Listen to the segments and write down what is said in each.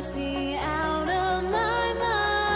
must be out of my mind.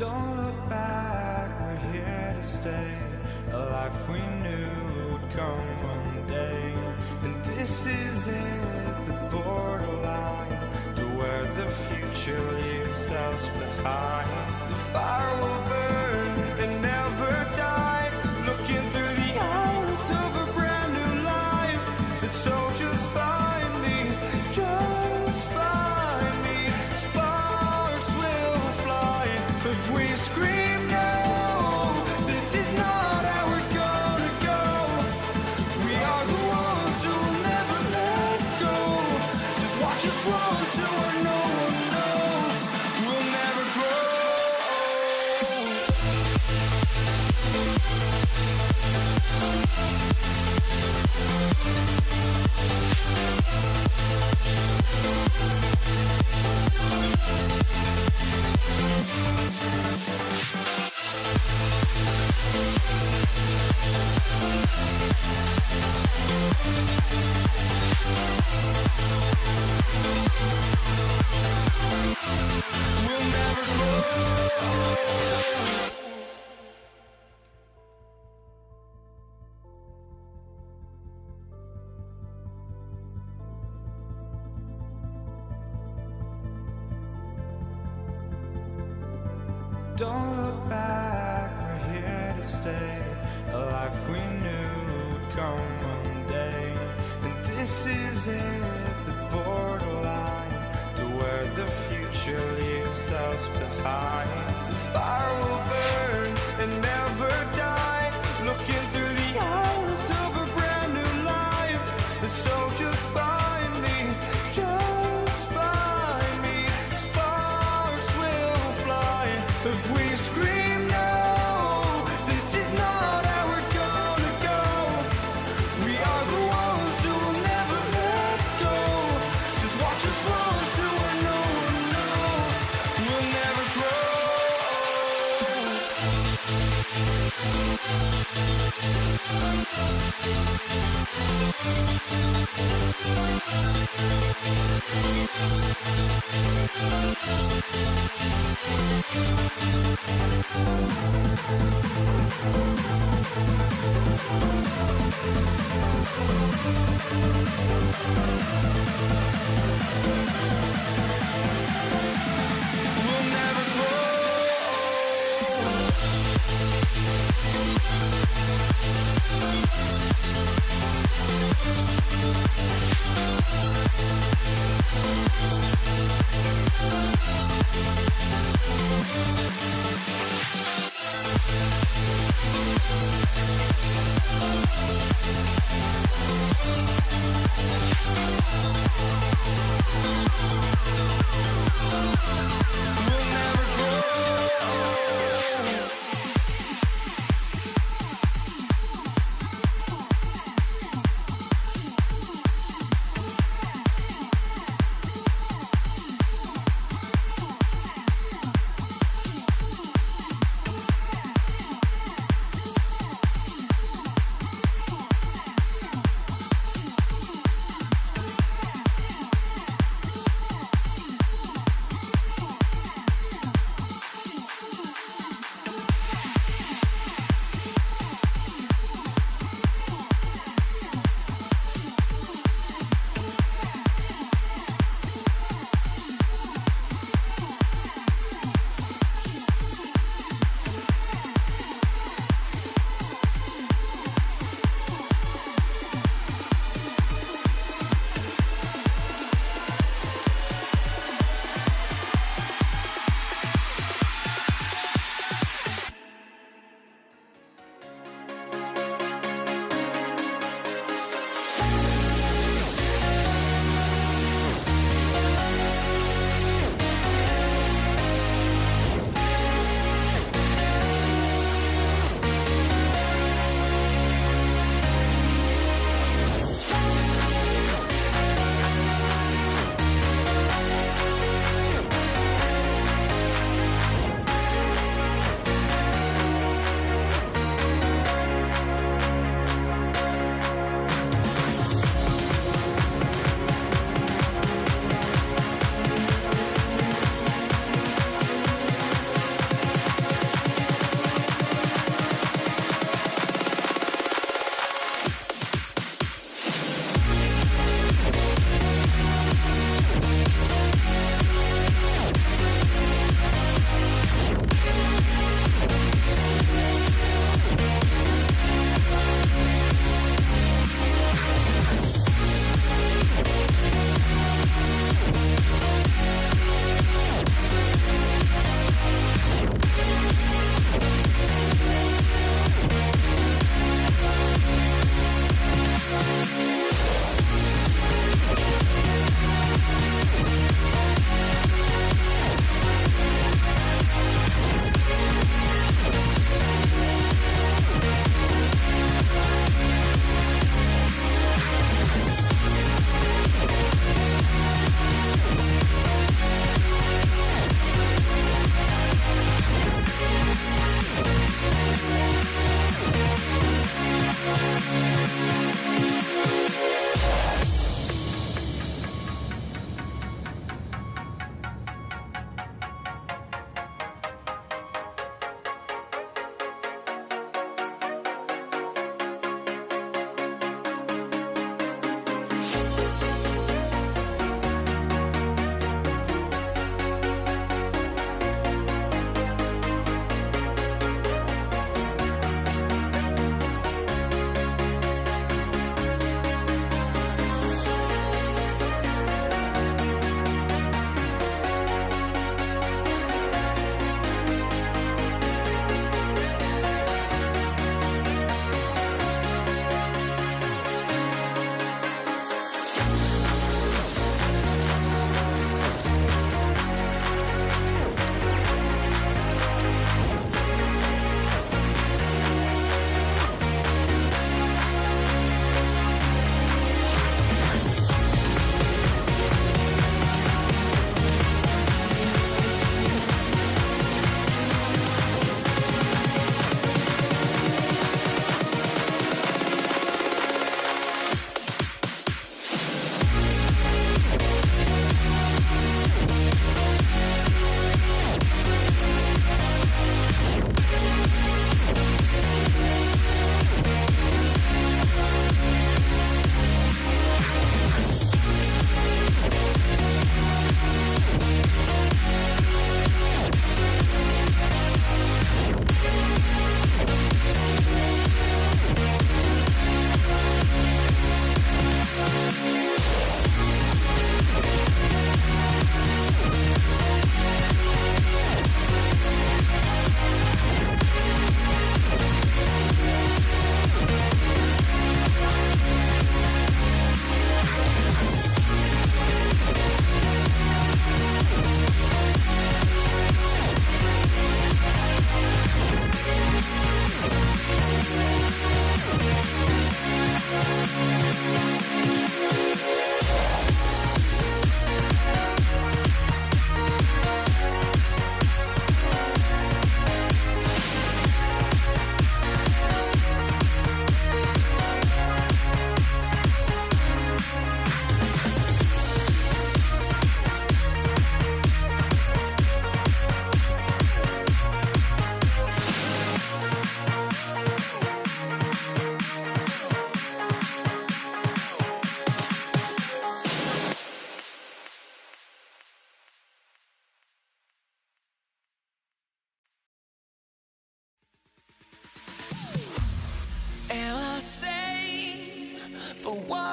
Don't look back, we're here to stay. A life we knew would come one day. And this is it, the borderline to where the future leaves us behind. The fire will burn and never die, looking through the eyes of a brand new life. And so just find me, just find me. Sparks will fly if we scream no. This is not how we're gonna go. We are the ones who will never let go. Just watch us run to where no one knows. We'll never grow. We'll never grow. Don't look back, we're here to stay. A life we knew would come one day. And this is it, the borderline to where the future leaves us behind. The fire will burn and never die, looking through the eyes of a brand new life. And so just find me, just find me. Sparks will fly if we scream no. This is not how we're gonna go. We are the ones who will never let go. Just watch us run to where no one knows. We'll never grow. We'll never grow. We'll never grow.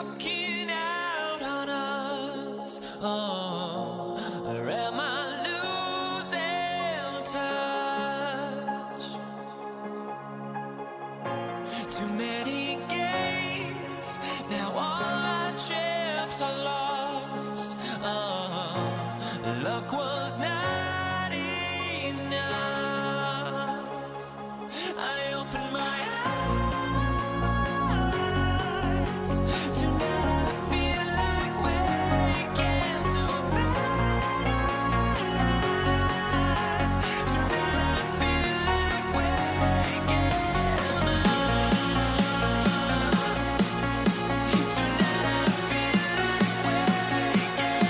walking out on us. Oh, or am I losing touch? Too many games, now all our chips are lost. Oh, luck was not enough. I opened my eyes. Tonight I feel like waking to life. Tonight I feel like waking up. Tonight I feel like waking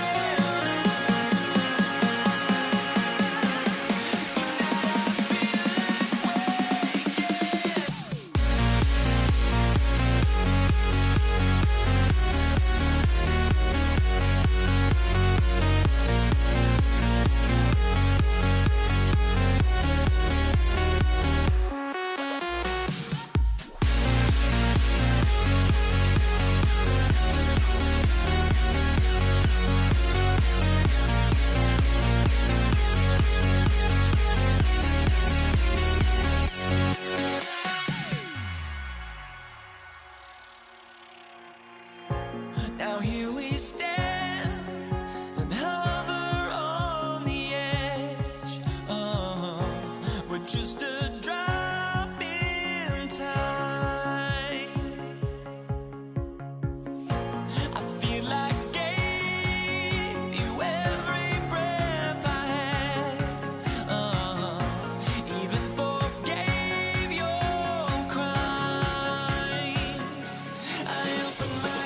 now here we stand and hover on the edge. Oh, we're just a drop in time. I feel like I gave you every breath I had. Even forgave your crimes. I opened my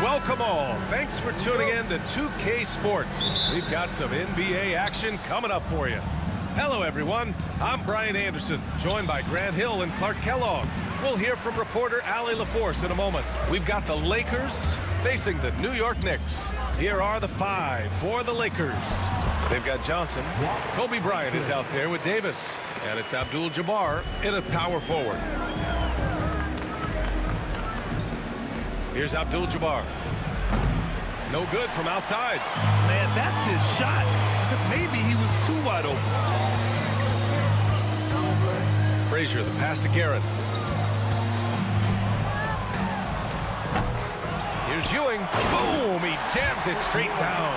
Welcome all. Thanks for tuning in to 2K Sports. We've got some NBA action coming up for you. Hello, everyone. I'm Brian Anderson, joined by Grant Hill and Clark Kellogg. We'll hear from reporter Allie LaForce in a moment. We've got the Lakers facing the New York Knicks. Here are the 5 for the Lakers. They've got Johnson. Kobe Bryant is out there with Davis. And it's Abdul-Jabbar in a power forward. Here's Abdul-Jabbar. No good from outside. Man, that's his shot. Maybe he was too wide open. Frazier, the pass to Garrett. Here's Ewing. Boom! He jams it straight down.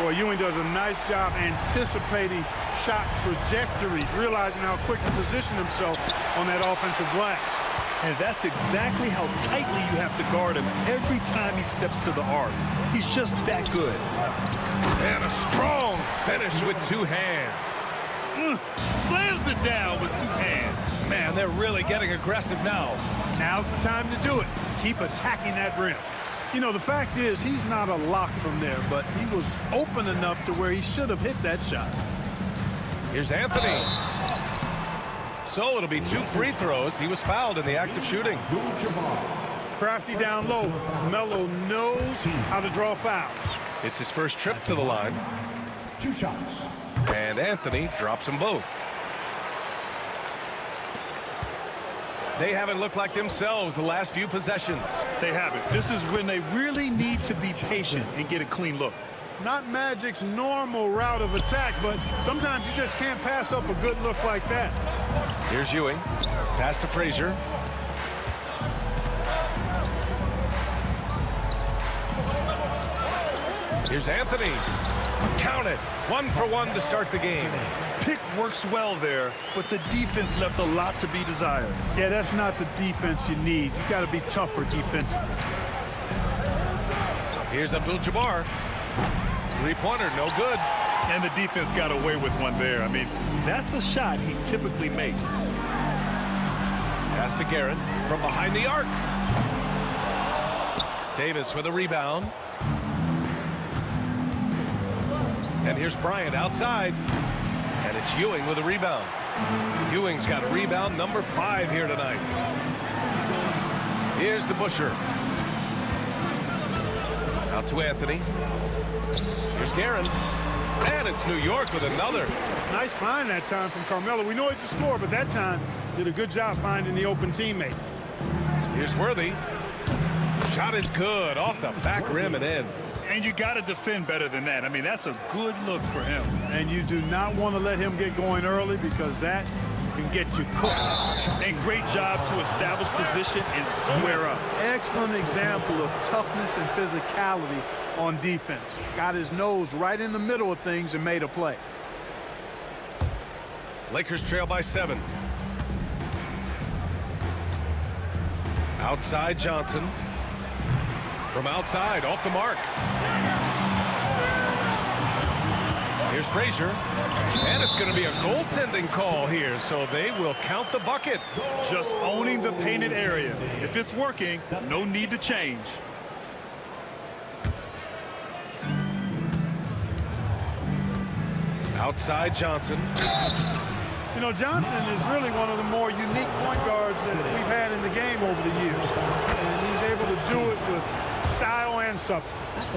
Boy, Ewing does a nice job anticipating shot trajectory, realizing how quick to position himself on that offensive glass. And that's exactly how tightly you have to guard him every time he steps to the arc. He's just that good. And a strong finish with 2 hands. Slams it down with 2 hands. Man, they're really getting aggressive now. Now's the time to do it. Keep attacking that rim. You know, the fact is, he's not a lock from there, but he was open enough to where he should have hit that shot. Here's Anthony. So it'll be 2 free throws. He was fouled in the act of shooting. Crafty down low. Melo knows how to draw fouls. It's his first trip to the line. 2 shots. And Anthony drops them both. They haven't looked like themselves the last few possessions. They haven't. This is when they really need to be patient and get a clean look. Not Magic's normal route of attack, but sometimes you just can't pass up a good look like that. Here's Ewing. Pass to Frazier. Here's Anthony. Count it. 1 for 1 to start the game. Pick works well there, but the defense left a lot to be desired. Yeah, that's not the defense you need. You got to be tougher defensively. Here's Abdul-Jabbar. 3-pointer, no good. And the defense got away with one there. I mean, that's a shot he typically makes. Pass to Garrett from behind the arc. Davis with a rebound. And here's Bryant outside. And it's Ewing with a rebound. Ewing's got rebound number 5 here tonight. Here's DeBusschere. Out to Anthony. Here's Garrett. And it's New York with another. Nice find that time from Carmelo. We know he's a scorer, but that time did a good job finding the open teammate. Here's Worthy. Shot is good. Off the back rim and in. And you got to defend better than that. I mean, that's a good look for him. And you do not want to let him get going early because that can get you cooked. And great job to establish position and square up. Excellent example of toughness and physicality on defense. Got his nose right in the middle of things and made a play. Lakers trail by 7. Outside Johnson. From outside, off the mark. Here's Frazier. And it's going to be a goaltending call here, so they will count the bucket. Just owning the painted area. If it's working, no need to change. Outside Johnson. You know, Johnson is really one of the more unique point guards that we've had in the game over the years. And he's able to do it with style and substance.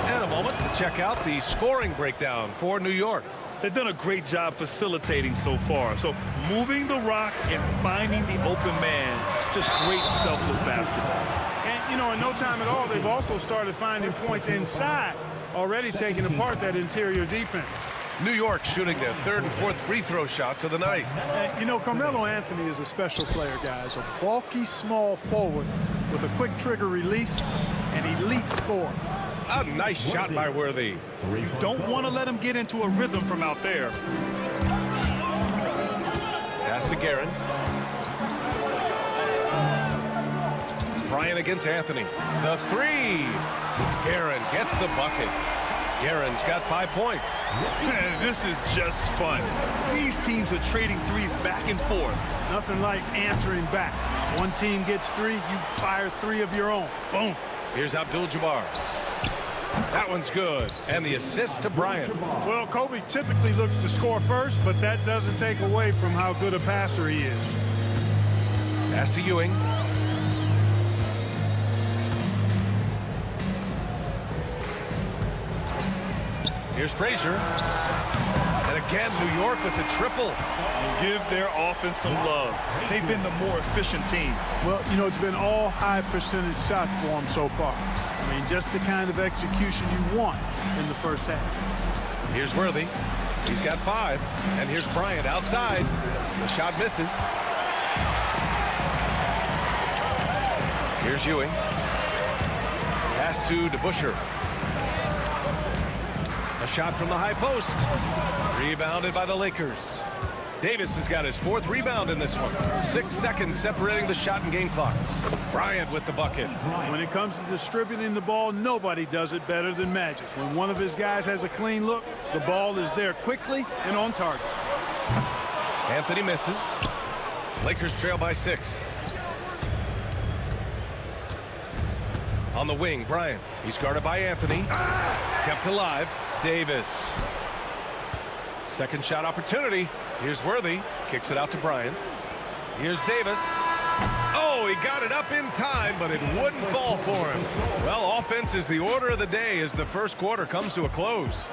And a moment to check out the scoring breakdown for New York. They've done a great job facilitating so far. So moving the rock and finding the open man, just great selfless basketball. And, you know, in no time at all, they've also started finding points inside, already taking apart that interior defense. New York shooting their 3rd and 4th free throw shots of the night. And, you know, Carmelo Anthony is a special player, guys. A bulky, small forward with a quick trigger release and elite score. A nice shot by Worthy. You don't want to let him get into a rhythm from out there. Pass to Garrett. Bryant against Anthony. The 3. Garrett gets the bucket. Garrett's got 5 points. Man, this is just fun. These teams are trading threes back and forth. Nothing like answering back. One team gets 3, you fire 3 of your own. Boom. Here's Abdul-Jabbar. That one's good. And the assist to Bryant. Well, Kobe typically looks to score first, but that doesn't take away from how good a passer he is. Pass to Ewing. Here's Frazier. And again, New York with the triple. And give their offense some love. They've been the more efficient team. Well, you know, it's been all high percentage shots for them so far. I mean, just the kind of execution you want in the first half. Here's Worthy. He's got 5. And here's Bryant outside. The shot misses. Here's Ewing. Pass to DeBusschere. A shot from the high post. Rebounded by the Lakers. Davis has got his 4th rebound in this one. 6 seconds separating the shot and game clocks. Bryant with the bucket. When it comes to distributing the ball, nobody does it better than Magic. When one of his guys has a clean look, the ball is there quickly and on target. Anthony misses. Lakers trail by 6. On the wing, Bryant. He's guarded by Anthony. Kept alive. Davis. Second shot opportunity. Here's Worthy. Kicks it out to Bryant. Here's Davis. Oh, he got it up in time, but it wouldn't fall for him. Well, offense is the order of the day as the first quarter comes to a close.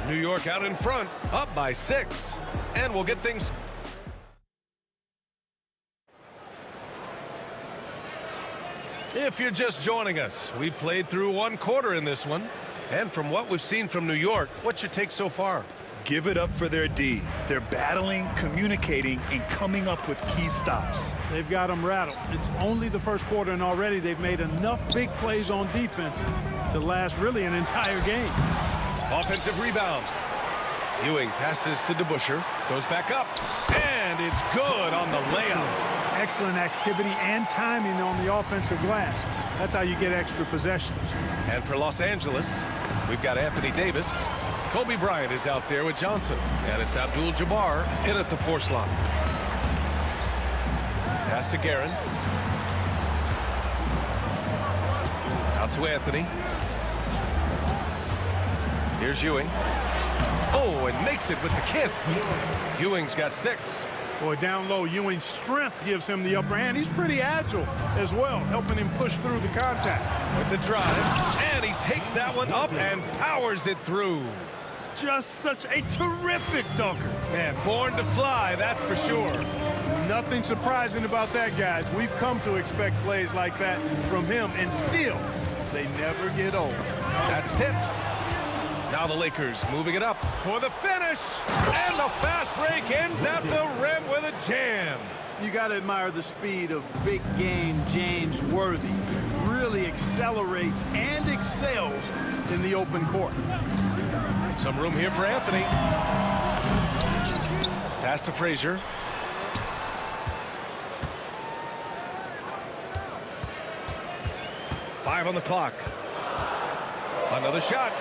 New York out in front, up by 6. And we'll get things... If you're just joining us, we played through 1 quarter in this one. And from what we've seen from New York, what's your take so far? Give it up for their D. They're battling, communicating, and coming up with key stops. They've got them rattled. It's only the first quarter, and already they've made enough big plays on defense to last really an entire game. Offensive rebound. Ewing passes to DeBusschere, goes back up, and it's good on the layup. Excellent activity and timing on the offensive glass. That's how you get extra possessions. And for Los Angeles, we've got Anthony Davis. Kobe Bryant is out there with Johnson. And it's Abdul-Jabbar in at the 4 slot. Pass to Guerin. Out to Anthony. Here's Ewing. Oh, and makes it with the kiss. Ewing's got 6. Boy, down low, Ewing's strength gives him the upper hand. He's pretty agile as well, helping him push through the contact. With the drive, and he takes that one up and powers it through. Just such a terrific dunker. Man, born to fly, that's for sure. Nothing surprising about that, guys. We've come to expect plays like that from him, and still, they never get old. That's tipped. Now the Lakers moving it up for the finish. And the fast break ends at the rim with a jam. You got to admire the speed of big game James Worthy. Really accelerates and excels in the open court. Some room here for Anthony. Pass to Frazier. Five on the clock. Another shot.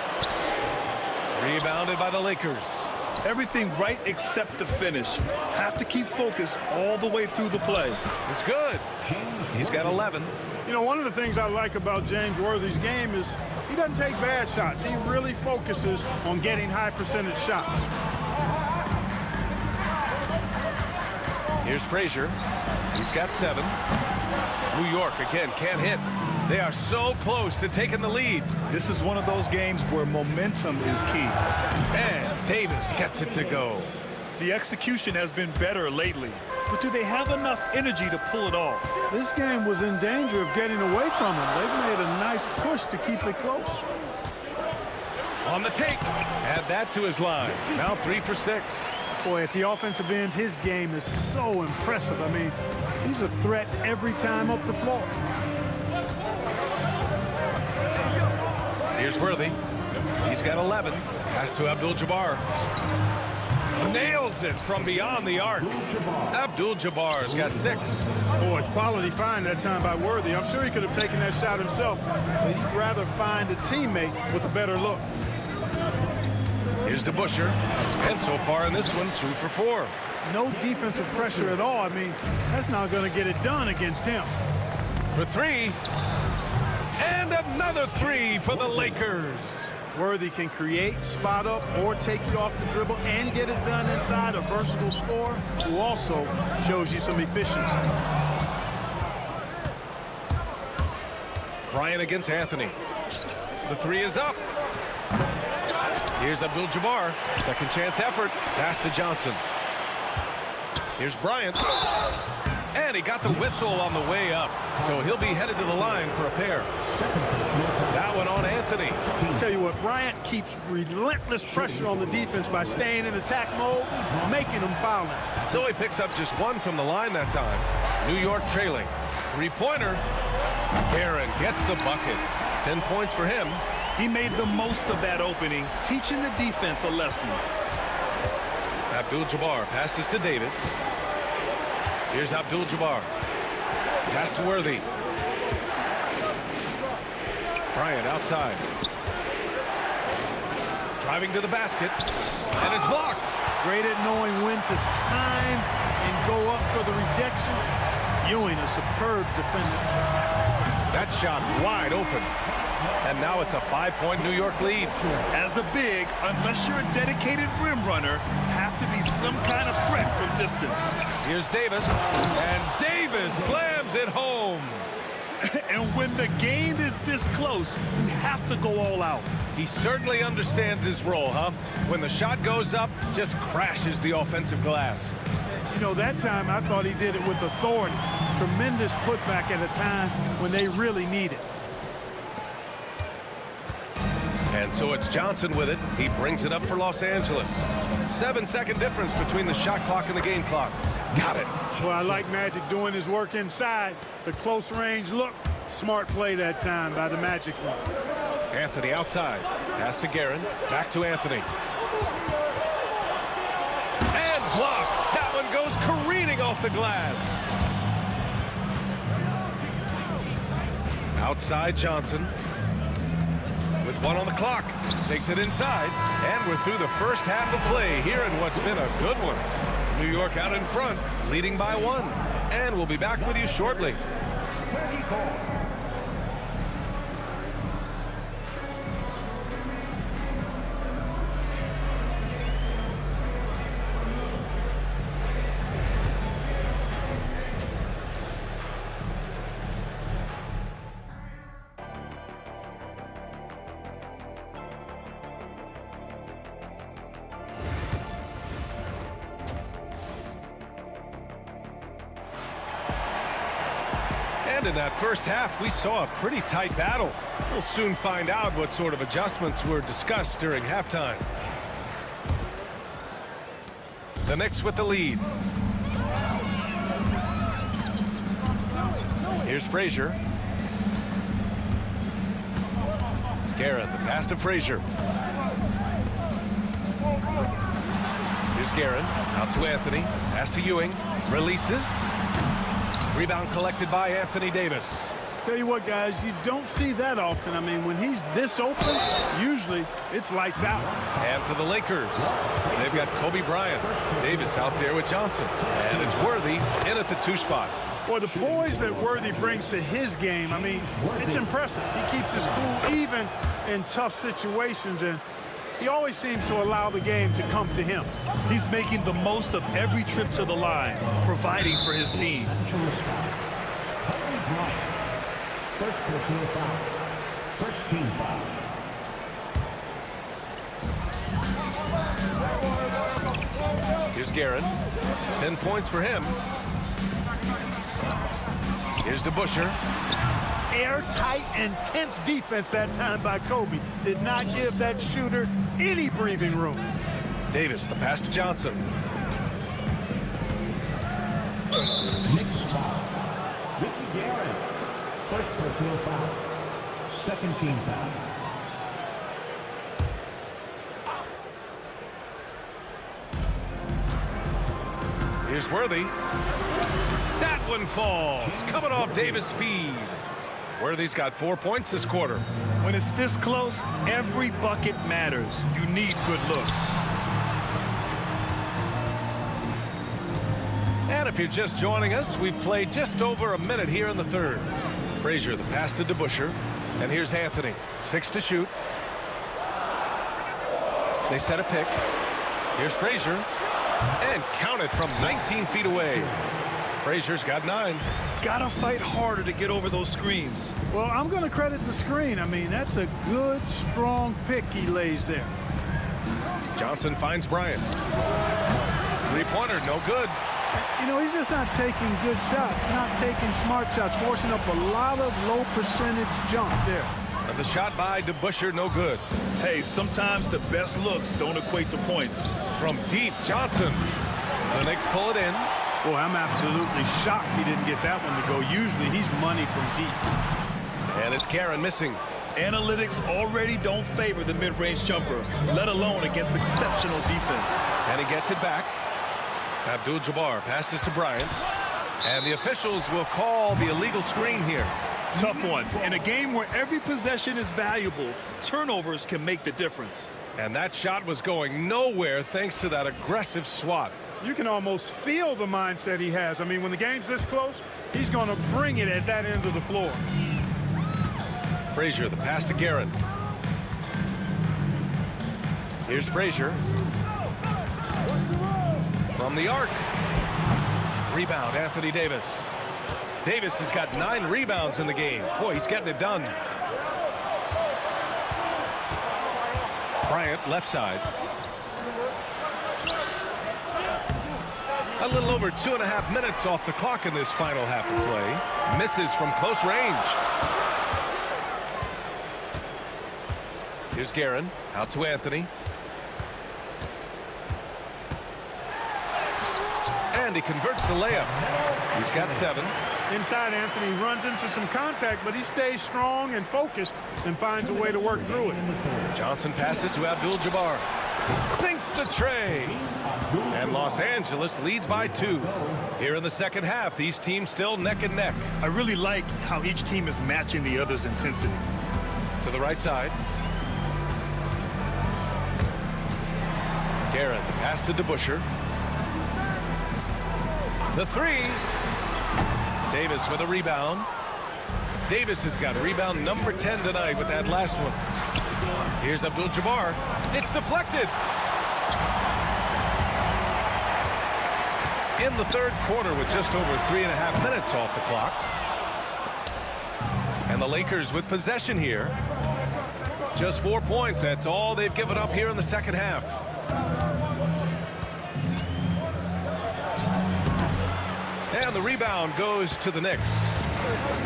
Rebounded by the Lakers. Everything right except the finish. Have to keep focused all the way through the play. It's good. He's got 11. You know, one of the things I like about James Worthy's game is he doesn't take bad shots. He really focuses on getting high percentage shots. Here's Frazier. He's got 7. New York again can't hit. They are so close to taking the lead. This is one of those games where momentum is key. And Davis gets it to go. The execution has been better lately, but do they have enough energy to pull it off? This game was in danger of getting away from him. They've made a nice push to keep it close. On the take. Add that to his line. Now 3 for 6. Boy, at the offensive end, his game is so impressive. I mean, he's a threat every time up the floor. Here's Worthy. He's got 11. Pass to Abdul-Jabbar. Nails it from beyond the arc. Abdul-Jabbar's got 6. Boy, quality find that time by Worthy. I'm sure he could have taken that shot himself, but he'd rather find a teammate with a better look. Here's DeBusschere. And so far in this one, 2 for 4. no defensive pressure at all. I mean, that's not going to get it done against him. For three. And another three for the Lakers. Worthy can create, spot up, or take you off the dribble and get it done inside. A versatile scorer who also shows you some efficiency. Bryant against Anthony. The three is up. Here's Abdul-Jabbar. Second chance effort. Pass to Johnson. Here's Bryant. And he got the whistle on the way up. So he'll be headed to the line for a pair. That one on Anthony. I'll tell you what, Bryant keeps relentless pressure on the defense by staying in attack mode, making them foul him. So he picks up just one from the line that time. New York trailing. Three-pointer. Guerin gets the bucket. 10 points for him. He made the most of that opening, teaching the defense a lesson. Abdul-Jabbar passes to Davis. Here's Abdul-Jabbar. Pass to Worthy. Bryant outside. Driving to the basket. And it's blocked. Great at knowing when to time and go up for the rejection. Ewing, a superb defender. That shot wide open. And now it's a 5-point New York lead. As a big, unless you're a dedicated rim runner, have to be some kind of threat from distance. Here's Davis. And Davis slams it home. And when the game is this close, you have to go all out. He certainly understands his role, huh? When the shot goes up, just crashes the offensive glass. You know, that time I thought he did it with authority. Tremendous putback at a time when they really need it. And so it's Johnson with it. He brings it up for Los Angeles. 7-second difference between the shot clock and the game clock. Got it. Well, I like Magic doing his work inside. The close range look. Smart play that time by the Magic one. Anthony outside. Pass to Guerin. Back to Anthony. And blocked. That one goes careening off the glass. Outside Johnson. With one on the clock. Takes it inside. And we're through the first half of play here in what's been a good one. New York out in front, leading by 1. And we'll be back with you shortly. And in that first half, we saw a pretty tight battle. We'll soon find out what sort of adjustments were discussed during halftime. The Knicks with the lead. Here's Frazier. Guerin, the pass to Frazier. Here's Guerin, out to Anthony. Pass to Ewing. Releases. Rebound collected by Anthony Davis. Tell you what, guys, you don't see that often. I mean, when he's this open, usually it's lights out. And for the Lakers, they've got Kobe Bryant. Davis out there with Johnson. And it's Worthy in at the 2 spot. Well, the poise that Worthy brings to his game, I mean, it's impressive. He keeps his cool even in tough situations, and he always seems to allow the game to come to him. He's making the most of every trip to the line, providing for his team. First personal foul. First team foul. Here's Guerin. 10 points for him. Here's DeBusschere. Airtight, intense defense that time by Kobe. Did not give that shooter any breathing room. Davis, the pass to Johnson. Knicks foul. Richie Guerin. First personal foul. Second team foul. Here's Worthy. That one falls. Coming off Davis' feed. Worthy's got 4 points this quarter. When it's this close, every bucket matters. You need good looks. if you're just joining us, we've played just over a minute here in the third. Frazier, the pass to DeBusschere. And here's Anthony. 6 to shoot. They set a pick. Here's Frazier. And counted from 19 feet away. Frazier's got 9. Gotta fight harder to get over those screens. Well, I'm going to credit the screen. I mean, that's a good, strong pick he lays there. Johnson finds Bryant. Three-pointer, no good. You know, he's just not taking good shots, not taking smart shots, forcing up a lot of low percentage jump there. And the shot by DeBusschere, no good. Hey, sometimes the best looks don't equate to points. From deep, Johnson. The Knicks pull it in. Boy, I'm absolutely shocked he didn't get that one to go. Usually he's money from deep. And it's Karen missing. Analytics already don't favor the mid-range jumper, let alone against exceptional defense. And he gets it back. Abdul-Jabbar passes to Bryant. And the officials will call the illegal screen here. Tough one. In a game where every possession is valuable, turnovers can make the difference. And that shot was going nowhere thanks to that aggressive swat. You can almost feel the mindset he has. I mean, when the game's this close, he's going to bring it at that end of the floor. Frazier, the pass to Guerin. Here's Frazier. From the arc. Rebound, Anthony Davis. Davis has got 9 rebounds in the game. Boy, he's getting it done. Bryant, left side. A little over 2.5 minutes off the clock in this final half of play. Misses from close range. Here's Guerin, out to Anthony. And he converts the layup. He's got 7. Inside, Anthony runs into some contact, but he stays strong and focused and finds a way to work through it. Johnson passes to Abdul-Jabbar. Sinks the tray. And Los Angeles leads by 2. Here in the second half, these teams still neck and neck. I really like how each team is matching the other's intensity. To the right side. Guerin, the pass to DeBusschere. The 3. Davis with a rebound. Davis has got rebound number 10 tonight with that last one. Here's Abdul-Jabbar. It's deflected. In the third quarter with just over 3.5 minutes off the clock. And the Lakers with possession here. Just 4 points. That's all they've given up here in the second half. And the rebound goes to the Knicks.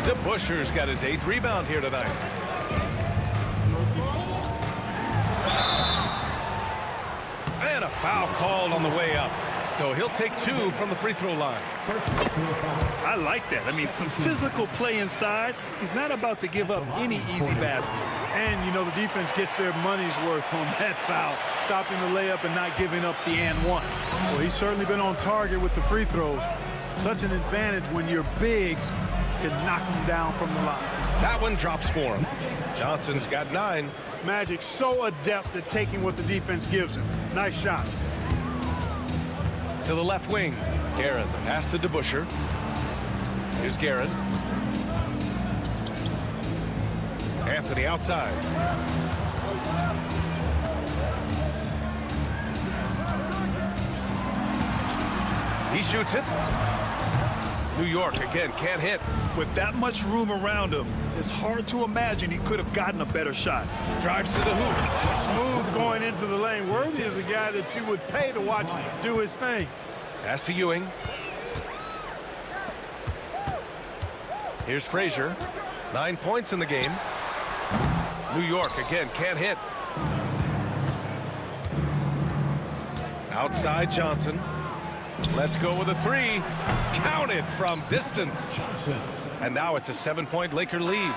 DeBusschere's got his 8th rebound here tonight. And a foul called on the way up. So he'll take 2 from the free throw line. I like that. I mean, some physical play inside. He's not about to give up any easy baskets. And, you know, the defense gets their money's worth on that foul, stopping the layup and not giving up the and one. Well, he's certainly been on target with the free throws. Such an advantage when your bigs can knock them down from the line. That one drops for him. Johnson's got 9. Magic so adept at taking what the defense gives him. Nice shot. To the left wing. Guerin, the pass to DeBusschere. Here's Guerin. Anthony outside. He shoots it. New York again can't hit. With that much room around him, it's hard to imagine he could have gotten a better shot. Drives to the hoop. Smooth going into the lane. Worthy is a guy that you would pay to watch do his thing. Pass to Ewing. Here's Frazier. 9 points in the game. New York again can't hit. Outside Johnson. Let's go with a 3. Counted from distance. And now it's a 7-point Laker lead.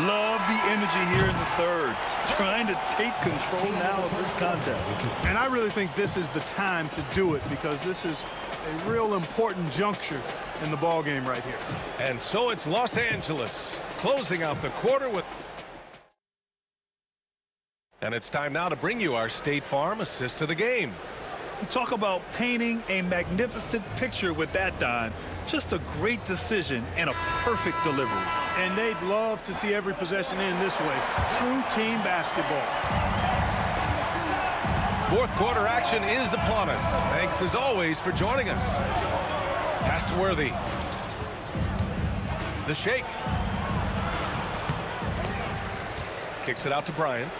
Love the energy here in the third. Trying to take control now of this contest. And I really think this is the time to do it because this is a real important juncture in the ball game right here. And so it's Los Angeles closing out the quarter with... And it's time now to bring you our State Farm assist of the game. Talk about painting a magnificent picture with that dime. Just a great decision and a perfect delivery. And they'd love to see every possession in this way. True team basketball. Fourth quarter action is upon us. Thanks as always for joining us. Pass to Worthy. The shake. Kicks it out to Bryant.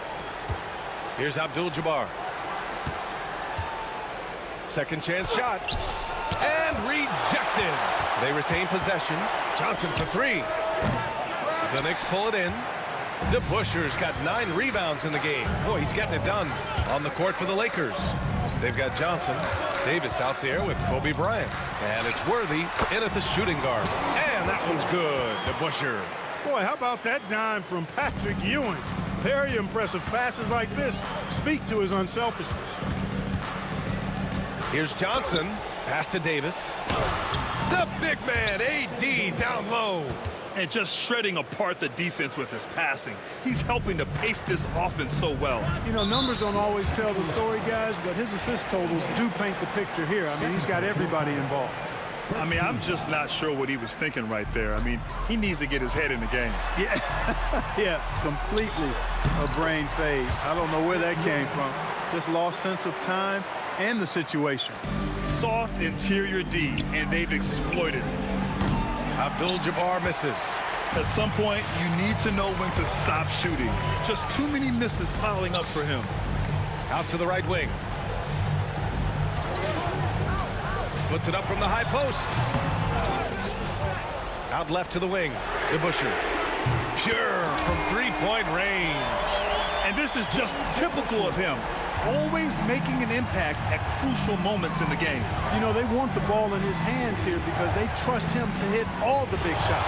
Here's Abdul-Jabbar. Second chance shot. And rejected. They retain possession. Johnson for three. The Knicks pull it in. DeBuscher's got 9 rebounds in the game. Boy, he's getting it done on the court for the Lakers. They've got Johnson. Davis out there with Kobe Bryant. And it's Worthy in at the shooting guard. And that one's good. DeBuscher. Boy, how about that dime from Patrick Ewing? Very impressive passes like this speak to his unselfishness. Here's Johnson. Pass to Davis. The big man, AD, down low. And just shredding apart the defense with his passing. He's helping to pace this offense so well. You know, numbers don't always tell the story, guys, but his assist totals do paint the picture here. I mean, he's got everybody involved. I mean, I'm just not sure what he was thinking right there. I mean, he needs to get his head in the game. Yeah, yeah, completely a brain fade. I don't know where that came from. Just lost sense of time and the situation. Soft interior D, and they've exploited it. Abdul-Jabbar misses. At some point, you need to know when to stop shooting. Just too many misses piling up for him. Out to the right wing. Puts it up from the high post. Out left to the wing. DeBuscher. Pure from three-point range. And this is just typical of him. Always making an impact at crucial moments in the game. You know, they want the ball in his hands here because they trust him to hit all the big shots.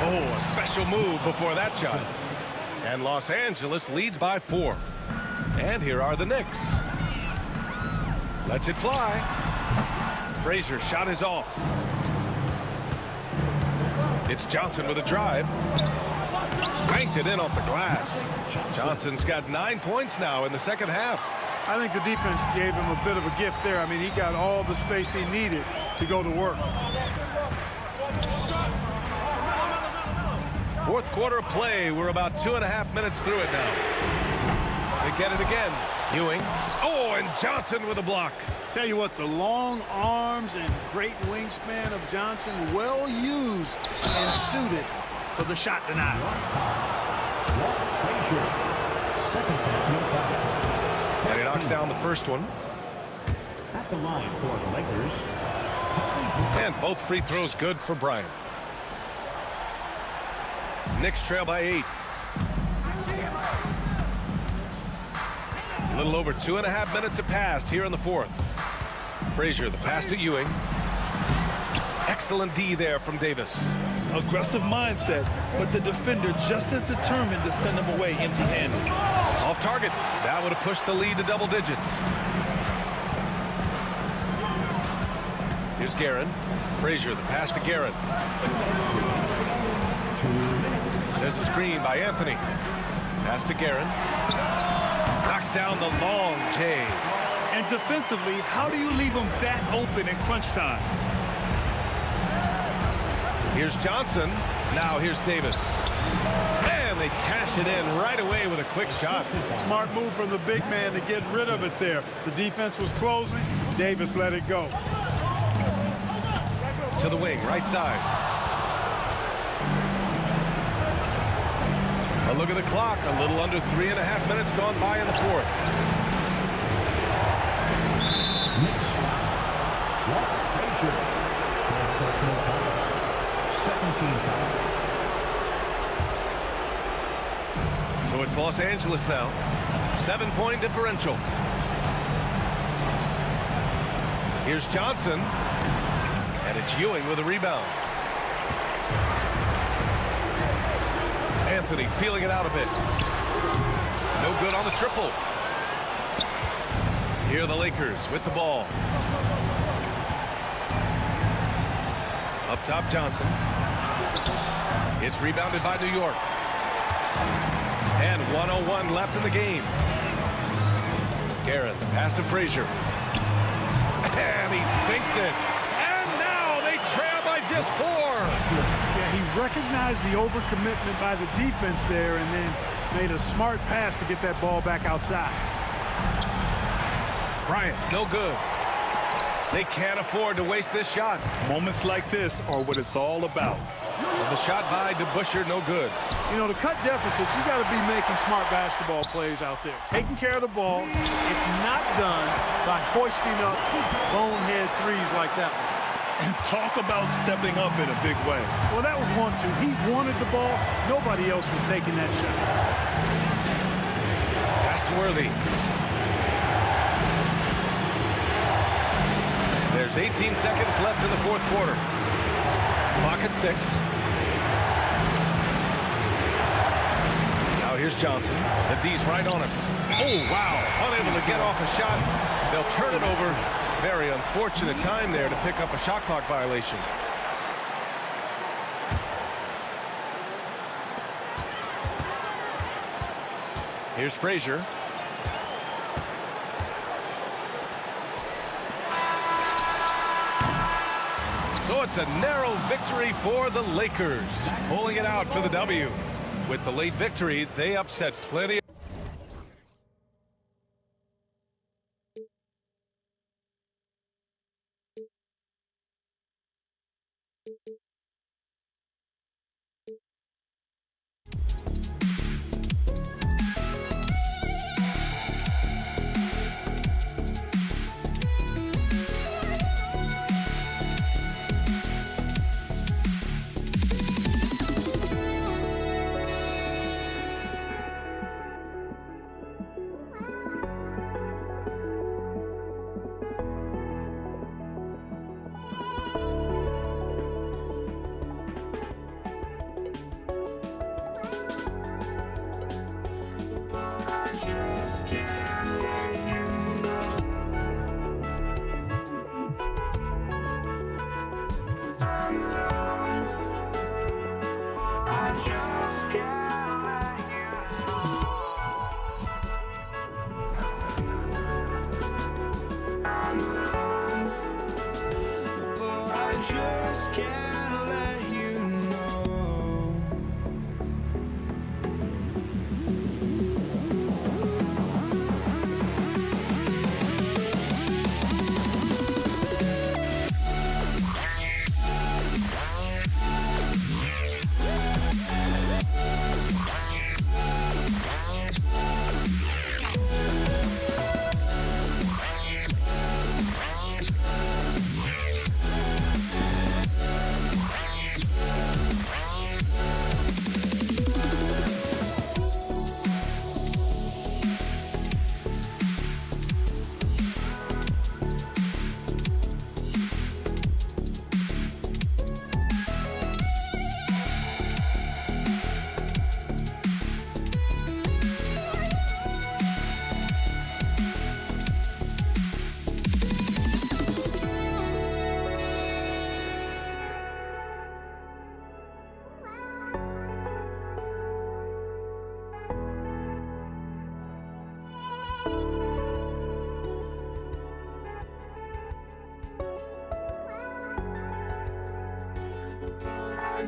Oh, a special move before that shot. And Los Angeles leads by 4. And here are the Knicks. Lets it fly. Frazier's shot is off. It's Johnson with a drive. Banked it in off the glass. Johnson's got 9 points now in the second half. I think the defense gave him a bit of a gift there. I mean, he got all the space he needed to go to work. Fourth quarter of play. We're about 2.5 minutes through it now. They get it again. Ewing. Oh, and Johnson with a block. Tell you what, the long arms and great wingspan of Johnson, well used and suited for the shot denial. And he knocks down the first one. At the line for the Lakers. And both free throws good for Bryant. Knicks trail by 8. A little over 2.5 minutes have passed here in the fourth. Frazier, the pass to Ewing. Excellent D there from Davis. Aggressive mindset, but the defender just as determined to send him away empty-handed. Off target. That would have pushed the lead to double digits. Here's Guerin. Frazier, the pass to Guerin. There's a screen by Anthony. Pass to Guerin. Knocks down the long J. And defensively, how do you leave him that open in crunch time? Here's Johnson. Now here's Davis. And they cash it in right away with a quick shot. Smart move from the big man to get rid of it there. The defense was closing. Davis let it go. To the wing, right side. A look at the clock. A little under 3.5 minutes gone by in the fourth. So it's Los Angeles now. 7-point differential. Here's Johnson. And it's Ewing with a rebound. Anthony feeling it out a bit. No good on the triple. Here are the Lakers with the ball. Up top, Johnson. It's rebounded by New York. And 1:01 left in the game. Guerin, the pass to Frazier. And he sinks it. And now they trail by just 4. Yeah, he recognized the overcommitment by the defense there and then made a smart pass to get that ball back outside. Bryant, no good. They can't afford to waste this shot. Moments like this are what it's all about. And the shot by DeBusschere, no good. You know, to cut deficits, you got to be making smart basketball plays out there. Taking care of the ball. It's not done by hoisting up bonehead threes like that one. And talk about stepping up in a big way. Well, that was 1-2. He wanted the ball. Nobody else was taking that shot. Pass to Worthy. There's 18 seconds left in the 4th quarter. Clock at 6. Now here's Johnson. The D's right on him. Oh, wow. Unable to get off a shot. They'll turn it over. Very unfortunate time there to pick up a shot clock violation. Here's Frazier. So it's a narrow victory for the Lakers, pulling it out for the W. With the late victory, they upset plenty.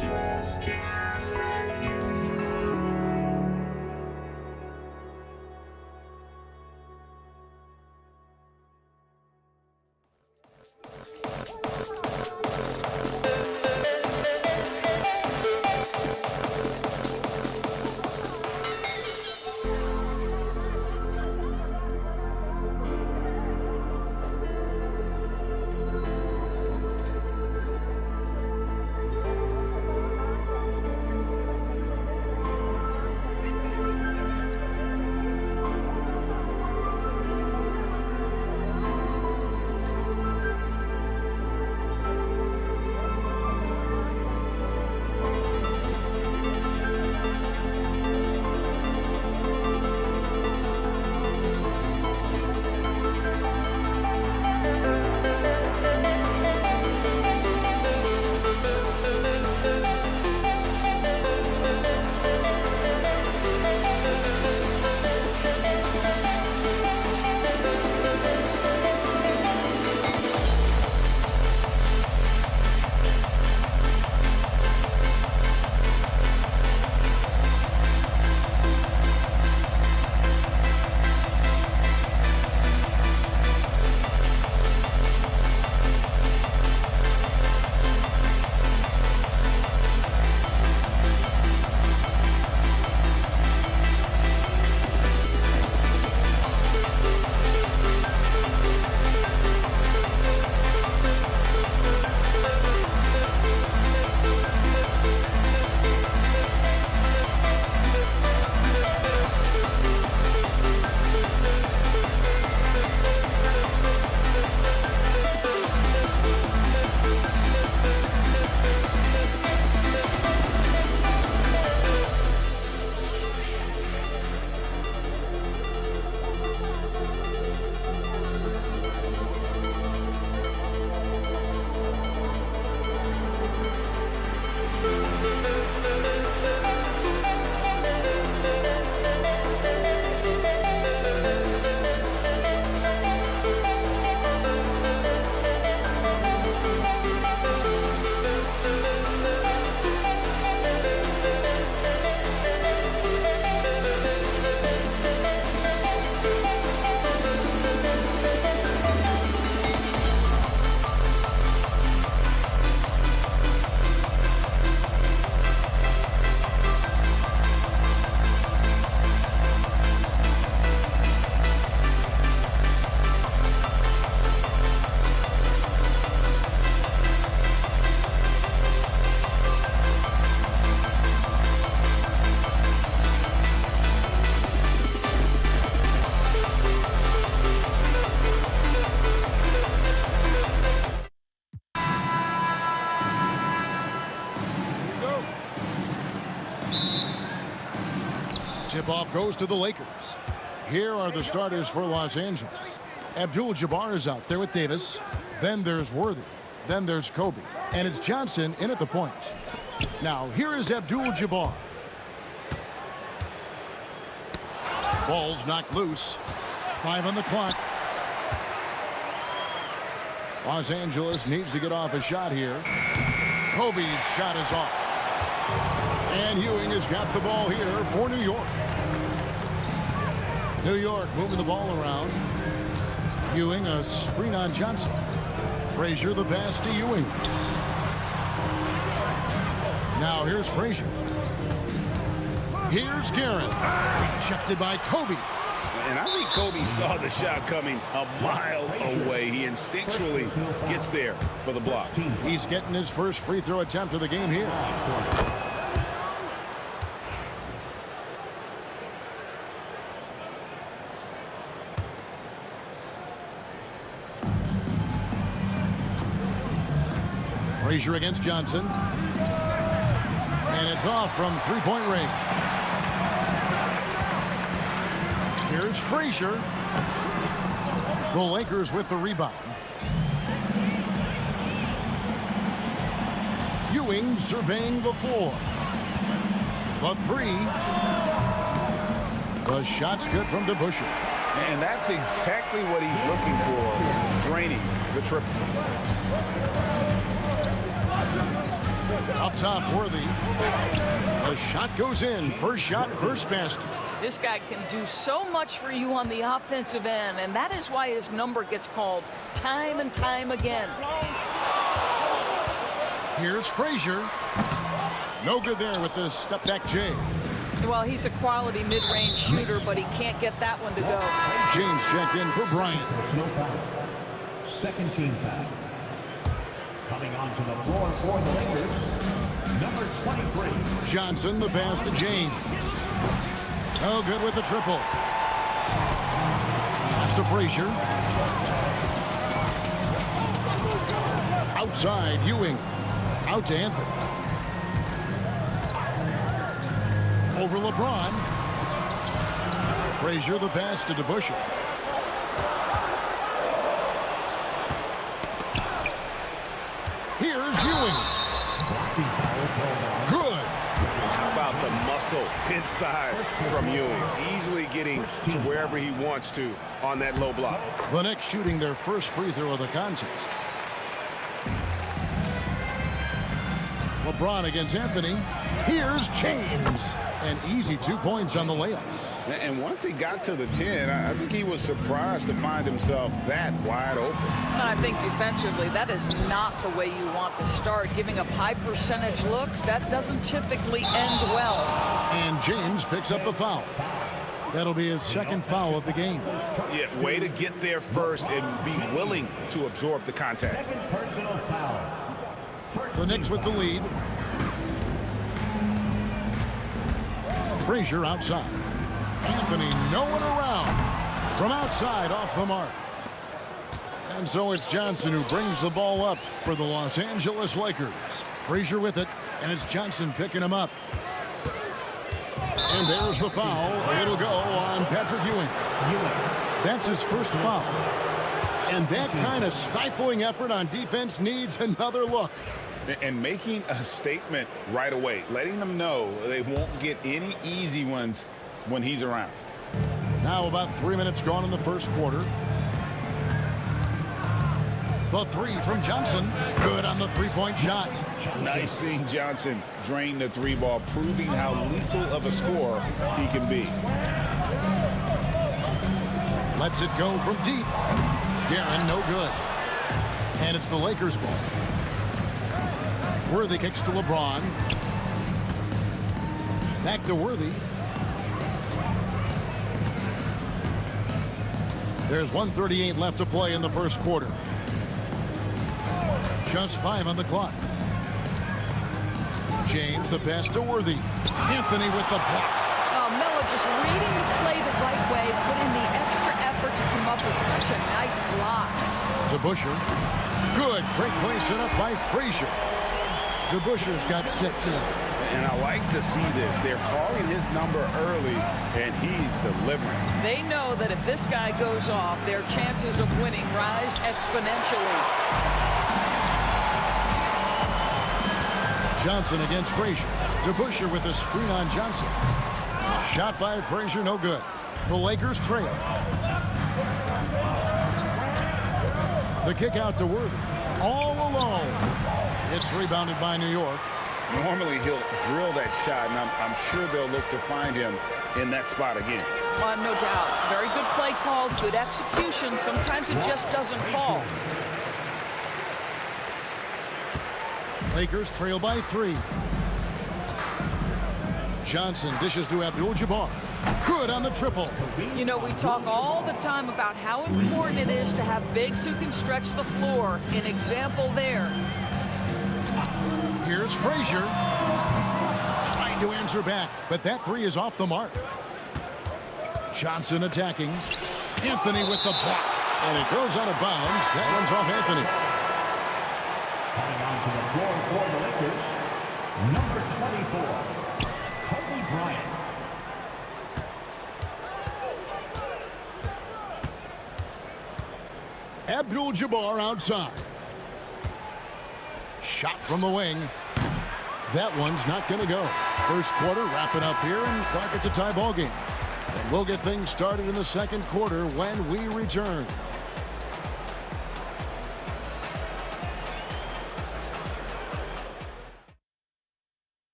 just can't let you know. Tip-off goes to the Lakers. Here are the starters for Los Angeles. Abdul-Jabbar is out there with Davis. Then there's Worthy. Then there's Kobe. And it's Johnson in at the point. Now, here is Abdul-Jabbar. Ball's knocked loose. 5 on the clock. Los Angeles needs to get off a shot here. Kobe's shot is off. And Ewing has got the ball here for New York. New York moving the ball around. Ewing, a screen on Johnson. Frazier, the pass to Ewing. Now here's Frazier. Here's Guerin. Rejected by Kobe. And I think Kobe saw the shot coming a mile away. He instinctually gets there for the block. He's getting his first free throw attempt of the game here. Frazier against Johnson. And it's off from three-point range. Here's Frazier. The Lakers with the rebound. Ewing surveying the floor. The three. The shot's good from DeBusschere. And that's exactly what he's looking for, draining the triple. Up top, Worthy. The shot goes in. First shot, first basket. This guy can do so much for you on the offensive end, and that is why his number gets called time and time again. Here's Frazier. No good there with the step-back J. Well, he's a quality mid-range shooter, but he can't get that one to go. James checked in for Bryant. Personal foul. Second team foul. Coming onto the floor for the Lakers, number 23. Johnson, the pass to James. No good with the triple. Pass to Frazier. Outside, Ewing. Out to Anthony. Over LeBron. Frazier, the pass to DeBusschere. Here's Ewing. Good. How about the muscle inside from Ewing? Easily getting to wherever he wants to on that low block. The Knicks shooting their first free throw of the contest. LeBron against Anthony. Here's James. An easy 2 points on the layup. And once he got to the 10, I think he was surprised to find himself that wide open. And I think defensively, that is not the way you want to start. Giving up high percentage looks, that doesn't typically end well. And James picks up the foul. That'll be his second foul of the game. Yeah, way to get there first and be willing to absorb the contact. Second personal foul. The Knicks with the lead. Frazier outside. Anthony, no one around. From outside, off the mark. And so it's Johnson who brings the ball up for the Los Angeles Lakers. Frazier with it, and it's Johnson picking him up. And there's the foul. It'll go on Patrick Ewing. That's his first foul. And that kind of stifling effort on defense needs another look. And making a statement right away, letting them know they won't get any easy ones when he's around. Now about 3 minutes gone in the first quarter. The three from Johnson. Good on the three-point shot. Nice seeing Johnson drain the three ball, proving how lethal of a scorer he can be. Lets it go from deep. Guerin, no good. And it's the Lakers' ball. Worthy kicks to LeBron. Back to Worthy. There's 1:38 left to play in the first quarter. Just 5 on the clock. James, the pass to Worthy. Anthony with the block. Oh, Miller just reading the play the right way, putting the extra effort to come up with such a nice block. DeBusschere. Good. Great play set up by Frazier. DeBusschere's got 6. And I like to see this. They're calling his number early, and he's delivering. They know that if this guy goes off, their chances of winning rise exponentially. Johnson against Frazier. DeBusschere with the screen on Johnson. Shot by Frazier, no good. The Lakers trail. The kick out to Worthy. All alone. It's rebounded by New York. Normally he'll drill that shot, and I'm sure they'll look to find him in that spot again. No doubt. Very good play call, good execution. Sometimes it just doesn't fall. Lakers trail by 3. Johnson dishes to Abdul-Jabbar. Good on the triple. You know, we talk all the time about how important it is to have bigs who can stretch the floor. An example there. Here's Frazier. Trying to answer back, but that 3 is off the mark. Johnson attacking. Anthony with the block. And it goes out of bounds. That one's off Anthony. Coming onto the floor for the Lakers, number 24, Kobe Bryant. Abdul-Jabbar outside. Shot from the wing. That one's not going to go. First quarter wrapping up here, and Clark, it's a tie ball game. And we'll get things started in the second quarter when we return.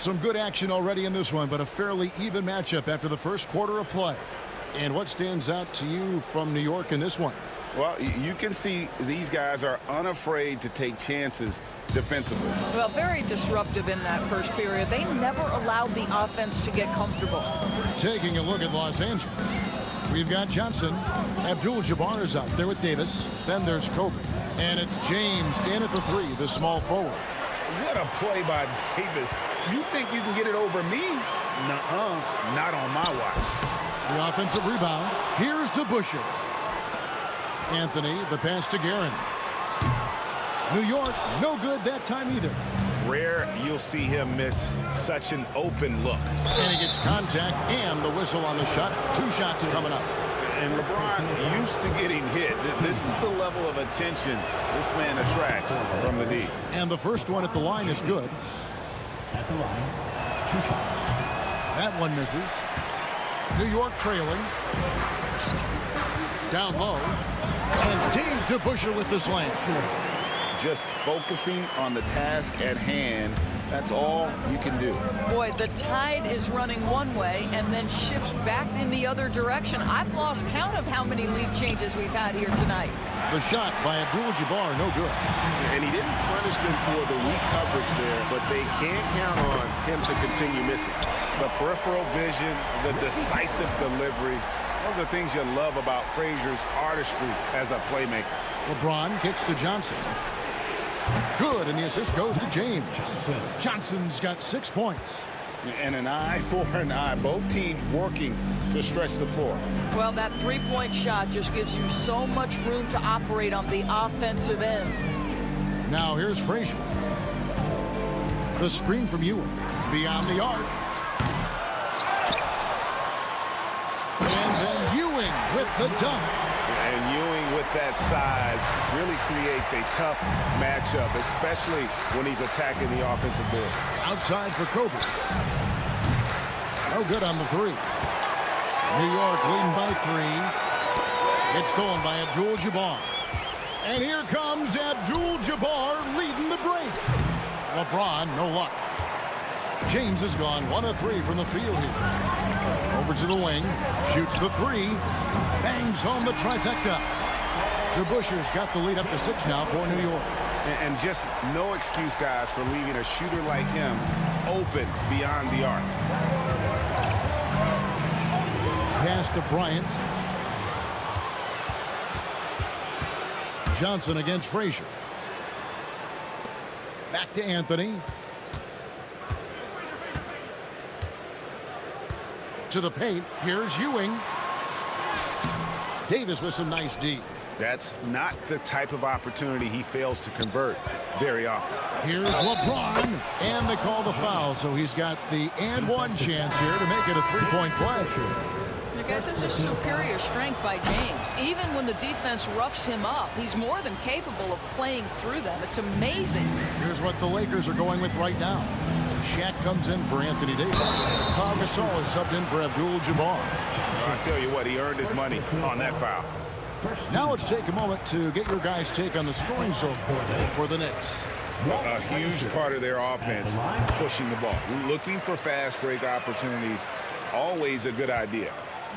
Some good action already in this one, but a fairly even matchup after the first quarter of play. And what stands out to you from New York in this one? Well, you can see these guys are unafraid to take chances defensively. Well, very disruptive in that first period. They never allowed the offense to get comfortable. Taking a look at Los Angeles. We've got Johnson. Abdul-Jabbar is out there with Davis. Then there's Kobe. And it's James in at the 3, the small forward. What a play by Davis. You think you can get it over me? Nuh-uh, not on my watch. The offensive rebound. Here's DeBusschere. Anthony, the pass to Guerin. New York, no good that time either. Rare you'll see him miss such an open look. And he gets contact and the whistle on the shot. 2 shots coming up. And LeBron used to getting hit. This is the level of attention this man attracts from the D. And the first one at the line is good. At the line, 2 shots. That one misses. New York trailing. Down low. And Dave DeBusschere with the slam. Just focusing on the task at hand. That's all you can do. Boy, the tide is running one way and then shifts back in the other direction. I've lost count of how many lead changes we've had here tonight. The shot by Abdul-Jabbar, no good. And he didn't punish them for the weak coverage there, but they can't count on him to continue missing. The peripheral vision, the decisive delivery, those are things you love about Frazier's artistry as a playmaker. LeBron kicks to Johnson. Good, and the assist goes to James. Johnson's got 6 points. And an eye for an eye. Both teams working to stretch the floor. Well, that 3-point shot just gives you so much room to operate on the offensive end. Now here's Frazier. The screen from Ewing. Beyond the arc. And then Ewing with the dunk. And Ewing with that size really creates a tough matchup, especially when he's attacking the offensive board. Outside for Kobe. No good on the 3. New York leading by 3. It's stolen by Abdul-Jabbar. And here comes Abdul-Jabbar leading the break. LeBron, no luck. James has gone 1 of 3 from the field here. Over to the wing. Shoots the 3. Bangs home the trifecta. DeBusschere's got the lead up to 6 now for New York. And just no excuse, guys, for leaving a shooter like him open beyond the arc. Pass to Bryant. Johnson against Frazier. Back to Anthony. To the paint. Here's Ewing. Davis with some nice D. That's not the type of opportunity he fails to convert very often. Here's LeBron, and they call the foul, so he's got the and one chance here to make it a three-point play. Now, guys, this is superior strength by James. Even when the defense roughs him up, he's more than capable of playing through them. It's amazing. Here's what the Lakers are going with right now. Shaq comes in for Anthony Davis. Pau Gasol is subbed in for Abdul-Jabbar. I'll tell you what, he earned his money on that foul. Now let's take a moment to get your guys' take on the scoring so far for the Knicks. A huge part of their offense, pushing the ball. Looking for fast break opportunities, always a good idea.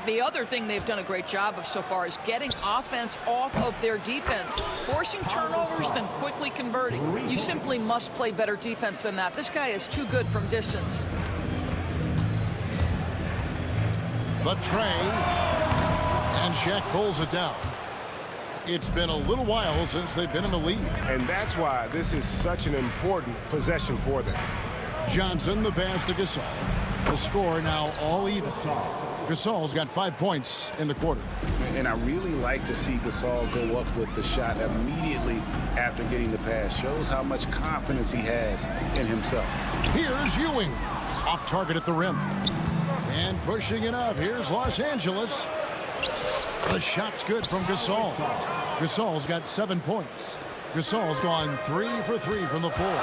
The other thing they've done a great job of so far is getting offense off of their defense, forcing turnovers, then quickly converting. You simply must play better defense than that. This guy is too good from distance. The tray, and Shaq pulls it down. It's been a little while since they've been in the lead. And that's why this is such an important possession for them. Johnson, the pass to Gasol. The score now all even. Gasol's got 5 points in the quarter. And I really like to see Gasol go up with the shot immediately after getting the pass. Shows how much confidence he has in himself. Here's Ewing. Off target at the rim. And pushing it up. Here's Los Angeles. The shot's good from Gasol. Gasol's got 7 points. Gasol's gone 3 for 3 from the floor.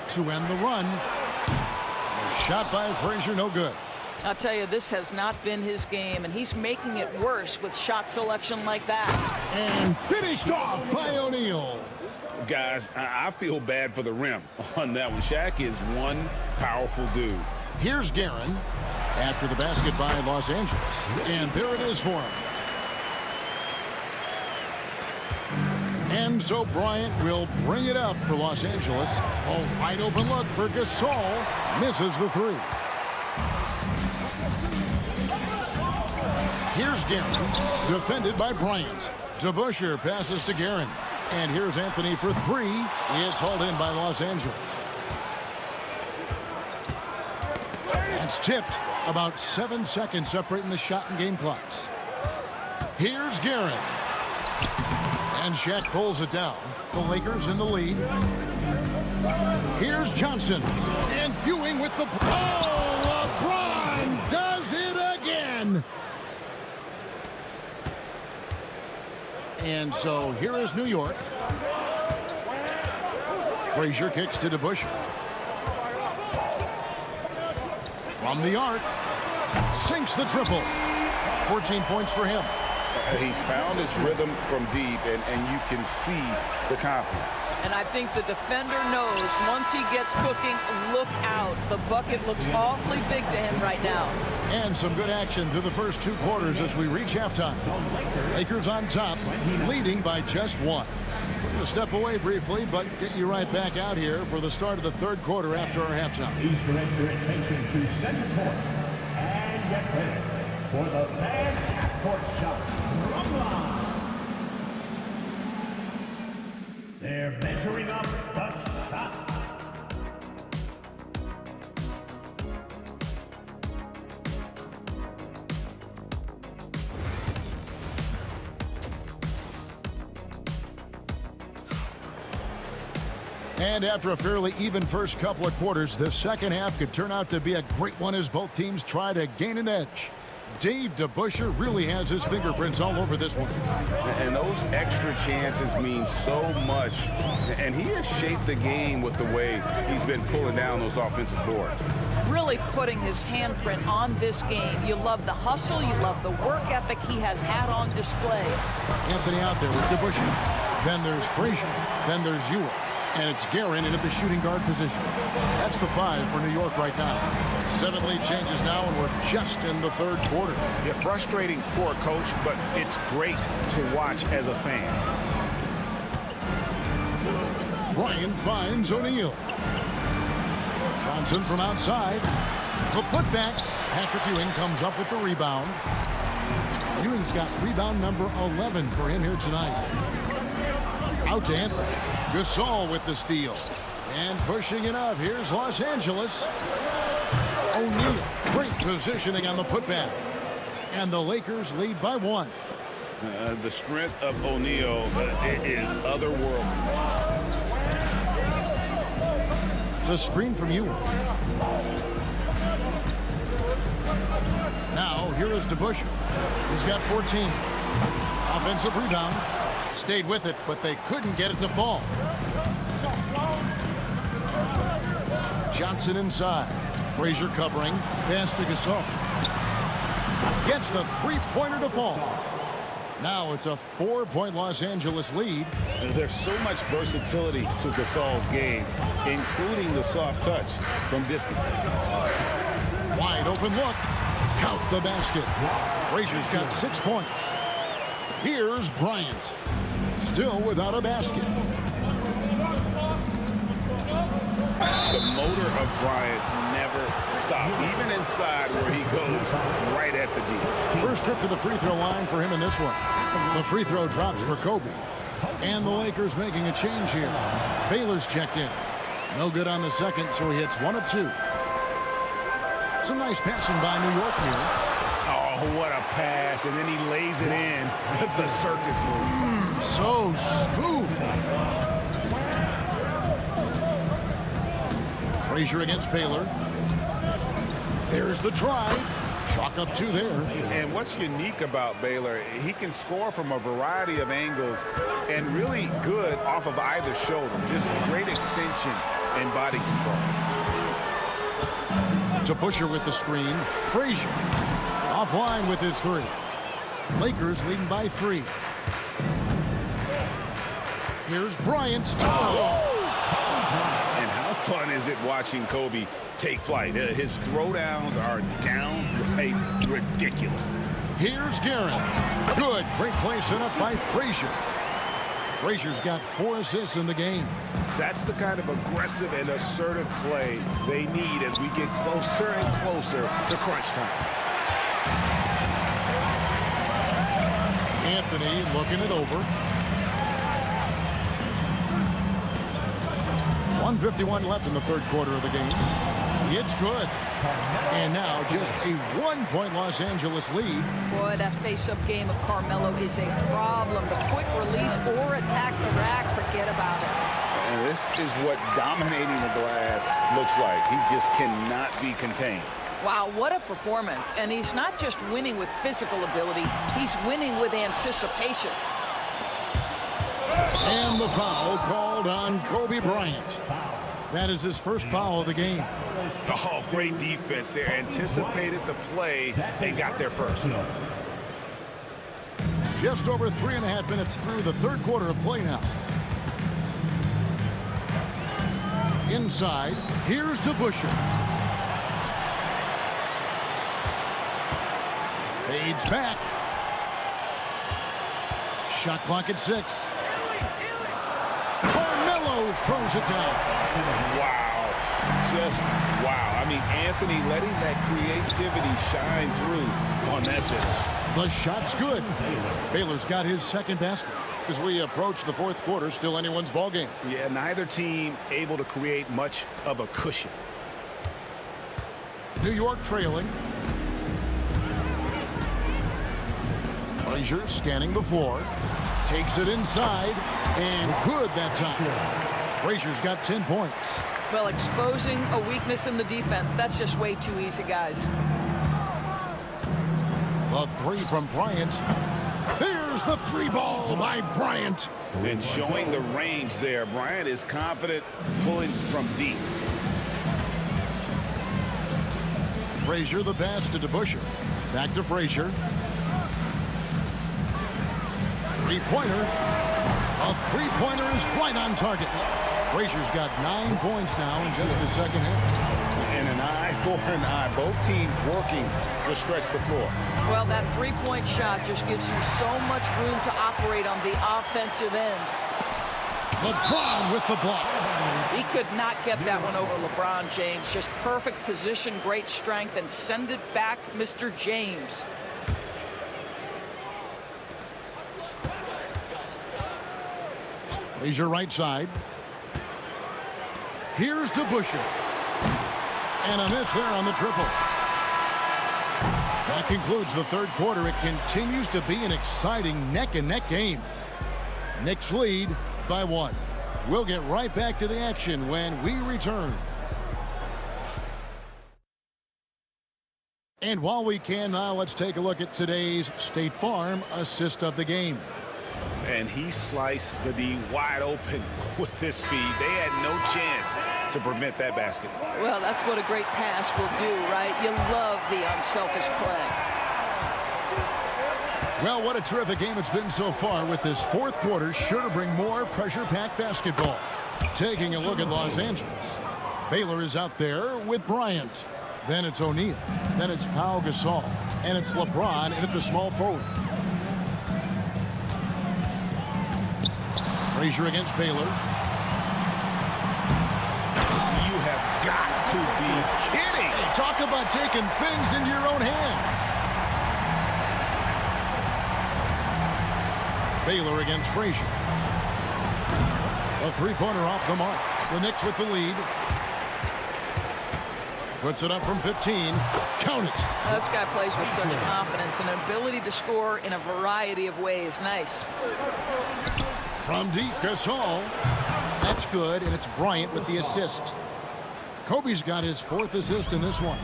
To end the run. A shot by Frazier, no good. I'll tell you, this has not been his game, and he's making it worse with shot selection like that. And finished off by O'Neal. Guys, I feel bad for the rim on that one. Shaq is one powerful dude. Here's Guerin after the basket by Los Angeles. And there it is for him. And so Bryant will bring it up for Los Angeles. A wide open look for Gasol. Misses the three. Here's Guerin, defended by Bryant. DeBusschere passes to Guerin. And here's Anthony for three. It's hauled in by Los Angeles. It's tipped. About 7 seconds separating the shot and game clocks. Here's Guerin. And Shaq pulls it down. The Lakers in the lead. Here's Johnson. And Ewing with the... Oh, LeBron does it again. And so here is New York. Frazier kicks to DeBusschere. From the arc, sinks the triple. 14 points for him. He's found his rhythm from deep, and you can see the confidence. And I think the defender knows once he gets cooking, look out. The bucket looks awfully big to him right now. And some good action through the first 2 quarters as we reach halftime. Lakers on top, leading by just 1. We're going to step away briefly, but get you right back out here for the start of the 3rd quarter after our halftime. Please direct your attention to center court and get ready for the fan half-court shot from line. They're measuring up the shot. And after a fairly even first couple of quarters, the second half could turn out to be a great one as both teams try to gain an edge. Dave DeBusschere really has his fingerprints all over this one. And those extra chances mean so much. And he has shaped the game with the way he's been pulling down those offensive boards. Really putting his handprint on this game. You love the hustle. You love the work ethic he has had on display. Anthony out there with DeBusschere. Then there's Frazier. Then there's Ewing. And it's Guerin in at the shooting guard position. That's the 5 for New York right now. 7 lead changes now, and we're just in the 3rd quarter. Yeah, frustrating for a coach, but it's great to watch as a fan. Bryant finds O'Neal. Johnson from outside. The putback. Patrick Ewing comes up with the rebound. Ewing's got rebound number 11 for him here tonight. Out to Anthony. Gasol with the steal. And pushing it up. Here's Los Angeles. O'Neal. Great positioning on the putback. And the Lakers lead by 1. The strength of O'Neal is otherworldly. The screen from you. Now, here is DeBusschere. He's got 14. Offensive rebound. Stayed with it, but they couldn't get it to fall. Johnson inside. Frazier covering. Pass to Gasol. Gets the three-pointer to fall. Now it's a 4-point Los Angeles lead. There's so much versatility to Gasol's game, including the soft touch from distance. Wide open look. Count the basket. Frazier's got 6 points. Here's Bryant. Still without a basket. The motor of Bryant never stops, even inside where he goes right at the D. First trip to the free throw line for him in this one. The free throw drops for Kobe. And the Lakers making a change here. Baylor's checked in. No good on the second, so he hits 1 of 2. Some nice passing by New York here. Oh, what a pass, and then he lays it in. The circus move. So smooth. Frazier against Baylor. There's the drive. Chalk up 2 there. And what's unique about Baylor, he can score from a variety of angles and really good off of either shoulder. Just great extension and body control. DeBusschere with the screen. Frazier offline with his 3. Lakers leading by 3. Here's Bryant. Oh. And how fun is it watching Kobe take flight? His throwdowns are downright ridiculous. Here's Guerin. Good. Great play set up by Frazier. Frazier's got 4 assists in the game. That's the kind of aggressive and assertive play they need as we get closer and closer to crunch time. Anthony looking it over. 1:51 left in the third quarter of the game. It's good. And now just a 1-point Los Angeles lead. Boy, that face-up game of Carmelo is a problem. The quick release or attack the rack, forget about it. And this is what dominating the glass looks like. He just cannot be contained. Wow, what a performance. And he's not just winning with physical ability, he's winning with anticipation. And the foul called on Kobe Bryant. That is his first foul of the game. Oh, great defense there. Anticipated the play and got there first. Just over 3.5 minutes through the third quarter of play now. Inside, here's DeBusschere. Fades back. Shot clock at 6. Carmelo throws it down. Wow. Just wow. I mean, Anthony letting that creativity shine through on that finish. The shot's good. Baylor's got his second basket. As we approach the fourth quarter, still anyone's ball game. Yeah, neither team able to create much of a cushion. New York trailing. Frazier scanning the floor. Takes it inside. And good that time. Frazier's got 10 points. Well, exposing a weakness in the defense, that's just way too easy, guys. The 3 from Bryant. There's the 3 ball by Bryant. And showing the range there. Bryant is confident pulling from deep. Frazier the pass to DeBusschere. Back to Frazier. 3-pointer. A 3-pointer is right on target. Frazier's got 9 points now in just the second half. And an eye for an eye. Both teams working to stretch the floor. Well, that 3-point shot just gives you so much room to operate on the offensive end. LeBron with the block. He could not get that one over LeBron James. Just perfect position, great strength, and send it back, Mr. James. Frazier right side. Here's DeBusschere. And a miss there on the triple. That concludes the third quarter. It continues to be an exciting neck-and-neck game. Knicks lead by 1. We'll get right back to the action when we return. And while we can now, let's take a look at today's State Farm assist of the game. And he sliced the D wide open with his speed. They had no chance to prevent that basket. Well, that's what a great pass will do, right? You love the unselfish play. Well, what a terrific game it's been so far, with this fourth quarter sure to bring more pressure-packed basketball. Taking a look at Los Angeles. Baylor is out there with Bryant. Then it's O'Neal. Then it's Pau Gasol. And it's LeBron in at the small forward. Frazier against Baylor. You have got to be kidding. Hey, talk about taking things into your own hands. Baylor against Frazier. A three-pointer off the mark. The Knicks with the lead. Puts it up from 15. Count it. This guy plays with such confidence and ability to score in a variety of ways. Nice. From deep, Gasol. That's good, and it's Bryant with the assist. Kobe's got his 4th assist in this one.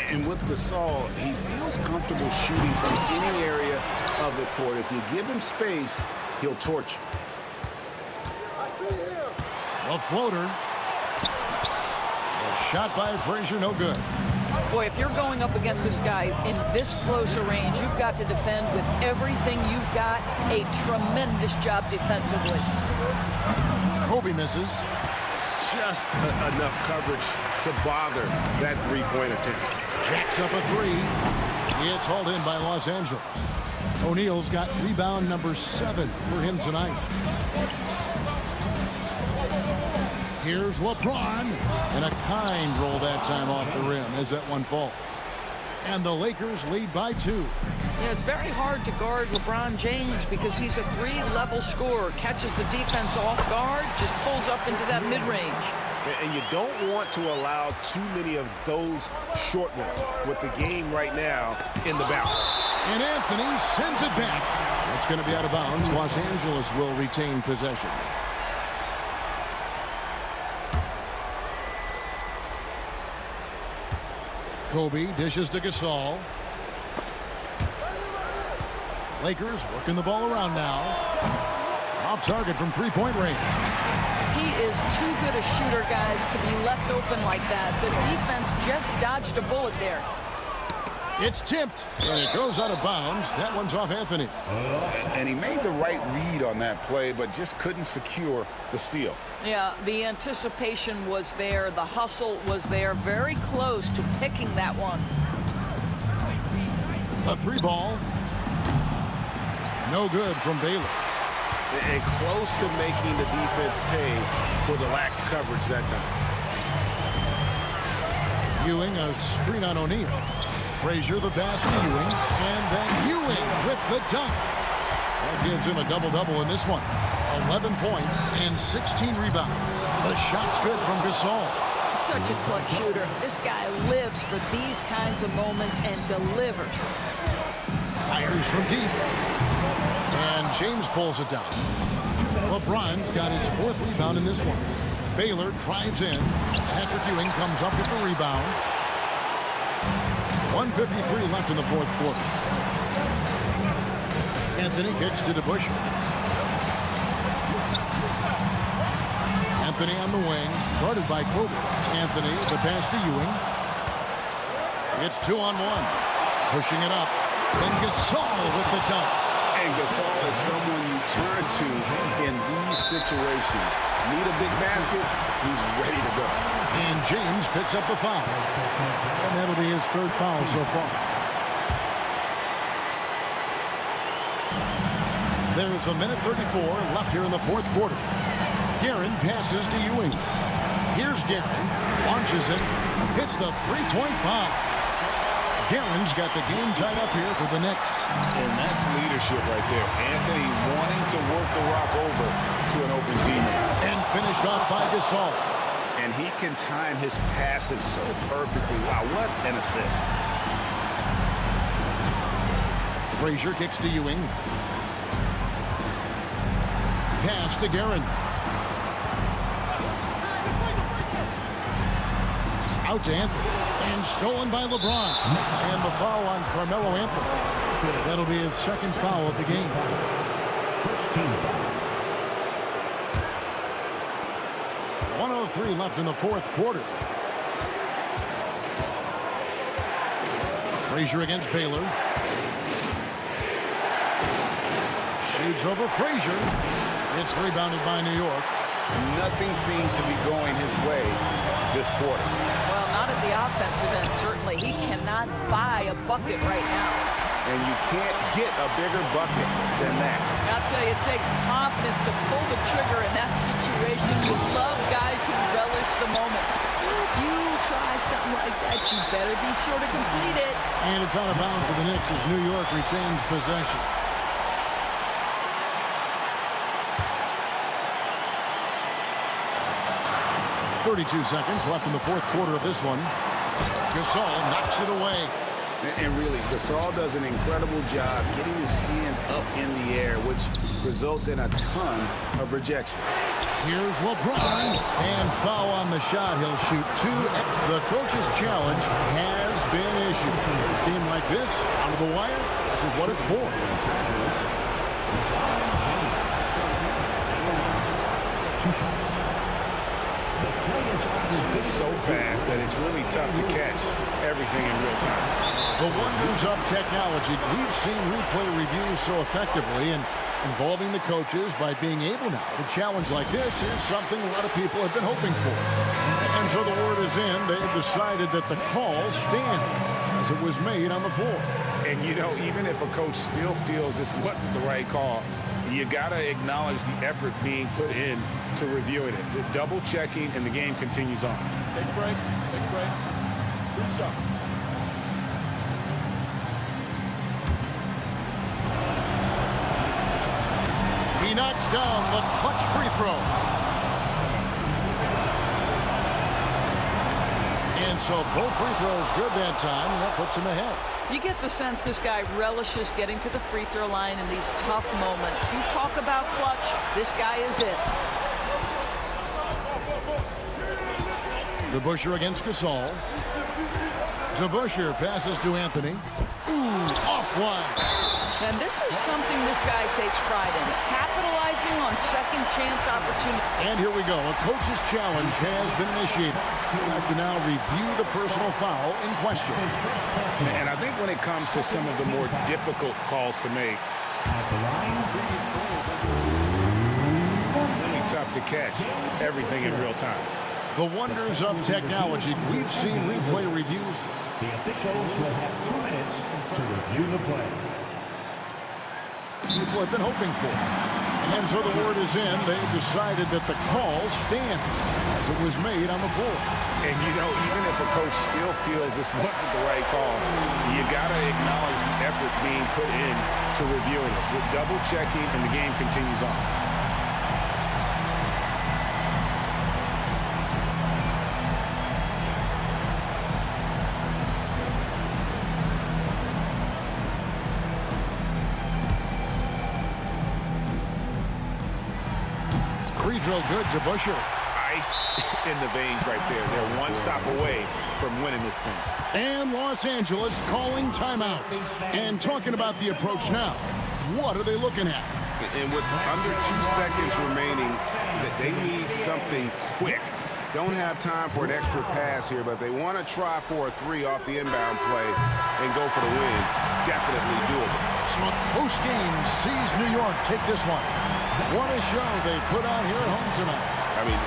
And with Gasol, he feels comfortable shooting from any area of the court. If you give him space, he'll torch you. I see him. A floater. A shot by Frazier, no good. Boy, if you're going up against this guy in this close a range, you've got to defend with everything you've got. A tremendous job defensively. Kobe misses. Just enough coverage to bother that three-point attempt. Jacks up a 3. It's hauled in by Los Angeles. O'Neal's got rebound number 7 for him tonight. Here's LeBron. And a kind roll that time off the rim as that one falls. And the Lakers lead by 2. Yeah, it's very hard to guard LeBron James because he's a 3-level scorer. Catches the defense off guard, just pulls up into that mid-range. And you don't want to allow too many of those short ones with the game right now in the balance. And Anthony sends it back. That's going to be out of bounds. Los Angeles will retain possession. Kobe dishes to Gasol. Lakers working the ball around now. Off target from three-point range. He is too good a shooter, guys, to be left open like that. The defense just dodged a bullet there. It's tipped, and it goes out of bounds. That one's off Anthony. And he made the right read on that play, but just couldn't secure the steal. Yeah, the anticipation was there. The hustle was there. Very close to picking that one. A 3-ball. No good from Baylor. And close to making the defense pay for the lax coverage that time. Ewing, a screen on O'Neal. Frazier the pass to Ewing. And then Ewing with the dunk. That gives him a double-double in this one. 11 points and 16 rebounds. The shot's good from Gasol. Such a clutch shooter. This guy lives for these kinds of moments and delivers. Fires from deep. And James pulls it down. LeBron's got his 4th rebound in this one. Baylor drives in. Patrick Ewing comes up with the rebound. 1:53 left in the 4th quarter. Anthony kicks to DeBusschere. Anthony on the wing, guarded by Kobe. Anthony, the pass to Ewing. It's 2-on-1. Pushing it up. Then Gasol with the dunk. And Gasol is someone you turn to in these situations. Need a big basket, he's ready to go. And James picks up the foul. And that'll be his 3rd foul so far. There's 1:34 left here in the 4th quarter. Guerin passes to Ewing. Here's Guerin. Launches it. Hits the 3-point bomb. Guerin's got the game tied up here for the Knicks. And that's leadership right there. Anthony wanting to work the rock over to an open teammate. And finished off by Gasol. And he can time his passes so perfectly. Wow, what an assist. Frazier kicks to Ewing. Pass to Guerin. Out to Anthony. And stolen by LeBron. And the foul on Carmelo Anthony. That'll be his second foul of the game. First team foul. 1:03 left in the fourth quarter. Frazier against Baylor. Shoots over Frazier. It's rebounded by New York. Nothing seems to be going his way this quarter. Well, not at the offensive end, certainly. He cannot buy a bucket right now. And you can't get a bigger bucket than that. I'll tell you, it takes confidence to pull the trigger in that situation. You love guys who relish the moment. If you try something like that, you better be sure to complete it. And it's out of bounds to the Knicks as New York retains possession. .32 seconds left in the fourth quarter of this one. Gasol knocks it away. And really, Gasol does an incredible job getting his hands up in the air, which results in a ton of rejection. Here's LeBron, and foul on the shot. He'll shoot two. The coach's challenge has been issued. A game like this, out of the wire, this is what it's for. It's so fast that it's really tough to catch everything in real time. The wonders of technology. We've seen replay reviews so effectively, and involving the coaches by being able now to challenge like this is something a lot of people have been hoping for. And so the word is in. They've decided that the call stands as it was made on the floor. And, you know, even if a coach still feels this wasn't the right call, you got to acknowledge the effort being put in to reviewing it. The double checking, and the game continues on. Take a break. Take a break. Reset. He knocks down the clutch free throw. And so both free throws good that time. That puts him ahead. You get the sense this guy relishes getting to the free throw line in these tough moments. You talk about clutch, this guy is it. DeBusschere against Gasol. DeBusschere passes to Anthony. Ooh, offline. And this is something this guy takes pride in, capitalizing on second chance opportunity. And here we go. A coach's challenge has been initiated. We have to now review the personal foul in question. And I think when it comes to some of the more difficult calls to make, really tough to catch everything in real time. The wonders of technology. We've seen replay reviews. The officials will have 2 minutes to review the play. People have been hoping for. And so the word is in. They've decided that the call stands as it was made on the floor. And, you know, even if a coach still feels this wasn't the right call, you got to acknowledge the effort being put in to reviewing it. With double checking, and the game continues on. Free throw good to Busher. Ice in the veins right there. They're one stop away from winning this thing. And Los Angeles calling timeout. And talking about the approach now. What are they looking at? And with under 2 seconds remaining, they need something quick. Don't have time for an extra pass here, but they want to try for a three off the inbound play and go for the win. Definitely doable. So a close game sees New York take this one. What a show they put on here at home tonight. I mean,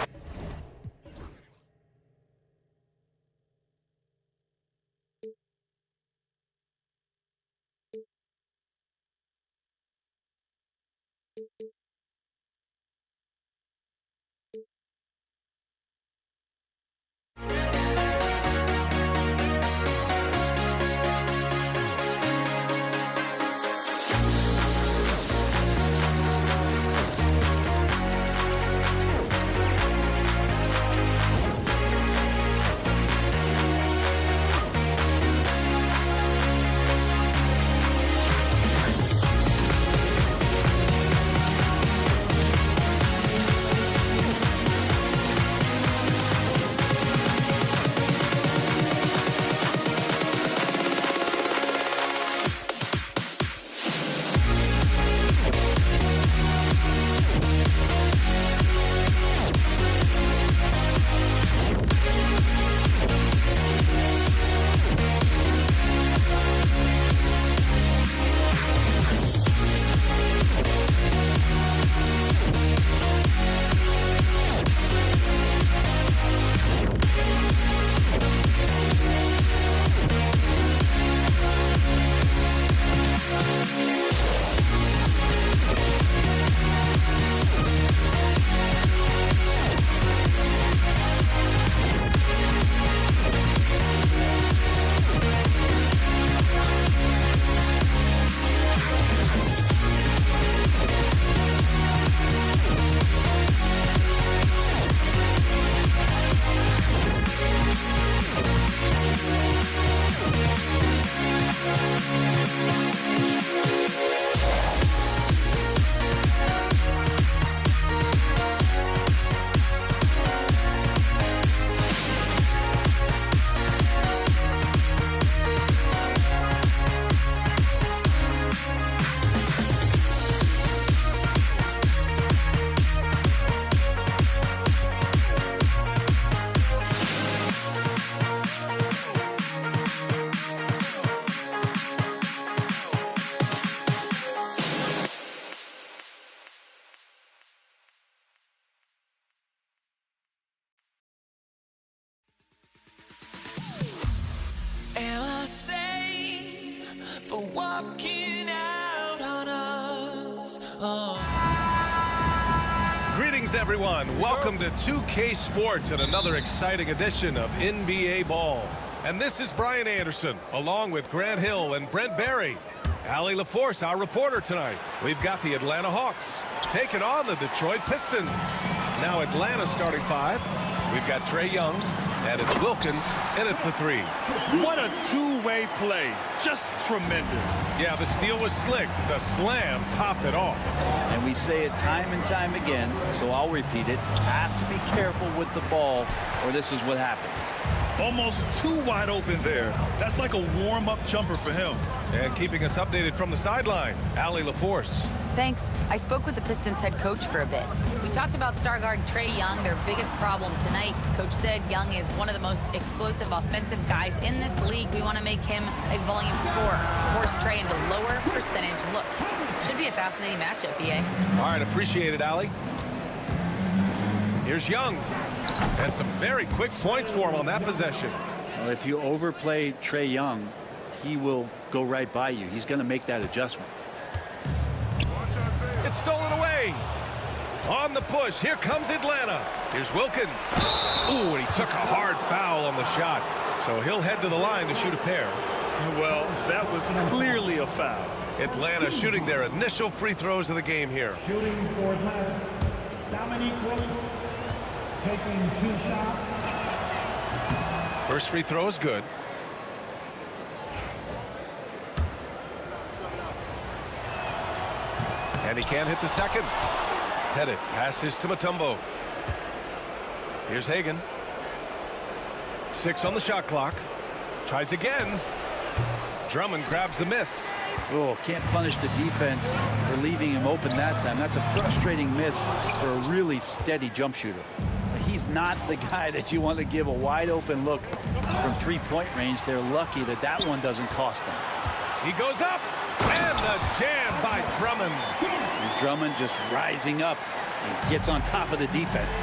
everyone. Welcome to 2K Sports and another exciting edition of NBA Ball. And this is Brian Anderson, along with Grant Hill and Brent Barry. Allie LaForce, our reporter tonight. We've got the Atlanta Hawks taking on the Detroit Pistons. Now Atlanta starting five. We've got Trae Young, and it's Wilkins in at the three. What a two-way play. Just tremendous. Yeah, the steal was slick. The slam topped it off. And we say it time and time again, so I'll repeat it. Have to be careful with the ball, or this is what happens. Almost too wide open there. That's like a warm-up jumper for him. And keeping us updated from the sideline, Allie LaForce. Thanks. I spoke with the Pistons head coach for a bit. We talked about star guard Trae Young, their biggest problem tonight. Coach said Young is one of the most explosive offensive guys in this league. We want to make him a volume scorer, force Trae into lower percentage looks. Should be a fascinating matchup, BA. All right, appreciate it, Allie. Here's Young. And some very quick points for him on that possession. Well, if you overplay Trae Young, he will go right by you. He's going to make that adjustment. It's stolen away. On the push, here comes Atlanta. Here's Wilkins. Ooh, and he took a hard foul on the shot. So he'll head to the line to shoot a pair. Well, that was clearly a foul. Atlanta shooting their initial free throws of the game here. Shooting for Atlanta, Dominique Wilkins, taking 2 shots. First free throw is good. And he can't hit the second. Pettit passes to Mutombo. Here's Hagan. 6 on the shot clock. Tries again. Drummond grabs the miss. Oh, can't punish the defense for leaving him open that time. That's a frustrating miss for a really steady jump shooter. He's not the guy that you want to give a wide open look from 3-point range. They're lucky that that one doesn't cost them. He goes up, and the jam by Drummond. And Drummond just rising up and gets on top of the defense.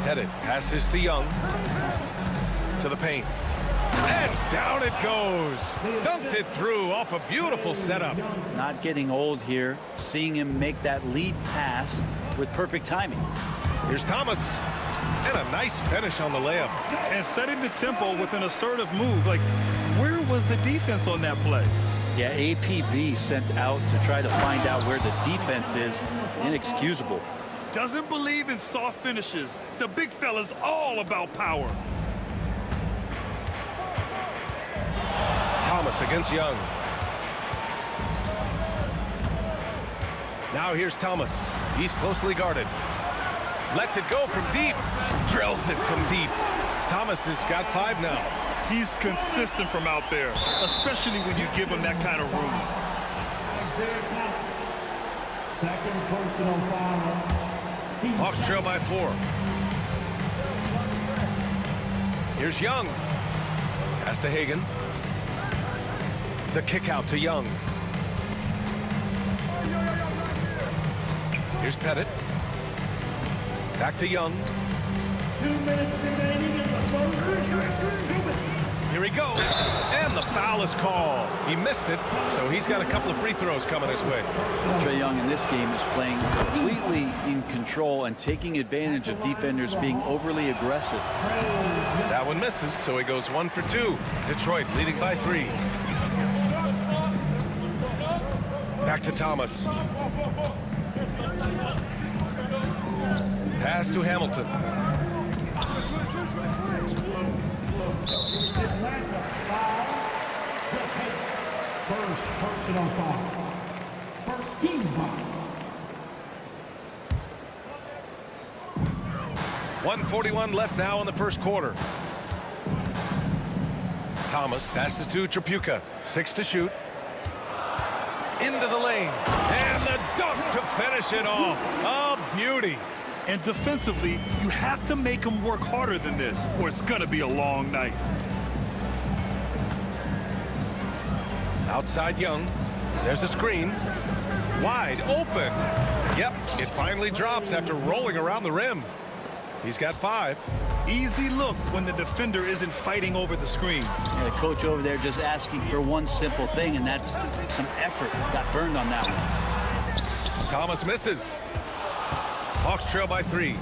Pettit passes to Young. To the paint. And down it goes. Dunked it through off a beautiful setup. Not getting old here. Seeing him make that lead pass with perfect timing. Here's Thomas. And a nice finish on the layup. And setting the tempo with an assertive move. Like, where was the defense on that play? Yeah, APB sent out to try to find out where the defense is. Inexcusable. Doesn't believe in soft finishes. The big fella's all about power. Thomas against Young. Now here's Thomas. He's closely guarded. Lets it go from deep. Drills it from deep. Thomas has got 5 now. He's consistent from out there, especially when you give him that kind of room. Second personal foul. Hawks trail by 4. Here's Young. Pass to Hagan. The kick out to Young. Here's Pettit. Back to Young. 2 minutes remaining in the first. Here he goes. And the foul is called. He missed it, so he's got a couple of free throws coming his way. Trae Young in this game is playing completely in control and taking advantage of defenders being overly aggressive. That one misses, so he goes 1 for 2. Detroit leading by 3. Back to Thomas. Pass to Hamilton. Atlanta foul. First personal foul. First team foul. 1:41 left now in the first quarter. Thomas passes to Tripucka. 6 to shoot. Into the lane. And the dunk to finish it off. A beauty. And defensively, you have to make him work harder than this, or it's going to be a long night. Outside Young. There's a screen. Wide open. Yep, it finally drops after rolling around the rim. He's got 5. Easy look when the defender isn't fighting over the screen. Yeah, the coach over there just asking for one simple thing, and that's some effort. Got burned on that one. Thomas misses. Hawks trail by 3.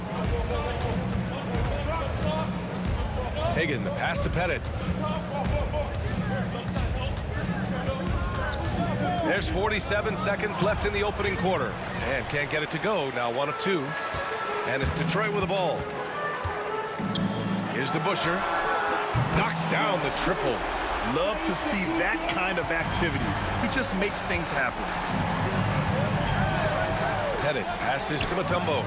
Hagan, the pass to Pettit. There's 47 seconds left in the opening quarter. And can't get it to go. Now 1 of 2. And it's Detroit with the ball. Here's DeBuscher. Knocks down the triple. Love to see that kind of activity. He just makes things happen. Pettit passes to Mutombo.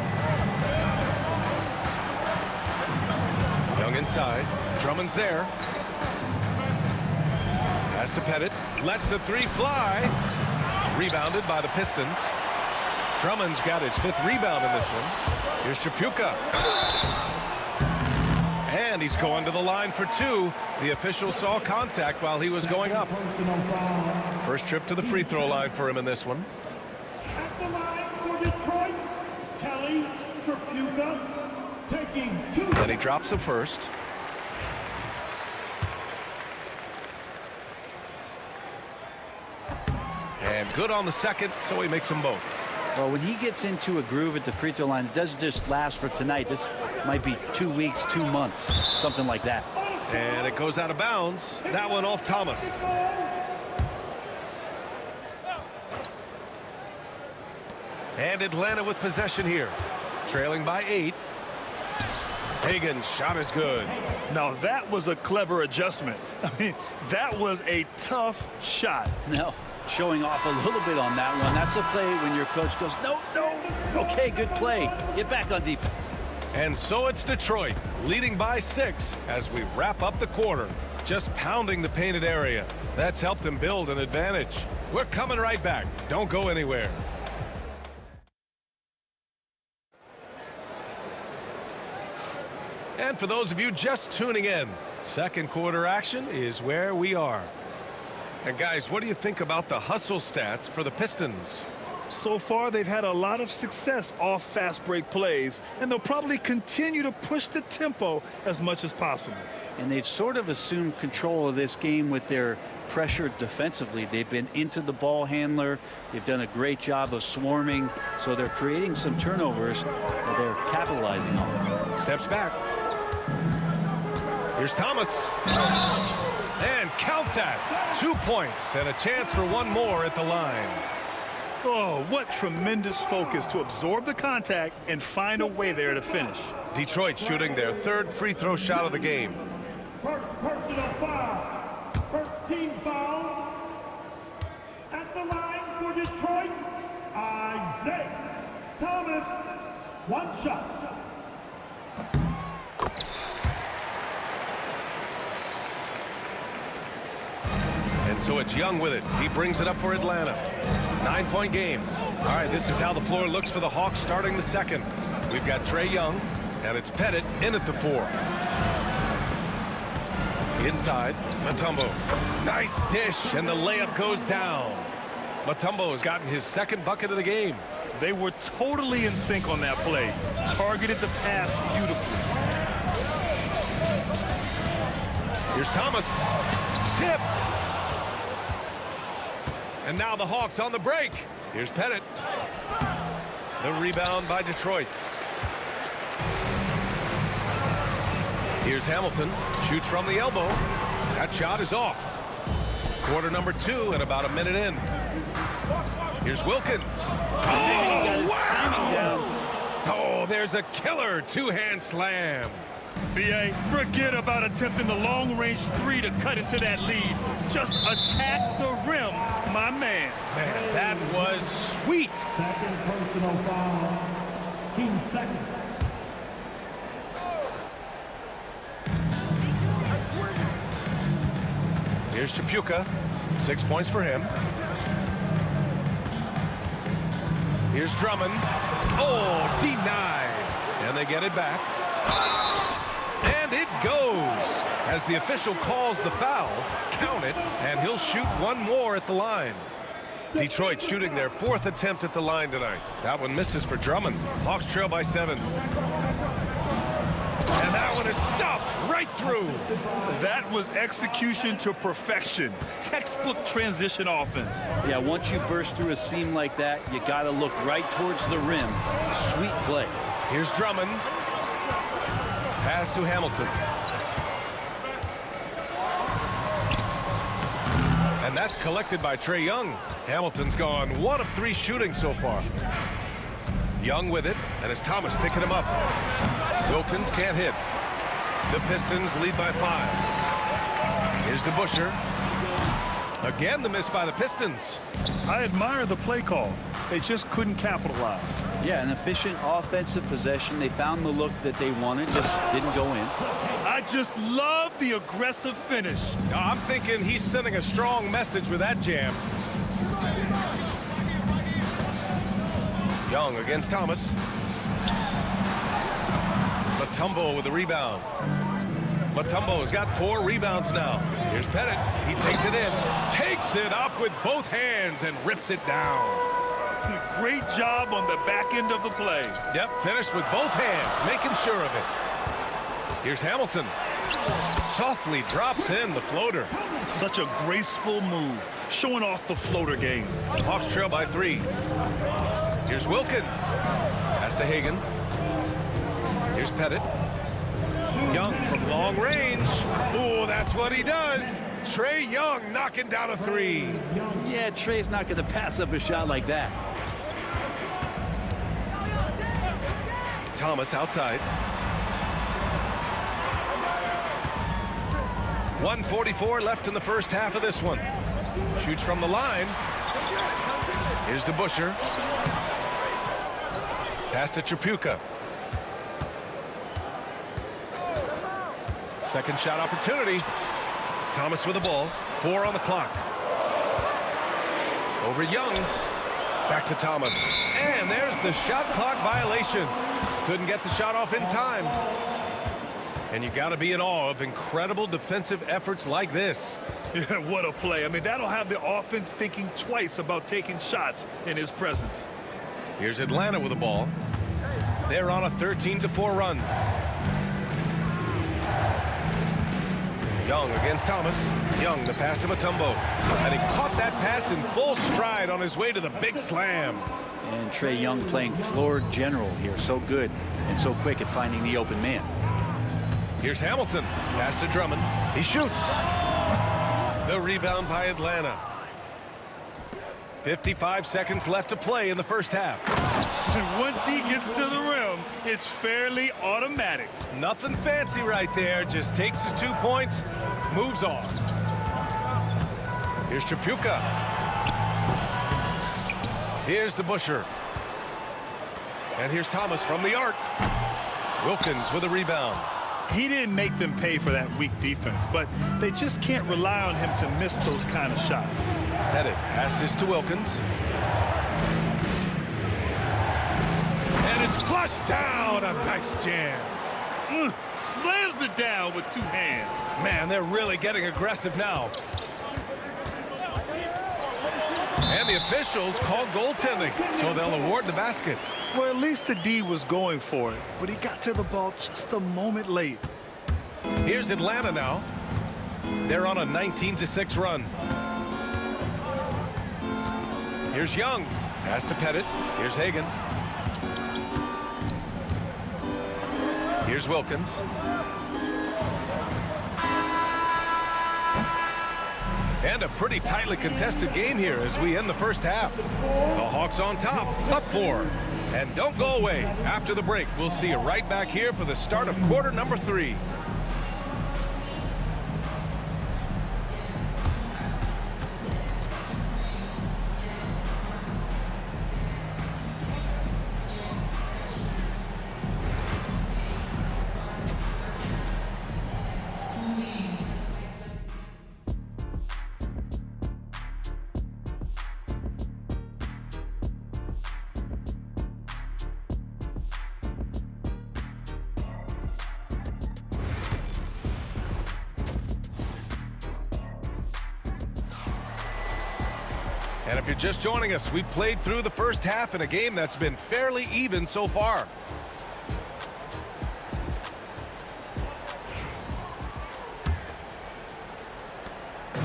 Young inside. Drummond's there. Pass to Pettit. Lets the 3 fly. Rebounded by the Pistons. Drummond's got his 5th rebound in this one. Here's Chapuka. And he's going to the line for 2. The official saw contact while he was going up. First trip to the free throw line for him in this one. At the line for Detroit, Kelly Chapuka taking 2. Then he drops the first. And good on the second, so he makes them both. Well, when he gets into a groove at the free throw line, it doesn't just last for tonight. This might be 2 weeks, 2 months, something like that. And it goes out of bounds. That one off Thomas. And Atlanta with possession here. Trailing by 8. Hagan's shot is good. Now that was a clever adjustment. I mean, that was a tough shot. No, showing off a little bit on that one. That's a play when your coach goes, no, no. Okay, good play. Get back on defense. And so it's Detroit, leading by 6 as we wrap up the quarter. Just pounding the painted area. That's helped him build an advantage. We're coming right back. Don't go anywhere. And for those of you just tuning in, second quarter action is where we are. And guys, what do you think about the hustle stats for the Pistons? So far, they've had a lot of success off fast break plays, and they'll probably continue to push the tempo as much as possible. And they've sort of assumed control of this game with their pressure defensively. They've been into the ball handler. They've done a great job of swarming, so they're creating some turnovers that they're capitalizing on. Steps back. Here's Thomas. And count that. 2 points and a chance for one more at the line. Oh, what tremendous focus to absorb the contact and find a way there to finish. Detroit shooting their 3rd free throw shot of the game. First personal foul. First team foul. At the line for Detroit, Isaiah Thomas. 1 shot. And so it's Young with it. He brings it up for Atlanta. 9-point game. All right, this is how the floor looks for the Hawks starting the second. We've got Trae Young, and it's Pettit in at the 4. Inside, Mutombo. Nice dish, and the layup goes down. Mutombo has gotten his 2nd bucket of the game. They were totally in sync on that play. Targeted the pass beautifully. Here's Thomas. Tipped. And now the Hawks on the break. Here's Pettit. The rebound by Detroit. Here's Hamilton. Shoots from the elbow. That shot is off. Quarter number 2 and about a minute in. Here's Wilkins. Oh, wow! Oh, there's a killer 2-hand slam. B.A., forget about attempting the long-range 3 to cut into that lead. Just attack the rim, my man. Man, that was sweet. Second personal foul. Team second. Here's Chapuka. 6 points for him. Here's Drummond. Oh, denied. And they get it back. And it goes. As the official calls the foul, count it, and he'll shoot one more at the line. Detroit shooting their 4th attempt at the line tonight. That one misses for Drummond. Hawks trail by 7. And that that one is stuffed right through. That was execution to perfection. Textbook transition offense. Yeah, once you burst through a seam like that, you got to look right towards the rim. Sweet play. Here's Drummond. Pass to Hamilton. And that's collected by Trae Young. Hamilton's gone 1 of 3 shooting so far. Young with it, and it's Thomas picking him up. Wilkins can't hit. The Pistons lead by 5. Here's DeBusschere. Again, the miss by the Pistons. I admire the play call. They just couldn't capitalize. Yeah, an efficient offensive possession. They found the look that they wanted, just didn't go in. I just love the aggressive finish. I'm thinking he's sending a strong message with that jam. Young against Thomas. Mutombo with the rebound. Mutombo's got 4 rebounds now. Here's Pettit. He takes it in. Takes it up with both hands and rips it down. Great job on the back end of the play. Yep, finished with both hands, making sure of it. Here's Hamilton. Softly drops in the floater. Such a graceful move, showing off the floater game. Hawks trail by 3. Here's Wilkins. Pass to Hagan. Here's Pettit. Young from long range. Ooh, that's what he does. Trae Young knocking down a 3. Yeah, Trae's not going to pass up a shot like that. Thomas outside. 1:44 left in the first half of this one. Shoots from the line. Here's DeBusschere. Pass to Tripucka. Second shot opportunity. Thomas with the ball. 4 on the clock. Over Young. Back to Thomas. And there's the shot clock violation. Couldn't get the shot off in time. And you got to be in awe of incredible defensive efforts like this. Yeah, what a play. I mean, that'll have the offense thinking twice about taking shots in his presence. Here's Atlanta with the ball. They're on a 13-4 run. Young against Thomas. Young, the pass to Mutombo. And he caught that pass in full stride on his way to the big slam. And Trae Young playing floor general here. So good and so quick at finding the open man. Here's Hamilton. Pass to Drummond. He shoots. The rebound by Atlanta. 55 seconds left to play in the first half. And once he gets to the rim, it's fairly automatic. Nothing fancy right there. Just takes his 2 points, moves on. Here's Tripucka. Here's DeBusschere. And here's Thomas from the arc. Wilkins with a rebound. He didn't make them pay for that weak defense, but they just can't rely on him to miss those kind of shots. Pettit passes to Wilkins. And it's flushed down. A nice jam. Slams it down with 2 hands. Man, they're really getting aggressive now. And the officials call goaltending, so they'll award the basket. Well, at least the D was going for it, but he got to the ball just a moment late. Here's Atlanta now. They're on a 19-6 run. Here's Young. Pass to Pettit. Here's Hagan. Here's Wilkins. And a pretty tightly contested game here as we end the first half. The Hawks on top, up 4. And don't go away. After the break, we'll see you right back here for the start of quarter number 3. And if you're just joining us, we played through the first half in a game that's been fairly even so far.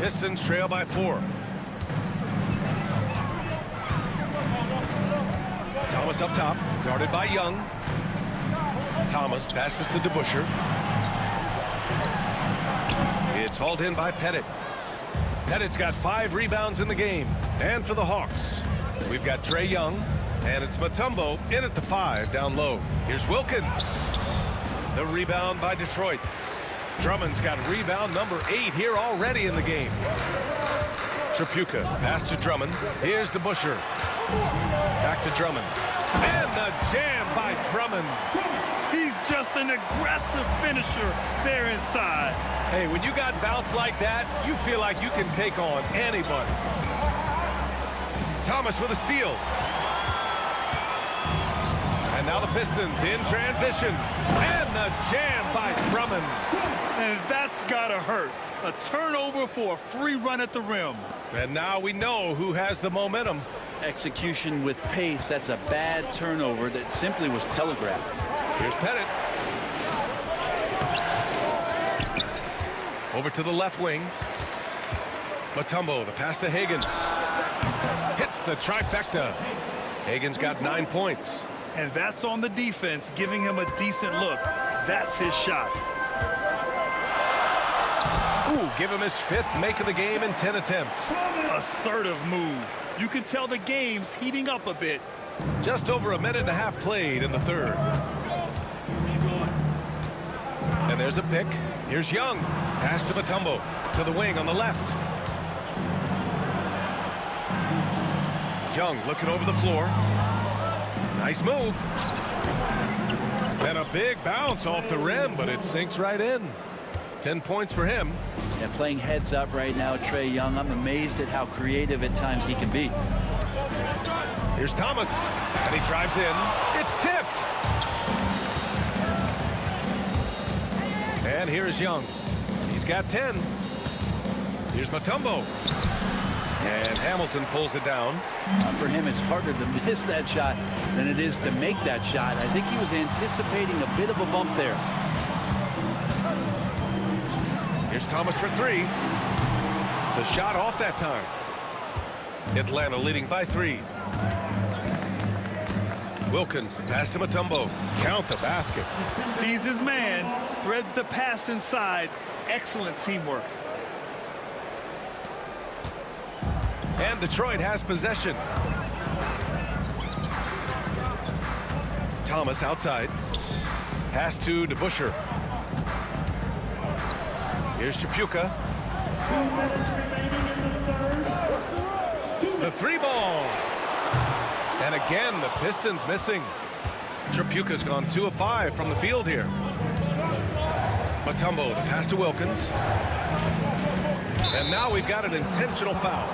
Pistons trail by 4. Thomas up top, guarded by Young. Thomas passes to DeBusschere. It's hauled in by Pettit. Pettit's got 5 rebounds in the game. And for the Hawks, we've got Trae Young, and it's Mutombo in at the 5 down low. Here's Wilkins. The rebound by Detroit. Drummond's got rebound number 8 here already in the game. Tripucka pass to Drummond. Here's DeBusschere. Back to Drummond. And the jam by Drummond. He's just an aggressive finisher there inside. Hey, when you got bounce like that, you feel like you can take on anybody. Thomas with a steal. And now the Pistons in transition. And the jam by Drummond. And that's gotta hurt. A turnover for a free run at the rim. And now we know who has the momentum. Execution with pace. That's a bad turnover that simply was telegraphed. Here's Pettit. Over to the left wing. Mutombo, the pass to Hagan. Hits the trifecta. Hagan's got 9 points. And that's on the defense, giving him a decent look. That's his shot. Ooh, give him his 5th make of the game in 10 attempts. Assertive move. You can tell the game's heating up a bit. Just over a minute and a half played in the 3rd. And there's a pick. Here's Young. Pass to Mutombo. To the wing on the left. Young looking over the floor. Nice move. And a big bounce off the rim, but it sinks right in. 10 points for him. And playing heads up right now, Trae Young. I'm amazed at how creative at times he can be. Here's Thomas, and he drives in. It's tipped. And here's Young. He's got 10. Here's Mutombo. And Hamilton pulls it down. For him, it's harder to miss that shot than it is to make that shot. I think he was anticipating a bit of a bump there. Here's Thomas for 3. The shot off that time. Atlanta leading by 3. Wilkins, the pass to Mutombo. Count the basket. Sees his man, threads the pass inside. Excellent teamwork. And Detroit has possession. Thomas outside. Pass to DeBusschere. Here's Tripucka. The 3 ball. And again, the Pistons missing. Tripucka's gone 2 of 5 from the field here. Mutombo, the pass to Wilkins. And now we've got an intentional foul.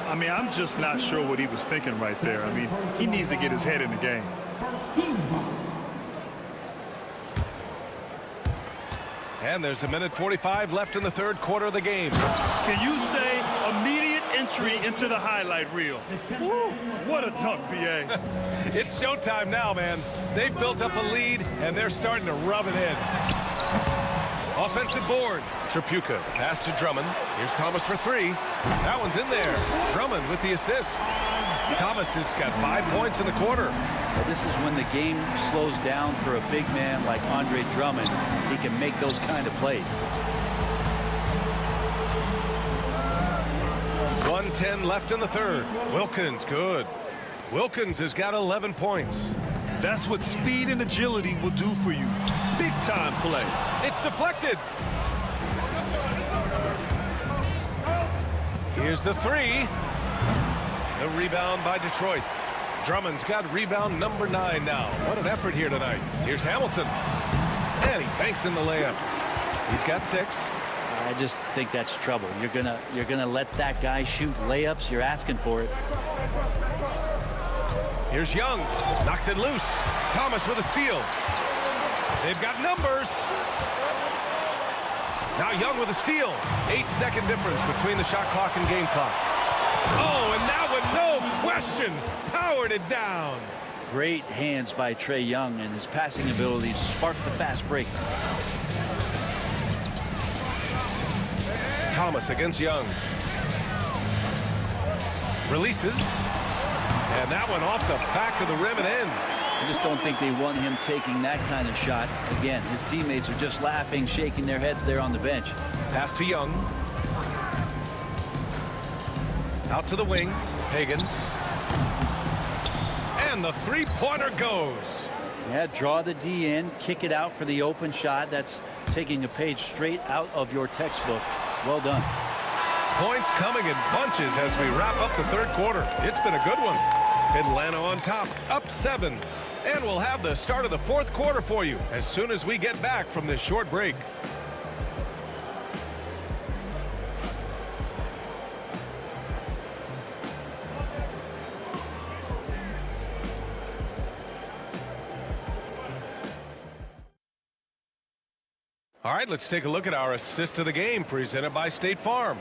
I mean, I'm just not sure what he was thinking right there. I mean, he needs to get his head in the game. And there's a minute 45 left in the 3rd quarter of the game. Can you say immediate entry into the highlight reel? Woo, what a dunk, B.A. It's showtime now, man. They've built up a lead, and they're starting to rub it in. Offensive board. Tripucka, pass to Drummond. Here's Thomas for 3. That one's in there. Drummond with the assist. Thomas has got 5 points in the quarter. Well, this is when the game slows down for a big man like Andre Drummond. He can make those kind of plays. 1:10 left in the 3rd. Wilkins, good. Wilkins has got 11 points. That's what speed and agility will do for you. Big time play. It's deflected. Here's the 3. The rebound by Detroit. Drummond's got rebound number 9 now. What an effort here tonight. Here's Hamilton. And he banks in the layup. He's got 6. I just think that's trouble. You're gonna let that guy shoot layups. You're asking for it. Here's Young. Knocks it loose. Thomas with a steal. They've got numbers. Now Young with a steal. 8-second difference between the shot clock and game clock. Oh, and that one, no question, powered it down. Great hands by Trae Young, and his passing abilities sparked the fast break. Thomas against Young. Releases. And that one off the back of the rim and in. I just don't think they want him taking that kind of shot. Again, his teammates are just laughing, shaking their heads there on the bench. Pass to Young. Out to the wing. Hagan. And the three-pointer goes. Yeah, draw the D in, kick it out for the open shot. That's taking a page straight out of your textbook. Well done. Points coming in bunches as we wrap up the third quarter. It's been a good one. Atlanta on top, up 7. And we'll have the start of the fourth quarter for you as soon as we get back from this short break. All right, let's take a look at our assist of the game presented by State Farm.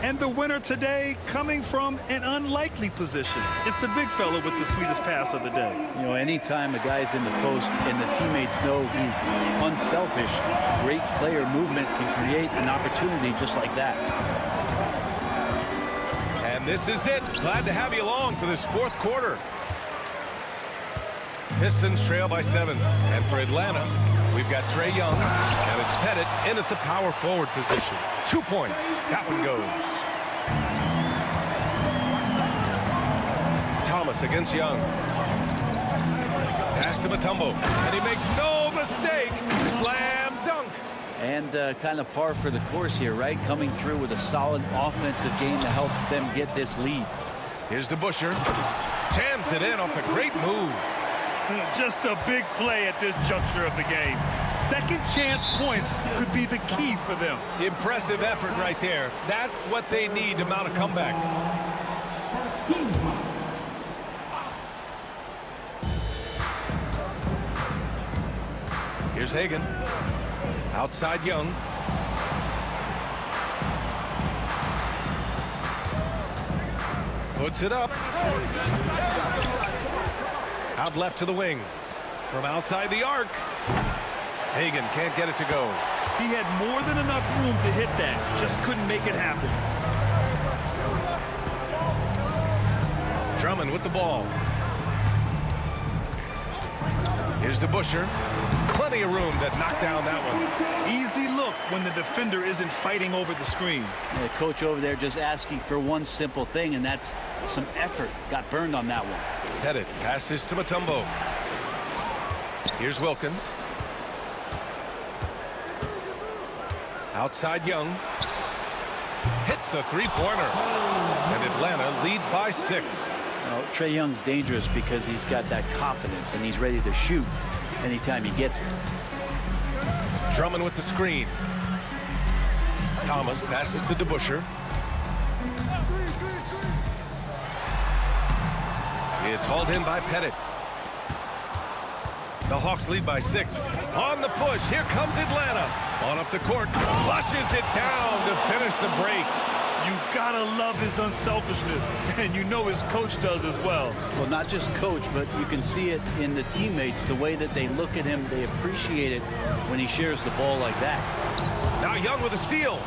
And the winner today coming from an unlikely position. It's the big fella with the sweetest pass of the day. You know, anytime a guy's in the post and the teammates know he's unselfish, great player movement can create an opportunity just like that. And this is it. Glad to have you along for this fourth quarter. Pistons trail by 7. And for Atlanta, we've got Trae Young, and it's Pettit in at the power forward position. 2 points. That one goes. Thomas against Young. Pass to Mutombo, and he makes no mistake. Slam dunk. And kind of par for the course here, right? Coming through with a solid offensive game to help them get this lead. Here's DeBusschere. Jams it in off a great move. Just a big play at this juncture of the game. Second chance points could be the key for them. Impressive effort right there. That's what they need to mount a comeback. Here's Hagan. Outside Young. Puts it up. Out left to the wing. From outside the arc. Hagan can't get it to go. He had more than enough room to hit that. Just couldn't make it happen. Drummond with the ball. Here's DeBusschere. Plenty of room that knocked down that one. Easy look when the defender isn't fighting over the screen. And the coach over there just asking for one simple thing, and that's some effort. Got burned on that one. Pettit passes to Mutombo. Here's Wilkins. Outside Young. Hits a three-pointer. And Atlanta leads by 6. Well, Trae Young's dangerous because he's got that confidence and he's ready to shoot anytime he gets it. Drummond with the screen. Thomas passes to DeBusschere. It's hauled in by Pettit. The Hawks lead by 6. On the push, here comes Atlanta. On up the court, flushes it down to finish the break. You gotta love his unselfishness, and you know his coach does as well. Well, not just coach, but you can see it in the teammates, the way that they look at him. They appreciate it when he shares the ball like that. Now Young with a steal.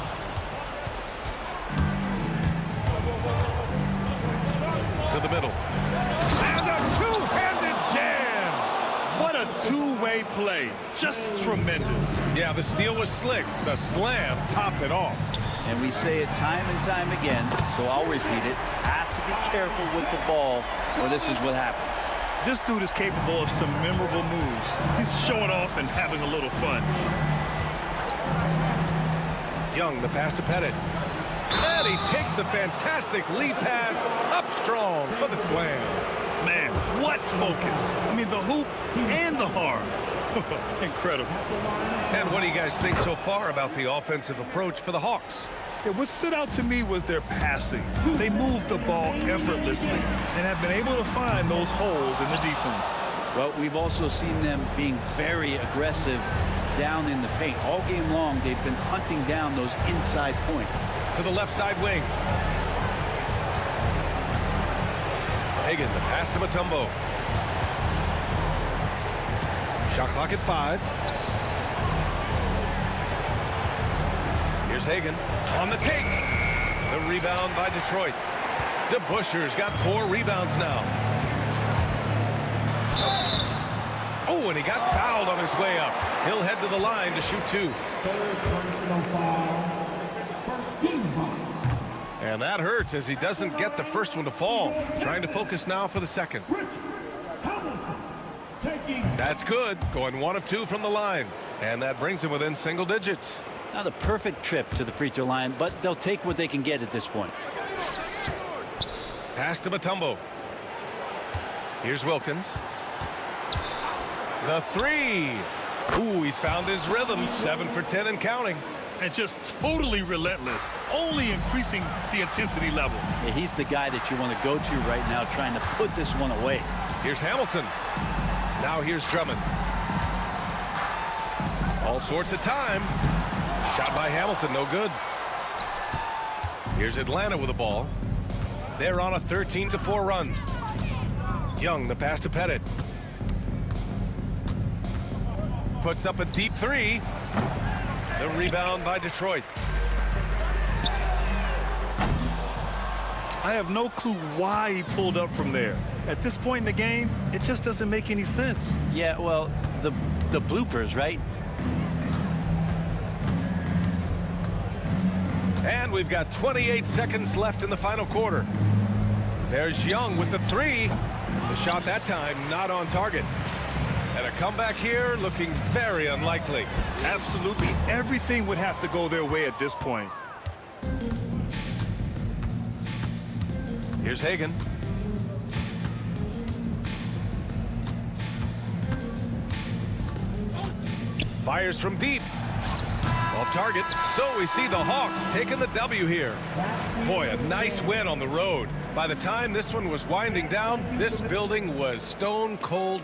To the middle. And a two-handed jam. What a two-way play. Just tremendous. Yeah, the steal was slick. The slam topped it off. And we say it time and time again, so I'll repeat it. Have to be careful with the ball, or this is what happens. This dude is capable of some memorable moves. He's showing off and having a little fun. Young, the pass to Pettit. And he takes the fantastic lead pass up strong for the slam. Man, what focus. I mean, the hoop and the harm. Incredible. And what do you guys think so far about the offensive approach for the Hawks? Yeah, what stood out to me was their passing. They moved the ball effortlessly and have been able to find those holes in the defense. Well, we've also seen them being very aggressive down in the paint. All game long, they've been hunting down those inside points. To the left side wing. Hagan, the pass to Mutombo. Shot clock at 5. Here's Hagan on the take. The rebound by Detroit. DeBuscher's got 4 rebounds now. Oh, and he got fouled on his way up. He'll head to the line to shoot 2. Third personal foul. First team foul. And that hurts as he doesn't get the first one to fall. Trying to focus now for the second. That's good. Going 1 of 2 from the line. And that brings him within single digits. Not a perfect trip to the free throw line, but they'll take what they can get at this point. Pass to Mutombo. Here's Wilkins. The 3. Ooh, he's found his rhythm. 7 for 10 and counting. And just totally relentless, only increasing the intensity level. Yeah, he's the guy that you want to go to right now, trying to put this one away. Here's Hamilton. Now here's Drummond. All sorts of time. Shot by Hamilton, no good. Here's Atlanta with the ball. They're on a 13-4 run. Young, the pass to Pettit. Puts up a deep 3. The rebound by Detroit. I have no clue why he pulled up from there. At this point in the game, it just doesn't make any sense. Yeah, well, the bloopers, right? And we've got 28 seconds left in the final quarter. There's Young with the 3. The shot that time not on target. And a comeback here looking very unlikely. Absolutely. Everything would have to go their way at this point. Here's Hagan. Fires from deep. Off target. So we see the Hawks taking the W here. Boy, a nice win on the road. By the time this one was winding down, this building was stone cold.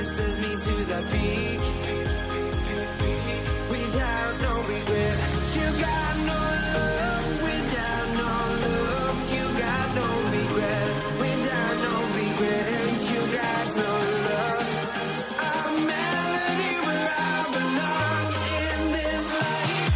Says me to the peak without no regret. You got no love without no love. You got no regret without no regret. You got no love. A melody where I belong in this life.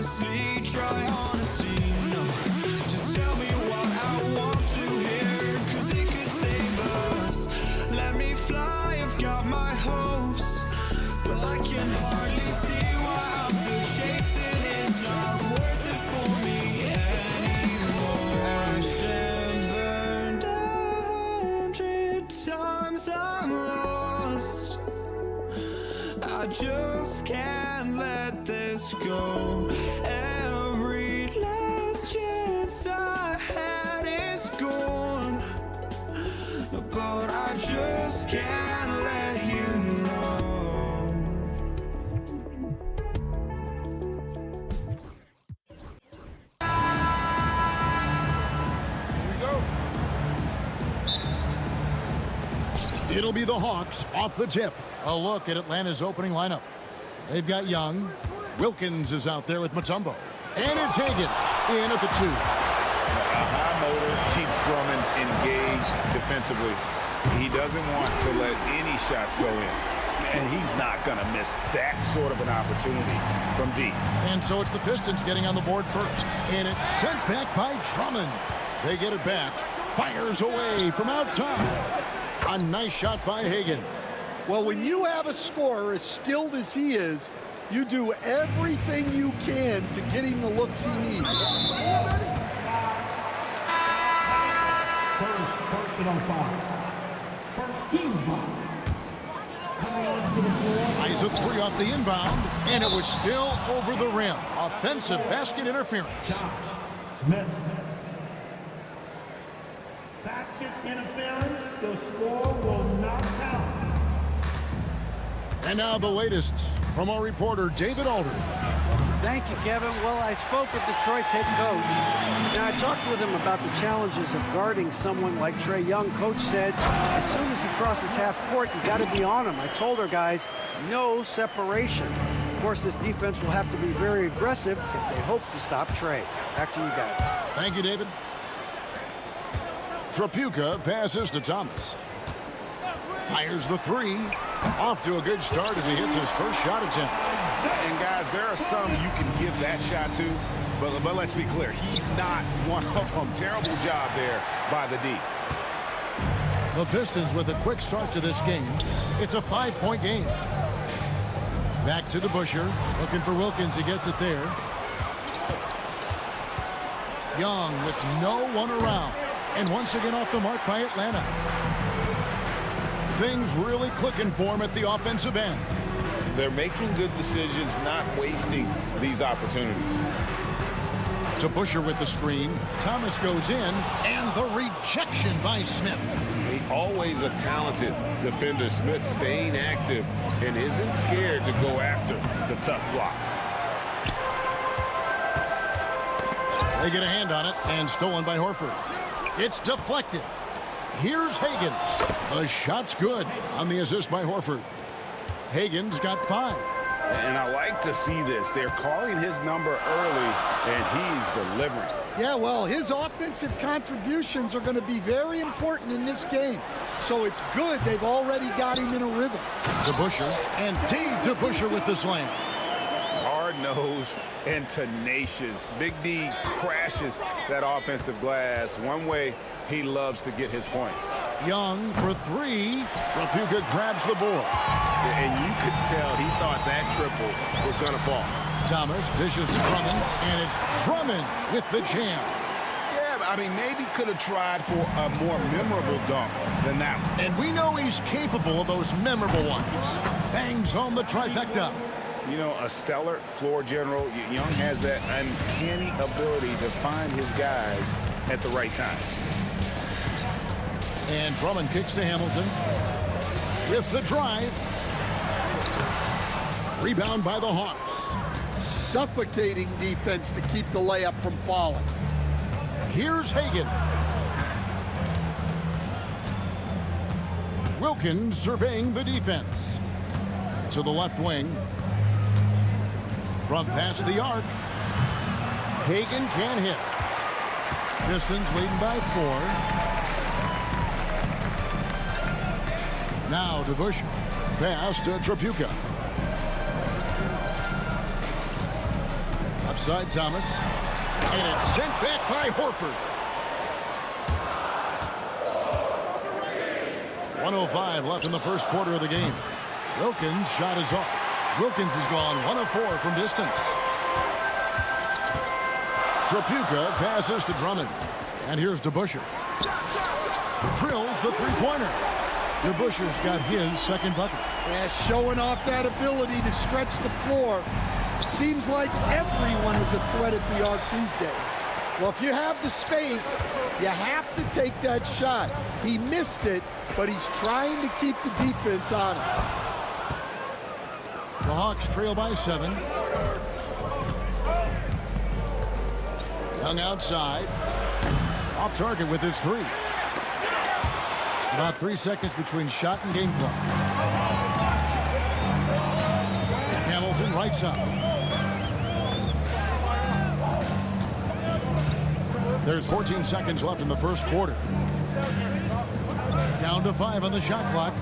mostly try honesty. No, just tell me what I want to hear, 'cause it could save us. Let me fly, I've got my hopes, but I can hardly see why I'm still chasing. It's not worth it for me anymore. Crashed and burned 100 times, I'm lost. I just can't let this go. Every last chance I had is gone, but I just can't let you know. Here we go. It'll be the Hawks off the tip. A look at Atlanta's opening lineup. They've got Young. Wilkins is out there with Mutombo. And it's Hagan in at the 2. A high motor keeps Drummond engaged defensively. He doesn't want to let any shots go in. And he's not going to miss that sort of an opportunity from deep. And so it's the Pistons getting on the board first. And it's sent back by Drummond. They get it back. Fires away from outside. A nice shot by Hagan. Well, when you have a scorer as skilled as he is, you do everything you can to get him the looks he needs. First personal foul. First team foul. Coming on to the floor. Eyes a 3 off the inbound, and it was still over the rim. Offensive basket interference. Josh Smith. Basket interference. The score will not count. And now the latest from our reporter, David Aldridge. Thank you, Kevin. Well, I spoke with Detroit's head coach. Now, I talked with him about the challenges of guarding someone like Trae Young. Coach said, as soon as he crosses half court, you got to be on him. I told our guys, no separation. Of course, this defense will have to be very aggressive if they hope to stop Trae. Back to you guys. Thank you, David. Trapuka passes to Thomas. Fires the 3. Off to a good start as he hits his first shot attempt. And guys, there are some you can give that shot to, but let's be clear, he's not one of them. Terrible job there by the D. The Pistons with a quick start to this game. It's a 5-point game. Back to DeBusschere, looking for Wilkins. He gets it there. Young with no one around. And once again off the mark by Atlanta. Things really clicking for him at the offensive end. They're making good decisions, not wasting these opportunities. DeBusschere with the screen. Thomas goes in, and the rejection by Smith. Always a talented defender. Smith staying active and isn't scared to go after the tough blocks. They get a hand on it, and stolen by Horford. It's deflected. Here's Hagan. The shot's good on the assist by Horford. Hagan's got 5. And I like to see this. They're calling his number early, and he's delivering. Yeah, well, his offensive contributions are going to be very important in this game. So it's good they've already got him in a rhythm. DeBusschere, and Dave DeBusschere with the slam. Hard-nosed and tenacious. Big D crashes that offensive glass. One way he loves to get his points. Young for 3. Trapuka grabs the board. And you could tell he thought that triple was going to fall. Thomas dishes to Drummond, and it's Drummond with the jam. Yeah, I mean, maybe could have tried for a more memorable dunk than that one. And we know he's capable of those memorable ones. Bangs home the trifecta. You know, a stellar floor general. Young has that uncanny ability to find his guys at the right time. And Drummond kicks to Hamilton. With the drive. Rebound by the Hawks. Suffocating defense to keep the layup from falling. Here's Hagan. Wilkins surveying the defense. To the left wing. From past the arc. Hagan can't hit. Pistons leading by 4. Now DeBusschere. Pass to Trapuka. Left side, Thomas. And it's sent back by Horford. 1:05 left in the first quarter of the game. Wilkins' shot is off. Wilkins has gone 1 of 4 from distance. Trapuka passes to Drummond. And here's DeBusschere. Drills the three-pointer. DeBusschere's got his second bucket. Yeah, showing off that ability to stretch the floor. Seems like everyone is a threat at the arc these days. Well, if you have the space, you have to take that shot. He missed it, but he's trying to keep the defense honest. The Hawks trail by 7. Young outside. Off target with his 3. About 3 seconds between shot and game clock. Hamilton right side. There's 14 seconds left in the first quarter. Down to 5 on the shot clock.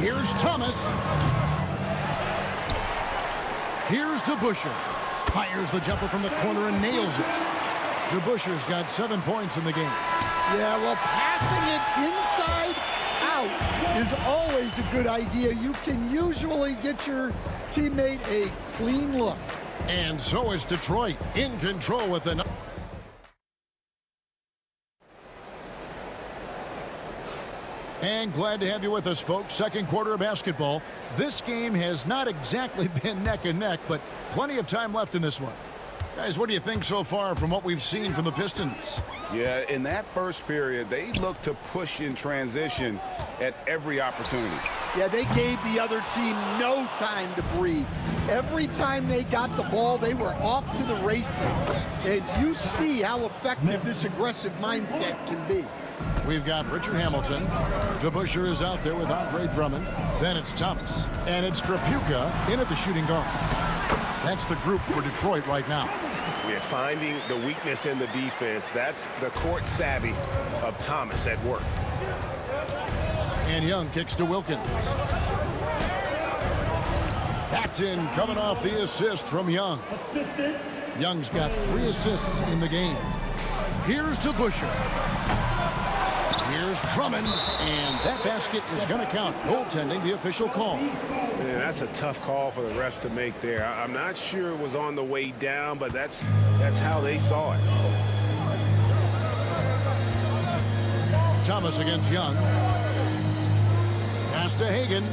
Here's Thomas. Here's DeBusschere. Fires the jumper from the corner and nails it. DeBusschere's got 7 points in the game. Yeah, well, passing it inside out is always a good idea. You can usually get your teammate a clean look. And so is Detroit in control with the... And glad to have you with us, folks. Second quarter of basketball. This game has not exactly been neck and neck, but plenty of time left in this one. Guys, what do you think so far from what we've seen from the Pistons? Yeah, in that first period, they looked to push in transition at every opportunity. Yeah, they gave the other team no time to breathe. Every time they got the ball, they were off to the races. And you see how effective this aggressive mindset can be. We've got Richard Hamilton. DeBusschere is out there with Andre Drummond. Then it's Thomas. And it's Trapuka in at the shooting guard. That's the group for Detroit right now. We're finding the weakness in the defense. That's the court savvy of Thomas at work. And Young kicks to Wilkins. That's in, coming off the assist from Young. Young's got 3 assists in the game. Here's DeBusschere. Here's Drummond, and that basket is going to count. Goaltending, the official call. Man, that's a tough call for the refs to make there. I'm not sure it was on the way down, but that's how they saw it. Thomas against Young. Pass to Hagan.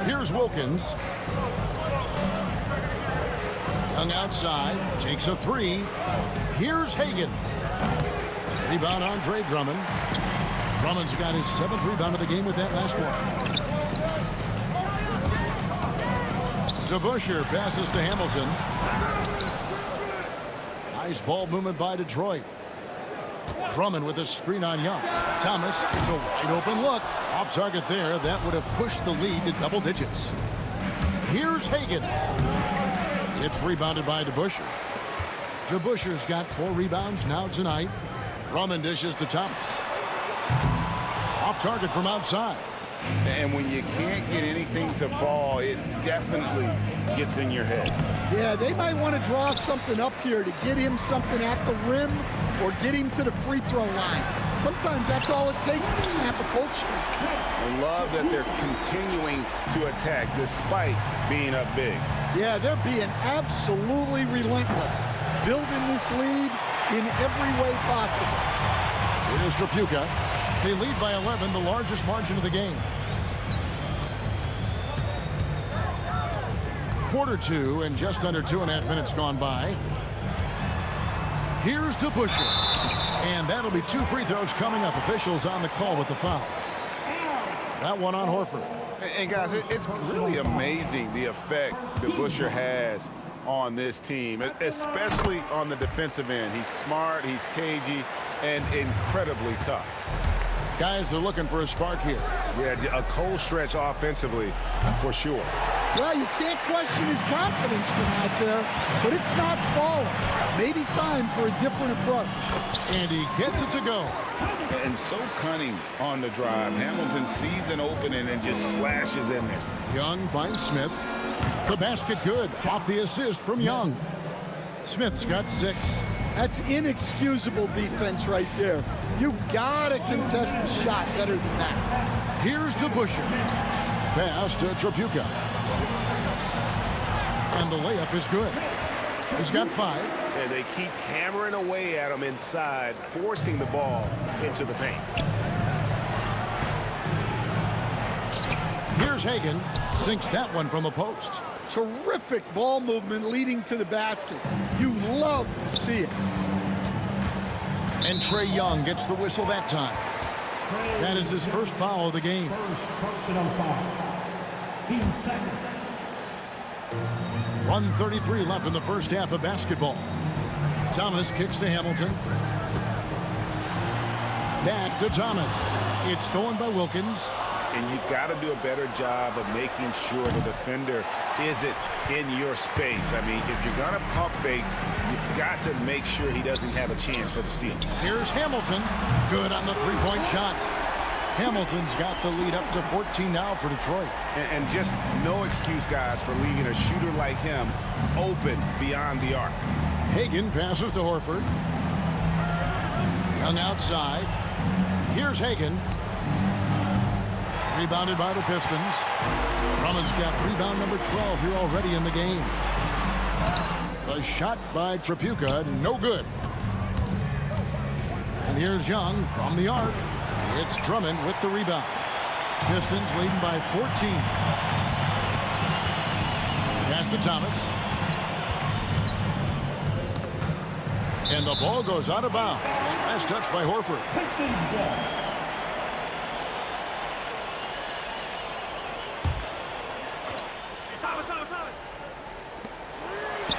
Here's Wilkins. Young outside, takes a 3. Here's Hagan. Rebound, Andre Drummond. Drummond's got his 7th rebound of the game with that last one. DeBusschere passes to Hamilton. Nice ball movement by Detroit. Drummond with a screen on Young. Thomas, it's a wide open look. Off target there. That would have pushed the lead to double digits. Here's Hagan. It's rebounded by DeBusschere. DeBusschere's got 4 rebounds now tonight. Drummond dishes to Thomas. Off target from outside. And when you can't get anything to fall, it definitely gets in your head. Yeah, they might want to draw something up here to get him something at the rim or get him to the free throw line. Sometimes that's all it takes to snap a cold streak. I love that they're continuing to attack despite being up big. Yeah, they're being absolutely relentless, building this lead in every way possible. Here's Trapuka. They lead by 11, the largest margin of the game. Quarter 2 and just under 2.5 minutes gone by. Here's DeBusschere. And that'll be 2 free throws coming up. Officials on the call with the foul. That one on Horford. And guys, it's really amazing the effect DeBusschere has on this team, especially on the defensive end. He's smart, he's cagey, and incredibly tough. Guys are looking for a spark here. Yeah, a cold stretch offensively for sure. Well, you can't question his confidence from out there, but it's not falling. Maybe time for a different approach. And he gets it to go. And so cunning on the drive. Hamilton sees an opening and just slashes in there. Young finds Smith. The basket good off the assist from Young. Smith's got 6. That's inexcusable defense right there. You gotta contest the shot better than that. Here's to Busher. Pass to Trapuka. And the layup is good. He's got 5. And they keep hammering away at him inside, forcing the ball into the paint. Here's Hagan. Sinks that one from the post. Terrific ball movement leading to the basket. You love to see it. And Trae Young gets the whistle that time. That is his first foul of the game. First personal foul. Team second. 1:33 left in the first half of basketball. Thomas kicks to Hamilton. Back to Thomas. It's stolen by Wilkins. And you've got to do a better job of making sure the defender isn't in your space. I mean, if you're going to pump fake, you've got to make sure he doesn't have a chance for the steal. Here's Hamilton. Good on the three-point shot. Hamilton's got the lead up to 14 now for Detroit. And just no excuse, guys, for leaving a shooter like him open beyond the arc. Hagan passes to Horford. Young outside. Here's Hagan. Rebounded by the Pistons. Drummond's got rebound number 12 here already in the game. A shot by Trapuka, no good. And here's Young from the arc. It's Drummond with the rebound. Pistons leading by 14. Pass to Thomas. And the ball goes out of bounds. Last touch by Horford.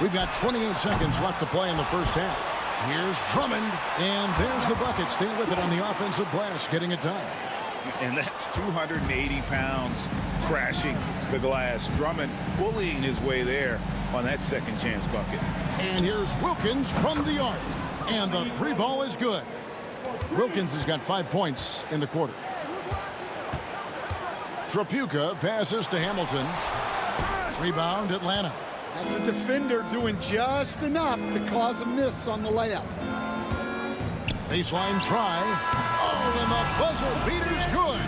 We've got 28 seconds left to play in the first half. Here's Drummond, and there's the bucket. Stay with it on the offensive glass, getting it done. And that's 280 pounds crashing the glass. Drummond bullying his way there on that second chance bucket. And here's Wilkins from the arc. And the three ball is good. Wilkins has got 5 points in the quarter. Trapuka passes to Hamilton. Rebound, Atlanta. That's a defender doing just enough to cause a miss on the layup. Baseline try. Oh, and the buzzer beater's good.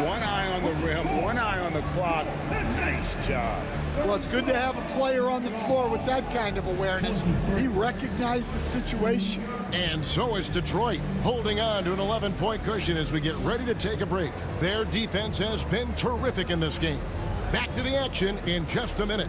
One eye on the rim, one eye on the clock. Nice job. Well, it's good to have a player on the floor with that kind of awareness. He recognized the situation. And so is Detroit, holding on to an 11-point cushion as we get ready to take a break. Their defense has been terrific in this game. Back to the action in just a minute.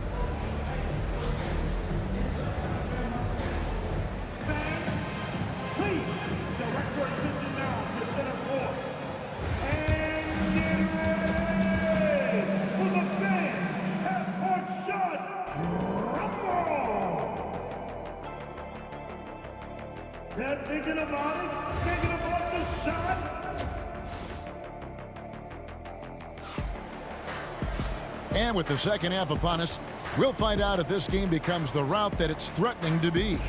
Thinking about it, thinking about the shot. And with the second half upon us, we'll find out if this game becomes the route that it's threatening to be.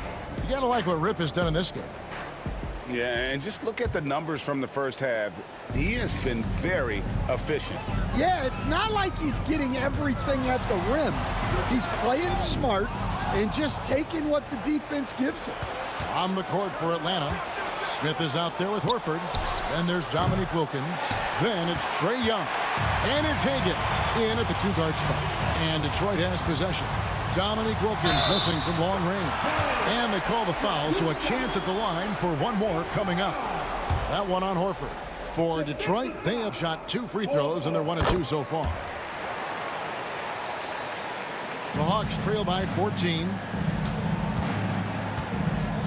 You gotta like what Rip has done in this game. Yeah, and just look at the numbers from the first half. He has been very efficient. Yeah, it's not like he's getting everything at the rim. He's playing smart and just taking what the defense gives him. On the court for Atlanta, Smith is out there with Horford. Then there's Dominique Wilkins. Then it's Trae Young. And it's Hagan in at the two-guard spot. And Detroit has possession. Dominique Wilkins missing from long range. And they call the foul, so a chance at the line for one more coming up. That one on Horford. For Detroit, they have shot 2 free throws, and they're 1 of 2 so far. The Hawks trail by 14.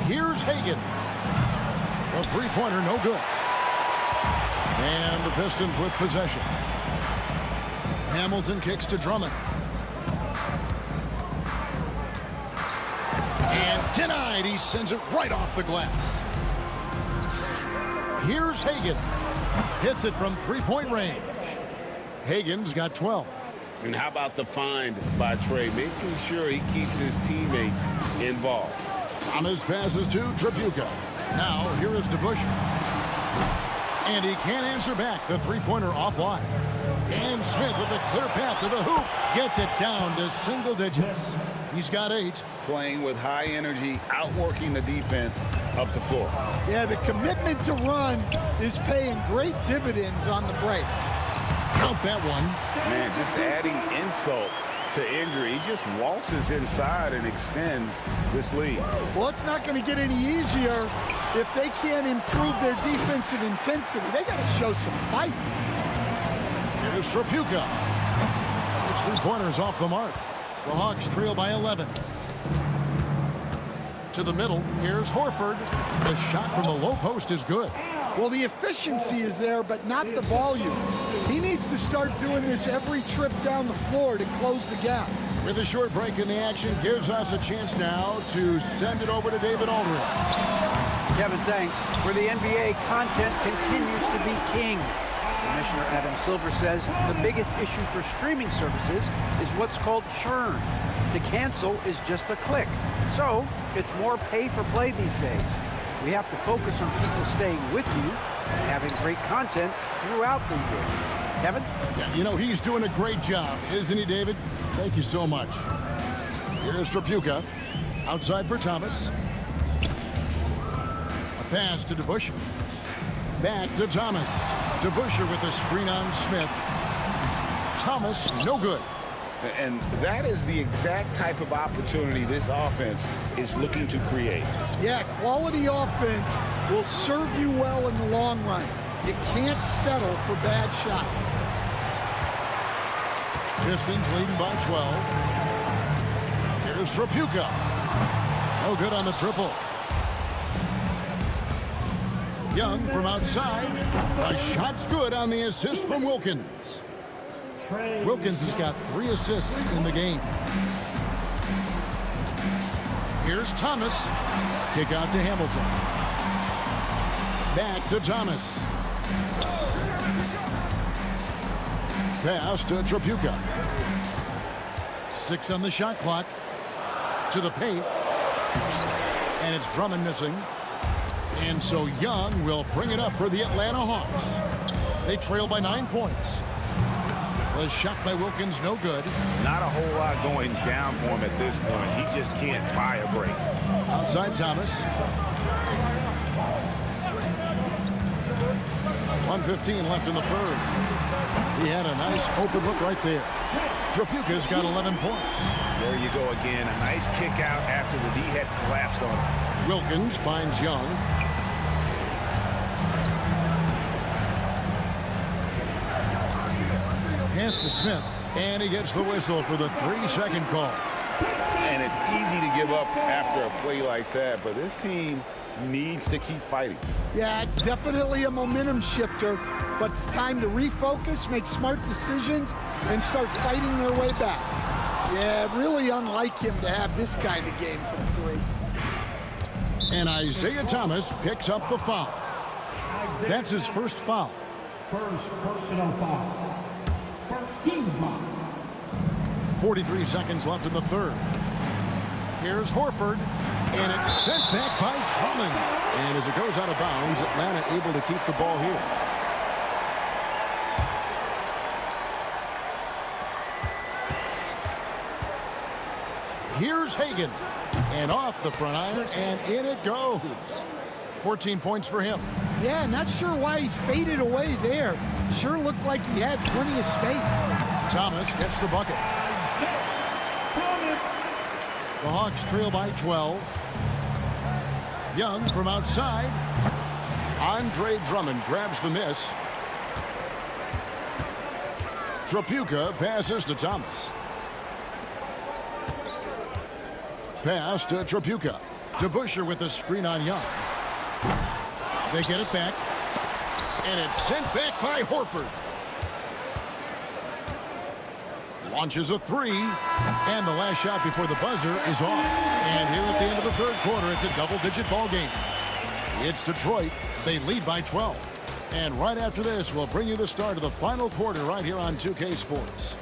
Here's Hagan. The three-pointer, no good. And the Pistons with possession. Hamilton kicks to Drummond. And denied. He sends it right off the glass. Here's Hagan. Hits it from three-point range. Hagan's got 12. And how about the find by Trey, making sure he keeps his teammates involved. Thomas passes to Tripucka. Now, here is DeBusschere. And he can't answer back. The three-pointer offline. And Smith with a clear path to the hoop. Gets it down to single digits. He's got 8. Playing with high energy, outworking the defense up the floor. Yeah, the commitment to run is paying great dividends on the break. Count that one. Man, just adding insult to injury. He just waltzes inside and extends this lead. Well, it's not going to get any easier if they can't improve their defensive intensity. They got to show some fight. Here's Tripucka. His three-pointers off the mark. The Hawks trail by 11. To the middle, here's Horford. The shot from the low post is good. Well, the efficiency is there, but not the volume. He needs to start doing this every trip down the floor to close the gap. With a short break in the action, gives us a chance now to send it over to David Aldridge. Kevin, thanks. For the NBA, content continues to be king. Commissioner Adam Silver says the biggest issue for streaming services is what's called churn. To cancel is just a click. So it's more pay for play these days. We have to focus on people staying with you and having great content throughout the year. Kevin? Yeah, you know, he's doing a great job, isn't he, David? Thank you so much. Here's Tripucka. Outside for Thomas. A pass to DeBusschere. Back to Thomas. DeBusschere with the screen on Smith. Thomas, no good. And that is the exact type of opportunity this offense is looking to create. Yeah, quality offense will serve you well in the long run. You can't settle for bad shots. Pistons leading by 12. Here's Tripucka. No good on the triple. Young from outside. The shot's good on the assist from Wilkins. Wilkins has got 3 assists in the game. Here's Thomas. Kick out to Hamilton. Back to Thomas. Pass to Tripucka. 6 on the shot clock. To the paint. And it's Drummond missing. And so Young will bring it up for the Atlanta Hawks. They trail by 9 points. The shot by Wilkins, no good. Not a whole lot going down for him at this point. He just can't buy a break. Outside Thomas. 1:15 left in the third. He had a nice open look right there. Tripucka's got 11 points. There you go again. A nice kick out after the D had collapsed on him. Wilkins finds Young. Pass to Smith, and he gets the whistle for the 3-second call. And it's easy to give up after a play like that, but this team needs to keep fighting. Yeah, it's definitely a momentum shifter, but it's time to refocus, make smart decisions, and start fighting their way back. Yeah, really unlike him to have this kind of game from 3. And Isaiah Thomas picks up the foul. That's his first foul. First personal foul. First team foul. 43 seconds left in the third. Here's Horford, and it's sent back by Drummond. And as it goes out of bounds, Atlanta able to keep the ball here. Here's Hagan, and off the front iron, and in it goes. 14 points for him. Yeah, not sure why he faded away there. Sure looked like he had plenty of space. Thomas gets the bucket. The Hawks trail by 12. Young from outside. Andre Drummond grabs the miss. Tripucka passes to Thomas. Pass to Tripucka. DeBusschere with the screen on Young. They get it back. And it's sent back by Horford. Launches a 3. And the last shot before the buzzer is off. And here at the end of the third quarter, it's a double-digit ball game. It's Detroit. They lead by 12. And right after this, we'll bring you the start of the final quarter right here on 2K Sports.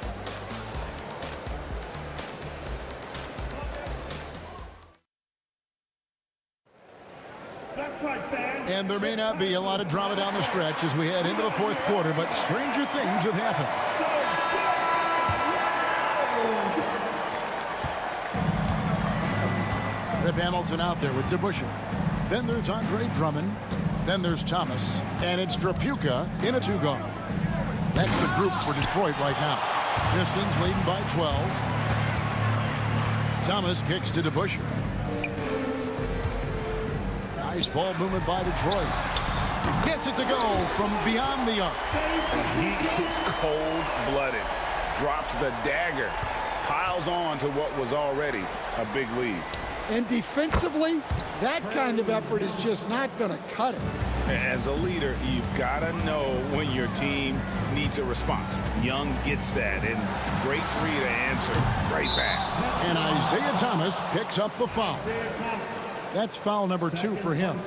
And there may not be a lot of drama down the stretch as we head into the fourth quarter, but stranger things have happened. Rip Hamilton out there with DeBusschere. Then there's Andre Drummond. Then there's Thomas. And it's Drapuka in a two-guard. That's the group for Detroit right now. Pistons leading by 12. Thomas kicks to DeBusschere. Nice ball movement by Detroit. Gets it to go from beyond the arc. He is cold-blooded. Drops the dagger. Piles on to what was already a big lead. And defensively, that kind of effort is just not going to cut it. As a leader, you've got to know when your team needs a response. Young gets that, and great three to answer right back. And Isaiah Thomas picks up the foul. That's foul number 2 for him.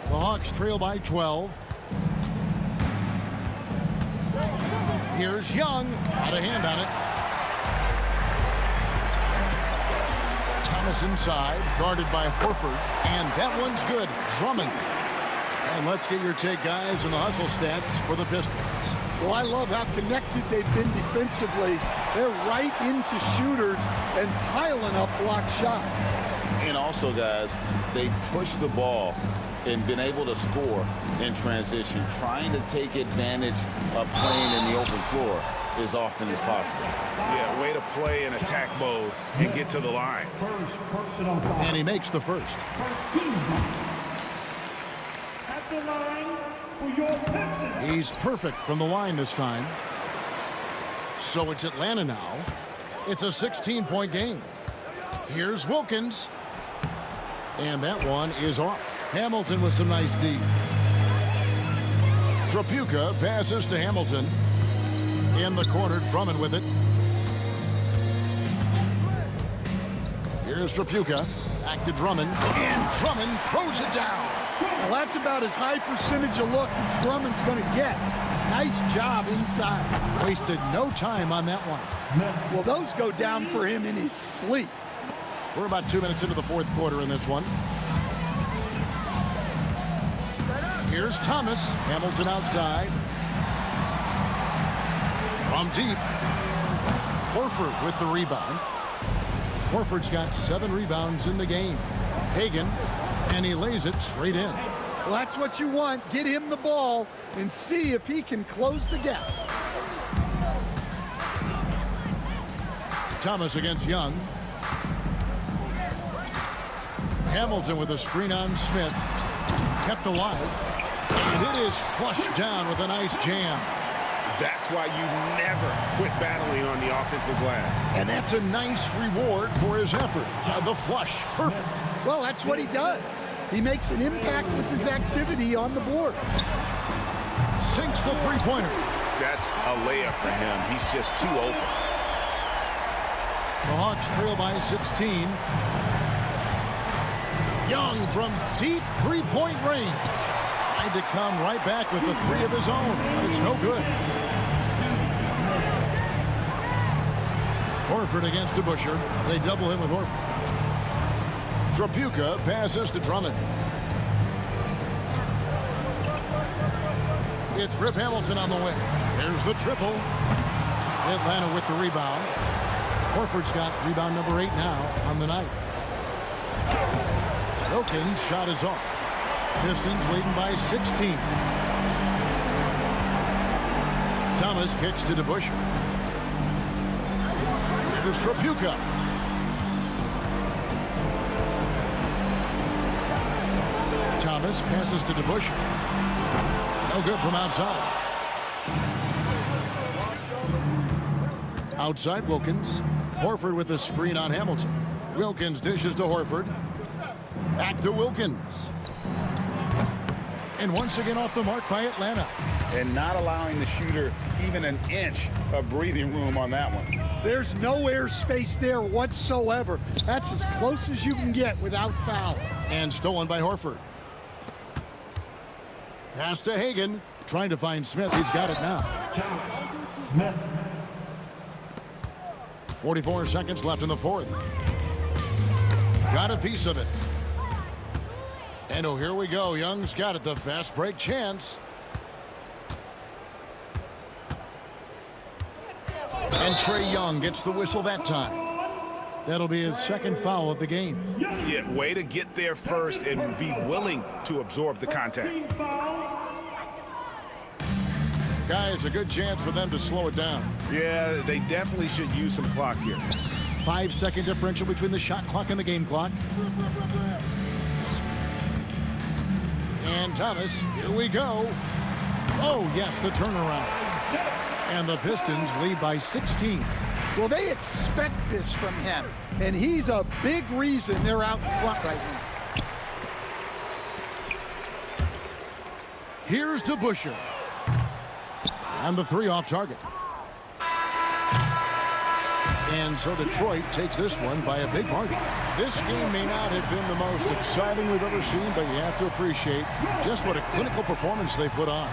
The Hawks trail by 12. Here's Young. Got a hand on it. Thomas inside, guarded by Horford, and that one's good. Drummond. And let's get your take, guys, on the hustle stats for the Pistons. Well, I love how connected they've been defensively. They're right into shooters and piling up block shots. And also, guys, they've pushed the ball and been able to score in transition, trying to take advantage of playing in the open floor as often as possible. Yeah, way to play in attack mode and get to the line. And he makes the first. At the line for your Pistons. He's perfect from the line this time. So it's Atlanta now. It's a 16-point game. Here's Wilkins. And that one is off. Hamilton with some nice D. Drapuka passes to Hamilton. In the corner, Drummond with it. Here's Drapuka. Back to Drummond. And Drummond throws it down. Well, that's about as high percentage of look as Drummond's going to get. Nice job inside. Wasted no time on that one. Well, those go down for him in his sleep. We're about 2 minutes into the fourth quarter in this one. Here's Thomas. Hamilton outside. From deep. Horford with the rebound. Horford's got 7 rebounds in the game. Hagan, and he lays it straight in. Well, that's what you want. Get him the ball and see if he can close the gap. Thomas against Young. Hamilton with a screen on Smith. Kept alive. And it is flushed down with a nice jam. That's why you never quit battling on the offensive glass. And that's a nice reward for his effort. The flush. Perfect. Well, that's what he does. He makes an impact with his activity on the board. Sinks the three-pointer. That's a layup for him. He's just too open. The Hawks trail by 16. Young from deep three-point range. Tried to come right back with the 3 of his own, but it's no good. Horford against DeBusschere. They double him with Horford. Drapuka passes to Drummond. It's Rip Hamilton on the wing. There's the triple. Atlanta with the rebound. Horford's got rebound number 8 now on the night. Wilkins' shot is off. Pistons leading by 16. Thomas kicks to DeBusschere. Here's Drapuka. Thomas passes to DeBusschere. No good from outside. Outside Wilkins. Horford with a screen on Hamilton. Wilkins dishes to Horford. Back to Wilkins. And once again off the mark by Atlanta. And not allowing the shooter even an inch of breathing room on that one. There's no air space there whatsoever. That's as close as you can get without foul. And stolen by Horford. Pass to Hagan. Trying to find Smith. He's got it now. Smith. 44 seconds left in the fourth. Got a piece of it. And oh, here we go. Young's got it, the fast break chance. And Trae Young gets the whistle that time. That'll be his second foul of the game. Yeah, way to get there first and be willing to absorb the contact. Guys, a good chance for them to slow it down. Yeah, they definitely should use some clock here. 5-second differential between the shot clock and the game clock. And Thomas, here we go. Oh, yes, the turnaround. And the Pistons lead by 16. Well, they expect this from him, and he's a big reason they're out in front right now. Here's to Busher. And the three off target. And so Detroit takes this one by a big margin. This game may not have been the most exciting we've ever seen, but you have to appreciate just what a clinical performance they put on.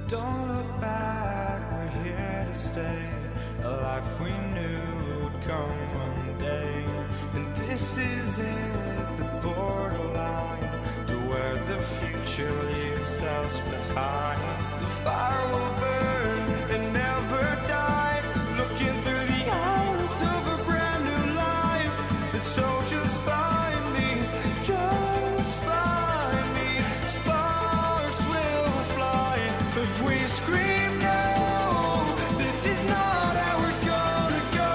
Don't look back, we're here to stay. A life we knew would come one day. And this is it, the borderline, to where the future leaves us behind. The fire will burn and never die, looking through the eyes of a brand new life. And so just find me, just find me. Sparks will fly if we scream no. This is not how we're gonna go.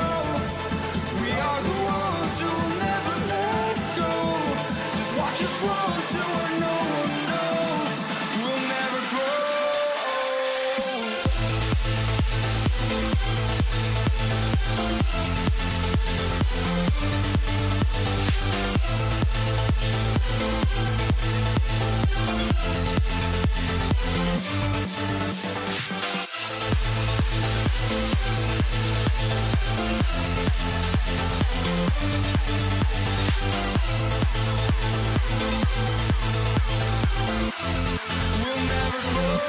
We are the ones who will never let go. Just watch us run to where no one knows. We'll never grow. We'll never grow.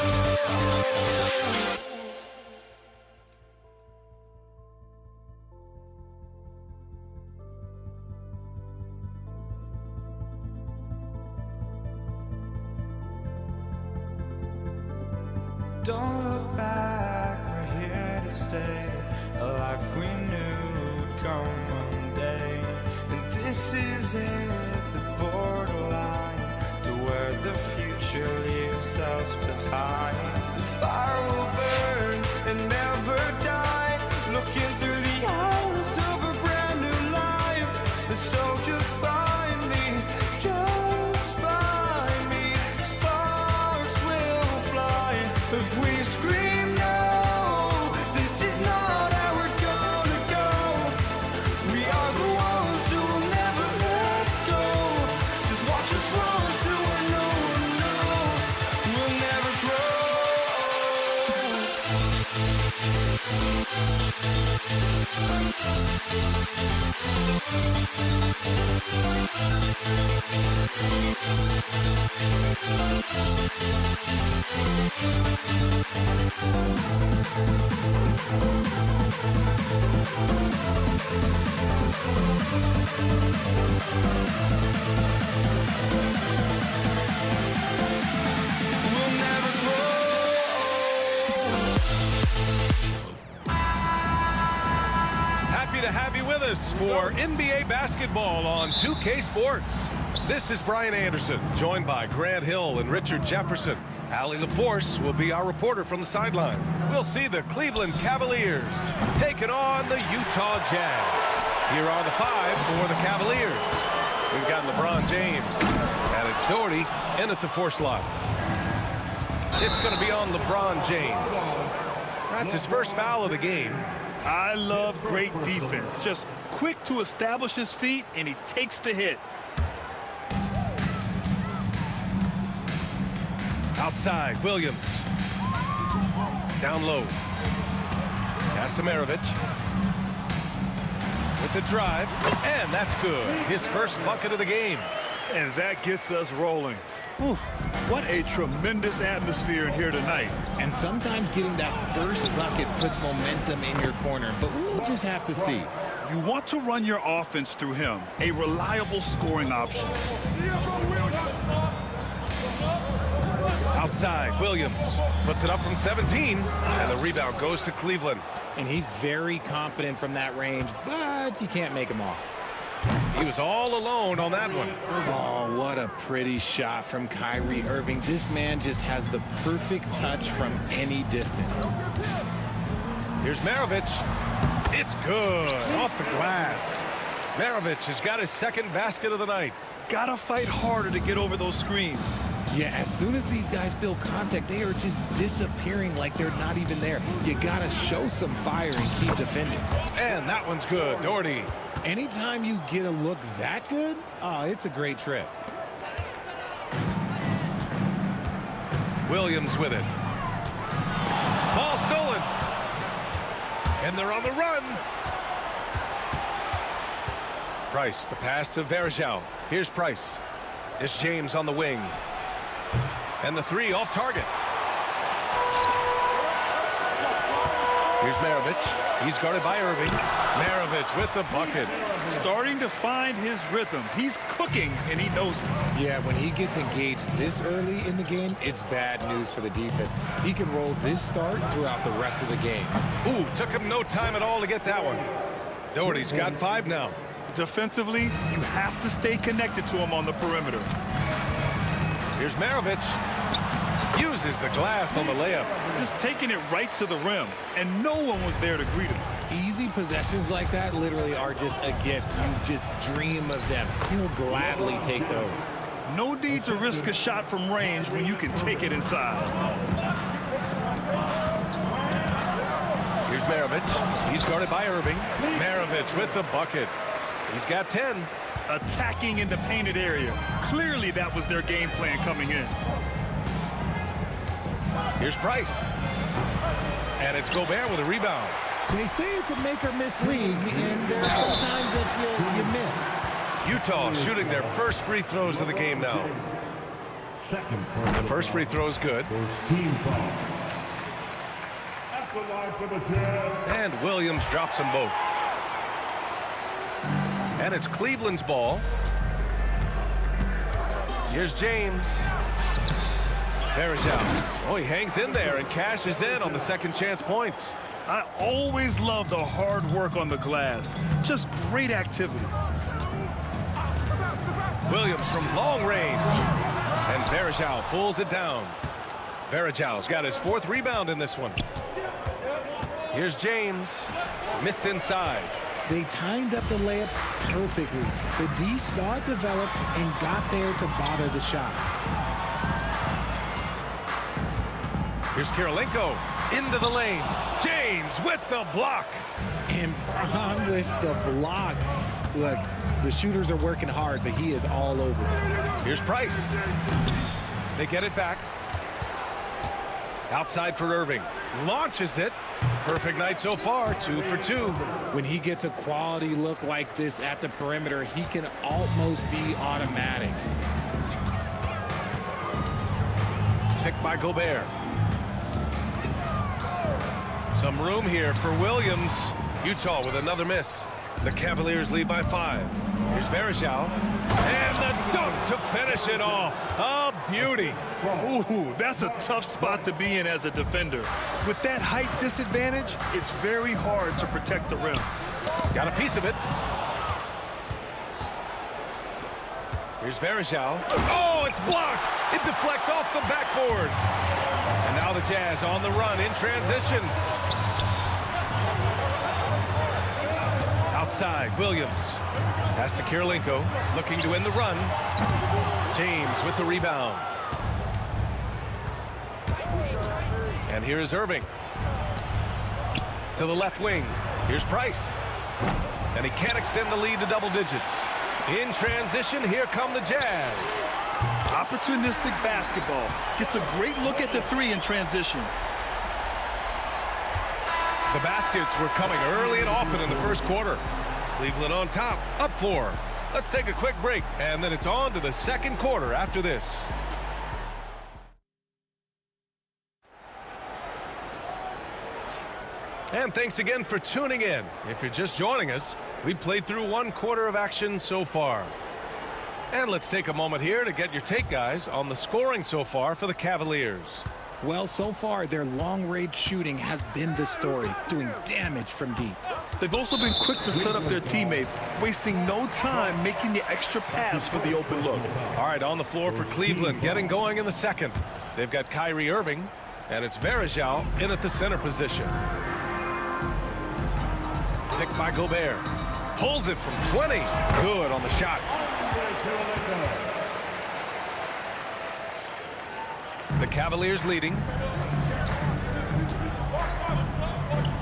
Don't look back, we're here to stay. A life we knew would come one day. And this is it, the borderline, to where the future leaves us behind. The fire will burn and never die, looking through the eyes of a brand new life. And so just find me, just find me. Sparks will fly if we scream no. This is not how we're gonna go. We are the ones who will never let go. Just watch us run to where no one knows. We'll never grow. We'll never grow. Happy to have you with us for NBA basketball on 2K Sports. This is Brian Anderson, joined by Grant Hill and Richard Jefferson. Allie LaForce will be our reporter from the sideline. We'll see the Cleveland Cavaliers taking on the Utah Jazz. Here are the five for the Cavaliers. We've got LeBron James, and it's Doherty in at the 4 slot. It's going to be on LeBron James. That's his first foul of the game. I love great defense. Just quick to establish his feet, and he takes the hit. Outside, Williams. Down low. Pass to Maravich. With the drive, and that's good. His first bucket of the game. And that gets us rolling. Whew, what a tremendous atmosphere in here tonight. And sometimes getting that first bucket puts momentum in your corner, but we'll just have to see. You want to run your offense through him, a reliable scoring option. Outside, Williams puts it up from 17, and the rebound goes to Cleveland. And he's very confident from that range, but you can't make him all. He was all alone on that one. Oh, what a pretty shot from Kyrie Irving. This man just has the perfect touch from any distance. Here's Maravich. It's good. Off the glass. Maravich has got his second basket of the night. Gotta fight harder to get over those screens. Yeah, as soon as these guys feel contact, they are just disappearing like they're not even there. You gotta show some fire and keep defending. And that one's good. Doherty. Anytime you get a look that good, it's a great trip. Williams with it. Ball stolen. And they're on the run. Price, the pass to Varejao. Here's Price. It's James on the wing. And the three off target. Here's Maravich. He's guarded by Irving. Maravich with the bucket. Starting to find his rhythm. He's cooking, and he knows it. Yeah, when he gets engaged this early in the game, it's bad news for the defense. He can roll this start throughout the rest of the game. Ooh, took him no time at all to get that one. Doherty's got 5 now. Defensively, you have to stay connected to him on the perimeter. Here's Maravich. Uses the glass on the layup. Just taking it right to the rim, and no one was there to greet him. Easy possessions like that literally are just a gift. You just dream of them. He'll gladly take those. No need to risk a shot from range when you can take it inside. Here's Maravich. He's guarded by Irving. Maravich with the bucket. He's got 10. Attacking in the painted area. Clearly that was their game plan coming in. Here's Price. And it's Gobert with a rebound. They say it's a make-or-miss league, and there's sometimes that you miss. Utah shooting their first free throws of the game now. The first free throw is good. And Williams drops them both. And it's Cleveland's ball. Here's James. Verjao. Oh, he hangs in there and cashes in on the second chance points. I always love the hard work on the glass. Just great activity. Williams from long range. And Verjao pulls it down. Verjao's got his 4th rebound in this one. Here's James. Missed inside. They timed up the layup perfectly. The D saw it develop and got there to bother the shot. Here's Kirilenko into the lane. James with the block. And Braun with the block. Look, the shooters are working hard, but he is all over them. Here's Price. They get it back. Outside for Irving. Launches it. Perfect night so far, 2 for 2. When he gets a quality look like this at the perimeter, he can almost be automatic. Picked by Gobert. Some room here for Williams. Utah with another miss. The Cavaliers lead by 5. Here's Verjao. And the dunk to finish it off. A beauty. Ooh, that's a tough spot to be in as a defender. With that height disadvantage, it's very hard to protect the rim. Got a piece of it. Here's Verjao. Oh, it's blocked. It deflects off the backboard. And now the Jazz on the run in transition. Outside, Williams. Pass to Kirilenko, looking to win the run. James with the rebound. And here is Irving. To the left wing. Here's Price. And he can't extend the lead to double digits. In transition, here come the Jazz. Opportunistic basketball. Gets a great look at the 3 in transition. The baskets were coming early and often in the first quarter. Cleveland on top, up 4. Let's take a quick break, and then it's on to the second quarter after this. And thanks again for tuning in. If you're just joining us, we played through 1 quarter of action so far. And let's take a moment here to get your take, guys, on the scoring so far for the Cavaliers. Well, so far, their long-range shooting has been the story, doing damage from deep. They've also been quick to set up their teammates, wasting no time making the extra pass for the open look. All right, on the floor for Cleveland, getting going in the second. They've got Kyrie Irving, and it's Verjao in at the center position. Picked by Gobert. Pulls it from 20. Good on the shot. The Cavaliers leading.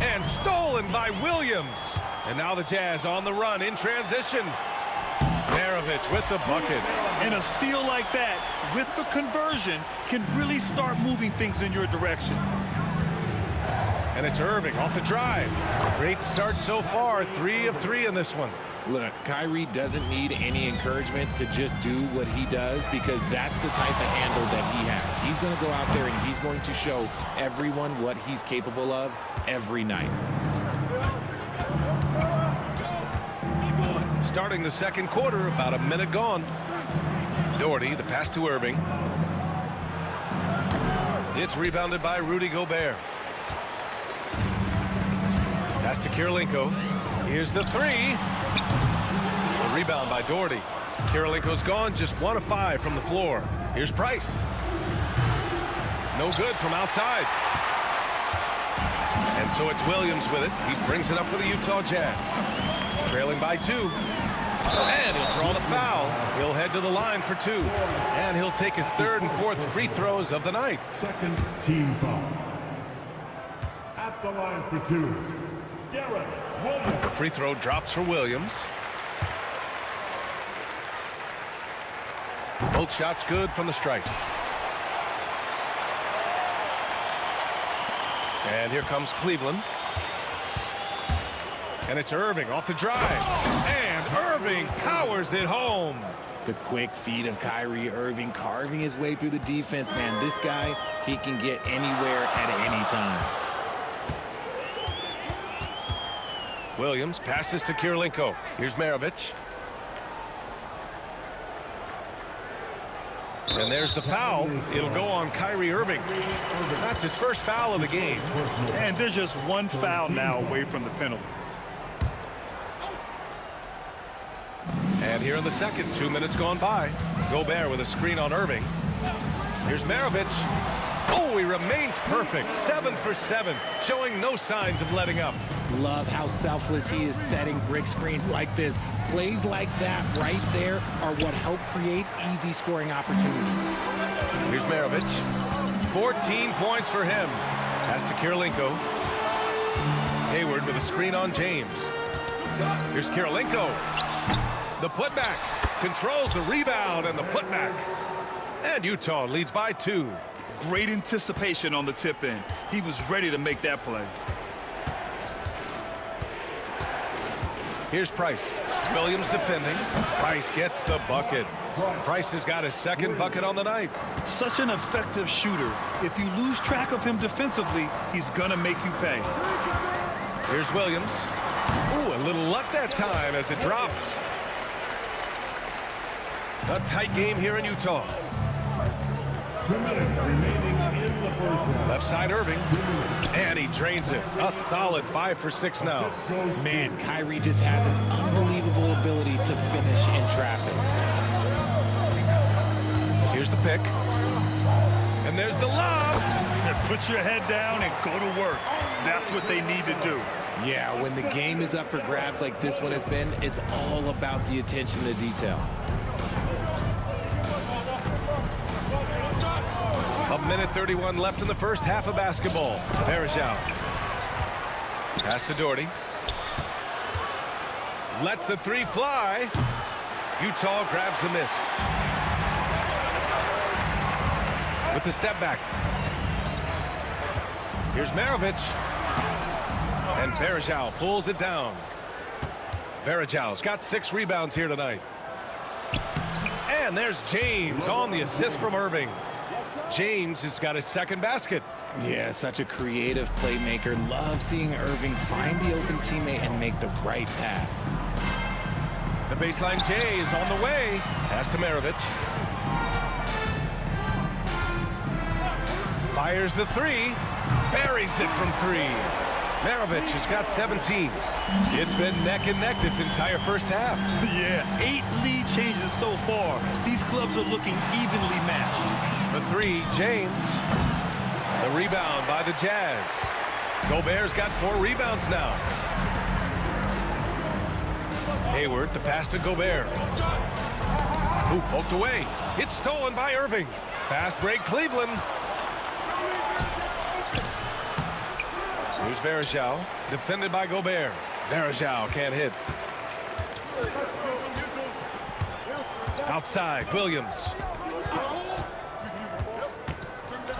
And stolen by Williams. And now the Jazz on the run in transition. Maravich with the bucket. And a steal like that, with the conversion, can really start moving things in your direction. And it's Irving off the drive. Great start so far. 3 of 3 in this one. Look, Kyrie doesn't need any encouragement to just do what he does, because that's the type of handle that he has. He's going to go out there and he's going to show everyone what he's capable of every night. Starting the second quarter, about a minute gone. Doherty, the pass to Irving. It's rebounded by Rudy Gobert. Pass to Kirilenko. Here's the 3. A rebound by Doherty. Kirilenko's gone, just 1 of 5 from the floor. Here's Price. No good from outside. And so it's Williams with it. He brings it up for the Utah Jazz. Trailing by 2. And he'll draw the foul. He'll head to the line for 2. And he'll take his 3rd and 4th free throws of the night. Second team foul. At the line for 2. The free throw drops for Williams. Both shots good from the stripe. And here comes Cleveland. And it's Irving off the drive. And Irving powers it home. The quick feed of Kyrie Irving carving his way through the defense, man. This guy, he can get anywhere at any time. Williams passes to Kirilenko. Here's Maravich. And there's the foul. It'll go on Kyrie Irving. That's his first foul of the game. And there's just 1 foul now away from the penalty. And here in the second, 2 minutes gone by. Gobert with a screen on Irving. Here's Maravich. Oh, he remains perfect. 7 for 7, showing no signs of letting up. Love how selfless he is setting brick screens like this. Plays like that right there are what help create easy scoring opportunities. Here's Maravich. 14 points for him. Pass to Kirilenko. Hayward with a screen on James. Here's Kirilenko. The putback. Controls the rebound and the putback. And Utah leads by 2. Great anticipation on the tip in. He was ready to make that play. Here's Price. Williams defending. Price gets the bucket. Price has got his 2nd bucket on the night. Such an effective shooter. If you lose track of him defensively, he's gonna make you pay. Here's Williams. Ooh, a little luck that time as it drops. A tight game here in Utah. 2 minutes remaining in the first half. Left side Irving. And he drains it. A solid 5 for 6 now. Man, Kyrie just has an unbelievable ability to finish in traffic. Here's the pick. And there's the lob. Put your head down and go to work. That's what they need to do. Yeah, when the game is up for grabs like this one has been, it's all about the attention to detail. 1:31 left in the first half of basketball. Varejao. Pass to Doherty. Lets the 3 fly. Utah grabs the miss. With the step back. Here's Maravich. And Varejao pulls it down. Varejao's got 6 rebounds here tonight. And there's James on the assist from Irving. James has got his 2nd basket. Yeah, such a creative playmaker. Love seeing Irving find the open teammate and make the right pass. The baseline J is on the way. Pass to Maravich. Fires the 3. Buries it from 3. Maravich has got 17. It's been neck and neck this entire first half. Yeah, 8 lead changes so far. These clubs are looking evenly matched. The 3, James. The rebound by the Jazz. Gobert's got 4 rebounds now. Hayward, the pass to Gobert. Who poked away. It's stolen by Irving. Fast break, Cleveland. Here's Varejao, defended by Gobert. Varejao can't hit. Outside, Williams.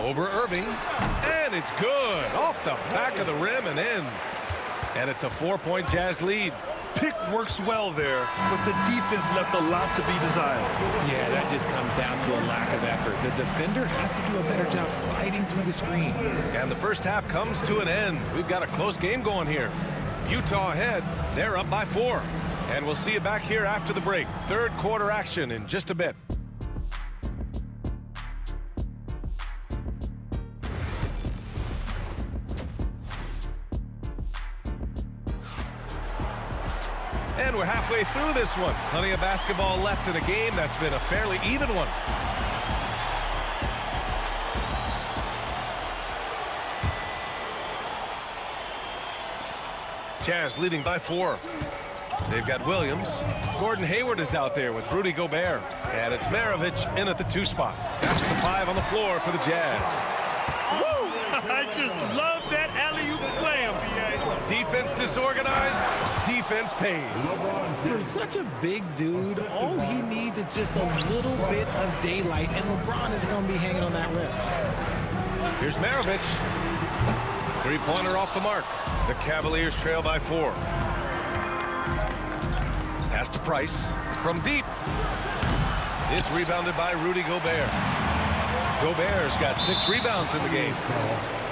Over Irving, and it's good. Off the back of the rim and in. And it's a 4-point Jazz lead. Pick works well there, but the defense left a lot to be desired. Yeah, that just comes down to a lack of effort. The defender has to do a better job fighting through the screen. And the first half comes to an end. We've got a close game going here. Utah ahead. They're up by 4. And we'll see you back here after the break. Third quarter action in just a bit. And we're halfway through this one. Plenty of basketball left in a game that's been a fairly even one. Jazz leading by 4. They've got Williams. Gordon Hayward is out there with Rudy Gobert. And it's Maravich in at the 2 spot. That's the 5 on the floor for the Jazz. Woo! I just love that alley-oop slam, B.A. Defense disorganized, defense pays. For such a big dude, all he needs is just a little bit of daylight, and LeBron is going to be hanging on that rim. Here's Maravich. 3-pointer off the mark. The Cavaliers trail by 4. Pass to Price from deep. It's rebounded by Rudy Gobert. Gobert's got 6 rebounds in the game.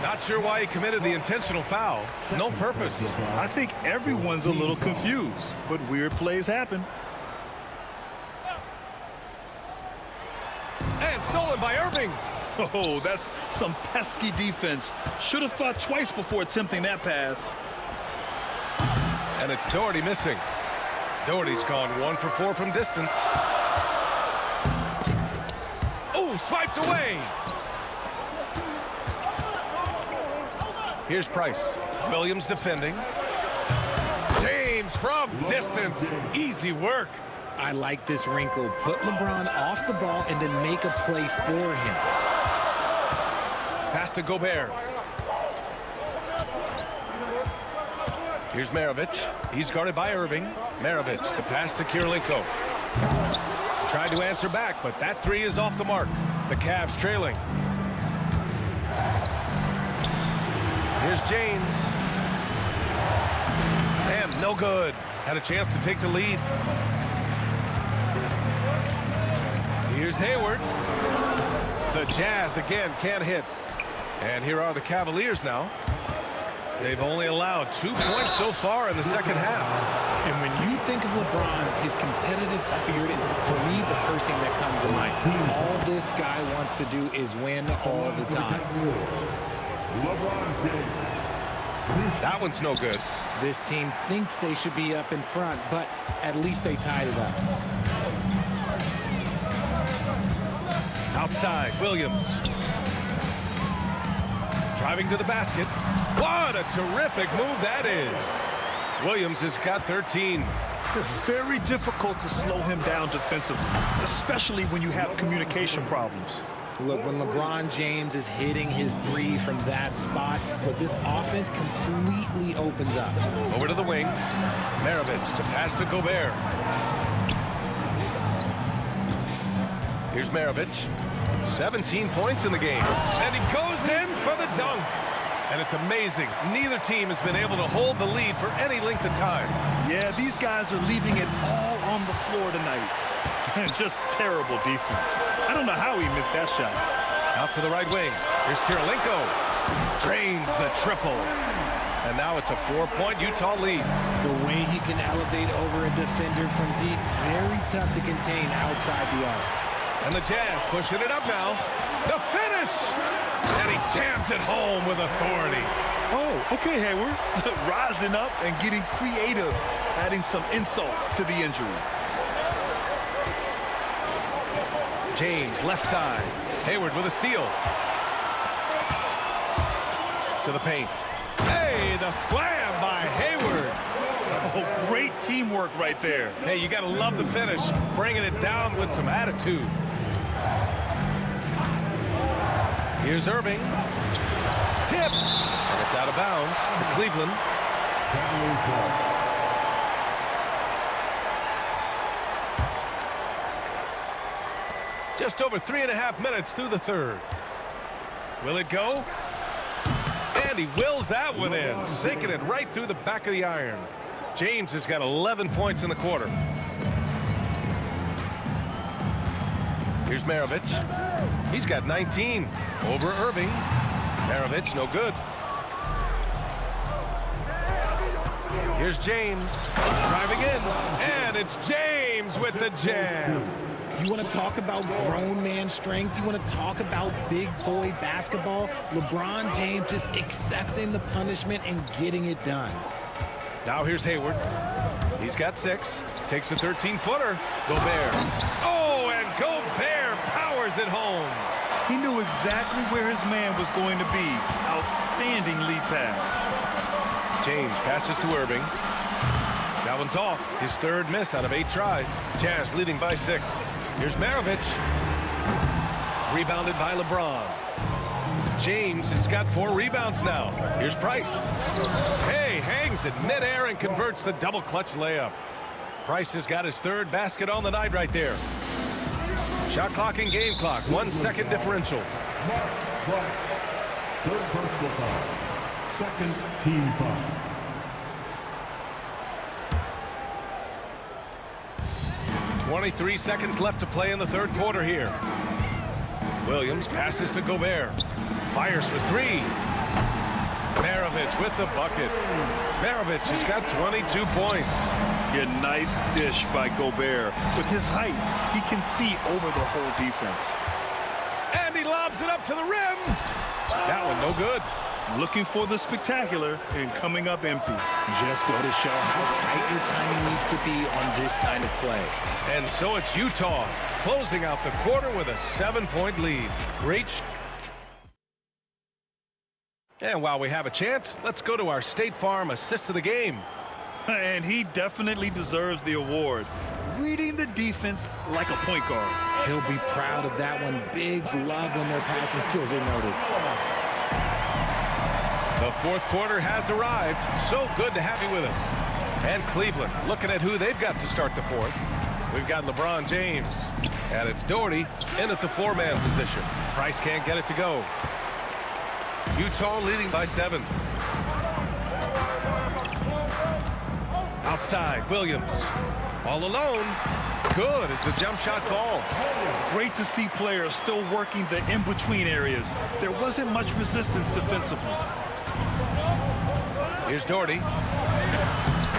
Not sure why he committed the intentional foul. No purpose. I think everyone's a little confused, but weird plays happen. And stolen by Irving. Oh, that's some pesky defense. Should have thought twice before attempting that pass. And it's Doherty missing. Doherty's gone 1 for 4 from distance. Oh, swiped away. Here's Price. Williams defending. James from distance. Easy work. I like this wrinkle. Put LeBron off the ball and then make a play for him. Pass to Gobert. Here's Maravich. He's guarded by Irving. Maravich, the pass to Kirilenko. Tried to answer back, but that 3 is off the mark. The Cavs trailing. Here's James. And no good. Had a chance to take the lead. Here's Hayward. The Jazz again can't hit. And here are the Cavaliers now. They've only allowed 2 points so far in the second half. And when you think of LeBron, his competitive spirit is, to me, the first thing that comes to mind. All this guy wants to do is win all the time. That one's no good. This team thinks they should be up in front, but at least they tied it up. Outside, Williams. Driving to the basket. What a terrific move that is. Williams has got 13. Very difficult to slow him down defensively, especially when you have communication problems. Look, when LeBron James is hitting his 3 from that spot, look, this offense completely opens up. Over to the wing. Maravich, the pass to Gobert. Here's Maravich. 17 points in the game. And he goes in for the dunk. And it's amazing. Neither team has been able to hold the lead for any length of time. Yeah, these guys are leaving it all on the floor tonight. Just terrible defense. I don't know how he missed that shot. Out to the right wing. Here's Kirilenko. Drains the triple. And now it's a 4-point Utah lead. The way he can elevate over a defender from deep, very tough to contain outside the arc. And the Jazz pushing it up now. The finish! And he jams it home with authority. Oh, okay, Hayward. Rising up and getting creative, adding some insult to the injury. James, left side. Hayward with a steal. To the paint. Hey, the slam by Hayward. Oh, great teamwork right there. Hey, you got to love the finish. Bringing it down with some attitude. Here's Irving. Tipped. And it's out of bounds to Cleveland. Just over 3.5 minutes through the third. Will it go? And he wills that one in, sinking it right through the back of the iron. James has got 11 points in the quarter. Here's Maravich. He's got 19 over Irving. Maravich, no good. Here's James driving in, and it's James with the jam. You want to talk about grown man strength? You want to talk about big boy basketball? LeBron James just accepting the punishment and getting it done. Now here's Hayward. He's got 6. Takes a 13-footer. Gobert. Oh, and Gobert powers it home. He knew exactly where his man was going to be. Outstanding lead pass. James passes to Irving. That one's off. His 3rd miss out of 8 tries. Jazz leading by 6. Here's Maravich. Rebounded by LeBron. James has got 4 rebounds now. Here's Price. Hey, hangs in midair and converts the double clutch layup. Price has got his 3rd basket on the night right there. Shot clock and game clock. 1 second differential. 3rd personal foul. 2nd team foul. .23 seconds left to play in the 3rd quarter here. Williams passes to Gobert. Fires for 3. Maravich with the bucket. Maravich has got 22 points. Yeah, nice dish by Gobert. With his height, he can see over the whole defense. And he lobs it up to the rim. That one no good. Looking for the spectacular and coming up empty. Just go to show how tight your timing needs to be on this kind of play. And so it's Utah closing out the quarter with a 7-point lead. Great. And while we have a chance, let's go to our State Farm assist of the game. And he definitely deserves the award. Reading the defense like a point guard. He'll be proud of that one. Bigs love when their passing skills are noticed. The 4th quarter has arrived. So good to have you with us. And Cleveland looking at who they've got to start the 4th. We've got LeBron James. And it's Doherty in at the 4-man position. Price can't get it to go. Utah leading by 7. Outside, Williams. All alone. Good as the jump shot falls. Great to see players still working the in-between areas. There wasn't much resistance defensively. Here's Doherty.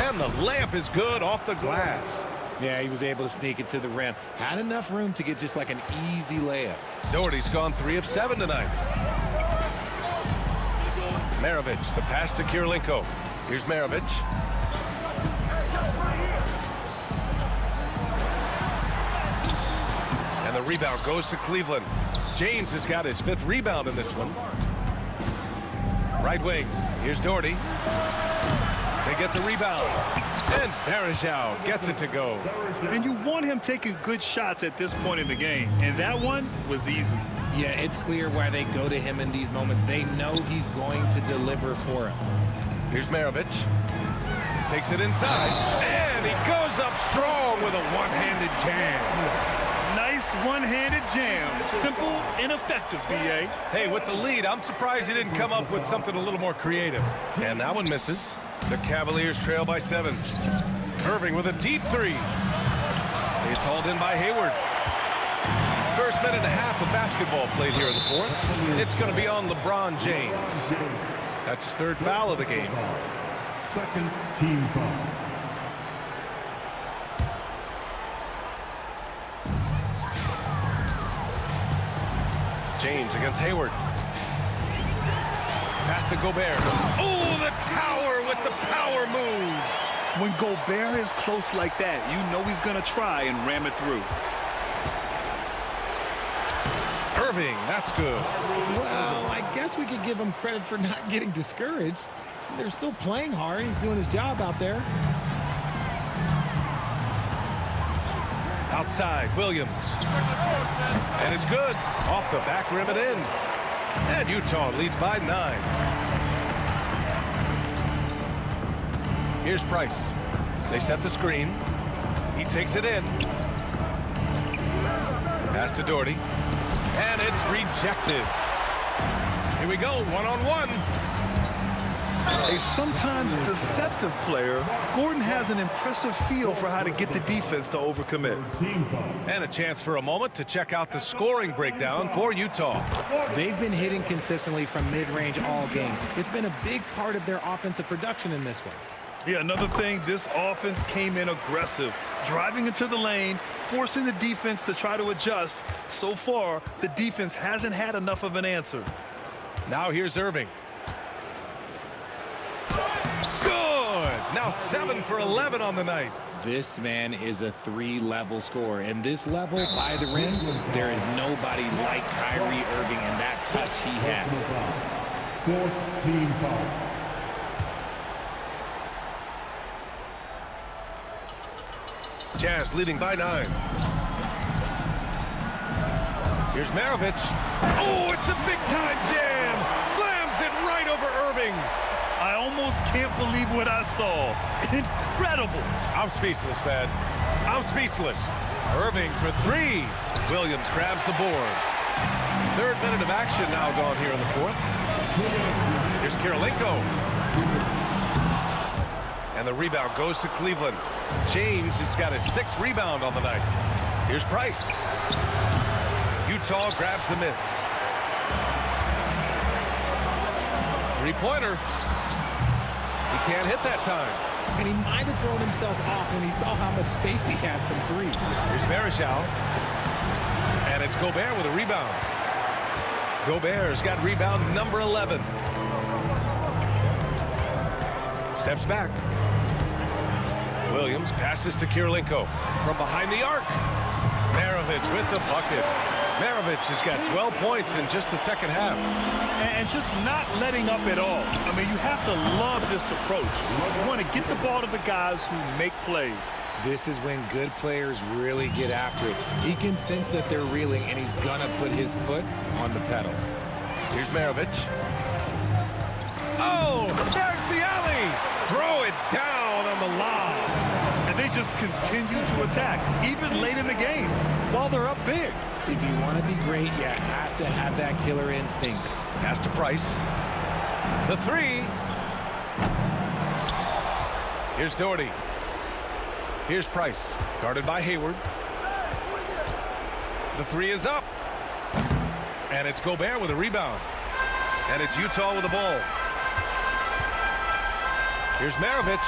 And the layup is good off the glass. Yeah, he was able to sneak it to the rim. Had enough room to get just like an easy layup. Doherty's gone 3 of 7 tonight. Maravich, the pass to Kirilenko. Here's Maravich. And the rebound goes to Cleveland. James has got his 5th rebound in this one. Right wing. Here's Doherty. They get the rebound. And Varejao gets it to go. And you want him taking good shots at this point in the game. And that one was easy. Yeah, it's clear why they go to him in these moments. They know he's going to deliver for him. Here's Maravich. Takes it inside. And he goes up strong with a one-handed jam. Nice one-handed jam. Simple and effective, B.A. Hey, with the lead, I'm surprised he didn't come up with something a little more creative. And that one misses. The Cavaliers trail by 7. Irving with a deep 3. It's hauled in by Hayward. First minute and a half of basketball played here in the 4th. It's going to be on LeBron James. That's his 3rd foul of the game. 2nd team foul. James against Hayward. Pass to Gobert. Oh, the tower with the power move. When Gobert is close like that, you know he's going to try and ram it through. Irving, that's good. Well, I guess we could give him credit for not getting discouraged. They're still playing hard. He's doing his job out there. Outside, Williams. And it's good. Off the back rim and in. And Utah leads by 9. Here's Price. They set the screen. He takes it in. Pass to Doherty. And it's rejected. Here we go, one-on-one. A sometimes deceptive player, Gordon has an impressive feel for how to get the defense to overcommit. And a chance for a moment to check out the scoring breakdown for Utah. They've been hitting consistently from mid-range all game. It's been a big part of their offensive production in this one. Yeah, another thing, this offense came in aggressive, driving into the lane, forcing the defense to try to adjust. So far, the defense hasn't had enough of an answer. Now here's Irving. Good! Now 7 for 11 on the night. This man is a 3-level scorer. And this level by the rim, there is nobody like Kyrie Irving and that touch he has. 14 foul. Jazz leading by 9. Here's Maravich. Oh, it's a big-time jam! Slams it right over Irving. I almost can't believe what I saw. Incredible. I'm speechless, man. I'm speechless. Irving for 3. Williams grabs the board. 3rd minute of action now gone here in the 4th. Here's Kirilenko. And the rebound goes to Cleveland. James has got his 6th rebound on the night. Here's Price. Utah grabs the miss. 3-pointer. He can't hit that time. And he might have thrown himself off when he saw how much space he had from 3. Here's Varejao. And it's Gobert with a rebound. Gobert's got rebound number 11. Steps back. Williams passes to Kirilenko from behind the arc. Maravich with the bucket. Maravich has got 12 points in just the second half. And just not letting up at all. I mean, you have to love this approach. You want to get the ball to the guys who make plays. This is when good players really get after it. He can sense that they're reeling, and he's going to put his foot on the pedal. Here's Maravich. Oh, there's the alley. Throw it down on the lob. And they just continue to attack, even late in the game, while they're up big. If you want to be great, you have to have that killer instinct. Pass to Price. The 3. Here's Doherty. Here's Price, guarded by Hayward. The 3 is up. And it's Gobert with a rebound. And it's Utah with the ball. Here's Maravich.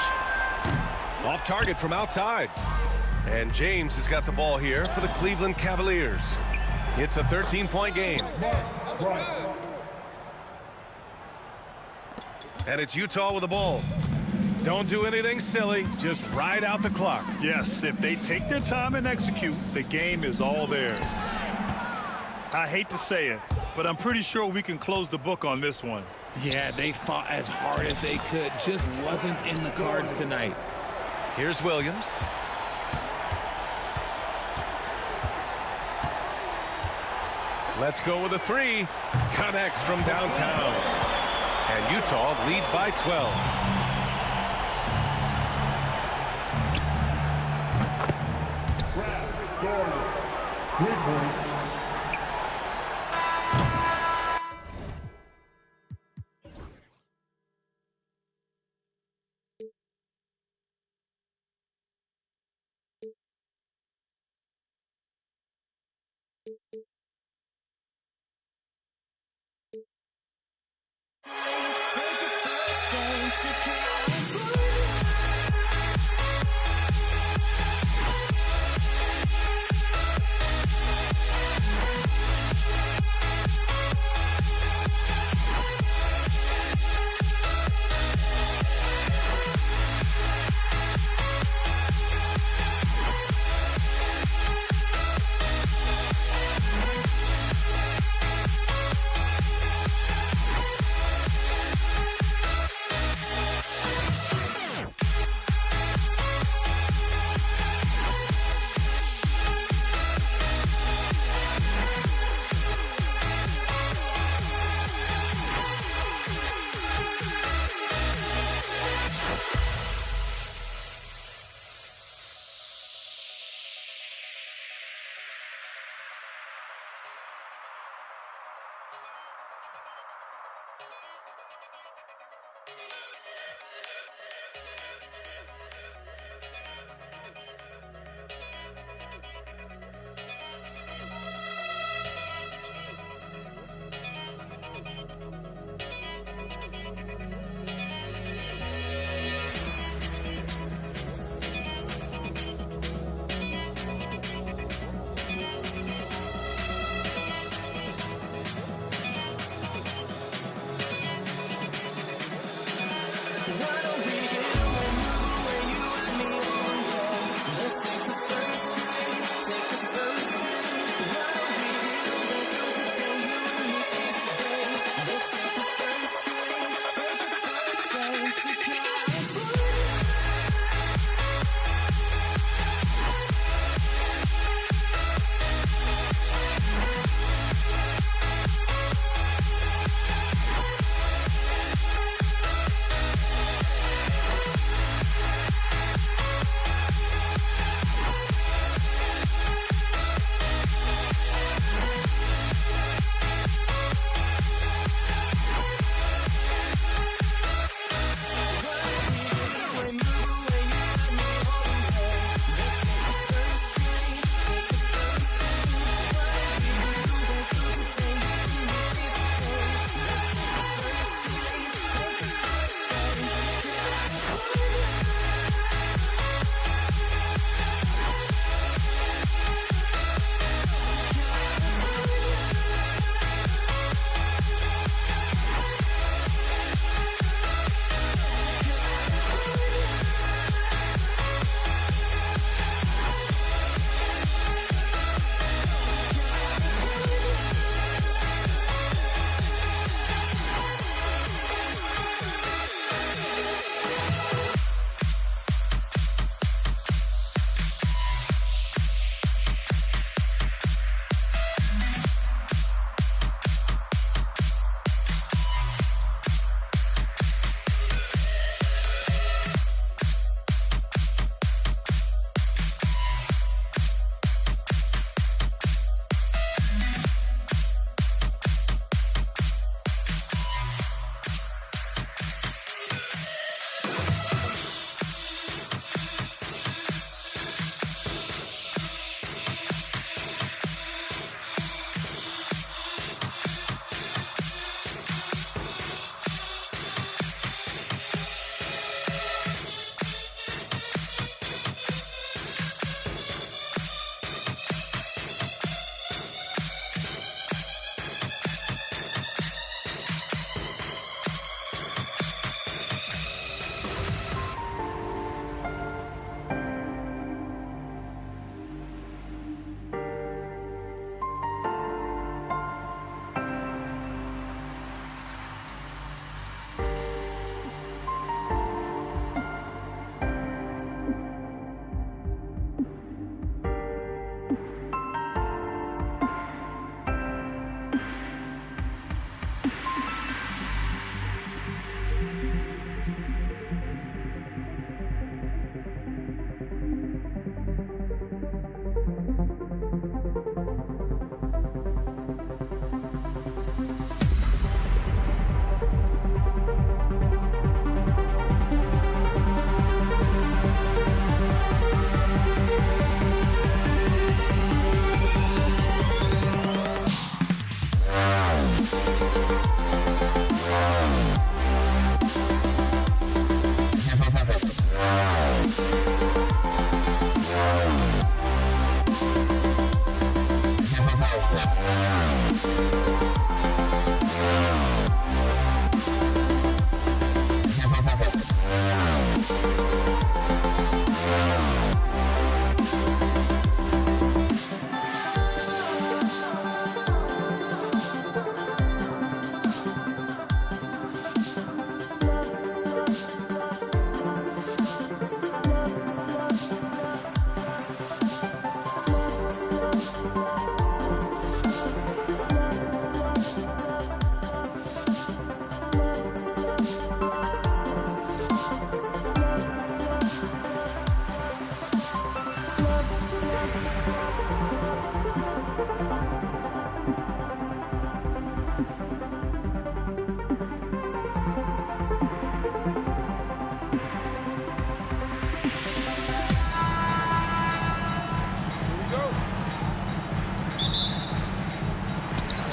Off target from outside. And James has got the ball here for the Cleveland Cavaliers. It's a 13-point game. And it's Utah with the ball. Don't do anything silly. Just ride out the clock. Yes, if they take their time and execute, the game is all theirs. I hate to say it, but I'm pretty sure we can close the book on this one. Yeah, they fought as hard as they could. Just wasn't in the cards tonight. Here's Williams. Let's go with a 3. Connects from downtown. And Utah leads by 12. Gordon, 3 points.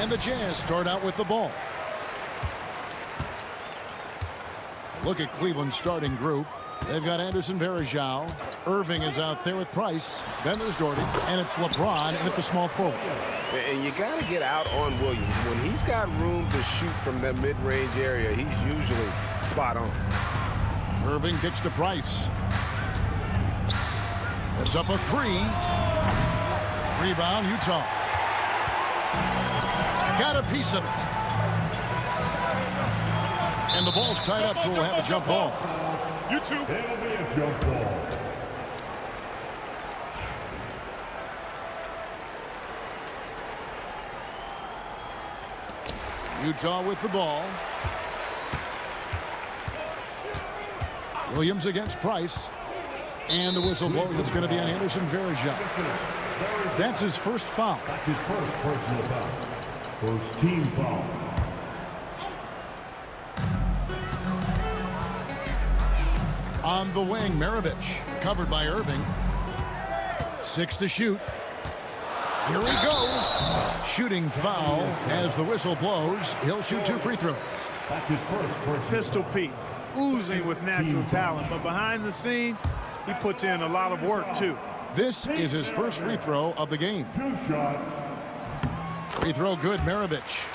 And the Jazz start out with the ball. Look at Cleveland's starting group. They've got Anderson, Varejao. Irving is out there with Price. Then there's Doherty. And it's LeBron and at the small forward. And you got to get out on Williams. When he's got room to shoot from that mid-range area, he's usually spot on. Irving kicks to Price. It's up a 3. Rebound, Utah. Got a piece of it. And the ball's tied up, so we'll have a jump ball. You too. It'll be a jump ball. Utah with the ball. Williams against Price. And the whistle blows. It's going to be on Anderson, Varejao. That's his first foul. That's his first personal foul. First team foul. On the wing, Maravich, covered by Irving. 6 to shoot. Here he goes. Shooting foul as the whistle blows. He'll shoot 2 free throws. That's his first personal Pistol Pete, oozing with natural talent, but behind the scenes, he puts in a lot of work, too. This is his first free throw of the game. 2 shots. Free throw good, Maravich.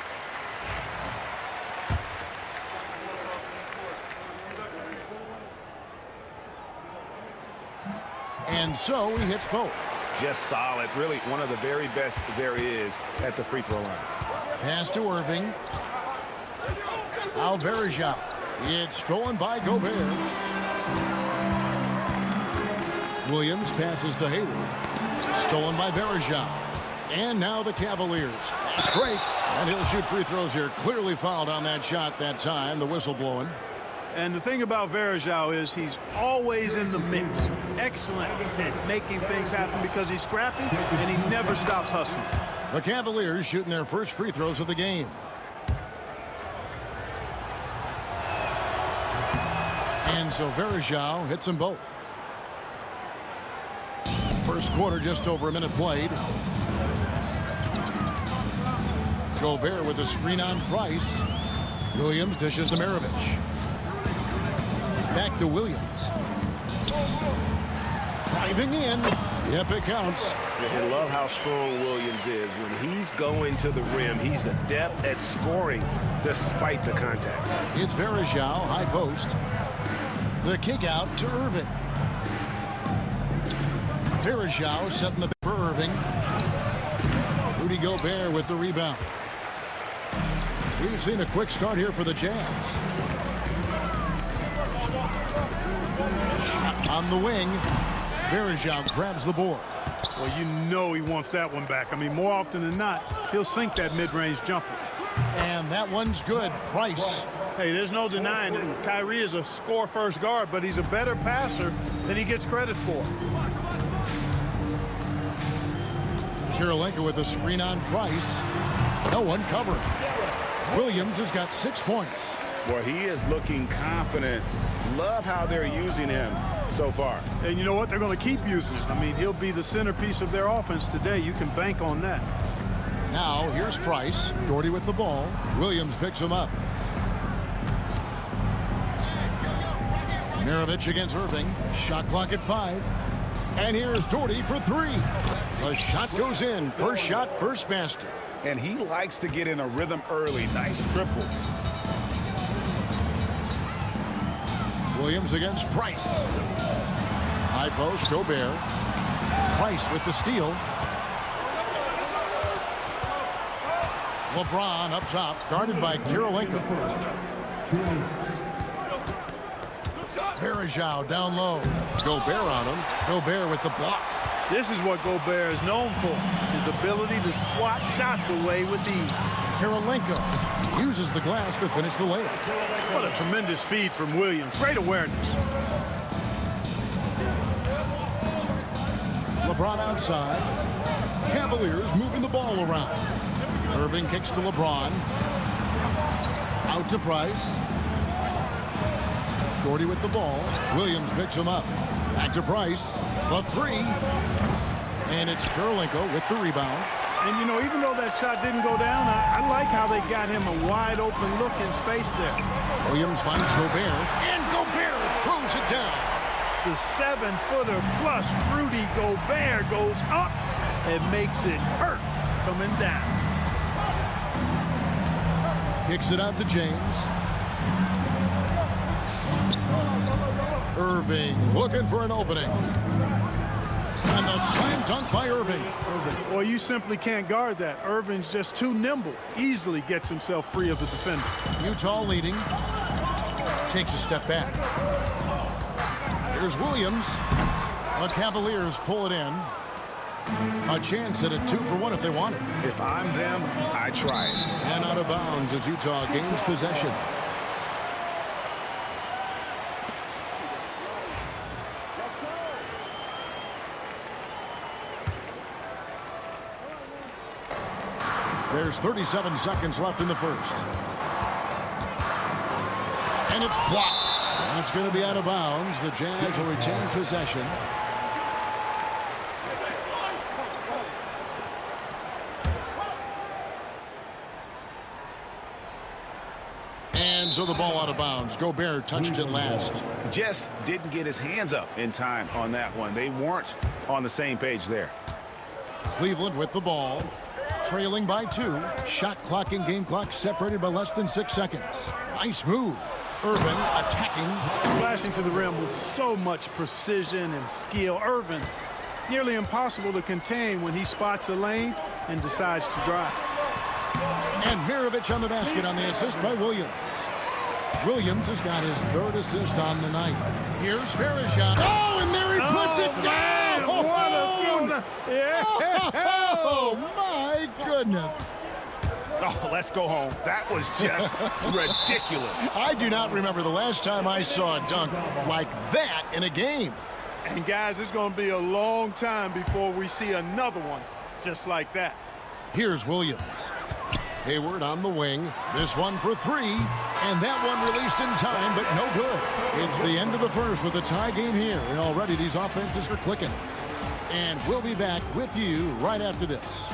And so he hits both. Just solid. Really one of the very best there is at the free throw line. Pass to Irving. Varejao. It's stolen by Gobert. Williams passes to Hayward. Stolen by Varejao. And now the Cavaliers. Fast break. And he'll shoot free throws here. Clearly fouled on that shot that time. The whistle blowing. And the thing about Varejao is he's always in the mix. Excellent at making things happen because he's scrappy and he never stops hustling. The Cavaliers shooting their first free throws of the game. And so Varejao hits them both. First quarter, just over a minute played. Gobert with a screen on Price. Williams dishes to Maravich. Back to Williams. Driving in. Yep, it counts. And love how strong Williams is. When he's going to the rim, he's adept at scoring despite the contact. It's Varejao, high post. The kick out to Irving. Varejao setting the for Irving. Rudy Gobert with the rebound. We've seen a quick start here for the Jazz. Shot on the wing. Varejao grabs the board. Well, you know he wants that one back. I mean, more often than not, he'll sink that mid-range jumper. And that one's good. Price. Hey, there's no denying it. Kyrie is a score-first guard, but he's a better passer than he gets credit for. Kirilenko with a screen on Price. No one covering. Williams has got 6 points. Boy, he is looking confident. Love how they're using him so far. And you know what? They're going to keep using him. I mean, he'll be the centerpiece of their offense today. You can bank on that. Now, here's Price. Doherty with the ball. Williams picks him up. Maravich against Irving. Shot clock at 5. And here's Doherty for 3. The shot goes in. First shot, first basket. And he likes to get in a rhythm early. Nice triple. Williams against Price. High post, Gobert. Price with the steal. LeBron up top, guarded by Kirilenko. Varejao down low. Gobert on him. Gobert with the block. This is what Gobert is known for, his ability to swat shots away with ease. Kirilenko uses the glass to finish the layup. What a tremendous feed from Williams. Great awareness. LeBron outside. Cavaliers moving the ball around. Irving kicks to LeBron. Out to Price. Doherty with the ball. Williams picks him up. Back to Price. The 3. And it's Kirilenko with the rebound. And, you know, even though that shot didn't go down, I like how they got him a wide-open look in space there. Williams finds Gobert, and Gobert throws it down. The 7-footer plus Rudy Gobert goes up and makes it hurt coming down. Kicks it out to James. Irving looking for an opening. And the slam dunk by Irving. Well, you simply can't guard that. Irving's just too nimble. Easily gets himself free of the defender. Utah leading. Takes a step back. Here's Williams. The Cavaliers pull it in. A chance at a 2-for-1 if they want it. If I'm them, I try it. And out of bounds as Utah gains possession. There's 37 seconds left in the first. And it's blocked. That's going to be out of bounds. The Jazz will retain possession. And so the ball out of bounds. Gobert touched it last. Just didn't get his hands up in time on that one. They weren't on the same page there. Cleveland with the ball. Trailing by 2. Shot clock and game clock separated by less than 6 seconds. Nice move. Irving attacking. Flashing to the rim with so much precision and skill. Irving, nearly impossible to contain when he spots a lane and decides to drive. And Mirovic on the basket on the assist by Williams. Williams has got his 3rd assist on the night. Here's Varejao. Oh, and there he puts it down! Man, what a yeah. Oh, my goodness. Oh, let's go home. That was just ridiculous. I do not remember the last time I saw a dunk like that in a game. And, guys, it's going to be a long time before we see another one just like that. Here's Williams. Hayward on the wing. This one for 3. And that one released in time, but no good. It's the end of the first with a tie game here. And already these offenses are clicking. And we'll be back with you right after this.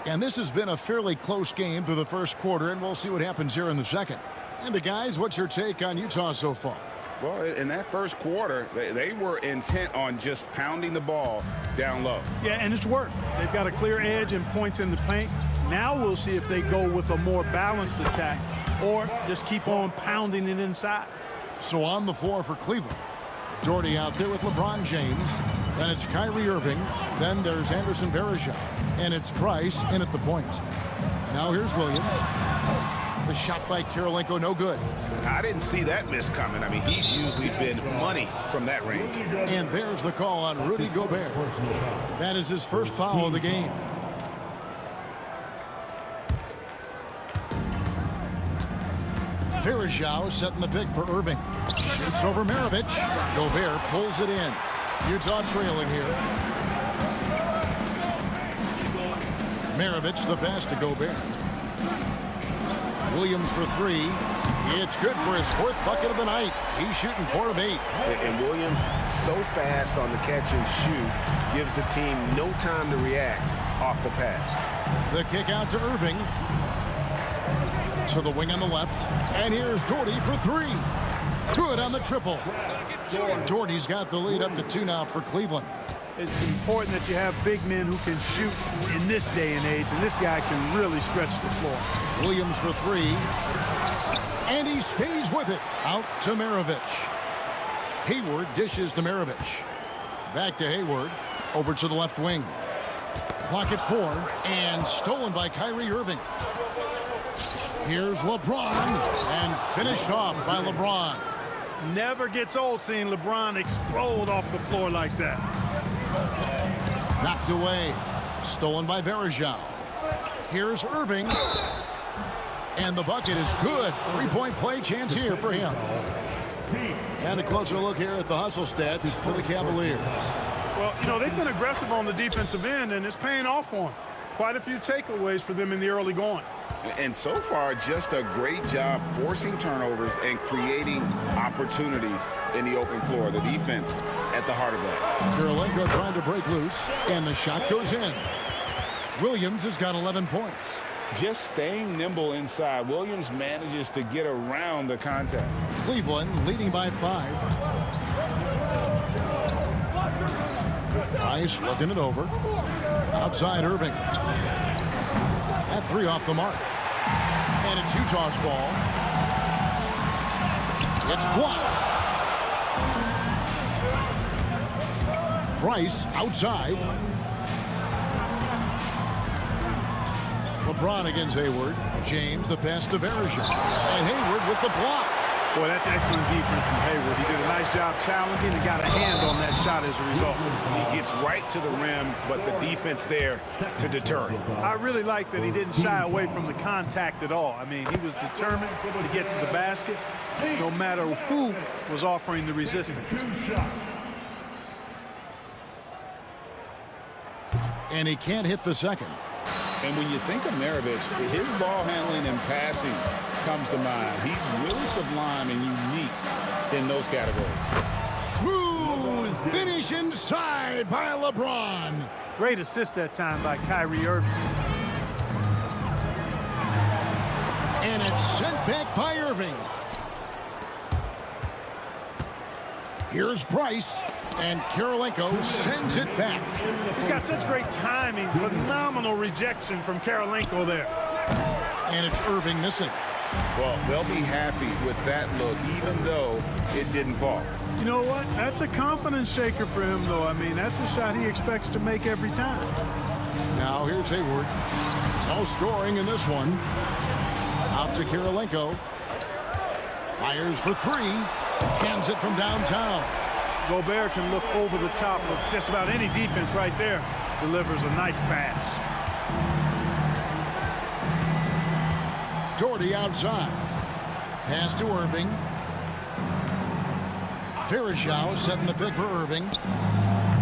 And this has been a fairly close game through the first quarter, and we'll see what happens here in the second. And guys, what's your take on Utah so far? Well, in that first quarter, they were intent on just pounding the ball down low. Yeah, and it's worked. They've got a clear edge and points in the paint. Now we'll see if they go with a more balanced attack or just keep on pounding it inside. So on the floor for Cleveland, Jordy out there with LeBron James. Then it's Kyrie Irving. Then there's Anderson Varejao. And it's Price in at the point. Now here's Williams. The shot by Karolinko, no good. I didn't see that miss coming. I mean, he's usually been money from that range. And there's the call on Rudy Gobert. That is his first foul of the game. Varejao setting the pick for Irving. Shoots over Mirovic. Gobert pulls it in. Utah trailing here. Mirovic the pass to Gobert. Williams for 3. It's good for his 4th bucket of the night. He's shooting 4 of 8. And Williams, so fast on the catch and shoot, gives the team no time to react off the pass. The kick out to Irving. To the wing on the left. And here's Doherty for 3. Good on the triple. Doherty's got the lead up to 2 now for Cleveland. It's important that you have big men who can shoot in this day and age, and this guy can really stretch the floor. Williams for 3. And he stays with it. Out to Mirovic. Hayward dishes to Mirovic. Back to Hayward. Over to the left wing. Clock at 4. And stolen by Kyrie Irving. Here's LeBron. And finished off by LeBron. Never gets old seeing LeBron explode off the floor like that. Knocked away. Stolen by Varejao. Here's Irving. And the bucket is good. 3-point play chance here for him. And a closer look here at the hustle stats for the Cavaliers. Well, you know, they've been aggressive on the defensive end, and it's paying off for them. Quite a few takeaways for them in the early going. And so far, just a great job forcing turnovers and creating opportunities in the open floor. The defense at the heart of that. Kirilenko trying to break loose, and the shot goes in. Williams has got 11 points. Just staying nimble inside, Williams manages to get around the contact. Cleveland leading by 5. Price looking it over. Outside Irving. That 3 off the mark. And it's Utah's ball. It's blocked. Price outside. LeBron against Hayward. James the pass to Verija. And Hayward with the block. Boy, that's excellent defense from Hayward. He did a nice job challenging and got a hand on that shot as a result. He gets right to the rim, but the defense there to deter him. I really like that he didn't shy away from the contact at all. I mean, he was determined to get to the basket no matter who was offering the resistance. And he can't hit the second. And when you think of Maravich, his ball handling and passing comes to mind. He's really sublime and unique in those categories. Smooth finish inside by LeBron. Great assist that time by Kyrie Irving. And it's sent back by Irving. Here's Price. And Kirilenko sends it back. He's got such great timing. Phenomenal rejection from Kirilenko there. And it's Irving missing. Well, they'll be happy with that look, even though it didn't fall. You know what? That's a confidence shaker for him, though. I mean, that's a shot he expects to make every time. Now here's Hayward. No scoring in this one. Out to Kirilenko. Fires for 3. Cans it from downtown. Gobert can look over the top of just about any defense right there. Delivers a nice pass. Doherty outside. Pass to Irving. Verija setting the pick for Irving.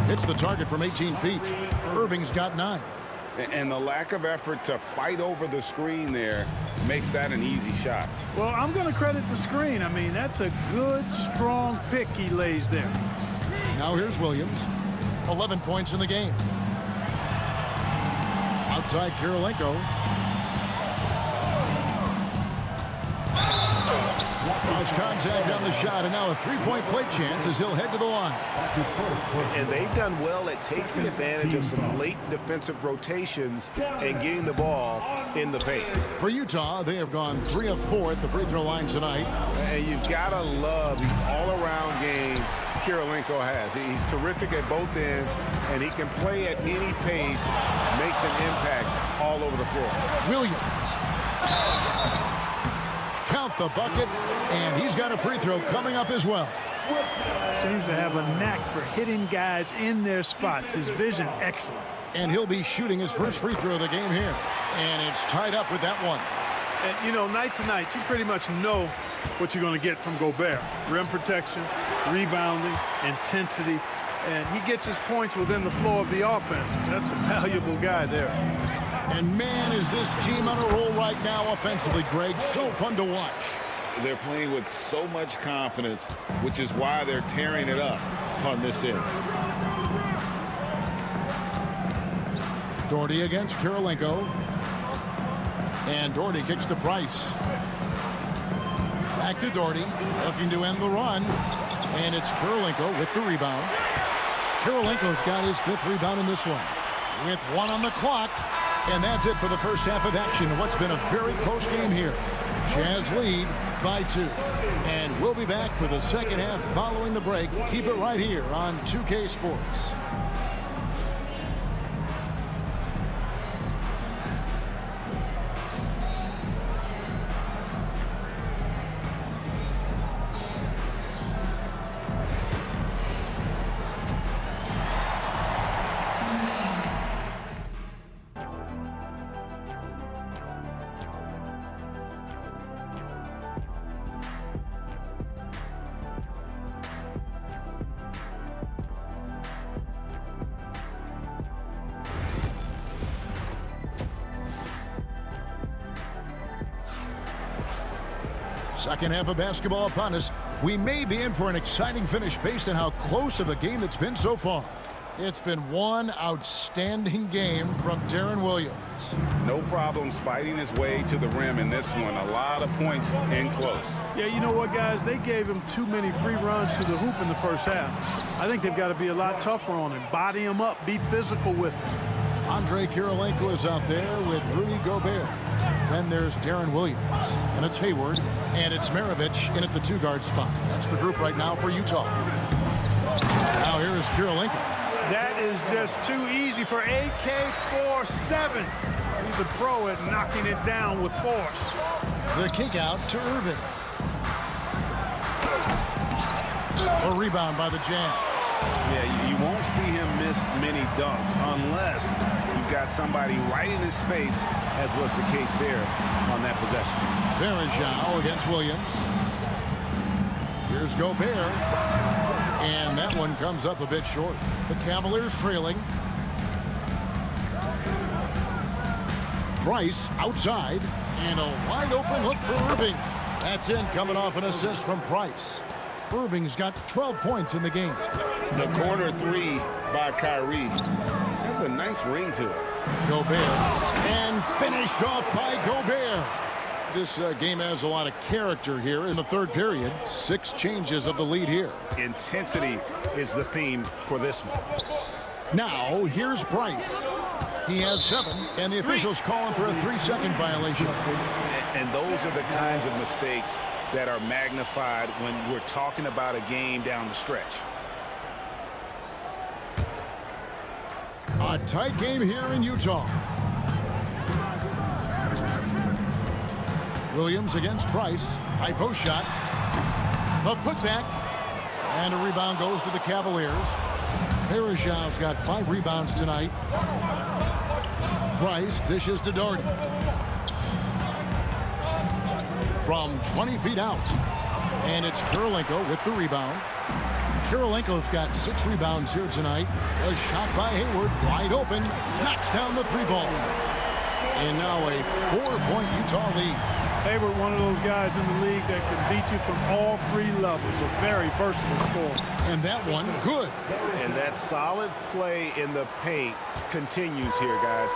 Hits the target from 18 feet. Irving's got 9. And the lack of effort to fight over the screen there makes that an easy shot. Well, I'm going to credit the screen. I mean, that's a good, strong pick he lays there. Now here's Williams. 11 points in the game. Outside Kirilenko. Cross contact on the shot, and now a 3-point play chance as he'll head to the line. And they've done well at taking advantage of some late defensive rotations and getting the ball in the paint. For Utah, they have gone 3 of 4 at the free throw line tonight. And you've got to love the all-around game Kirilenko has. He's terrific at both ends, and he can play at any pace, makes an impact all over the floor. Williams. Count the bucket, and he's got a free throw coming up as well. Seems to have a knack for hitting guys in their spots. His vision, excellent. And he'll be shooting his first free throw of the game here. And it's tied up with that one. And, you know, night to night, you pretty much know what you're going to get from Gobert. Rim protection, rebounding, intensity, and he gets his points within the flow of the offense. That's a valuable guy there. And man, is this team on a roll right now offensively, Greg. So fun to watch. They're playing with so much confidence, which is why they're tearing it up on this end. Doherty against Kirilenko. And Doherty kicks to Price. Back to Doherty, looking to end the run. And it's Kirilenko with the rebound. Kirilenko's got his 5th rebound in this one. With 1 on the clock. And that's it for the first half of action. What's been a very close game here. Jazz lead by 2. And we'll be back for the second half following the break. Keep it right here on 2K Sports. Second half of basketball upon us. We may be in for an exciting finish based on how close of a game it's been so far. It's been one outstanding game from Darren Williams. No problems fighting his way to the rim in this one. A lot of points in close. Yeah, you know what, guys? They gave him too many free runs to the hoop in the first half. I think they've got to be a lot tougher on him. Body him up. Be physical with him. Andre Kirilenko is out there with Rudy Gobert. Then there's Darren Williams. And it's Hayward. And it's Maravich in at the 2-guard spot. That's the group right now for Utah. Now here is Kirilenko. That is just too easy for AK-47. He's a pro at knocking it down with force. The kick out to Irving. A rebound by the Jazz. Yeah, you won't see him miss many dunks unless you've got somebody right in his face, as was the case there on that possession. Verajao against Williams. Here's Gobert. And that one comes up a bit short. The Cavaliers trailing. Price outside. And a wide open look for Irving. That's in, coming off an assist from Price. Irving's got 12 points in the game. The corner three by Kyrie has a nice ring to it. Gobert. And finished off by Gobert. This game has a lot of character here in the third period. 6 changes of the lead here. Intensity is the theme for this one. Now, here's Price. He has 7, and the officials call him for a 3-second violation. And those are the kinds of mistakes that are magnified when we're talking about a game down the stretch. A tight game here in Utah. Williams against Price. High post shot. A putback. And a rebound goes to the Cavaliers. Verajau's got 5 rebounds tonight. Price dishes to Doherty. From 20 feet out. And it's Kirilenko with the rebound. Kirilenko's got 6 rebounds here tonight. A shot by Hayward, wide open. Knocks down the 3-ball. And now a 4-point Utah lead. Hayward, one of those guys in the league that can beat you from all 3 levels. A very versatile scorer. And that one, good. And that solid play in the paint continues here, guys.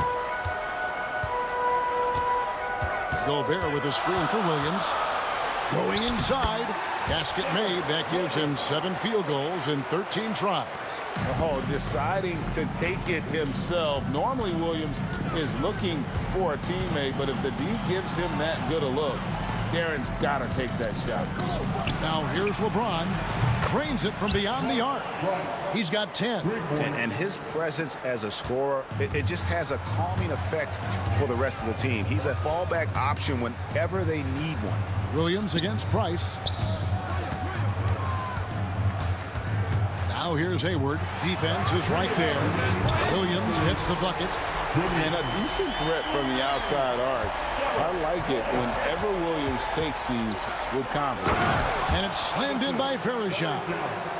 Gobert with a screen for Williams. Going inside. Basket made. That gives him 7 field goals in 13 tries. Oh, deciding to take it himself. Normally, Williams is looking for a teammate, but if the D gives him that good a look, Darren's got to take that shot. Now here's LeBron. Cranes it from beyond the arc. He's got 10. And his presence as a scorer, it just has a calming effect for the rest of the team. He's a fallback option whenever they need one. Williams against Price. Now here's Hayward. Defense is right there. Williams hits the bucket. And a decent threat from the outside arc. I like it whenever Williams takes these with confidence. And it's slammed in by Verajao.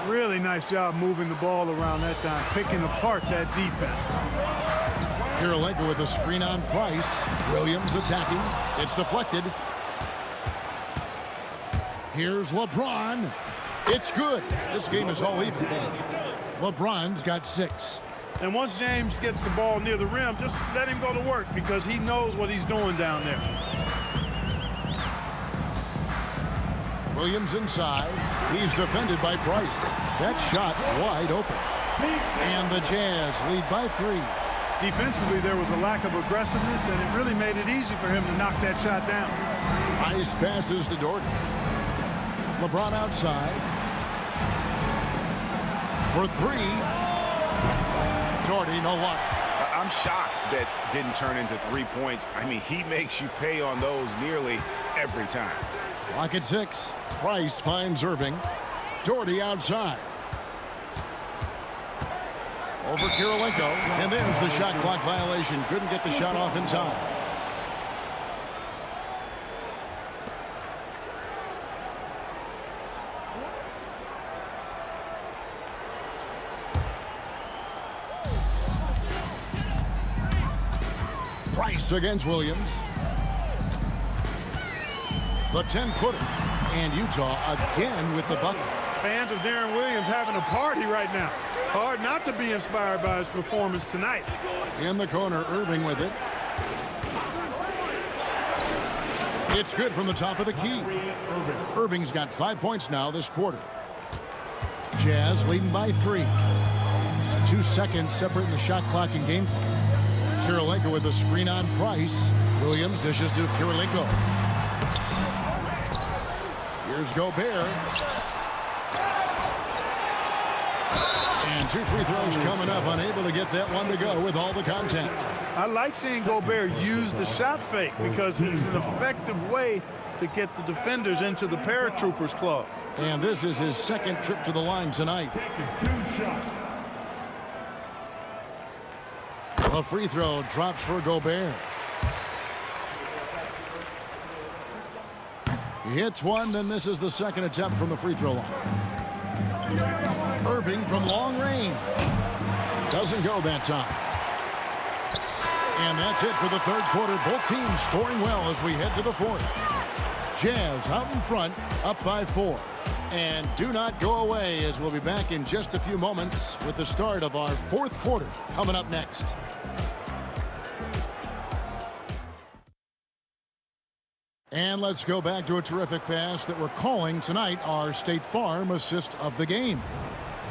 Really nice job moving the ball around that time, picking apart that defense. Kirilenko with a screen on Price. Williams attacking. It's deflected. Here's LeBron. It's good. This game is all even. LeBron's got 6. And once James gets the ball near the rim, just let him go to work because he knows what he's doing down there. Williams inside. He's defended by Price. That shot wide open. And the Jazz lead by 3. Defensively, there was a lack of aggressiveness, and it really made it easy for him to knock that shot down. Nice passes to Doherty. LeBron outside. For 3. Doherty, no luck. I'm shocked that didn't turn into 3 points. I mean, he makes you pay on those nearly every time. Clock at 6. Price finds Irving. Doherty outside. Over Kirilenko. And there's the shot clock violation. Couldn't get the shot off in time. Price against Williams. The 10-footer. And Utah again with the bucket. Fans of Darren Williams having a party right now. Hard not to be inspired by his performance tonight. In the corner, Irving with it. It's good from the top of the key. Irving's got 5 points now this quarter. Jazz leading by 3. 2 seconds separating the shot clock and game clock. Kirilenko with a screen on Price. Williams dishes to Kirilenko. Here's Gobert. And 2 free throws coming up, unable to get that one to go with all the contact. I like seeing Gobert use the shot fake because it's an effective way to get the defenders into the paratroopers club. And this is his second trip to the line tonight. A free throw drops for Gobert. He hits one, then misses the second attempt from the free throw line. Irving from long range. Doesn't go that time. And that's it for the third quarter. Both teams scoring well as we head to the fourth. Jazz out in front, up by 4. And do not go away, as we'll be back in just a few moments with the start of our fourth quarter coming up next. And let's go back to a terrific pass that we're calling tonight our State Farm assist of the game.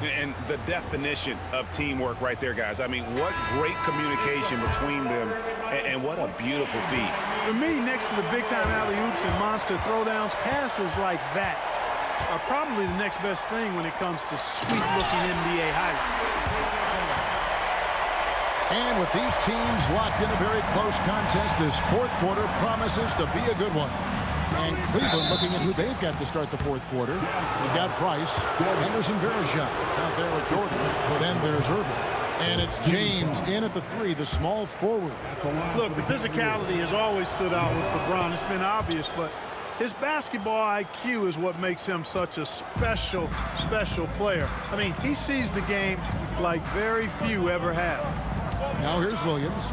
And the definition of teamwork right there, guys. I mean, what great communication between them, and what a beautiful feed. For me, next to the big-time alley-oops and monster throwdowns, passes like that are probably the next best thing when it comes to sweet-looking NBA highlights. And with these teams locked in a very close contest, this fourth quarter promises to be a good one. And Cleveland looking at who they've got to start the fourth quarter. They've got Price, Henderson Varejao out there with Gordon. Then there's Irving. And it's James in at the 3, the small forward. Look, the physicality has always stood out with LeBron. It's been obvious, but his basketball IQ is what makes him such a special player. I mean, he sees the game like very few ever have. Now here's Williams.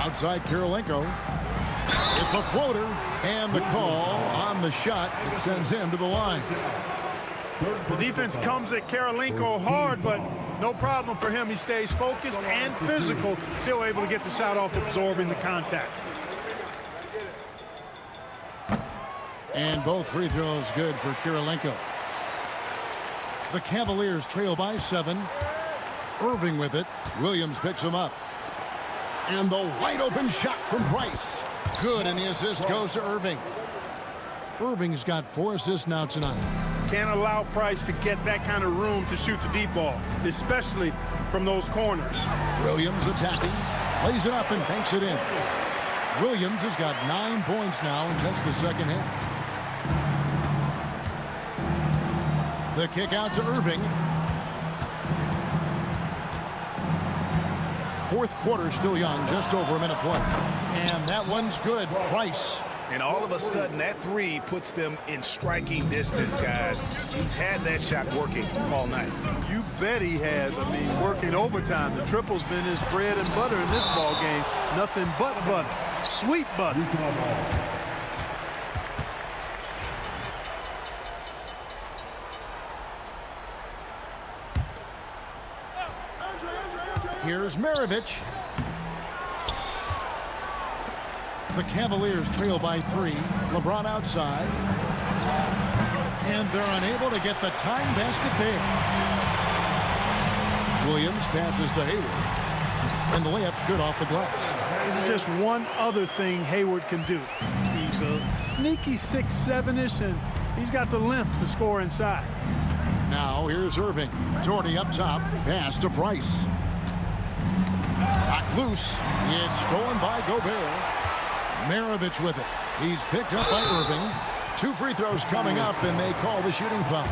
Outside Kirilenko. It's the floater, and the call on the shot that sends him to the line. The defense comes at Kirilenko hard, but no problem for him. He stays focused and physical, still able to get the shot off, absorbing the contact. And both free throws good for Kirilenko. The Cavaliers trail by 7. Irving with it. Williams picks him up. And the wide open shot from Price. Good, and the assist goes to Irving. Irving's got 4 assists now tonight. Can't allow Price to get that kind of room to shoot the deep ball, especially from those corners. Williams attacking, plays it up and banks it in. Williams has got 9 points now in just the second half. The kick out to Irving. Fourth quarter still young, just over a minute play. And that one's good. Price. And all of a sudden, that 3 puts them in striking distance, guys. He's had that shot working all night. You bet he has. I mean, working overtime. The triple's been his bread and butter in this ball game. Nothing but butter. Sweet butter. Here's Maravich. The Cavaliers trail by 3. LeBron outside. And they're unable to get the tying basket there. Williams passes to Hayward. And the layup's good off the glass. This is just one other thing Hayward can do. He's a sneaky 6'7"-ish, and he's got the length to score inside. Now here's Irving. Jordy up top. Pass to Price. Knocked loose. It's stolen by Gobert. Maravich with it. He's picked up by Irving. 2 free throws coming up, and they call the shooting foul.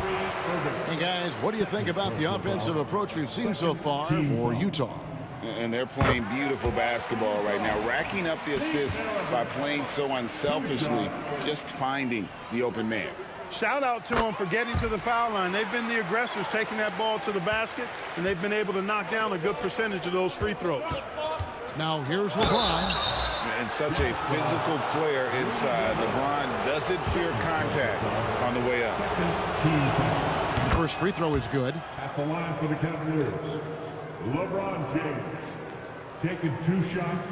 Hey, guys, what do you think about the offensive approach we've seen so far for Utah? And they're playing beautiful basketball right now, racking up the assists by playing so unselfishly, just finding the open man. Shout out to them for getting to the foul line. They've been the aggressors, taking that ball to the basket, and they've been able to knock down a good percentage of those free throws. Now here's LeBron. And such a physical player inside. LeBron doesn't fear contact on the way up. The first free throw is good. At the line for the Cavaliers, LeBron James taking 2 shots.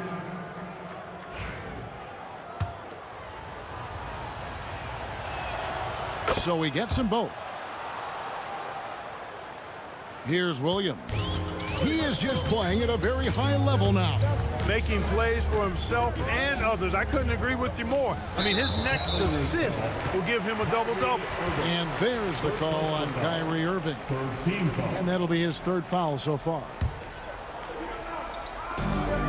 So he gets them both. Here's Williams. He is just playing at a very high level now. Making plays for himself and others. I couldn't agree with you more. I mean, his next assist will give him a double-double. And there's the call on Kyrie Irving. And that'll be his 3rd foul so far.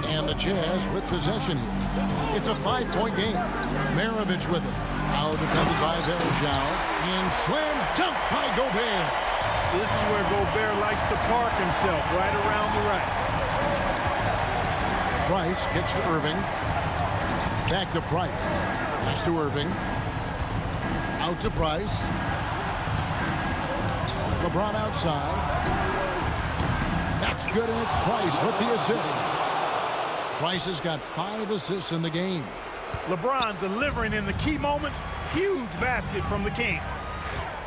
And the Jazz with possession here. It's a 5-point game. Maravich with it. Now defended by Valhalla. And slam dunk by Gobert. This is where Gobert likes to park himself, right around the rack. Price kicks to Irving. Back to Price. Pass to Irving. Out to Price. LeBron outside. That's good, and it's Price with the assist. Price has got 5 assists in the game. LeBron delivering in the key moments. Huge basket from the King.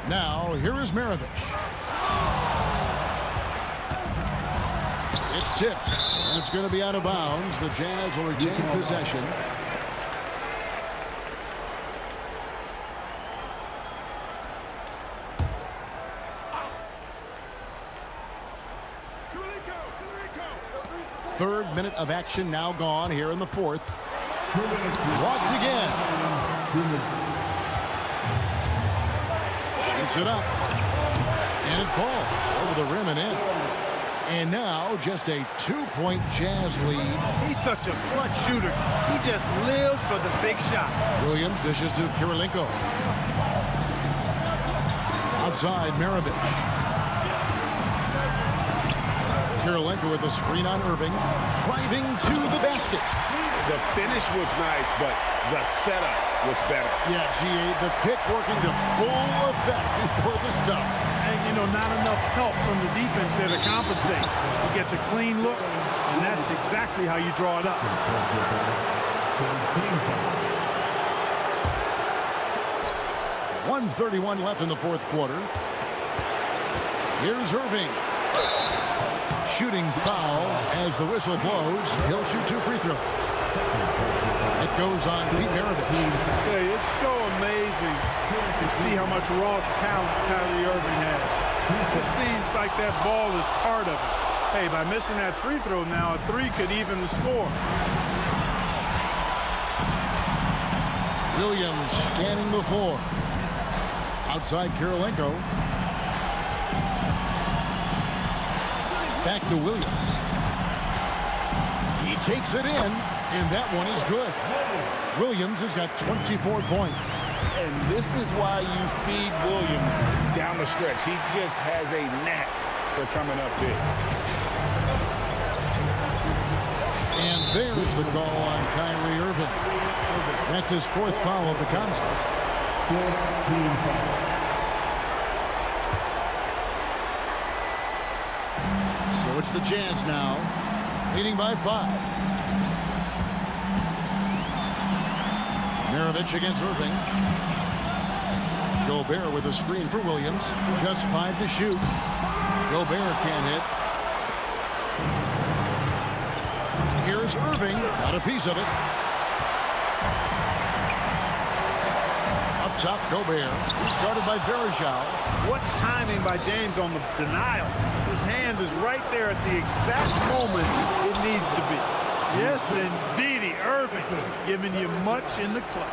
Now, here is Maravich. It's tipped, and it's going to be out of bounds. The Jazz will retain possession. Third minute of action now gone here in the 4th. Blocked again. Shoots it up. And it falls over the rim and in. And now just a 2-point Jazz lead. He's such a clutch shooter. He just lives for the big shot. Williams dishes to Kirilenko. Outside Maravich. Kirilenko with a screen on Irving. Driving to the basket. The finish was nice, but the setup was better. Yeah, G.A., the pick working to full effect before the stuff. And, you know, not enough help from the defense there to compensate. He gets a clean look, and that's exactly how you draw it up. 1:31 left in the 4th quarter. Here's Irving. Shooting foul as the whistle blows. He'll shoot 2 free throws. It goes on Pete Maravich. Okay, it's so amazing to see how much raw talent Kyrie Irving has. It seems like that ball is part of it. Hey, by missing that free throw now, a 3 could even the score. Williams scanning the floor. Outside Kirilenko. Back to Williams. He takes it in, and that one is good. Williams has got 24 points. And this is why you feed Williams down the stretch. He just has a knack for coming up big. And there's the call on Kyrie Irving. That's his 4th foul of the contest. So it's the Jazz now, leading by 5. Maravich against Irving. Gobert with a screen for Williams. Just 5 to shoot. Gobert can't hit. Here's Irving. Got a piece of it. Up top, Gobert. He's guarded by Verjao. What timing by James on the denial. His hand is right there at the exact moment it needs to be. Yes, indeedy, Irving giving you much in the clutch.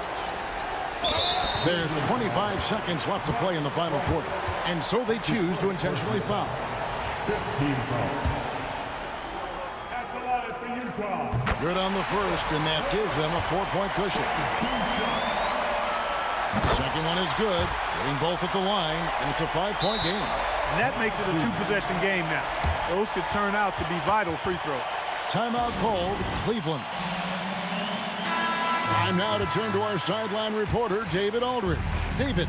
There's 25 seconds left to play in the final quarter, and so they choose to intentionally foul. 15 foul. At the line for Utah. Good on the first, and that gives them a 4-point cushion. Second one is good, hitting both at the line, and it's a 5-point game. And that makes it a 2-possession game now. Those could turn out to be vital free throws. Timeout called, Cleveland. Time now to turn to our sideline reporter, David Aldridge. David.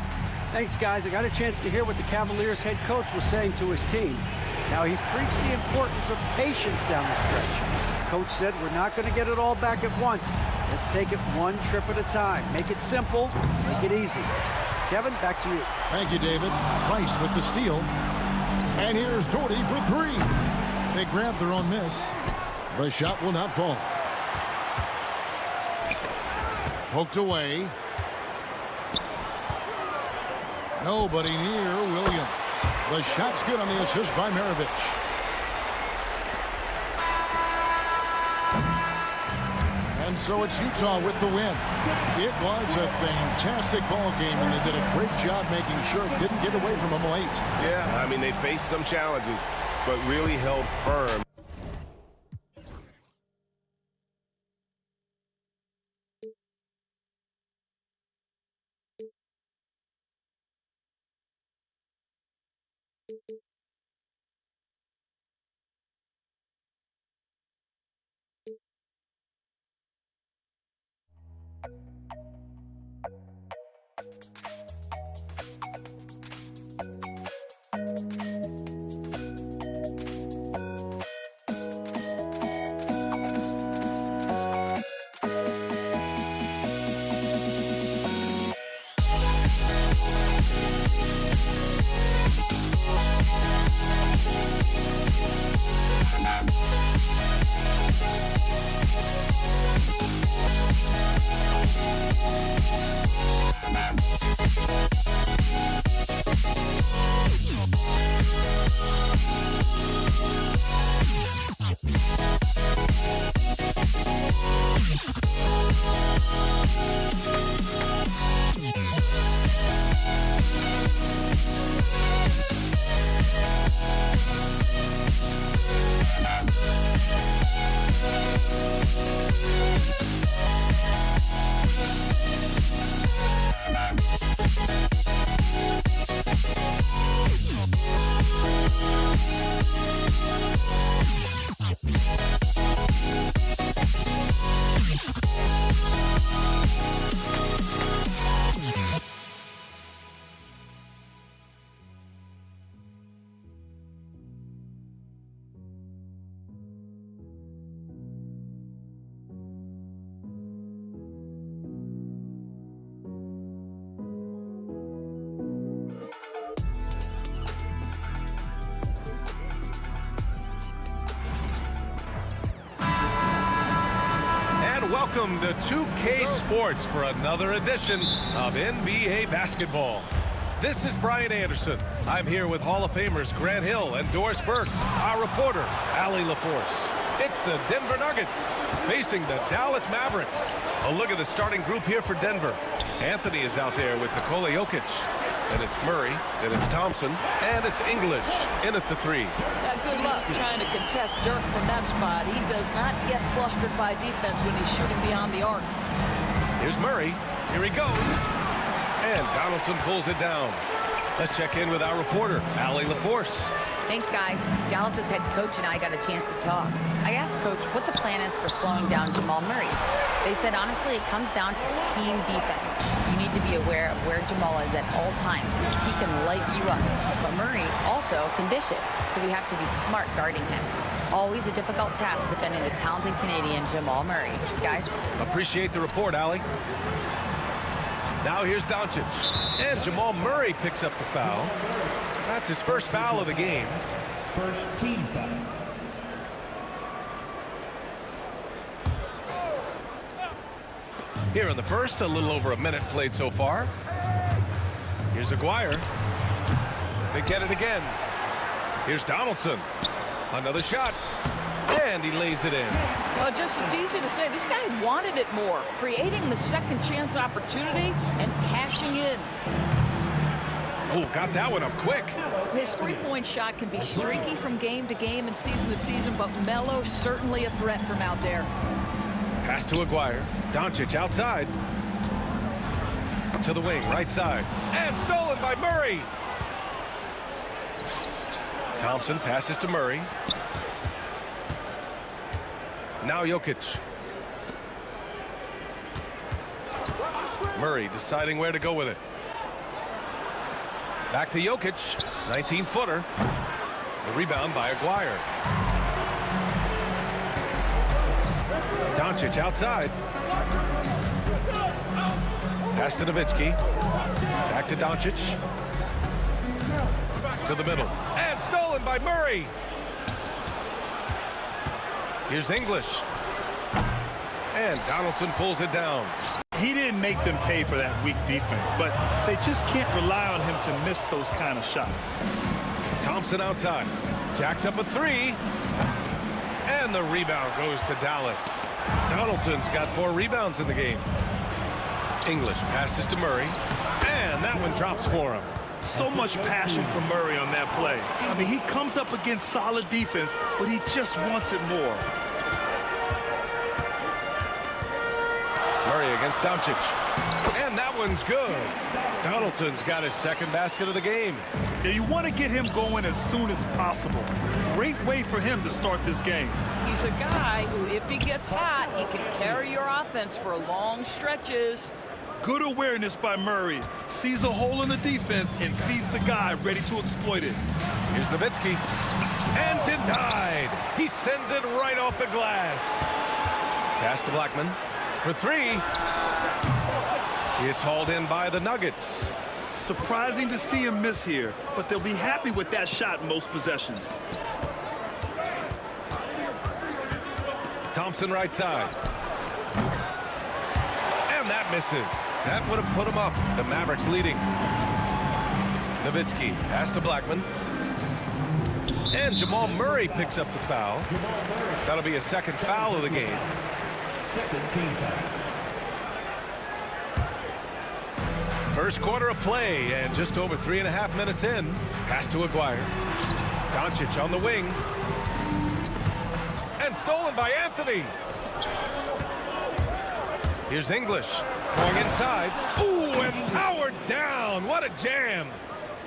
Thanks, guys. I got a chance to hear what the Cavaliers head coach was saying to his team. Now, he preached the importance of patience down the stretch. Coach said we're not going to get it all back at once. Let's take it one trip at a time. Make it simple, make it easy. Kevin, back to you. Thank you, David. Price with the steal. And here's Doherty for three. They grab their own miss. The shot will not fall. Poked away. Nobody near Williams. The shot's good on the assist by Maravich. And so it's Utah with the win. It was a fantastic ball game, and they did a great job making sure it didn't get away from them late. Yeah, I mean, they faced some challenges, but really held firm. Welcome to 2K Sports for another edition of NBA basketball. This is Brian Anderson. I'm here with Hall of Famers Grant Hill and Doris Burke, our reporter, Allie LaForce. It's the Denver Nuggets facing the Dallas Mavericks. A look at the starting group here for Denver. Anthony is out there with Nikola Jokic. Then it's Murray, then it's Thompson, and it's English in at the three. Good luck trying to contest Dirk from that spot. He does not get flustered by defense when he's shooting beyond the arc. Here's Murray. Here he goes. And Donaldson pulls it down. Let's check in with our reporter, Allie LaForce. Thanks, guys. Dallas's head coach and I got a chance to talk. I asked Coach what the plan is for slowing down Jamal Murray. They said, honestly, it comes down to team defense. You need to be aware of where Jamal is at all times. He can light you up, but Murray also can dish it, so we have to be smart guarding him. Always a difficult task defending the talented Canadian Jamal Murray. Guys? Appreciate the report, Allie. Now here's Doncic. And Jamal Murray picks up the foul. That's his first foul of the game. First team foul. Here in the first, a little over a minute played so far. Here's Aguirre. They get it again. Here's Donaldson. Another shot. And he lays it in. Well, just it's easy to say, this guy wanted it more. Creating the second chance opportunity and cashing in. Oh, got that one up quick. His three-point shot can be streaky from game to game and season to season, but Melo certainly a threat from out there. Pass to Aguirre. Doncic outside. To the wing, right side. And stolen by Murray. Thompson passes to Murray. Now Jokic. Murray deciding where to go with it. Back to Jokic. 19-footer. The rebound by Aguirre. Doncic outside. Pass to Nowitzki. Back to Doncic. To the middle. And stolen by Murray. Here's English. And Donaldson pulls it down. He didn't make them pay for that weak defense, but they just can't rely on him to miss those kind of shots. Thompson outside. Jacks up a three. And the rebound goes to Dallas. Donaldson's got 4 rebounds in the game. English passes to Murray. And that one drops for him. So much passion from Murray on that play. I mean, he comes up against solid defense, but he just wants it more. Murray against Doncic. And that one's good. Donaldson's got his second basket of the game. Yeah, you want to get him going as soon as possible. Great way for him to start this game. He's a guy who, if he gets hot, he can carry your offense for long stretches. Good awareness by Murray. Sees a hole in the defense and feeds the guy ready to exploit it. Here's Nowitzki. And denied. He sends it right off the glass. Pass to Blackman for 3. It's hauled in by the Nuggets. Surprising to see him miss here, but they'll be happy with that shot in most possessions. Thompson right side. And that misses. That would have put him up. The Mavericks leading. Nowitzki, pass to Blackman. And Jamal Murray picks up the foul. That'll be a second foul of the game. Second team foul. First quarter of play, and just over 3.5 minutes in. Pass to Aguirre. Doncic on the wing. And stolen by Anthony. Here's English going inside. Ooh, and powered down. What a jam.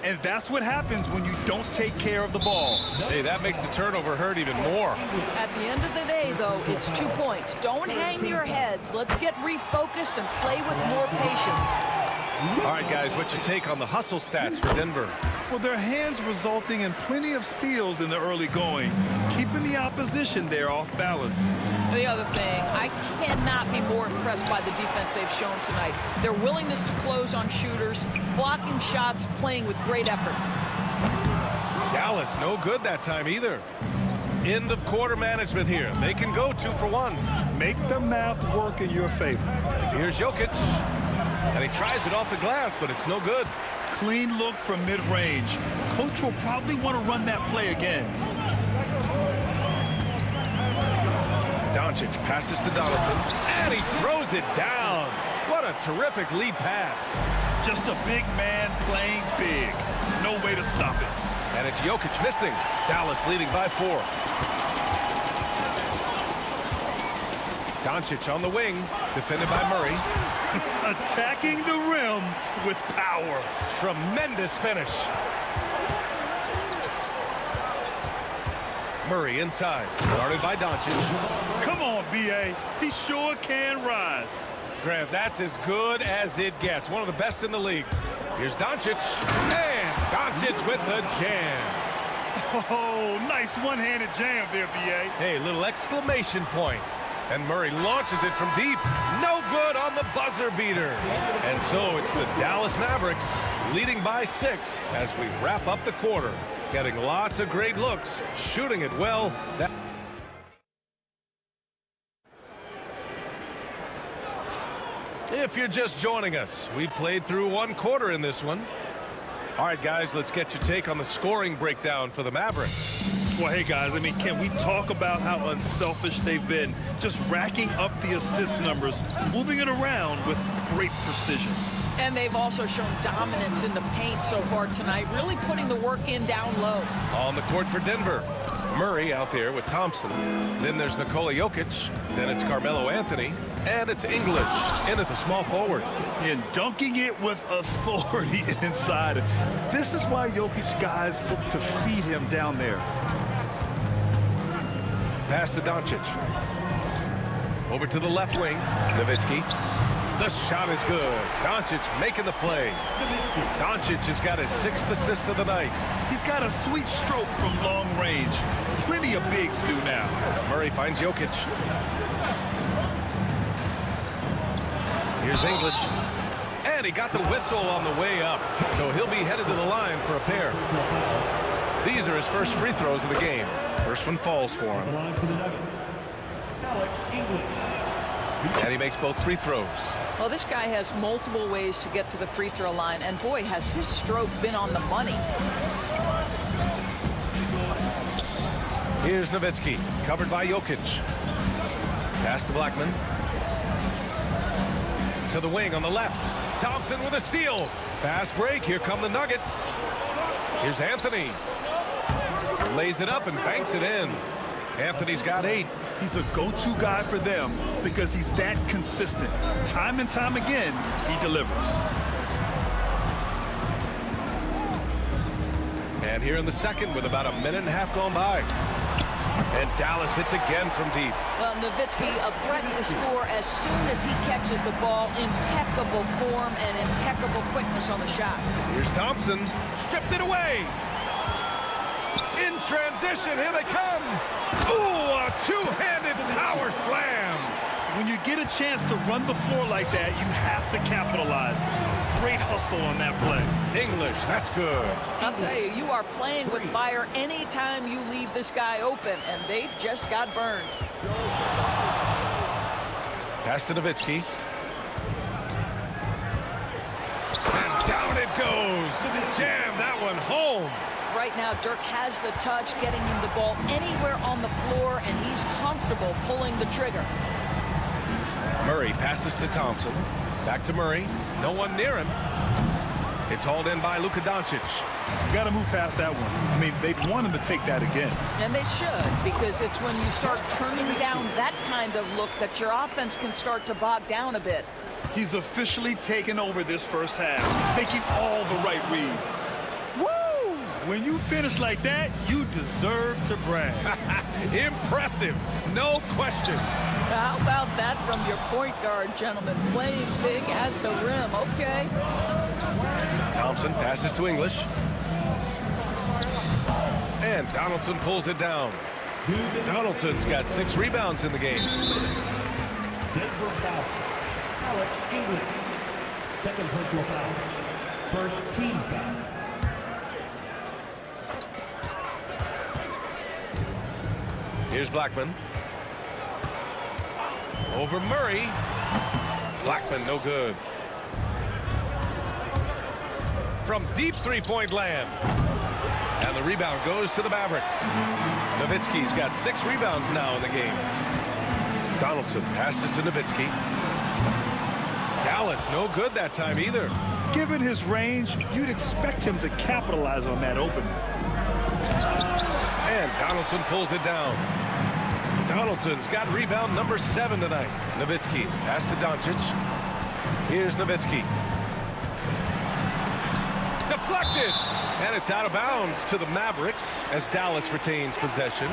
And that's what happens when you don't take care of the ball. Hey, that makes the turnover hurt even more. At the end of the day, though, it's 2 points. Don't hang your heads. Let's get refocused and play with more patience. All right, guys, what's your take on the hustle stats for Denver? Well, their hands resulting in plenty of steals in the early going, keeping the opposition there off balance. The other thing, I cannot be more impressed by the defense they've shown tonight. Their willingness to close on shooters, blocking shots, playing with great effort. Dallas, no good that time either. End of quarter management here. They can go 2 for 1. Make the math work in your favor. Here's Jokic. And he tries it off the glass, but it's no good. Clean look from mid-range. Coach will probably want to run that play again. Doncic passes to Donaldson, and he throws it down. What a terrific lead pass. Just a big man playing big. No way to stop it. And it's Jokic missing. Dallas leading by 4. Doncic on the wing, defended by Murray. Attacking the rim with power. Tremendous finish. Murray inside, guarded by Doncic. Come on, B.A. He sure can rise. Grant, that's as good as it gets. One of the best in the league. Here's Doncic. And Doncic with the jam. Oh, nice one-handed jam there, B.A. Hey, little exclamation point. And Murray launches it from deep. No good on the buzzer beater. And so it's the Dallas Mavericks leading by 6 as we wrap up the quarter. Getting lots of great looks, shooting it well. If you're just joining us, we played through 1 quarter in this one. All right, guys, let's get your take on the scoring breakdown for the Mavericks. Well, hey, guys, I mean, can we talk about how unselfish they've been? Just racking up the assist numbers, moving it around with great precision. And they've also shown dominance in the paint so far tonight, really putting the work in down low. On the court for Denver, Murray out there with Thompson. Then there's Nikola Jokic. Then it's Carmelo Anthony. And it's English in at the small forward. And dunking it with authority inside. This is why Jokic guys look to feed him down there. Pass to Doncic. Over to the left wing. Nowitzki. The shot is good. Doncic making the play. Doncic has got his 6th assist of the night. He's got a sweet stroke from long range. Plenty of bigs do now. Murray finds Jokic. Here's English. And he got the whistle on the way up, so he'll be headed to the line for a pair. These are his first free throws of the game. First one falls for him. And he makes both free throws. Well, this guy has multiple ways to get to the free throw line, and boy, has his stroke been on the money. Here's Nowitzki, covered by Jokic. Pass to Blackman. To the wing on the left. Thompson with a steal. Fast break. Here come the Nuggets. Here's Anthony. Lays it up and banks it in. Anthony's got 8. He's a go-to guy for them because he's that consistent. Time and time again, he delivers. And here in the second with about a minute and a half gone by. And Dallas hits again from deep. Well, Nowitzki, a threat to score as soon as he catches the ball. Impeccable form and impeccable quickness on the shot. Here's Thompson. Stripped it away. In transition, here they come. Ooh, a two-handed power slam. When you get a chance to run the floor like that, you have to capitalize. Great hustle on that play. English, that's good. I'll tell you, you are playing with fire anytime you leave this guy open, and they just got burned. Pass to Nowitzki. And down it goes. Jam that one home. Right now, Dirk has the touch, getting him the ball anywhere on the floor, and he's comfortable pulling the trigger. Murray passes to Thompson. Back to Murray. No one near him. It's hauled in by Luka Doncic. Got to move past that one. I mean, they'd want him to take that again. And they should, because it's when you start turning down that kind of look that your offense can start to bog down a bit. He's officially taken over this first half, making all the right reads. Woo! When you finish like that, you deserve to brag. Impressive, no question. How about that from your point guard, gentlemen? Playing big at the rim, okay? Thompson passes to English. And Donaldson pulls it down. Donaldson's got 6 rebounds in the game. Denver foul. Alex English. Second personal foul. First team foul. Here's Blackman. Over Murray. Blackman, no good. From deep three-point land. And the rebound goes to the Mavericks. Nowitzki's got 6 rebounds now in the game. Donaldson passes to Nowitzki. Dallas, no good that time either. Given his range, you'd expect him to capitalize on that opening. And Donaldson pulls it down. Donaldson's got rebound number 7 tonight. Nowitzki, pass to Doncic. Here's Nowitzki. Deflected! And it's out of bounds to the Mavericks as Dallas retains possession.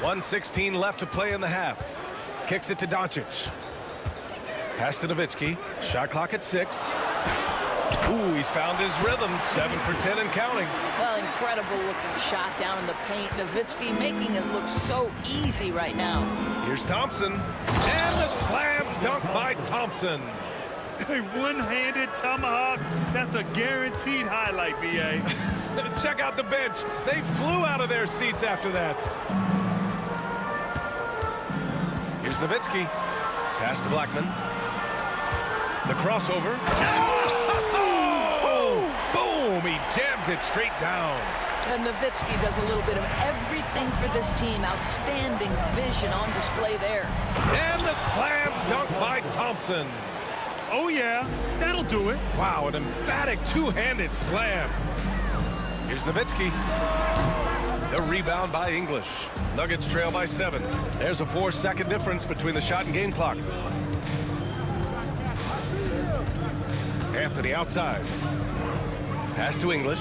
1:16 left to play in the half. Kicks it to Doncic. Pass to Nowitzki. Shot clock at 6. Ooh, he's found his rhythm. 7 for 10 and counting. Well, incredible looking shot down in the paint. Nowitzki making it look so easy right now. Here's Thompson. And the slam dunk by Thompson. A one-handed tomahawk. That's a guaranteed highlight, B.A. Check out the bench. They flew out of their seats after that. Here's Nowitzki. Pass to Blackman. The crossover. Oh! Boom! He jams it straight down. And Nowitzki does a little bit of everything for this team. Outstanding vision on display there. And the slam dunk by Thompson. Oh, yeah. That'll do it. Wow, an emphatic two-handed slam. Here's Nowitzki. The rebound by English. Nuggets trail by 7. There's a 4-second difference between the shot and game clock. Anthony outside. Pass to English.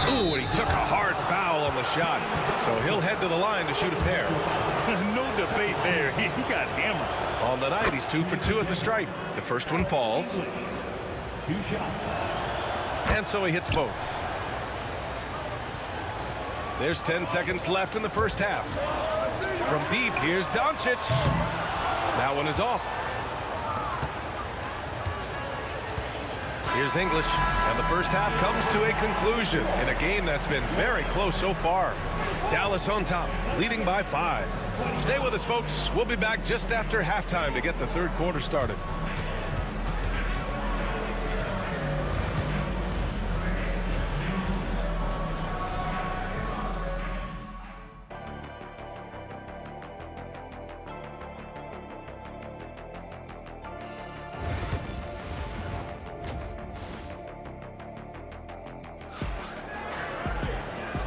Ooh, and he took a hard foul on the shot. So he'll head to the line to shoot a pair. No debate there. He got hammered. On the night, he's 2 for 2 at the stripe. The first one falls. 2 shots. And so he hits both. There's 10 seconds left in the first half. From deep, here's Doncic. That one is off. Here's English, and the first half comes to a conclusion in a game that's been very close so far. Dallas on top, leading by 5. Stay with us, folks. We'll be back just after halftime to get the third quarter started.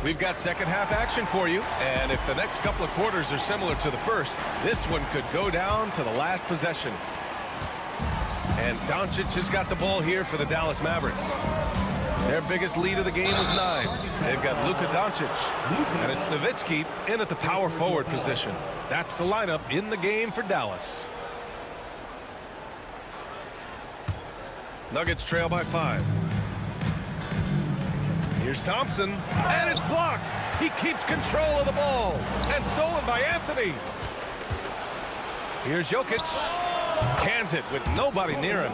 We've got second half action for you, and if the next couple of quarters are similar to the first, this one could go down to the last possession. And Doncic has got the ball here for the Dallas Mavericks. Their biggest lead of the game was 9. They've got Luka Doncic, and it's Nowitzki in at the power forward position. That's the lineup in the game for Dallas. Nuggets trail by 5. Here's Thompson, and it's blocked. He keeps control of the ball, and stolen by Anthony. Here's Jokic. Cans it with nobody near him.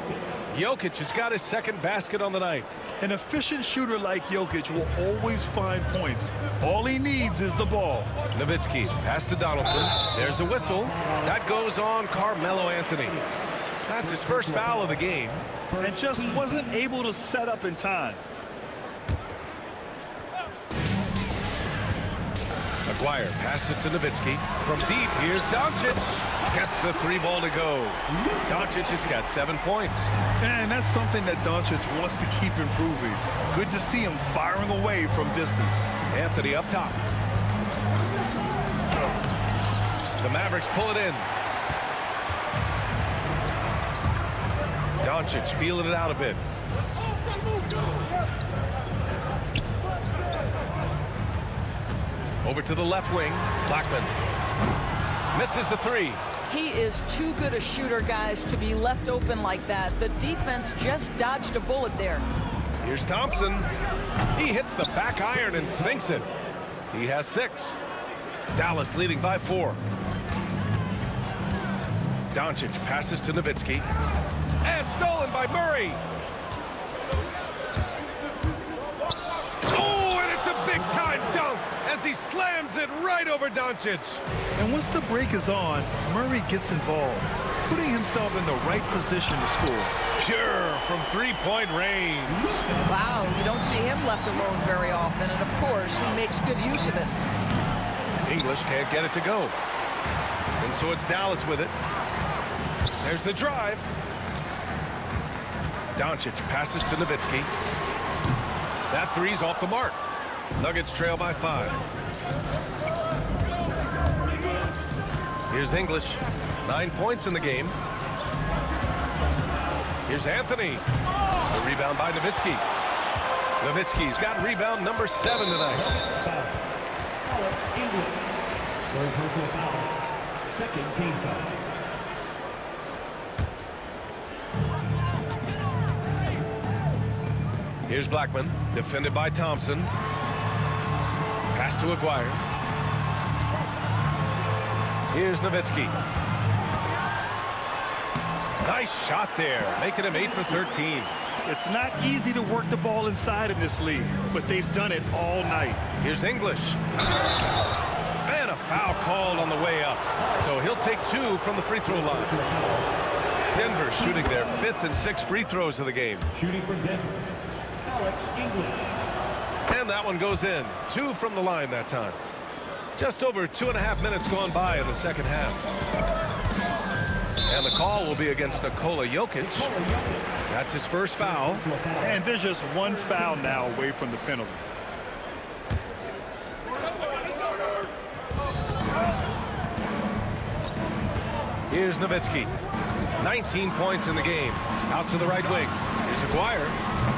Jokic has got his second basket on the night. An efficient shooter like Jokic will always find points. All he needs is the ball. Nowitzki, pass to Donaldson. There's a whistle. That goes on Carmelo Anthony. That's his first foul of the game. And just wasn't able to set up in time. McGuire passes to Nowitzki. From deep, here's Doncic. Gets the 3 ball to go. Doncic has got 7 points. And that's something that Doncic wants to keep improving. Good to see him firing away from distance. Anthony up top. The Mavericks pull it in. Doncic feeling it out a bit. Over to the left wing, Blackman misses the 3. He is too good a shooter, guys, to be left open like that. The defense just dodged a bullet there. Here's Thompson. He hits the back iron and sinks it. He has 6. Dallas leading by 4. Doncic passes to Nowitzki. And stolen by Murray. Oh, and it's a big-time dunk as he slams it right over Doncic. And once the break is on, Murray gets involved, putting himself in the right position to score. Pure from 3-point range. Wow, you don't see him left alone very often, and of course, he makes good use of it. English can't get it to go. And so it's Dallas with it. There's the drive. Doncic passes to Nowitzki. That 3's off the mark. Nuggets trail by 5. Here's English. 9 points in the game. Here's Anthony. The rebound by Nowitzki. Nowitzki's got rebound number 7 tonight. Second team foul. Here's Blackman, defended by Thompson. Pass to Aguirre. Here's Nowitzki. Nice shot there, making him 8 for 13. It's not easy to work the ball inside in this league, but they've done it all night. Here's English. And a foul called on the way up. So he'll take 2 from the free throw line. Denver shooting their 5th and 6th free throws of the game. Shooting for Denver, And that one goes in. 2 from the line that time. Just over 2.5 minutes gone by in the second half. And the call will be against Nikola Jokic. That's his first foul. And there's just 1 foul now away from the penalty. Here's Nowitzki. 19 points in the game. Out to the right wing. Here's Aguirre.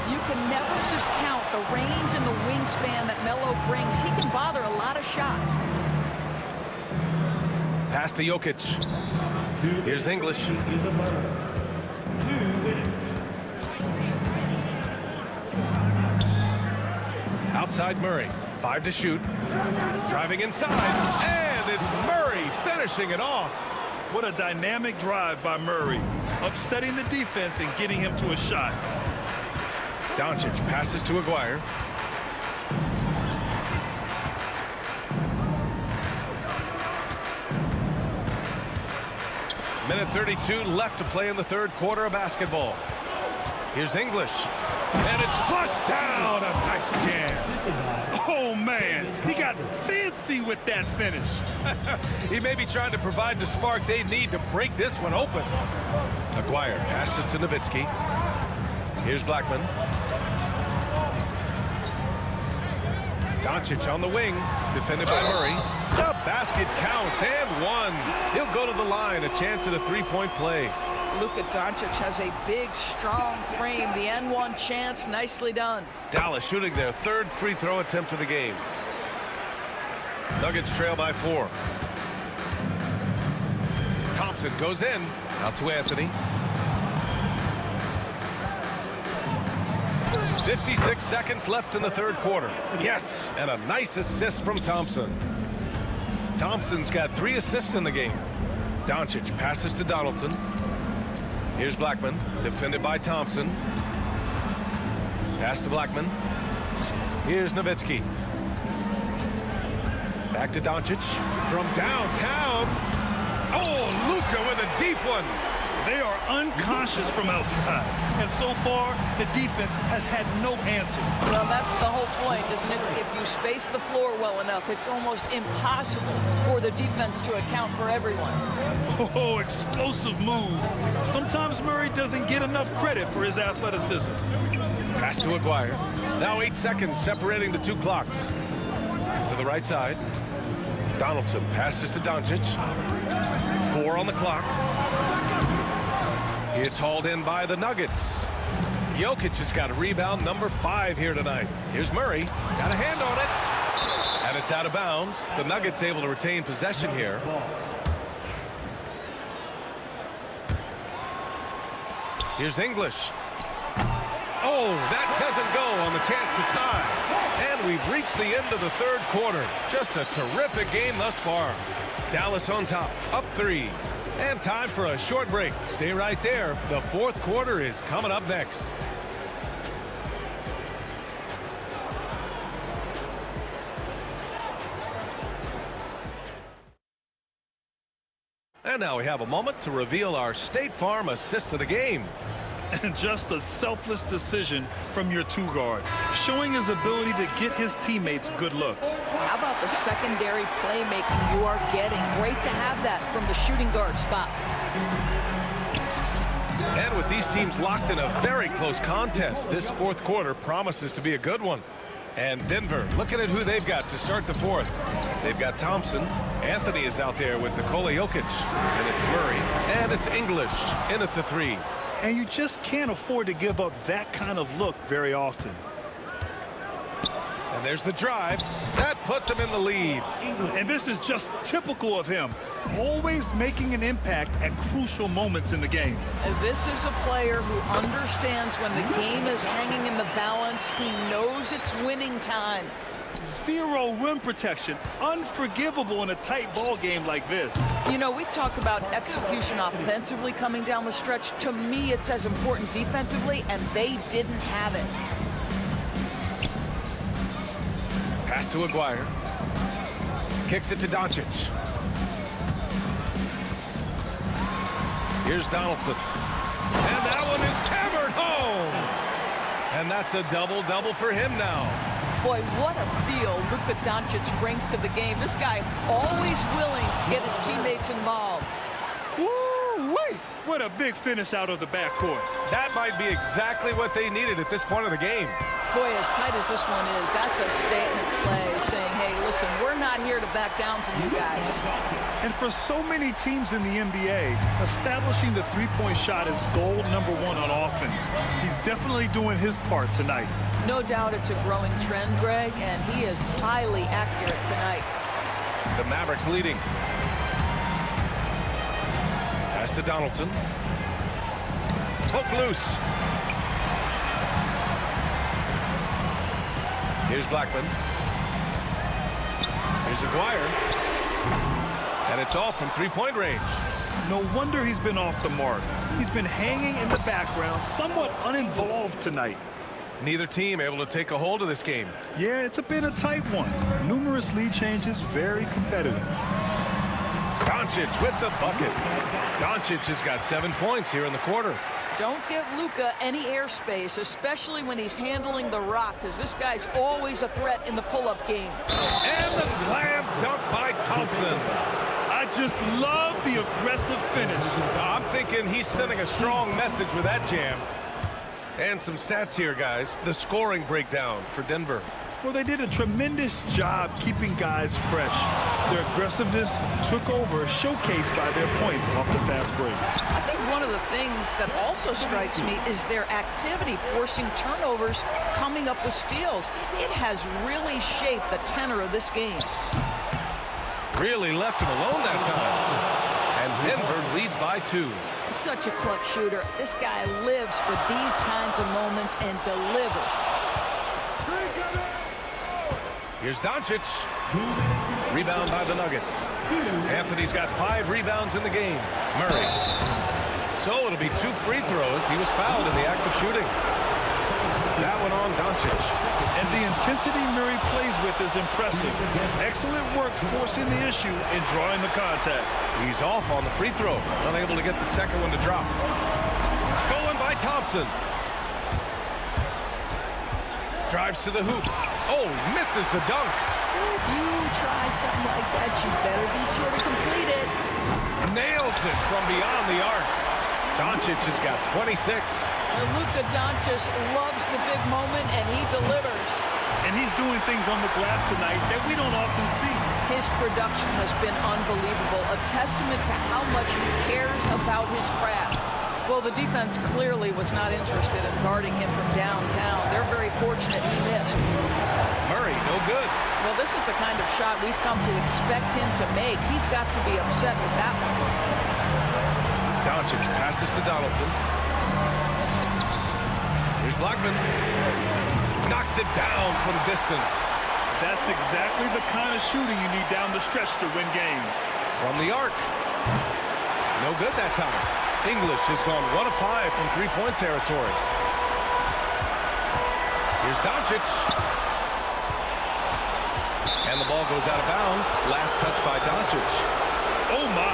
You can never discount the range and the wingspan that Melo brings. He can bother a lot of shots. Pass to Jokic. Here's English. Outside Murray. 5 to shoot. Driving inside, and it's Murray finishing it off. What a dynamic drive by Murray, upsetting the defense and getting him to a shot. Doncic passes to Aguirre. Minute 32 left to play in the third quarter of basketball. Here's English, and it's flushed down. A nice jam. Oh, man, he got fancy with that finish. He may be trying to provide the spark they need to break this one open. Aguirre passes to Nowitzki. Here's Blackman. Doncic on the wing, defended by Murray. The basket counts, and one. He'll go to the line, a chance at a three-point play. Luka Doncic has a big, strong frame. The N1 chance, nicely done. Dallas shooting their third free throw attempt of the game. Nuggets trail by 4. Thompson goes in. Out to Anthony. 56 seconds left in the third quarter. Yes, and a nice assist from Thompson. Thompson's got 3 assists in the game. Doncic passes to Donaldson. Here's Blackman, defended by Thompson. Pass to Blackman. Here's Nowitzki. Back to Doncic from downtown. Oh, Luka with a deep one. They are unconscious from outside, and so far, the defense has had no answer. Well, that's the whole point, isn't it? If you space the floor well enough, it's almost impossible for the defense to account for everyone. Oh, explosive move. Sometimes Murray doesn't get enough credit for his athleticism. Pass to Aguirre. Now 8 seconds separating the 2 clocks. To the right side. Donaldson passes to Doncic. 4 on the clock. It's hauled in by the Nuggets. Jokic has got a rebound number 5 here tonight. Here's Murray. Got a hand on it. And it's out of bounds. The Nuggets able to retain possession here. Here's English. Oh, that doesn't go on the chance to tie. And we've reached the end of the third quarter. Just a terrific game thus far. Dallas on top, up 3. And time for a short break. Stay right there. The fourth quarter is coming up next. And now we have a moment to reveal our State Farm assist of the game. And just a selfless decision from your 2 guard, showing his ability to get his teammates good looks. How about the secondary playmaking you are getting? Great to have that from the shooting guard spot. And with these teams locked in a very close contest, this fourth quarter promises to be a good one. And Denver looking at who they've got to start the fourth. They've got Thompson. Anthony is out there with Nikola Jokic. And it's Murray. And it's English in at the 3. And you just can't afford to give up that kind of look very often. And there's the drive. That puts him in the lead. And this is just typical of him. Always making an impact at crucial moments in the game. And this is a player who understands when the game is hanging in the balance. He knows it's winning time. 0 rim protection. Unforgivable in a tight ball game like this. You know, we talk about execution offensively coming down the stretch. To me, it's as important defensively, and they didn't have it. Pass to Aguirre. Kicks it to Doncic. Here's Donaldson. And that one is hammered home. And that's a double-double for him now. Boy, what a feel Luka Doncic brings to the game. This guy always willing to get his teammates involved. Woo-wee! What a big finish out of the backcourt. That might be exactly what they needed at this point of the game. Boy, as tight as this one is, that's a statement play saying, hey, listen, we're not here to back down from you guys. And for so many teams in the NBA, establishing the three-point shot is goal number 1 on offense. He's definitely doing his part tonight. No doubt it's a growing trend, Greg, and he is highly accurate tonight. The Mavericks leading. Pass to Donaldson. Poke loose. Here's Blackman. Here's Aguirre. And it's off from three-point range. No wonder he's been off the mark. He's been hanging in the background, somewhat uninvolved tonight. Neither team able to take a hold of this game. Yeah, it's been a tight one. Numerous lead changes, very competitive. Doncic with the bucket. Doncic has got 7 points here in the quarter. Don't give Luka any airspace, especially when he's handling the rock, because this guy's always a threat in the pull-up game. And the slam dunk by Thompson. I just love the aggressive finish. I'm thinking he's sending a strong message with that jam. And some stats here, guys. The scoring breakdown for Denver. Well, they did a tremendous job keeping guys fresh. Their aggressiveness took over, showcased by their points off the fast break. I think one of the things that also strikes me is their activity, forcing turnovers, coming up with steals. It has really shaped the tenor of this game. Really left him alone that time. And Denver leads by 2. Such a clutch shooter. This guy lives for these kinds of moments and delivers. Here's Doncic. Rebound by the Nuggets. Anthony's got 5 rebounds in the game. Murray. So it'll be 2 free throws. He was fouled in the act of shooting. That one on Doncic. And the intensity Murray plays with is impressive. Excellent work forcing the issue and drawing the contact. He's off on the free throw. Unable to get the second one to drop. Stolen by Thompson. Drives to the hoop. Oh, misses the dunk. If you try something like that, you better be sure to complete it. Nails it from beyond the arc. Doncic has got 26. Luka Doncic loves the big moment, and he delivers. And he's doing things on the glass tonight that we don't often see. His production has been unbelievable, a testament to how much he cares about his craft. Well, the defense clearly was not interested in guarding him from downtown. They're very fortunate he missed. Murray, no good. Well, this is the kind of shot we've come to expect him to make. He's got to be upset with that one. Doncic passes to Donaldson. Here's Blackman. Knocks it down from distance. That's exactly the kind of shooting you need down the stretch to win games. From the arc. No good that time. English has gone 1 of 5 from three-point territory. Here's Doncic. And the ball goes out of bounds. Last touch by Doncic. Oh my.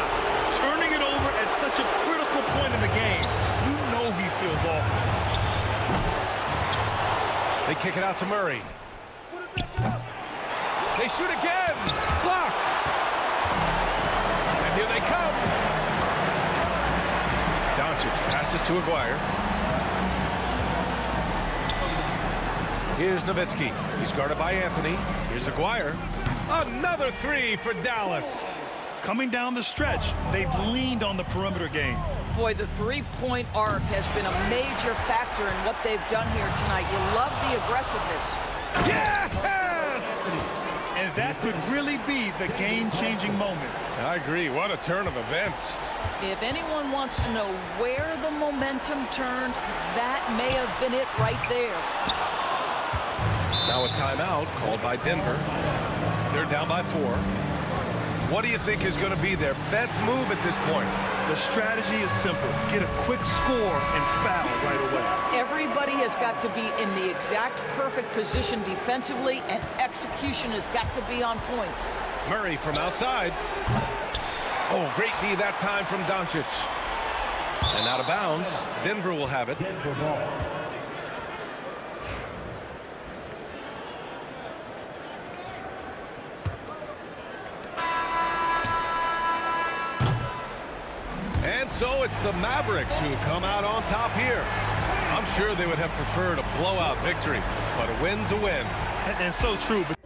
Turning it over at such a critical point in the game. You know he feels awful. They kick it out to Murray. They shoot again. Blocked. And here they come. Doncic passes to Aguirre. Here's Nowitzki. He's guarded by Anthony. Here's Aguirre. Another 3 for Dallas. Coming down the stretch, they've leaned on the perimeter game. Boy, the three-point arc has been a major factor in what they've done here tonight. You love the aggressiveness. Yes! And that could really be the game-changing moment. I agree. What a turn of events. If anyone wants to know where the momentum turned, that may have been it right there. Now a timeout called by Denver. They're down by 4. What do you think is going to be their best move at this point? The strategy is simple. Get a quick score and foul right away. Everybody has got to be in the exact perfect position defensively, and execution has got to be on point. Murray from outside. Oh, great D that time from Doncic. And out of bounds. Denver will have it. Denver ball. And so it's the Mavericks who come out on top here. I'm sure they would have preferred a blowout victory, but a win's a win. And so true. But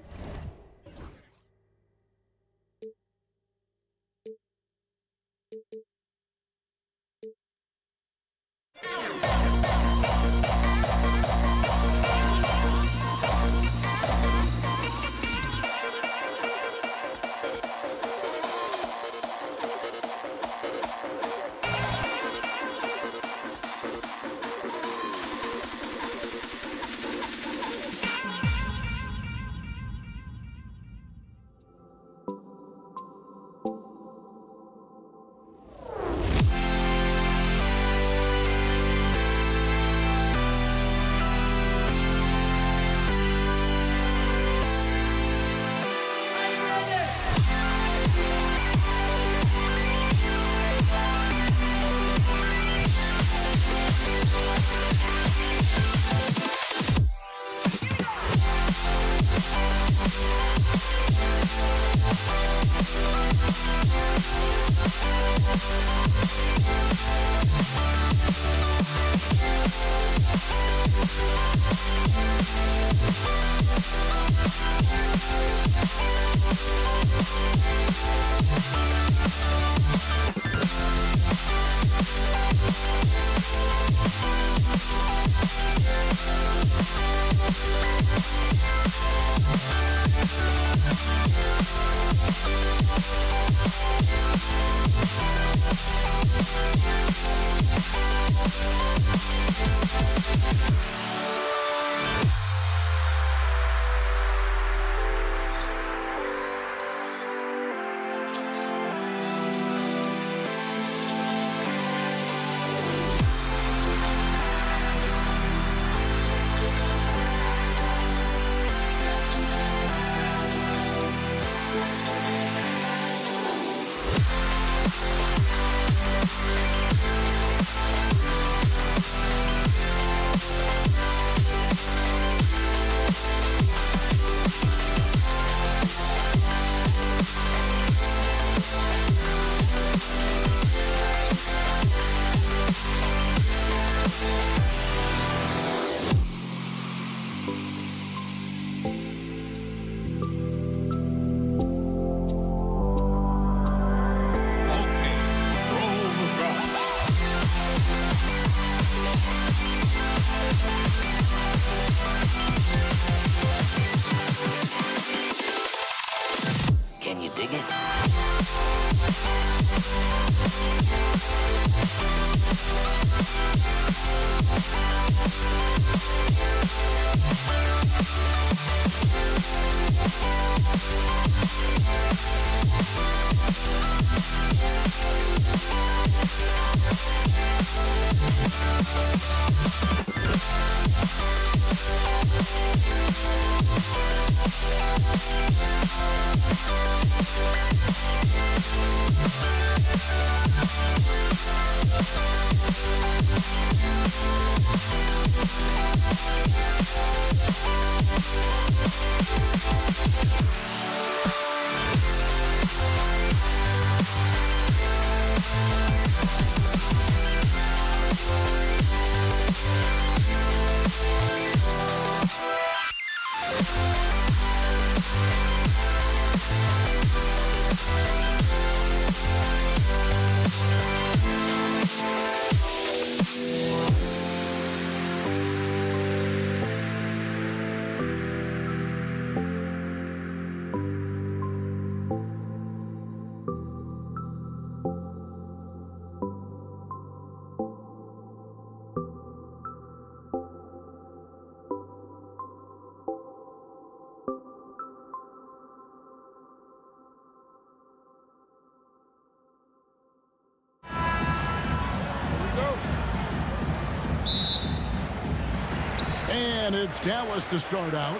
And it's Dallas to start out.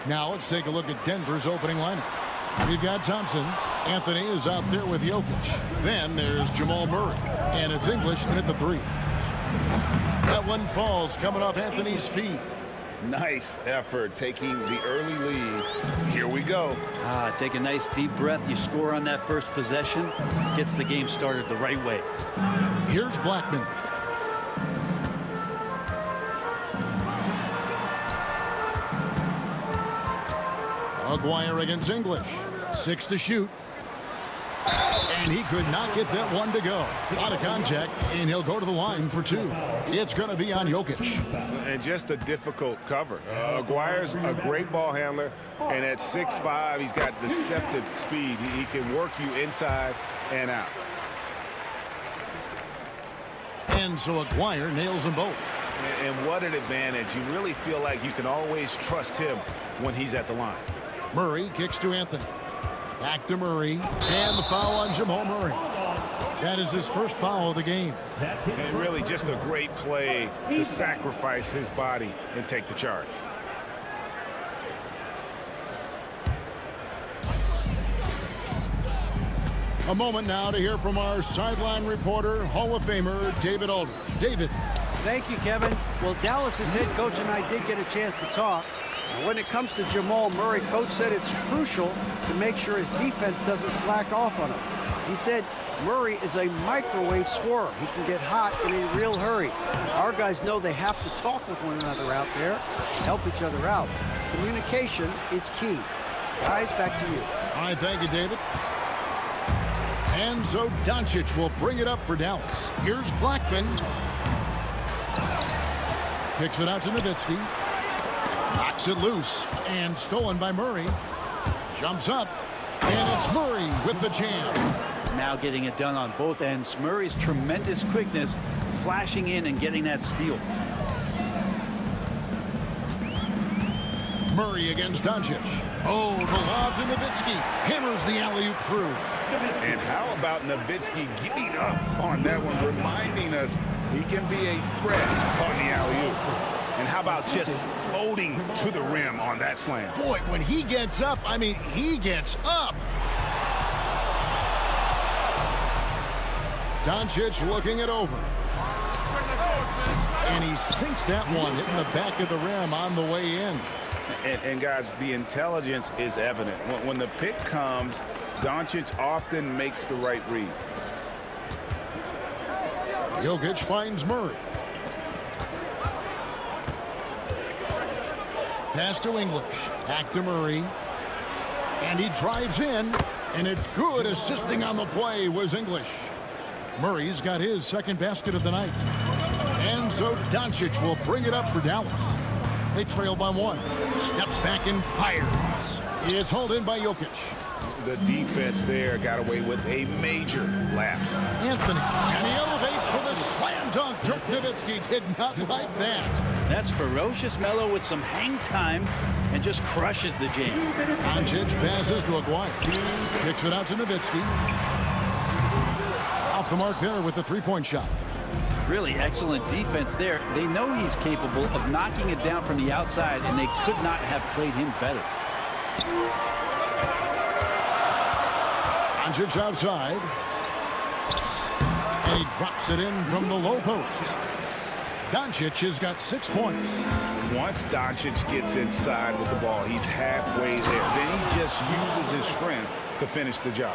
Now let's take a look at Denver's opening lineup. We've got Thompson. Anthony is out there with Jokic. Then there's Jamal Murray. And it's English in at the 3. That one falls coming off Anthony's feet. Nice effort taking the early lead. Here we go. Take a nice deep breath. You score on that first possession. Gets the game started the right way. Here's Blackman. Aguirre against English. 6 to shoot. And he could not get that one to go. A lot of contact, and he'll go to the line for 2. It's going to be on Jokic. And just a difficult cover. Aguirre's a great ball handler, and at 6'5", he's got deceptive speed. He can work you inside and out. And so Aguirre nails them both. And what an advantage. You really feel like you can always trust him when he's at the line. Murray kicks to Anthony. Back to Murray. And the foul on Jamal Murray. That is his first foul of the game. And really just a great play to sacrifice his body and take the charge. A moment now to hear from our sideline reporter, Hall of Famer David Aldridge. David. Thank you, Kevin. Well, Dallas's head coach and I did get a chance to talk. When it comes to Jamal Murray, coach said it's crucial to make sure his defense doesn't slack off on him. He said Murray is a microwave scorer. He can get hot in a real hurry. Our guys know they have to talk with one another out there, help each other out. Communication is key. Guys, back to you. All right, thank you, David. And so Doncic will bring it up for Dallas. Here's Blackman. Kicks it out to Nowitzki. Knocks it loose and stolen by Murray. Jumps up, and it's Murray with the jam. Now getting it done on both ends. Murray's tremendous quickness, flashing in and getting that steal. Murray against Doncic. Oh, the lob to Nowitzki. Hammers the alley-oop through. And how about Nowitzki getting up on that one, reminding us he can be a threat on the alley-oop. And how about just floating to the rim on that slam? Boy, when he gets up, I mean, he gets up. Doncic looking it over. And he sinks that one, hitting the back of the rim on the way in. And guys, the intelligence is evident. When the pick comes, Doncic often makes the right read. Jokic finds Murray. Pass to English. Back to Murray. And he drives in. And it's good. Assisting on the play was English. Murray's got his second basket of the night. And so Doncic will bring it up for Dallas. They trail by 1. Steps back and fires. It's hauled in by Jokic. The defense there got away with a major lapse. Anthony, and he elevates for the slam dunk. Dirk Nowitzki did not like that. That's ferocious Melo with some hang time and just crushes the jam. Doncic passes to Aguirre. Kicks it out to Nowitzki. Off the mark there with the three-point shot. Really excellent defense there. They know he's capable of knocking it down from the outside, and they could not have played him better. Doncic outside. And he drops it in from the low post. Doncic has got 6 points. Once Doncic gets inside with the ball, he's halfway there. Then he just uses his strength to finish the job.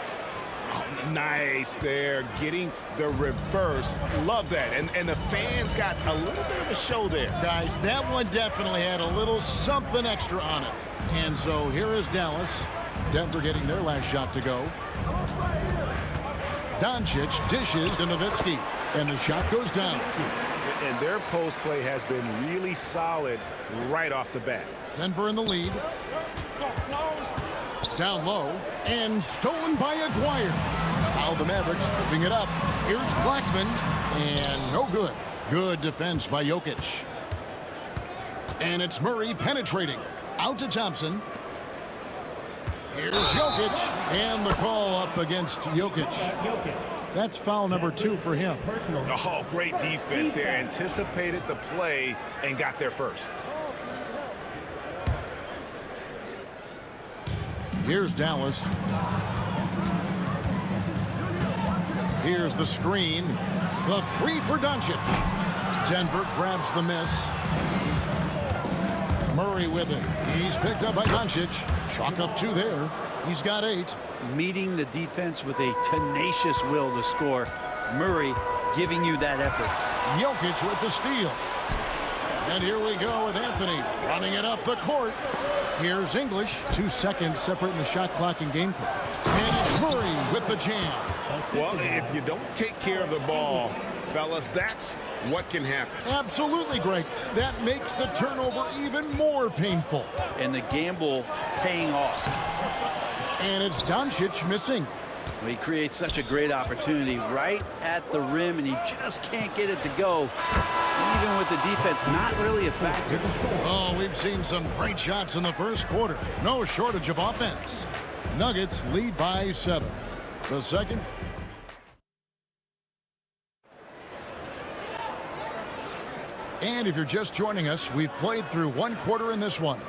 Oh, nice there, getting the reverse. Love that. And the fans got a little bit of a show there. Guys, that one definitely had a little something extra on it. And so here is Dallas. Denver getting their last shot to go. Doncic dishes to Nowitzki, and the shot goes down. And their post play has been really solid right off the bat. Denver in the lead. Down low, and stolen by Aguirre. Now the Mavericks picking it up. Here's Blackman, and no good. Good defense by Jokic. And it's Murray penetrating. Out to Thompson. Here's Jokic, and the call up against Jokic. That's foul number 2 for him. Oh, great defense there. Anticipated the play and got there first. Here's Dallas. Here's the screen. The 3 for Doncic. Denver grabs the miss. Murray with it. He's picked up by Doncic. Chalk up 2 there. He's got 8. Meeting the defense with a tenacious will to score. Murray giving you that effort. Jokic with the steal. And here we go with Anthony running it up the court. Here's English. 2 seconds separating the shot clock and game clock. And it's Murray with the jam. Well, if you don't take care of the ball, fellas, that's what can happen. Absolutely, Greg. That makes the turnover even more painful. And the gamble paying off. And it's Doncic missing. Well, he creates such a great opportunity right at the rim, and he just can't get it to go. Even with the defense not really a factor. Oh, we've seen some great shots in the first quarter. No shortage of offense. Nuggets lead by 7. The second. And if you're just joining us, we've played through 1 quarter in this one.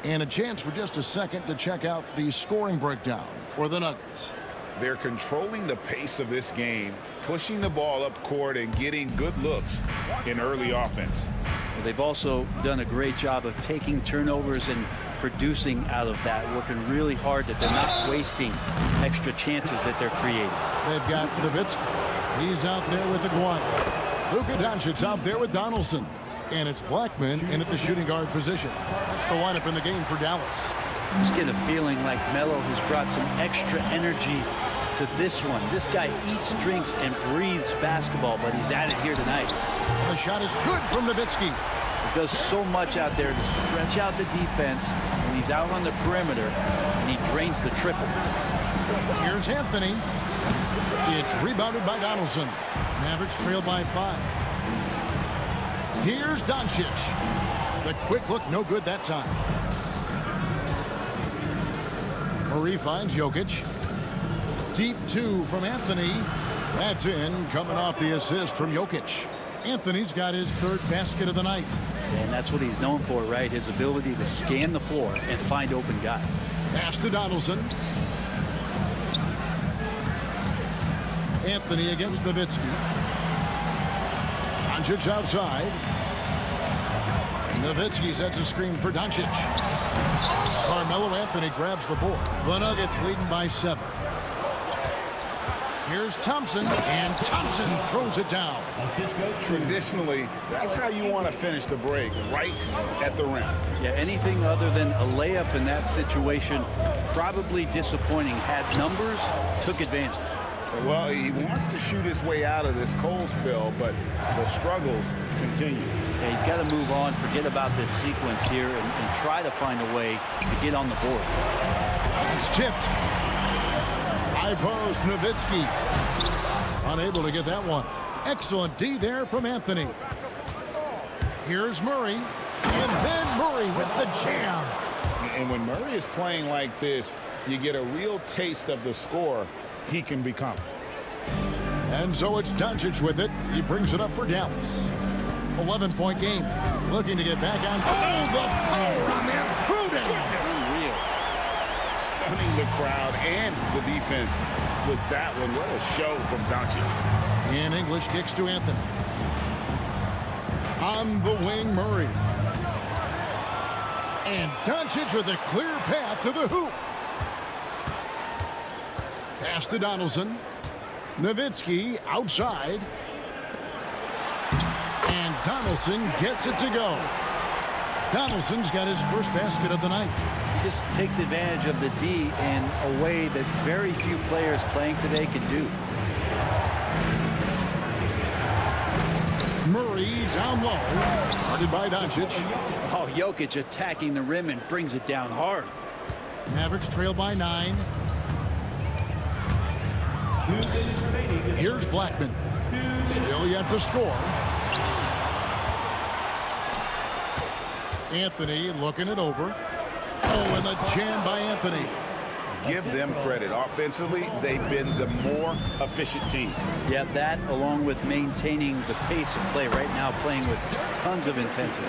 And a chance for just a second to check out the scoring breakdown for the Nuggets. They're controlling the pace of this game, pushing the ball up court and getting good looks in early offense. Well, they've also done a great job of taking turnovers and producing out of that, working really hard that they're not wasting extra chances that they're creating. They've got Nowitzki. He's out there with Aguirre. Luka Doncic out there with Donaldson. And it's Blackman in at the shooting guard position. That's the lineup in the game for Dallas. Just get a feeling like Melo has brought some extra energy to this one. This guy eats, drinks, and breathes basketball, but he's at it here tonight. The shot is good from Nowitzki. He does so much out there to stretch out the defense when he's out on the perimeter, and he drains the triple. Here's Anthony. It's rebounded by Donaldson. Mavericks trail by 5. Here's Doncic. The quick look, no good that time. Murray finds Jokic. Deep 2 from Anthony. That's in, coming off the assist from Jokic. Anthony's got his 3rd basket of the night. And that's what he's known for, right? His ability to scan the floor and find open guys. Pass to Donaldson. Anthony against Nowitzki. Doncic outside. Nowitzki sets a screen for Doncic. Carmelo Anthony grabs the board. The Nuggets leading by 7. Here's Thompson, and Thompson throws it down. Traditionally, that's how you want to finish the break, right at the rim. Yeah, anything other than a layup in that situation, probably disappointing. Had numbers, took advantage. Well, he wants to shoot his way out of this cold spell, but the struggles continue. Yeah, he's got to move on, forget about this sequence here, and try to find a way to get on the board. It's tipped. High post, Nowitzki. Unable to get that one. Excellent D there from Anthony. Here's Murray. And then Murray with the jam. And when Murray is playing like this, you get a real taste of the score he can become. And so it's Doncic with it. He brings it up for Dallas. 11-point game. Looking to get back on. Oh, the power on that throwdown. Unreal. Stunning the crowd and the defense with that one. What a show from Doncic. And English kicks to Anthony. On the wing, Murray. And Doncic with a clear path to the hoop. Pass to Donaldson. Nowitzki outside. And Donaldson gets it to go. Donaldson's got his first basket of the night. He just takes advantage of the D in a way that very few players playing today can do. Murray down low. Guarded by Doncic. Oh, Jokic attacking the rim and brings it down hard. Mavericks trail by 9. Here's Blackman. Still yet to score. Anthony looking it over. Oh, and the jam by Anthony. give them credit. Offensively, they've been the more efficient team. Yeah, that along with maintaining the pace of play right now, playing with tons of intensity.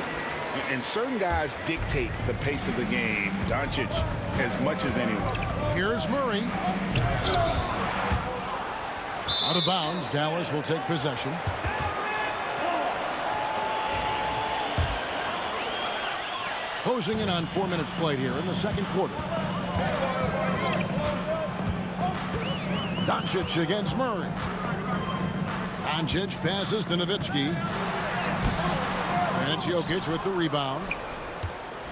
And certain guys dictate the pace of the game. Doncic as much as anyone. Here's Murray. Out of bounds, Dallas will take possession. Closing in on 4 minutes played here in the second quarter. Doncic against Murray. Doncic passes to Nowitzki. And it's Jokic with the rebound.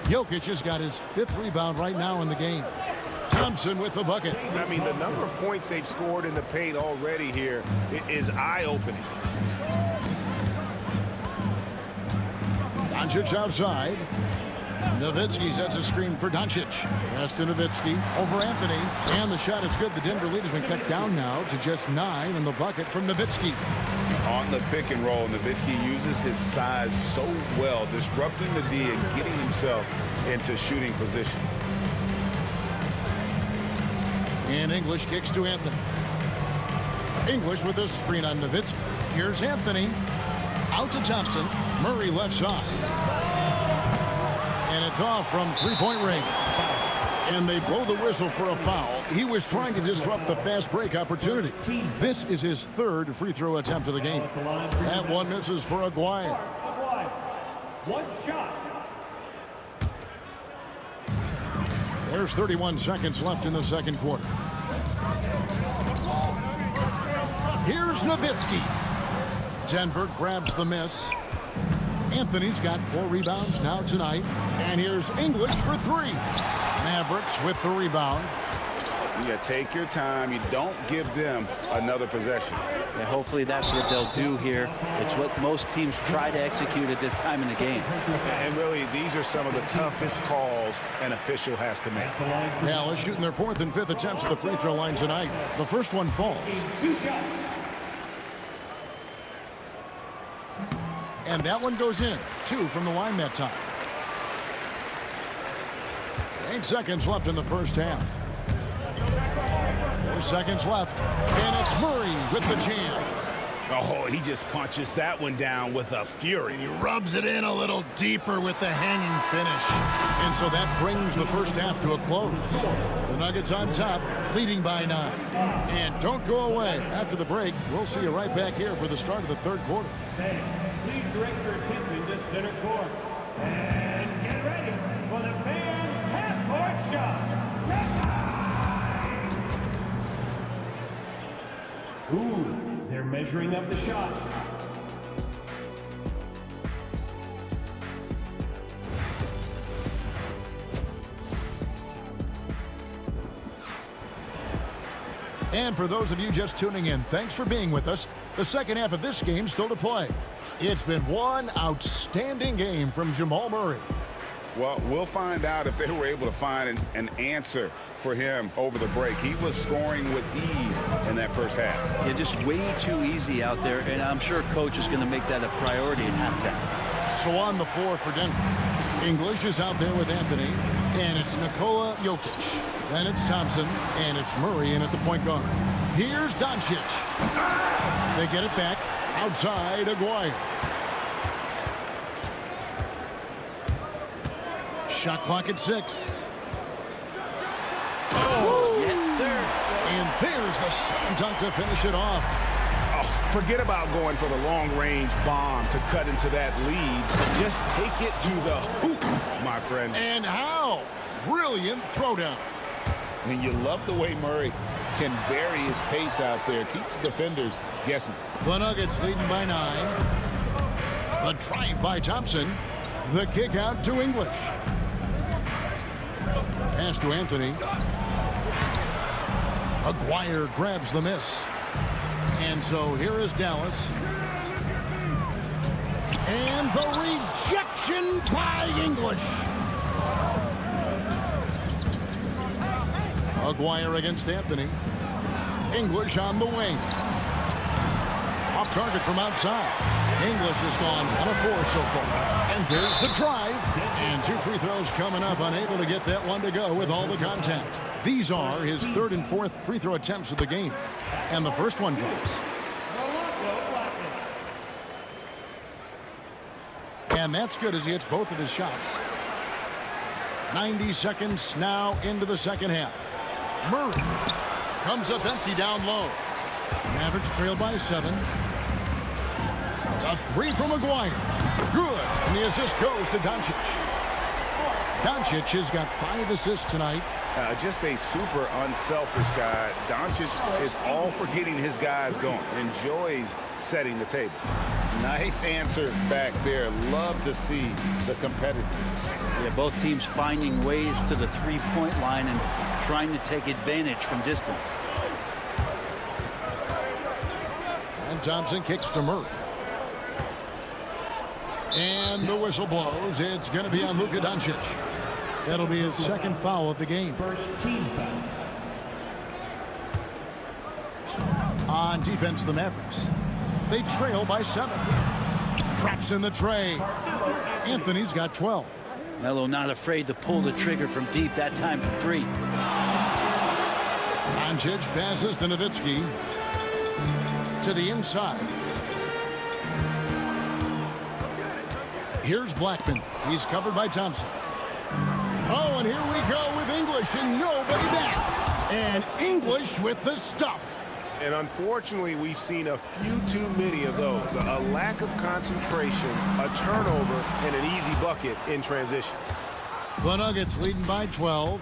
Jokic has got his 5th rebound right now in the game. Thompson with the bucket. I mean, the number of points they've scored in the paint already here is eye-opening. Doncic outside. Nowitzki sets a screen for Doncic. Pass to Nowitzki over Anthony. And the shot is good. The Denver lead has been cut down now to just 9 in the bucket from Nowitzki. On the pick and roll, Nowitzki uses his size so well, disrupting the D and getting himself into shooting position. And English kicks to Anthony. English with a screen on Nowitzki. Here's Anthony. Out to Thompson. Murray left side. And it's off from three-point range. And they blow the whistle for a foul. He was trying to disrupt the fast break opportunity. This is his 3rd free throw attempt of the game. That one misses for Aguirre. One shot. There's 31 seconds left in the second quarter. Here's Nowitzki. Denver grabs the miss. Anthony's got 4 rebounds now tonight. And here's English for 3. Mavericks with the rebound. You take your time. You don't give them another possession. And hopefully that's what they'll do here. It's what most teams try to execute at this time in the game. And really, these are some of the toughest calls an official has to make. Dallas shooting their 4th and 5th attempts at the free throw line tonight. The first one falls. And that one goes in. 2 from the line that time. 8 seconds left in the first half. 4 seconds left. And it's Murray with the jam. Oh, he just punches that one down with a fury. He rubs it in a little deeper with the hanging finish. And so that brings the first half to a close. The Nuggets on top, leading by 9. And don't go away. After the break, we'll see you right back here for the start of the third quarter. Please direct your attention to center court. And get ready for the fan half-court shot. Ooh, they're measuring up the shot. And for those of you just tuning in, thanks for being with us. The second half of this game still to play. It's been one outstanding game from Jamal Murray. Well, we'll find out if they were able to find an answer for him over the break. He was scoring with ease in that first half. Yeah, just way too easy out there, and I'm sure coach is going to make that a priority in halftime. So on the floor for Denver, English is out there with Anthony, and it's Nikola Jokic. Then it's Thompson, and it's Murray in at the point guard. Here's Doncic. They get it back outside Aguirre. Shot clock at 6. Oh, yes, sir. And there's the slam dunk to finish it off. Oh, forget about going for the long-range bomb to cut into that lead. Just take it to the hoop, my friend. And how? Brilliant throwdown. And you love the way Murray can vary his pace out there. Keeps defenders guessing. The Nuggets leading by 9. The drive by Thompson. The kick out to English. Pass to Anthony. Aguirre grabs the miss. And so here is Dallas. And the rejection by English. Aguirre against Anthony. English on the wing. Off target from outside. English has gone 1 of 4 so far. And there's the drive. And 2 free throws coming up, unable to get that one to go with all the contact. These are his 3rd and 4th free throw attempts of the game. And the first one drops. And that's good as he hits both of his shots. 90 seconds now into the second half. Murray comes up empty down low. Mavericks trail by 7. A 3 from Maguire. Good. And the assist goes to Doncic. Doncic has got 5 assists tonight. Just a super unselfish guy. Doncic is all for getting his guys going. Enjoys setting the table. Nice answer back there. Love to see the competitiveness. Yeah, both teams finding ways to the three-point line and trying to take advantage from distance. And Thompson kicks to Murray. And the whistle blows. It's going to be on Luka Doncic. That'll be his 2nd foul of the game. First team foul. On defense, the Mavericks. They trail by 7. Traps in the tray. Anthony's got 12. Melo not afraid to pull the trigger from deep, that time from 3. Doncic passes to Nowitzki. To the inside. Here's Blackman. He's covered by Thompson. Oh, and here we go with English and nobody back. And English with the stuff. And unfortunately, we've seen a few too many of those. A lack of concentration, a turnover, and an easy bucket in transition. The Nuggets leading by 12.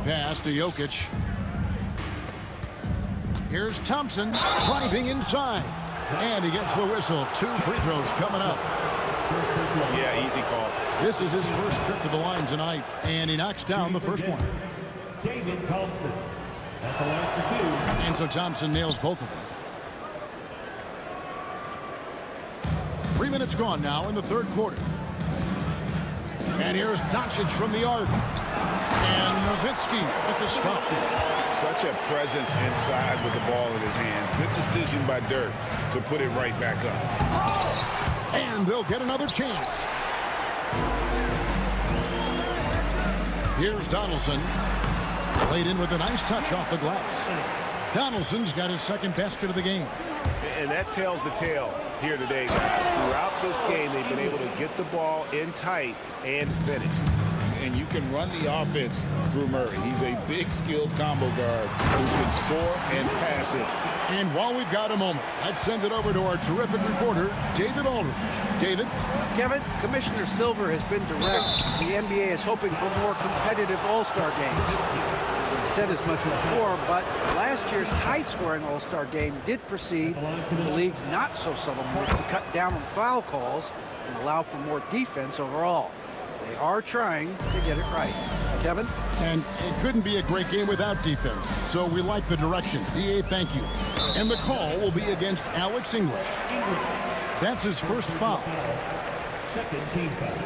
Pass to Jokic. Here's Thompson driving inside. And he gets the whistle. 2 free throws coming up. Yeah, easy call. This is his first trip to the line tonight. And he knocks down the first one. David Thompson at the line for 2. And so Thompson nails both of them. 3 minutes gone now in the 3rd quarter. And here's Doncic from the arc. And Nowitzki with the stuff. Such a presence inside with the ball in his hands. Good decision by Dirk to put it right back up. And they'll get another chance. Here's Donaldson. Played in with a nice touch off the glass. Donaldson's got his 2nd basket of the game. And that tells the tale here today, guys. Throughout this game, they've been able to get the ball in tight and finish. And you can run the offense through Murray. He's a big, skilled combo guard who can score and pass it. And while we've got a moment, let's send it over to our terrific reporter, David Aldridge. David? Kevin, Commissioner Silver has been direct. The NBA is hoping for more competitive All-Star games. We've said as much before, but last year's high-scoring All-Star game did precede the league's not-so-subtle move to cut down on foul calls and allow for more defense overall. They are trying to get it right. Kevin? And it couldn't be a great game without defense, so we like the direction. DA, thank you. And the call will be against Alex English. That's his first foul. 2nd team foul.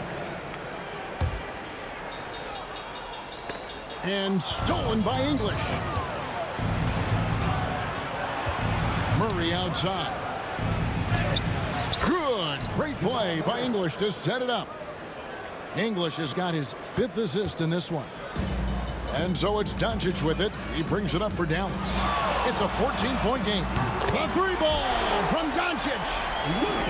And stolen by English. Murray outside. Good. Great play by English to set it up. English has got his 5th assist in this one. And so it's Doncic with it. He brings it up for Dallas. It's a 14-point game. A 3-ball from Doncic.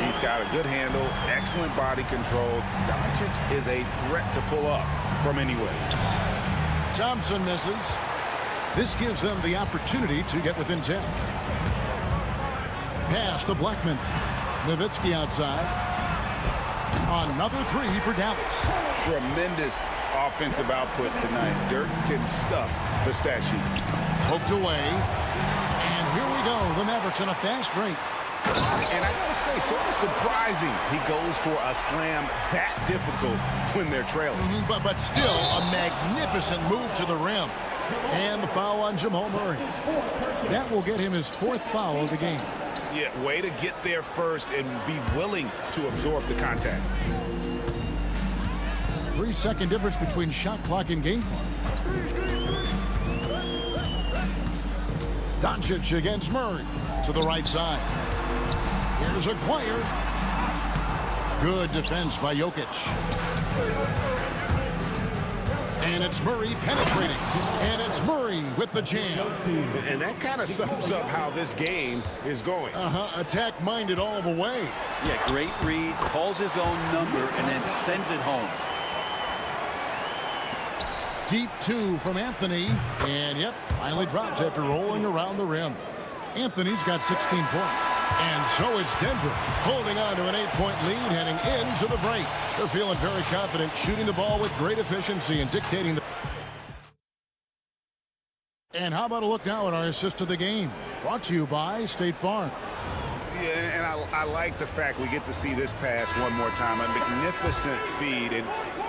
He's got a good handle, excellent body control. Doncic is a threat to pull up from anywhere. Thompson misses. This gives them the opportunity to get within 10. Pass to Blackman. Nowitzki outside. Another 3 for Dallas. Tremendous offensive output tonight. Dirk can stuff the stat sheet. Poked away. And here we go. The Mavericks on a fast break. And I gotta say, sort of surprising he goes for a slam that difficult when they're trailing. But still a magnificent move to the rim. And the foul on Jamal Murray. That will get him his 4th foul of the game. Yeah, way to get there first and be willing to absorb the contact. 3-second difference between shot clock and game clock. Doncic against Murray to the right side. Here's Aguirre. Good defense by Jokic. And it's Murray penetrating. And it's Murray with the jam. And that kind of sums up how this game is going. Attack-minded all the way. Yeah, great read, calls his own number, and then sends it home. Deep two from Anthony. And, yep, finally drops after rolling around the rim. Anthony's got 16 points. And so it's Denver, holding on to an 8-point lead heading into the break. They're feeling very confident, shooting the ball with great efficiency and dictating the... And how about a look now at our assist to the game? Brought to you by State Farm. Yeah, and I like the fact we get to see this pass one more time. A magnificent feed, and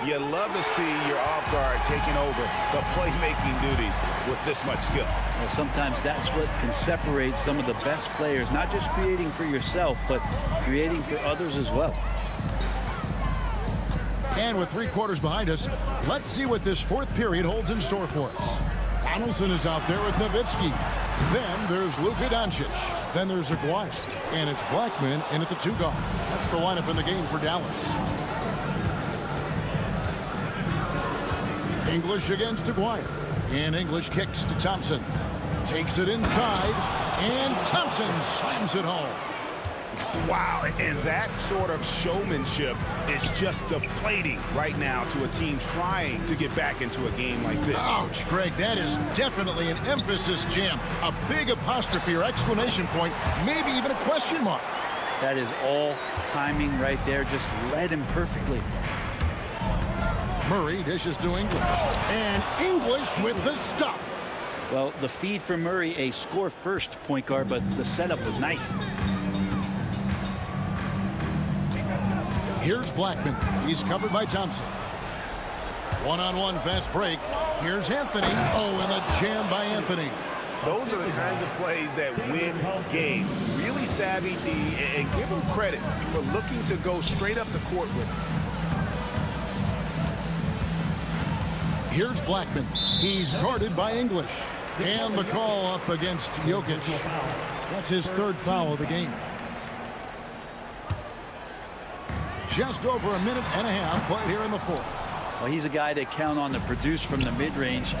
you love to see your off guard taking over the playmaking duties with this much skill. Well, sometimes that's what can separate some of the best players, not just creating for yourself, but creating for others as well. And with 3 quarters behind us, let's see what this fourth period holds in store for us. Donaldson is out there with Nowitzki. Then there's Luka Doncic. Then there's Aguirre. And it's Blackman in at the 2 guard. That's the lineup in the game for Dallas. English against Aguirre. And English kicks to Thompson. Takes it inside. And Thompson slams it home. Wow, and that sort of showmanship is just deflating right now to a team trying to get back into a game like this. Ouch, Greg, that is definitely an emphasis jam. A big apostrophe or exclamation point, maybe even a question mark. That is all timing right there. Just led him perfectly. Murray dishes to English. And English with the stuff. Well, the feed for Murray, a score-first point guard, but the setup was nice. Here's Blackman. He's covered by Thompson. One-on-one fast break. Here's Anthony. Oh, and a jam by Anthony. Those are the kinds of plays that win games. Really savvy D, and give him credit for looking to go straight up the court with it. Here's Blackman. He's guarded by English. And the call up against Jokic. That's his 3rd foul of the game. Just over a minute and a half played here in the 4th. Well, he's a guy that count on to produce from the mid-range.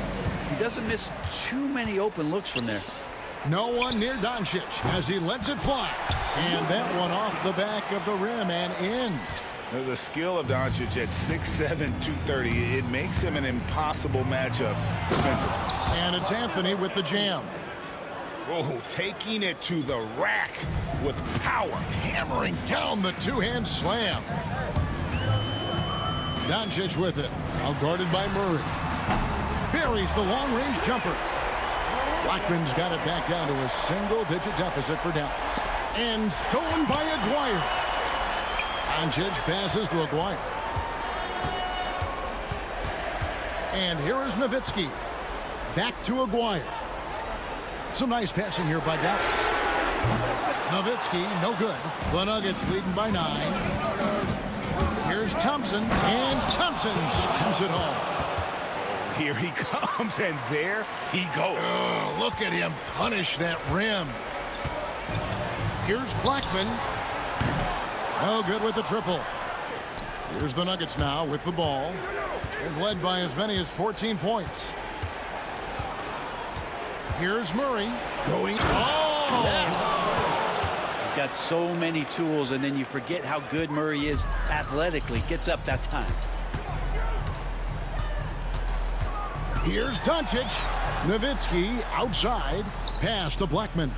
He doesn't miss too many open looks from there. No one near Doncic as he lets it fly. And that one off the back of the rim and in. The skill of Doncic at 6'7", 230, it makes him an impossible matchup defensively. And it's Anthony with the jam. Oh, taking it to the rack with power. Hammering down the 2-hand slam. Doncic with it. Now guarded by Murray. Buries the long-range jumper. Blackman's got it back down to a single-digit deficit for Dallas. And stolen by Aguirre. Doncic passes to Aguirre. And here is Nowitzki. Back to Aguirre. Some nice passing here by Dallas. Nowitzki, no good. The Nuggets leading by 9. Here's Thompson, and Thompson slams it home. Here he comes, and there he goes. Oh, look at him punish that rim. Here's Blackman. No good with the triple. Here's the Nuggets now with the ball. They've led by as many as 14 points. Here's Murray going. Oh! He's got so many tools, and then you forget how good Murray is athletically. Gets up that time. Here's Doncic. Nowitzki outside. Pass to Blackman.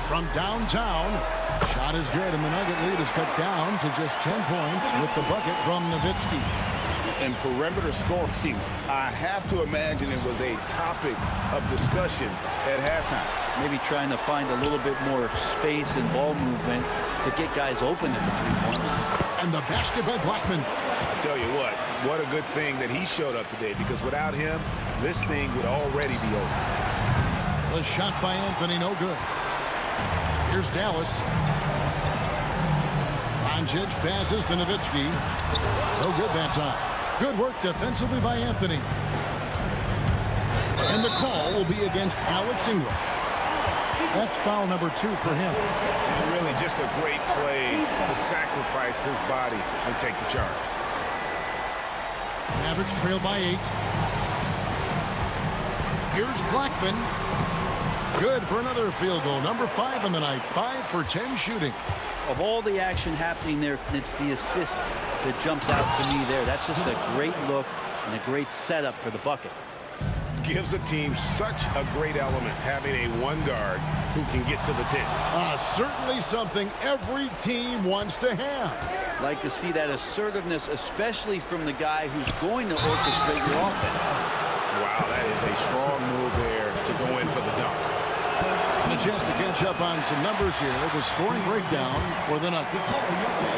From downtown. Shot is good, and the Nugget lead is cut down to just 10 points with the bucket from Nowitzki. And perimeter scoring, I have to imagine it was a topic of discussion at halftime. Maybe trying to find a little bit more space and ball movement to get guys open at the three-point line. And the basket by Blackman. I tell you what a good thing that he showed up today, because without him, this thing would already be over. The shot by Anthony, no good. Here's Dallas. Doncic passes to Nowitzki. No good that time. Good work defensively by Anthony. And the call will be against Alex English. That's foul number 2 for him. And really just a great play to sacrifice his body and take the charge. Mavericks trail by 8. Here's Blackman. Good for another field goal. Number 5 in the night. 5 for 10 shooting. Of all the action happening there, it's the assist that jumps out to me there. That's just a great look and a great setup for the bucket. Gives the team such a great element, having a one guard who can get to the 10. Certainly something every team wants to have. Like to see that assertiveness, especially from the guy who's going to orchestrate your offense. Wow, that is a strong move there to go in for the dunk. And a chance to catch up on some numbers here. The scoring breakdown for the Nuggets.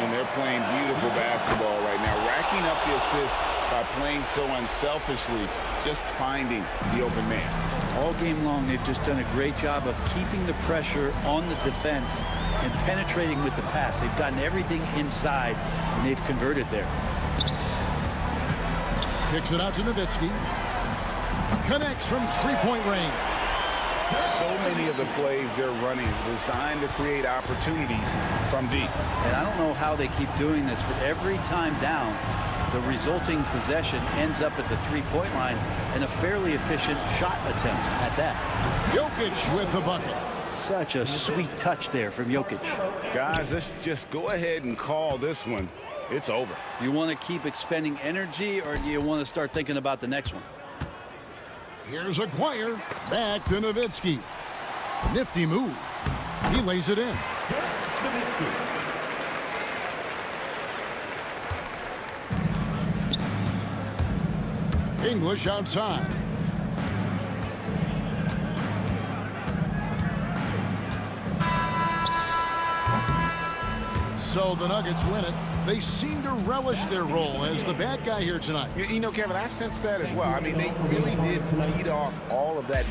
And they're playing beautiful basketball right now, racking up the assists by playing so unselfishly, just finding the open man. All game long, they've just done a great job of keeping the pressure on the defense and penetrating with the pass. They've gotten everything inside, and they've converted there. Kicks it out to Nowitzki. Connects from three-point range. So many of the plays they're running designed to create opportunities from deep. And I don't know how they keep doing this, but every time down, the resulting possession ends up at the three-point line and a fairly efficient shot attempt at that. Jokic with the bucket. Such a sweet touch there from Jokic. Guys, let's just go ahead and call this one. It's over. You want to keep expending energy, or do you want to start thinking about the next one? Here's Aguirre. Back to Nowitzki. Nifty move. He lays it in. English outside. So the Nuggets win it. They seem to relish their role as the bad guy here tonight. You know, Kevin, I sense that as well. I mean, they really did feed off all of that.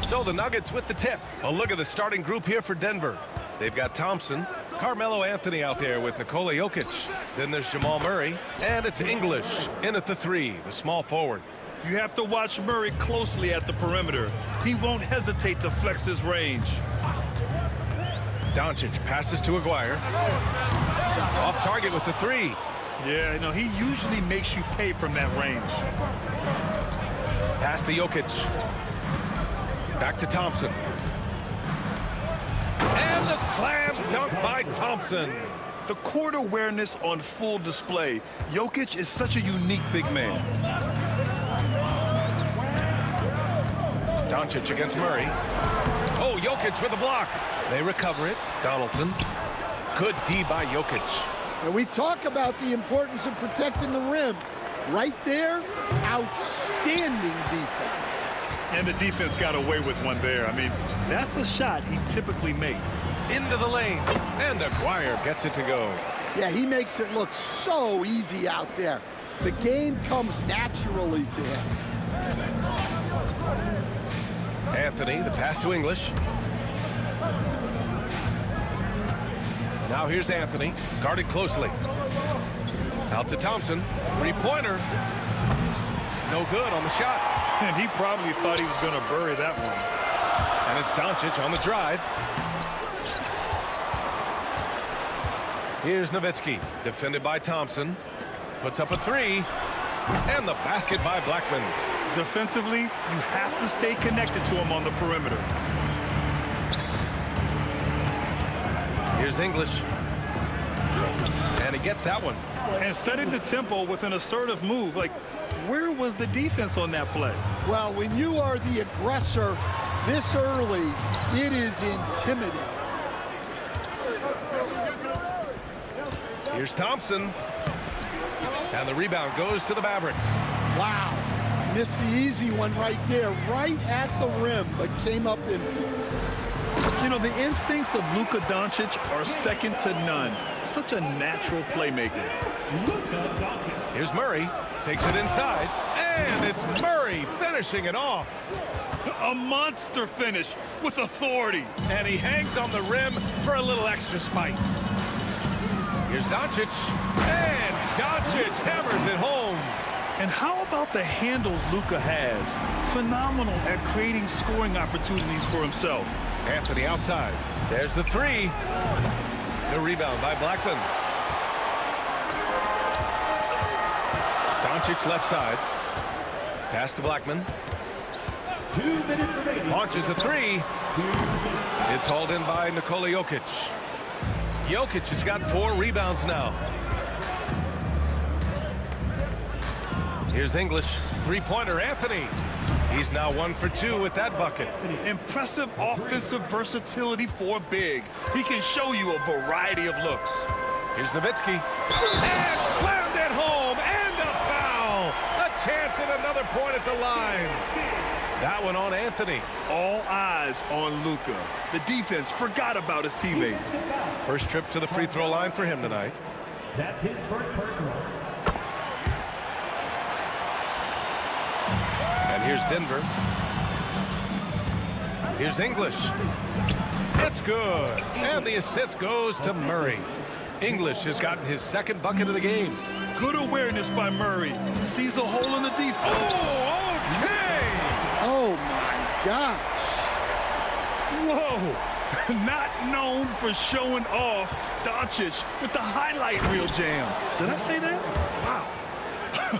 So the Nuggets with the tip. A look at the starting group here for Denver. They've got Thompson, Carmelo Anthony out there with Nikola Jokic. Then there's Jamal Murray, and it's English in at the 3, the small forward. You have to watch Murray closely at the perimeter. He won't hesitate to flex his range. Doncic passes to Aguirre. Off target with the 3. Yeah, you know, he usually makes you pay from that range. Pass to Jokic. Back to Thompson. And the slam dunk by Thompson. The court awareness on full display. Jokic is such a unique big man. Doncic against Murray. Oh, Jokic with the block. They recover it. Donaldson. Good D by Jokic. And we talk about the importance of protecting the rim. Right there, outstanding defense. And the defense got away with one there. I mean, that's a shot he typically makes. Into the lane. And Aguirre gets it to go. Yeah, he makes it look so easy out there. The game comes naturally to him. Anthony, the pass to English. Now here's Anthony, guarded closely. Out to Thompson, 3-pointer. No good on the shot. And he probably thought he was going to bury that one. And it's Doncic on the drive. Here's Nowitzki, defended by Thompson. Puts up a 3. And the basket by Blackman. Defensively, you have to stay connected to him on the perimeter. Here's English. And he gets that one. And setting the tempo with an assertive move. Like, where was the defense on that play? Well, when you are the aggressor this early, it is intimidating. Here's Thompson. And the rebound goes to the Mavericks. Wow. Missed the easy one right there, right at the rim, but came up empty. You know, the instincts of Luka Doncic are second to none. Such a natural playmaker. Here's Murray. Takes it inside. And it's Murray finishing it off. A monster finish with authority. And he hangs on the rim for a little extra spice. Here's Doncic. And Doncic hammers it home. And how about the handles Luka has? Phenomenal at creating scoring opportunities for himself. Anthony outside. There's the 3. The rebound by Blackman. Doncic left side. Pass to Blackman. Launches a 3. It's hauled in by Nikola Jokic. Jokic has got 4 rebounds now. Here's English. 3-pointer, Anthony. He's now 1 for 2 with that bucket. Impressive offensive versatility for big. He can show you a variety of looks. Here's Nowitzki. And slammed it home. And a foul. A chance at another point at the line. That one on Anthony. All eyes on Luka. The defense forgot about his teammates. First trip to the free throw line for him tonight. That's his first personal. And here's Denver. Here's English. It's good. And the assist goes to Murray. English has gotten his 2nd bucket of the game. Good awareness by Murray. Sees a hole in the defense. Oh, okay. Oh, my gosh. Whoa. Not known for showing off, Doncic with the highlight reel jam. Did I say that? Wow.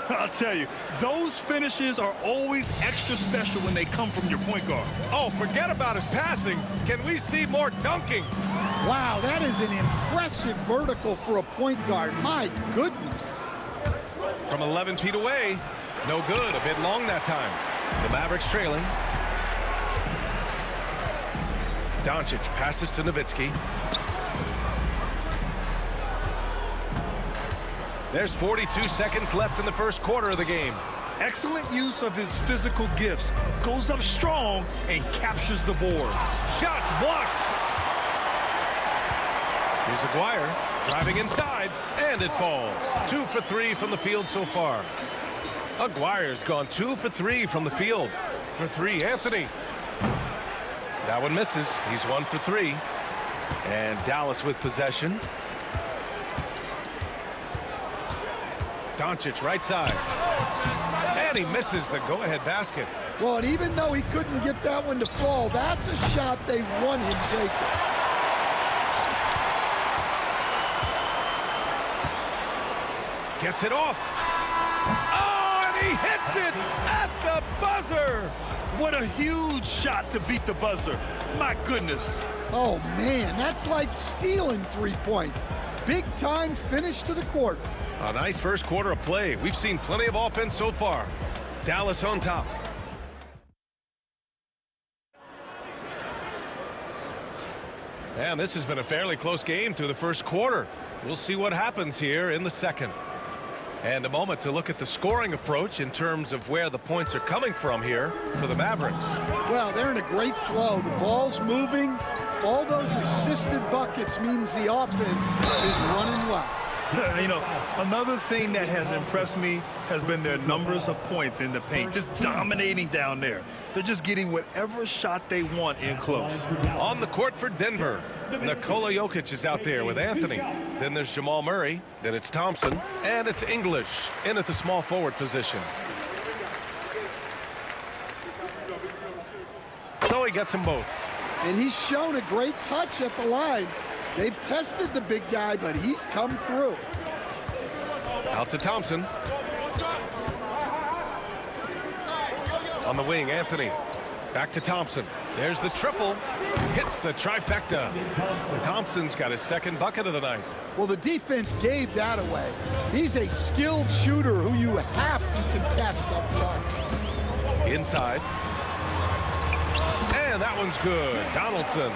I'll tell you, those finishes are always extra special when they come from your point guard. Oh, forget about his passing. Can we see more dunking? Wow, that is an impressive vertical for a point guard. My goodness. From 11 feet away. No good. A bit long that time. The Mavericks trailing. Doncic passes to Nowitzki. There's 42 seconds left in the first quarter of the game. Excellent use of his physical gifts. Goes up strong and captures the board. Shots blocked. Here's Aguirre driving inside, and it falls. 2 for 3 from the field so far. Aguirre's gone 2 for 3 from the field. For 3, Anthony. That one misses. He's 1 for 3. And Dallas with possession. Doncic right side. And he misses the go-ahead basket. Well, and even though he couldn't get that one to fall, that's a shot they want him taking. Gets it off. Oh, and he hits it at the buzzer. What a huge shot to beat the buzzer. My goodness. Oh, man, that's like stealing 3 points. Big-time finish to the quarter. A nice first quarter of play. We've seen plenty of offense so far. Dallas on top. And this has been a fairly close game through the first quarter. We'll see what happens here in the second. And a moment to look at the scoring approach in terms of where the points are coming from here for the Mavericks. Well, they're in a great flow. The ball's moving. All those assisted buckets means the offense is running well. You know, another thing that has impressed me has been their numbers of points in the paint, just dominating down there. They're just getting whatever shot they want in close. On the court for Denver, Nikola Jokic is out there with Anthony. Then there's Jamal Murray. Then it's Thompson. And it's English in at the small forward position. So he gets them both. And he's shown a great touch at the line. They've tested the big guy, but he's come through. Out to Thompson. On the wing, Anthony. Back to Thompson. There's the triple. Hits the trifecta. Thompson's got his second bucket of the night. Well, the defense gave that away. He's a skilled shooter who you have to contest up front. Inside. And that one's good. Donaldson.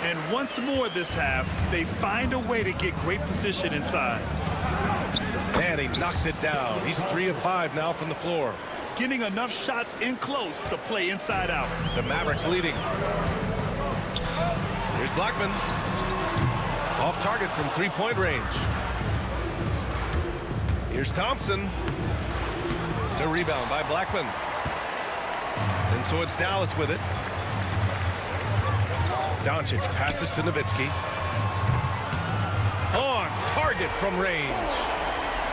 And once more this half, they find a way to get great position inside. And he knocks it down. He's 3 of 5 now from the floor. Getting enough shots in close to play inside out. The Mavericks leading. Here's Blackman. Off target from 3-point range. Here's Thompson. The rebound by Blackman. And so it's Dallas with it. Doncic passes to Nowitzki. On target from range.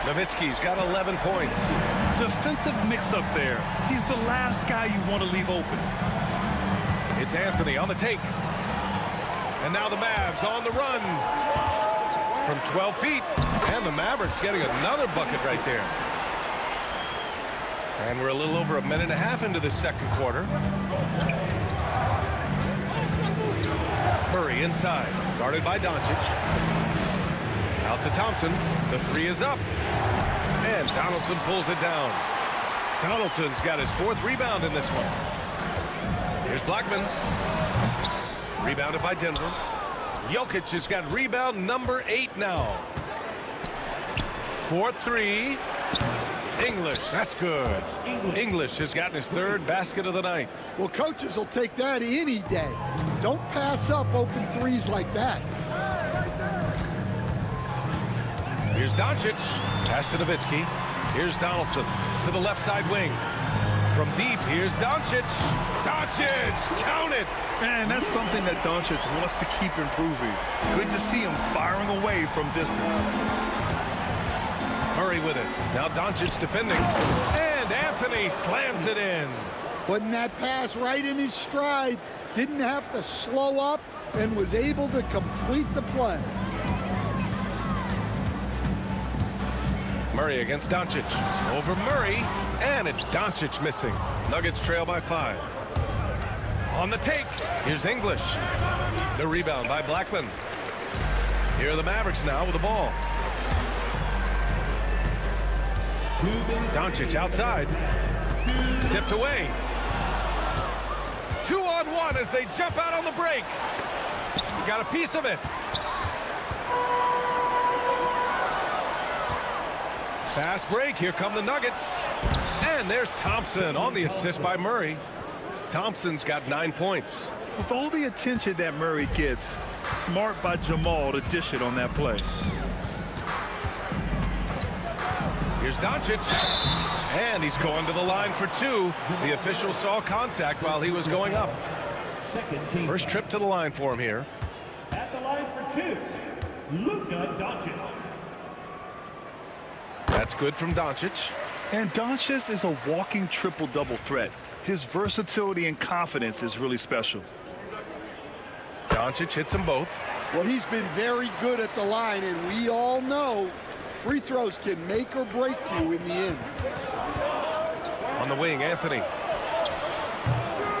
Nowitzki's got 11 points. Defensive mix-up there. He's the last guy you want to leave open. It's Anthony on the take. And now the Mavs on the run. From 12 feet. And the Mavericks getting another bucket right there. And we're a little over a minute and a half into the second quarter. Murray inside, guarded by Doncic. Out to Thompson. The 3 is up. And Donaldson pulls it down. Donaldson's got his 4th rebound in this one. Here's Blackman. Rebounded by Denver. Jokic has got rebound number 8 now. 4-3. English, that's good. English has gotten his 3rd basket of the night. Well, coaches will take that any day. Don't pass up open threes like that. Here's Doncic. Pass to Nowitzki. Here's Donaldson to the left side wing. From deep, here's Doncic. Doncic, count it. Man, that's something that Doncic wants to keep improving. Good to see him firing away from distance. Murray with it. Now Doncic defending. And Anthony slams it in. Putting that pass right in his stride. Didn't have to slow up and was able to complete the play. Murray against Doncic. Over Murray. And it's Doncic missing. Nuggets trail by 5. On the take. Here's English. The rebound by Blackman. Here are the Mavericks now with the ball. Doncic outside. Tipped away. 2-on-1 as they jump out on the break. Got a piece of it. Fast break. Here come the Nuggets. And there's Thompson on the assist by Murray. Thompson's got 9 points. With all the attention that Murray gets, smart by Jamal to dish it on that play. Here's Doncic. And he's going to the line for 2. The official saw contact while he was going up. First trip to the line for him here. At the line for two, Luka Doncic. That's good from Doncic. And Doncic is a walking triple-double threat. His versatility and confidence is really special. Doncic hits them both. Well, he's been very good at the line, and we all know free throws can make or break you in the end. On the wing, Anthony.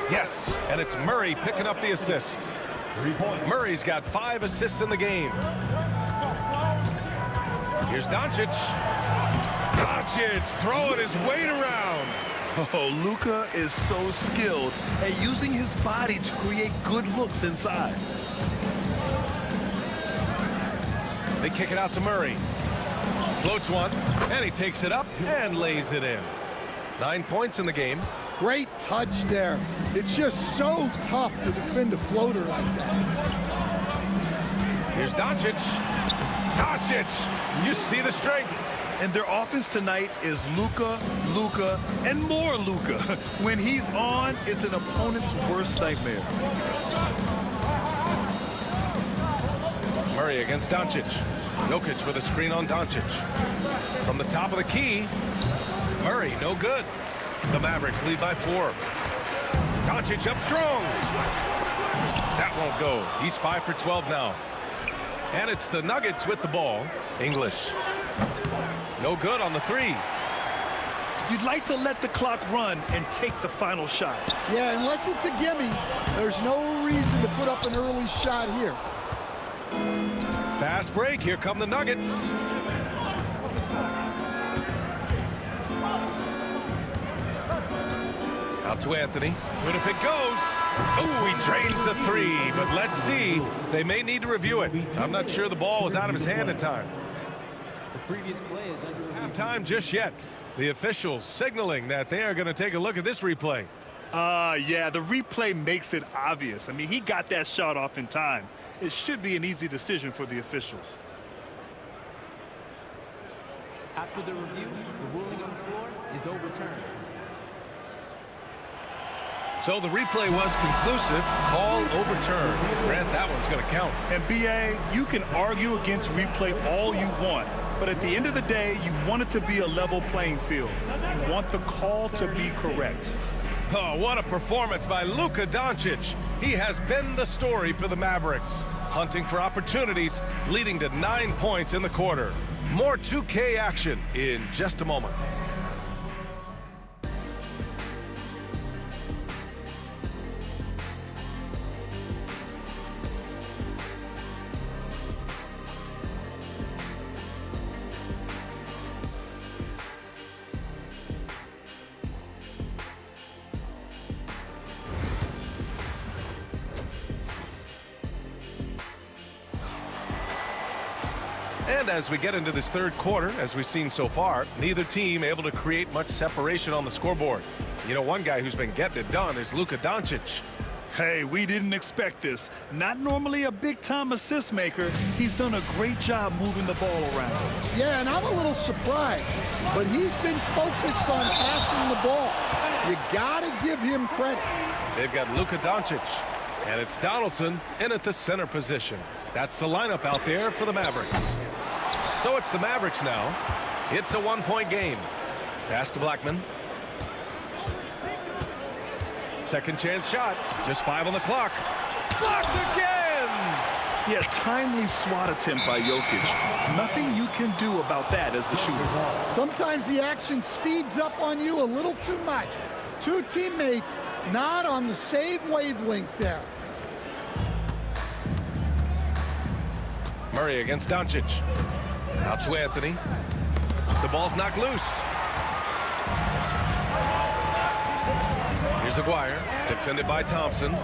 Yes, and it's Murray picking up the assist. Murray's got 5 assists in the game. Here's Doncic. Doncic throwing his weight around. Oh, Luka is so skilled at using his body to create good looks inside. They kick it out to Murray. Floats one, and he takes it up and lays it in. 9 points in the game. Great touch there. It's just so tough to defend a floater like that. Here's Doncic. Doncic, you see the strength. And their offense tonight is Luka, Luka, and more Luka. When he's on, it's an opponent's worst nightmare. Murray against Doncic. Jokic with a screen on Doncic. From the top of the key, Murray, no good. The Mavericks lead by 4. Doncic up strong. That won't go. He's 5 for 12 now. And it's the Nuggets with the ball. English. No good on the 3. You'd like to let the clock run and take the final shot. Yeah, unless it's a gimme, there's no reason to put up an early shot here. Fast break. Here come the Nuggets. Out to Anthony. Good if it goes. Oh, he drains the 3. But let's see. They may need to review it. I'm not sure the ball was out of his hand in time. The previous play is under halftime just yet. The officials signaling that they are going to take a look at this replay. Yeah, the replay makes it obvious. I mean, he got that shot off in time. It should be an easy decision for the officials. After the review, the ruling on the floor is overturned. So the replay was conclusive. Call overturned. Grant, that one's going to count. And BA, you can argue against replay all you want, but at the end of the day, you want it to be a level playing field. You want the call to be correct. Oh, what a performance by Luka Doncic. He has been the story for the Mavericks, hunting for opportunities, leading to 9 points in the quarter. More 2K action in just a moment. And as we get into this third quarter, as we've seen so far, neither team able to create much separation on the scoreboard. You know, one guy who's been getting it done is Luka Doncic. Hey, we didn't expect this. Not normally a big-time assist maker. He's done a great job moving the ball around. Yeah, and I'm a little surprised, but he's been focused on passing the ball. You gotta give him credit. They've got Luka Doncic, and it's Donaldson in at the center position. That's the lineup out there for the Mavericks. So it's the Mavericks now. It's a 1-point game. Pass to Blackman. Second chance shot. Just 5 on the clock. Blocked again! Yeah, timely swat attempt by Jokic. Nothing you can do about that as the shooter. Sometimes the action speeds up on you a little too much. Two teammates not on the same wavelength there. Murray against Doncic. Out to Anthony. The ball's knocked loose. Here's Aguirre, defended by Thompson.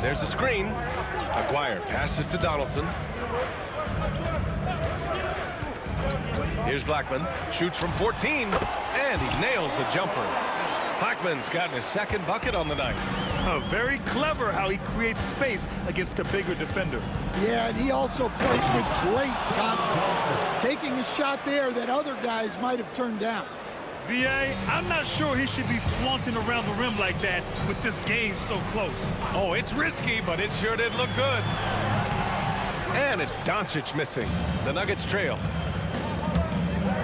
There's a screen. Aguirre passes to Donaldson. Here's Blackman, shoots from 14, and he nails the jumper. Blackman's gotten his second bucket on the night. Very clever how he creates space against a bigger defender. Yeah, and he also plays with great confidence, taking a shot there that other guys might have turned down. B.A., I'm not sure he should be flaunting around the rim like that with this game so close. Oh, it's risky, but it sure did look good. And it's Doncic missing. The Nuggets trail.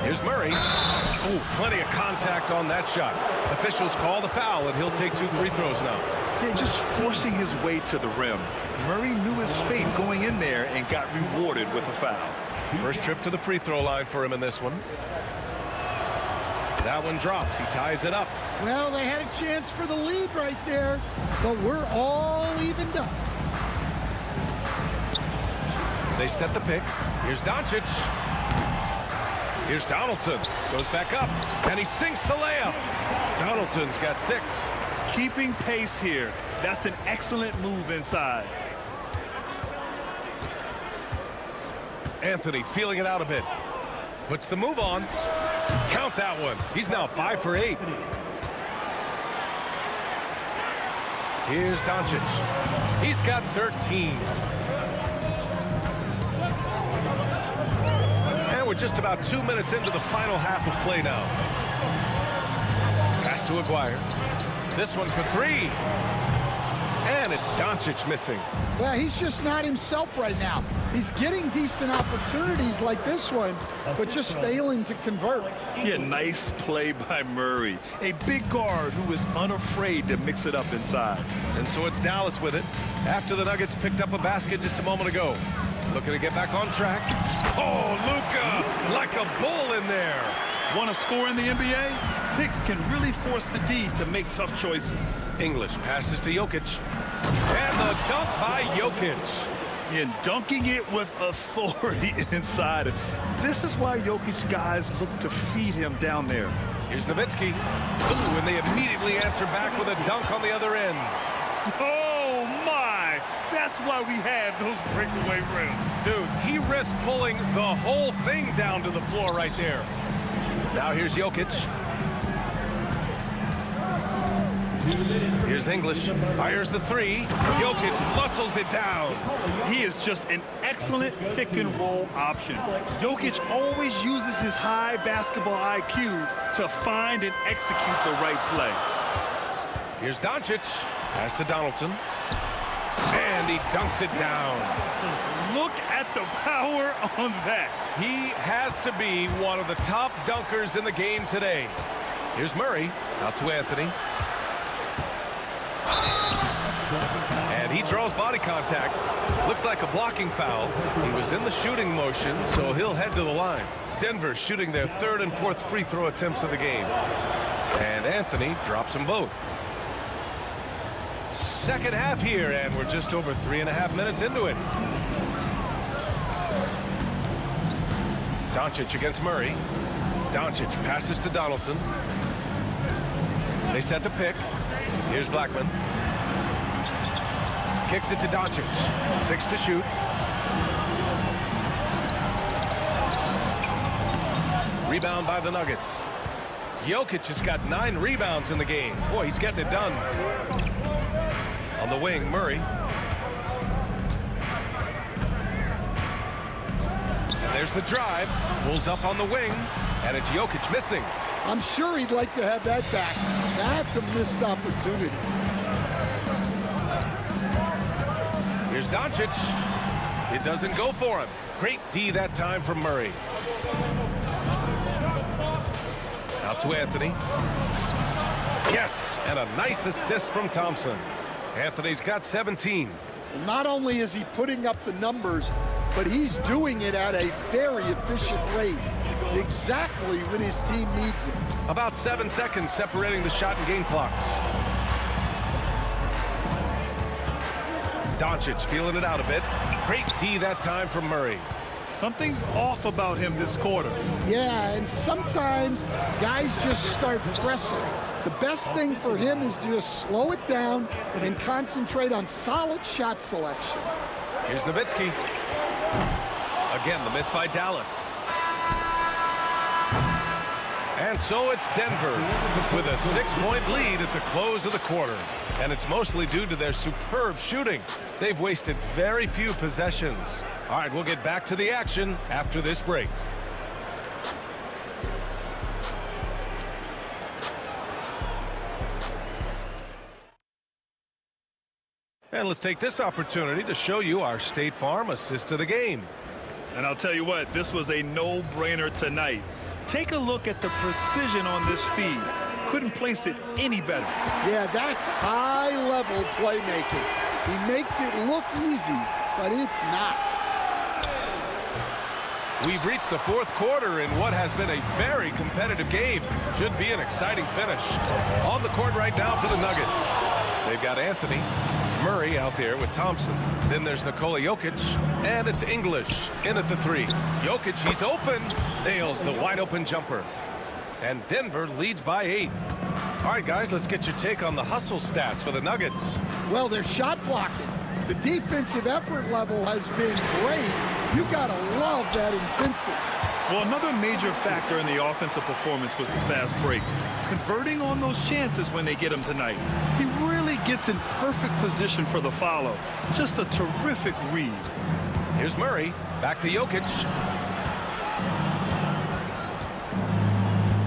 Here's Murray. Oh, plenty of contact on that shot. Officials call the foul, and he'll take 2 free throws now. Yeah, just forcing his way to the rim. Murray knew his fate going in there and got rewarded with a foul. First trip to the free throw line for him in this one. That one drops. He ties it up. Well, they had a chance for the lead right there, but we're all evened up. They set the pick. Here's Doncic. Here's Donaldson. Goes back up, and he sinks the layup. Donaldson's got 6. Keeping pace here. That's an excellent move inside. Anthony feeling it out a bit. Puts the move on. Count that one. He's now 5 for 8. Here's Doncic. He's got 13. And we're just about 2 minutes into the final half of play now. Pass to Aguirre. This one for 3. And it's Doncic missing. Well, he's just not himself right now. He's getting decent opportunities like this one, but just failing to convert. Yeah, nice play by Murray. A big guard who is unafraid to mix it up inside. And so it's Dallas with it after the Nuggets picked up a basket just a moment ago. Looking to get back on track. Oh, Luka, like a bull in there. Want to score in the NBA? Picks can really force the D to make tough choices. English passes to Jokic. And the dunk by Jokic. And dunking it with authority inside. This is why Jokic guys look to feed him down there. Here's Nowitzki. Ooh, and they immediately answer back with a dunk on the other end. Oh, my. That's why we have those breakaway rims. Dude, he risked pulling the whole thing down to the floor right there. Now here's Jokic. Here's English. Fires the 3. Jokic muscles it down. He is just an excellent pick-and-roll option. Jokic always uses his high basketball IQ to find and execute the right play. Here's Doncic. Pass to Donaldson. And he dunks it down. Look at the power on that. He has to be one of the top dunkers in the game today. Here's Murray. Out to Anthony. And he draws body contact. Looks like a blocking foul. He was in the shooting motion, so he'll head to the line. Denver shooting their 3rd and 4th free throw attempts of the game. And Anthony drops them both. Second half here, and we're just over 3.5 minutes into it. Doncic against Murray. Doncic passes to Donaldson. They set the pick. Here's Blackman. Kicks it to Doncic. 6 to shoot. Rebound by the Nuggets. Jokic has got 9 rebounds in the game. Boy, he's getting it done. On the wing, Murray. And there's the drive. Pulls up on the wing. And it's Jokic missing. I'm sure he'd like to have that back. That's a missed opportunity. Here's Doncic. It doesn't go for him. Great D that time from Murray. Out to Anthony. Yes, and a nice assist from Thompson. Anthony's got 17. Not only is he putting up the numbers, but he's doing it at a very efficient rate. Exactly when his team needs it. About 7 seconds separating the shot and game clocks. Doncic feeling it out a bit. Great D that time from Murray. Something's off about him this quarter. Yeah, and sometimes guys just start pressing. The best thing for him is to just slow it down and concentrate on solid shot selection. Here's Nowitzki. Again, the miss by Dallas. And so it's Denver with a 6-point lead at the close of the quarter. And it's mostly due to their superb shooting. They've wasted very few possessions. All right, we'll get back to the action after this break. And let's take this opportunity to show you our State Farm assist of the game. And I'll tell you what, this was a no-brainer tonight. Take a look at the precision on this feed. Couldn't place it any better. Yeah, that's high-level playmaking. He makes it look easy, but it's not. We've reached the fourth quarter in what has been a very competitive game. Should be an exciting finish. On the court right now for the Nuggets. They've got Anthony, Murray out there with Thompson. Then there's Nikola Jokic, and it's English in at the three. Jokic, he's open. Nails the wide-open jumper. And Denver leads by 8. All right, guys, let's get your take on the hustle stats for the Nuggets. Well, they're shot blocking. The defensive effort level has been great. You got to love that intensity. Well, another major factor in the offensive performance was the fast break. Converting on those chances when they get him tonight. He really gets in perfect position for the follow. Just a terrific read. Here's Murray. Back to Jokic.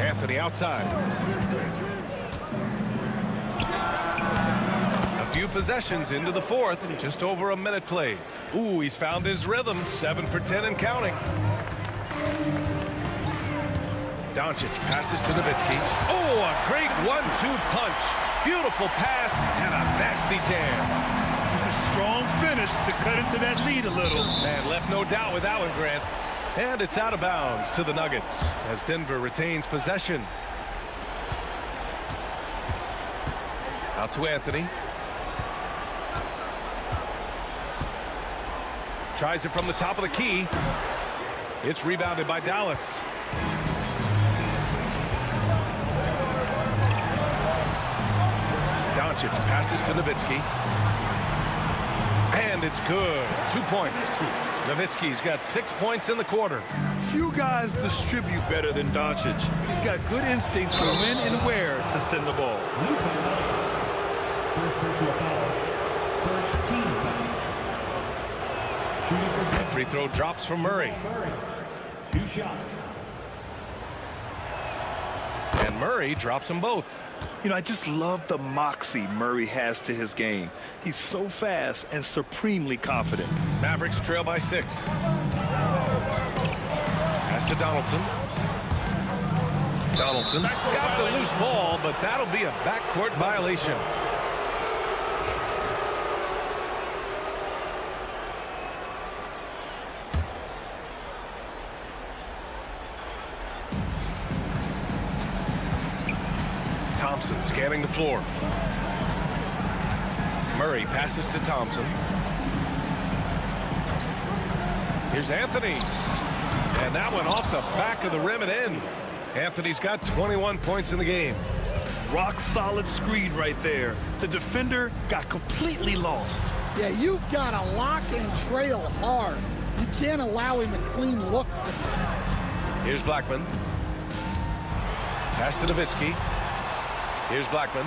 Anthony outside. A few possessions into the fourth. Just over a minute played. Ooh, he's found his rhythm. 7 for 10 and counting. Doncic passes to Nowitzki. Oh, a great 1-2 punch. Beautiful pass and a nasty jam. A strong finish to cut into that lead a little. And left no doubt with that one, Grant. And it's out of bounds to the Nuggets as Denver retains possession. Out to Anthony. Tries it from the top of the key. It's rebounded by Dallas. Doncic passes to Nowitzki. And it's good. 2 points. Nowitzki's got 6 points in the quarter. Few guys distribute better than Doncic. He's got good instincts for when and where to send the ball. First personal foul. First team foul. The free throw drops from Murray. 2 shots. And Murray drops them both. You know, I just love the moxie Murray has to his game. He's so fast and supremely confident. Mavericks trail by 6. Pass to Donaldson. Donaldson got the loose ball, but that'll be a backcourt violation. Thompson scanning the floor. Murray passes to Thompson. Here's Anthony. And that one off the back of the rim and in. Anthony's got 21 points in the game. Rock solid screen right there. The defender got completely lost. Yeah, you've got to lock and trail hard. You can't allow him a clean look. Here's Blackman. Pass to Nowitzki. Here's Blackman.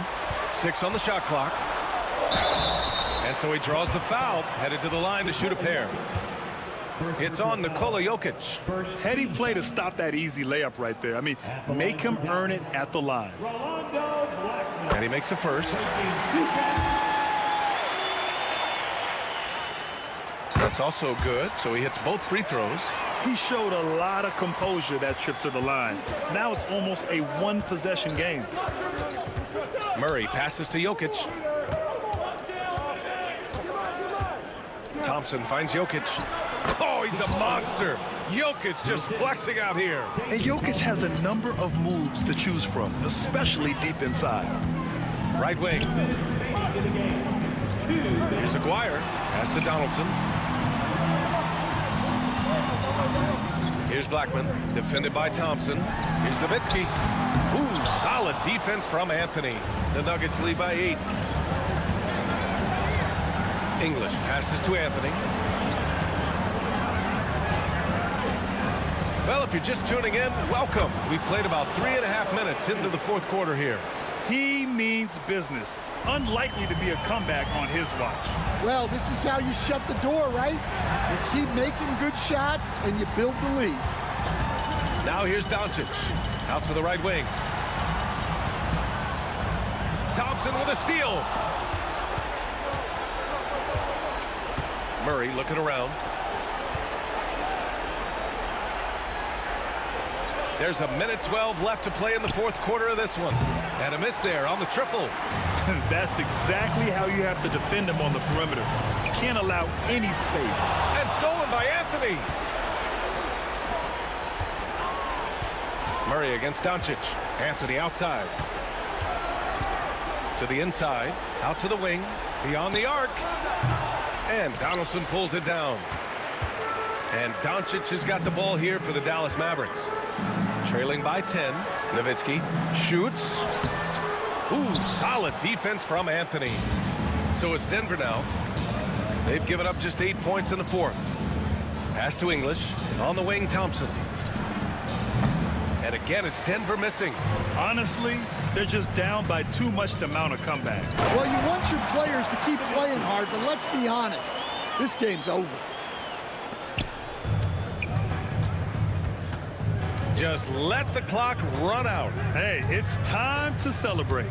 6 on the shot clock. And so he draws the foul, headed to the line to shoot a pair. It's on Nikola Jokic. Heady play to stop that easy layup right there. I mean, make him earn it at the line. And he makes a first. That's also good, so he hits both free throws. He showed a lot of composure that trip to the line. Now it's almost a one-possession game. Murray passes to Jokic. Thompson finds Jokic. Oh, he's a monster. Jokic just flexing out here. And Jokic has a number of moves to choose from, especially deep inside. Right wing. Here's Aguirre. Pass to Donaldson. Here's Blackman. Defended by Thompson. Here's Nowitzki. Ooh, solid defense from Anthony. The Nuggets lead by 8. English passes to Anthony. Well, if you're just tuning in, welcome. We've played about 3.5 minutes into the fourth quarter here. He means business. Unlikely to be a comeback on his watch. Well, this is how you shut the door, right? You keep making good shots and you build the lead. Now here's Doncic. Out to the right wing. Thompson with a steal. Murray looking around. There's a minute 12 left to play in the fourth quarter of this one. And a miss there on the triple. That's exactly how you have to defend him on the perimeter. You can't allow any space. And stolen by Anthony. Murray against Doncic. Anthony outside. To the inside. Out to the wing. Beyond the arc. And Donaldson pulls it down. And Doncic has got the ball here for the Dallas Mavericks. Trailing by 10. Nowitzki shoots. Ooh, solid defense from Anthony. So it's Denver now. They've given up just 8 points in the fourth. Pass to English. On the wing, Thompson. And again, it's Denver missing. Honestly, they're just down by too much to mount a comeback. Well, you want your players to keep playing hard, but let's be honest. This game's over. Just let the clock run out. Hey, it's time to celebrate.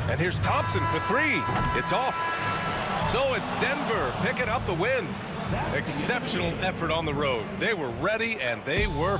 And here's Thompson for three. It's off. So it's Denver picking up the win. Exceptional effort on the road. They were ready and they were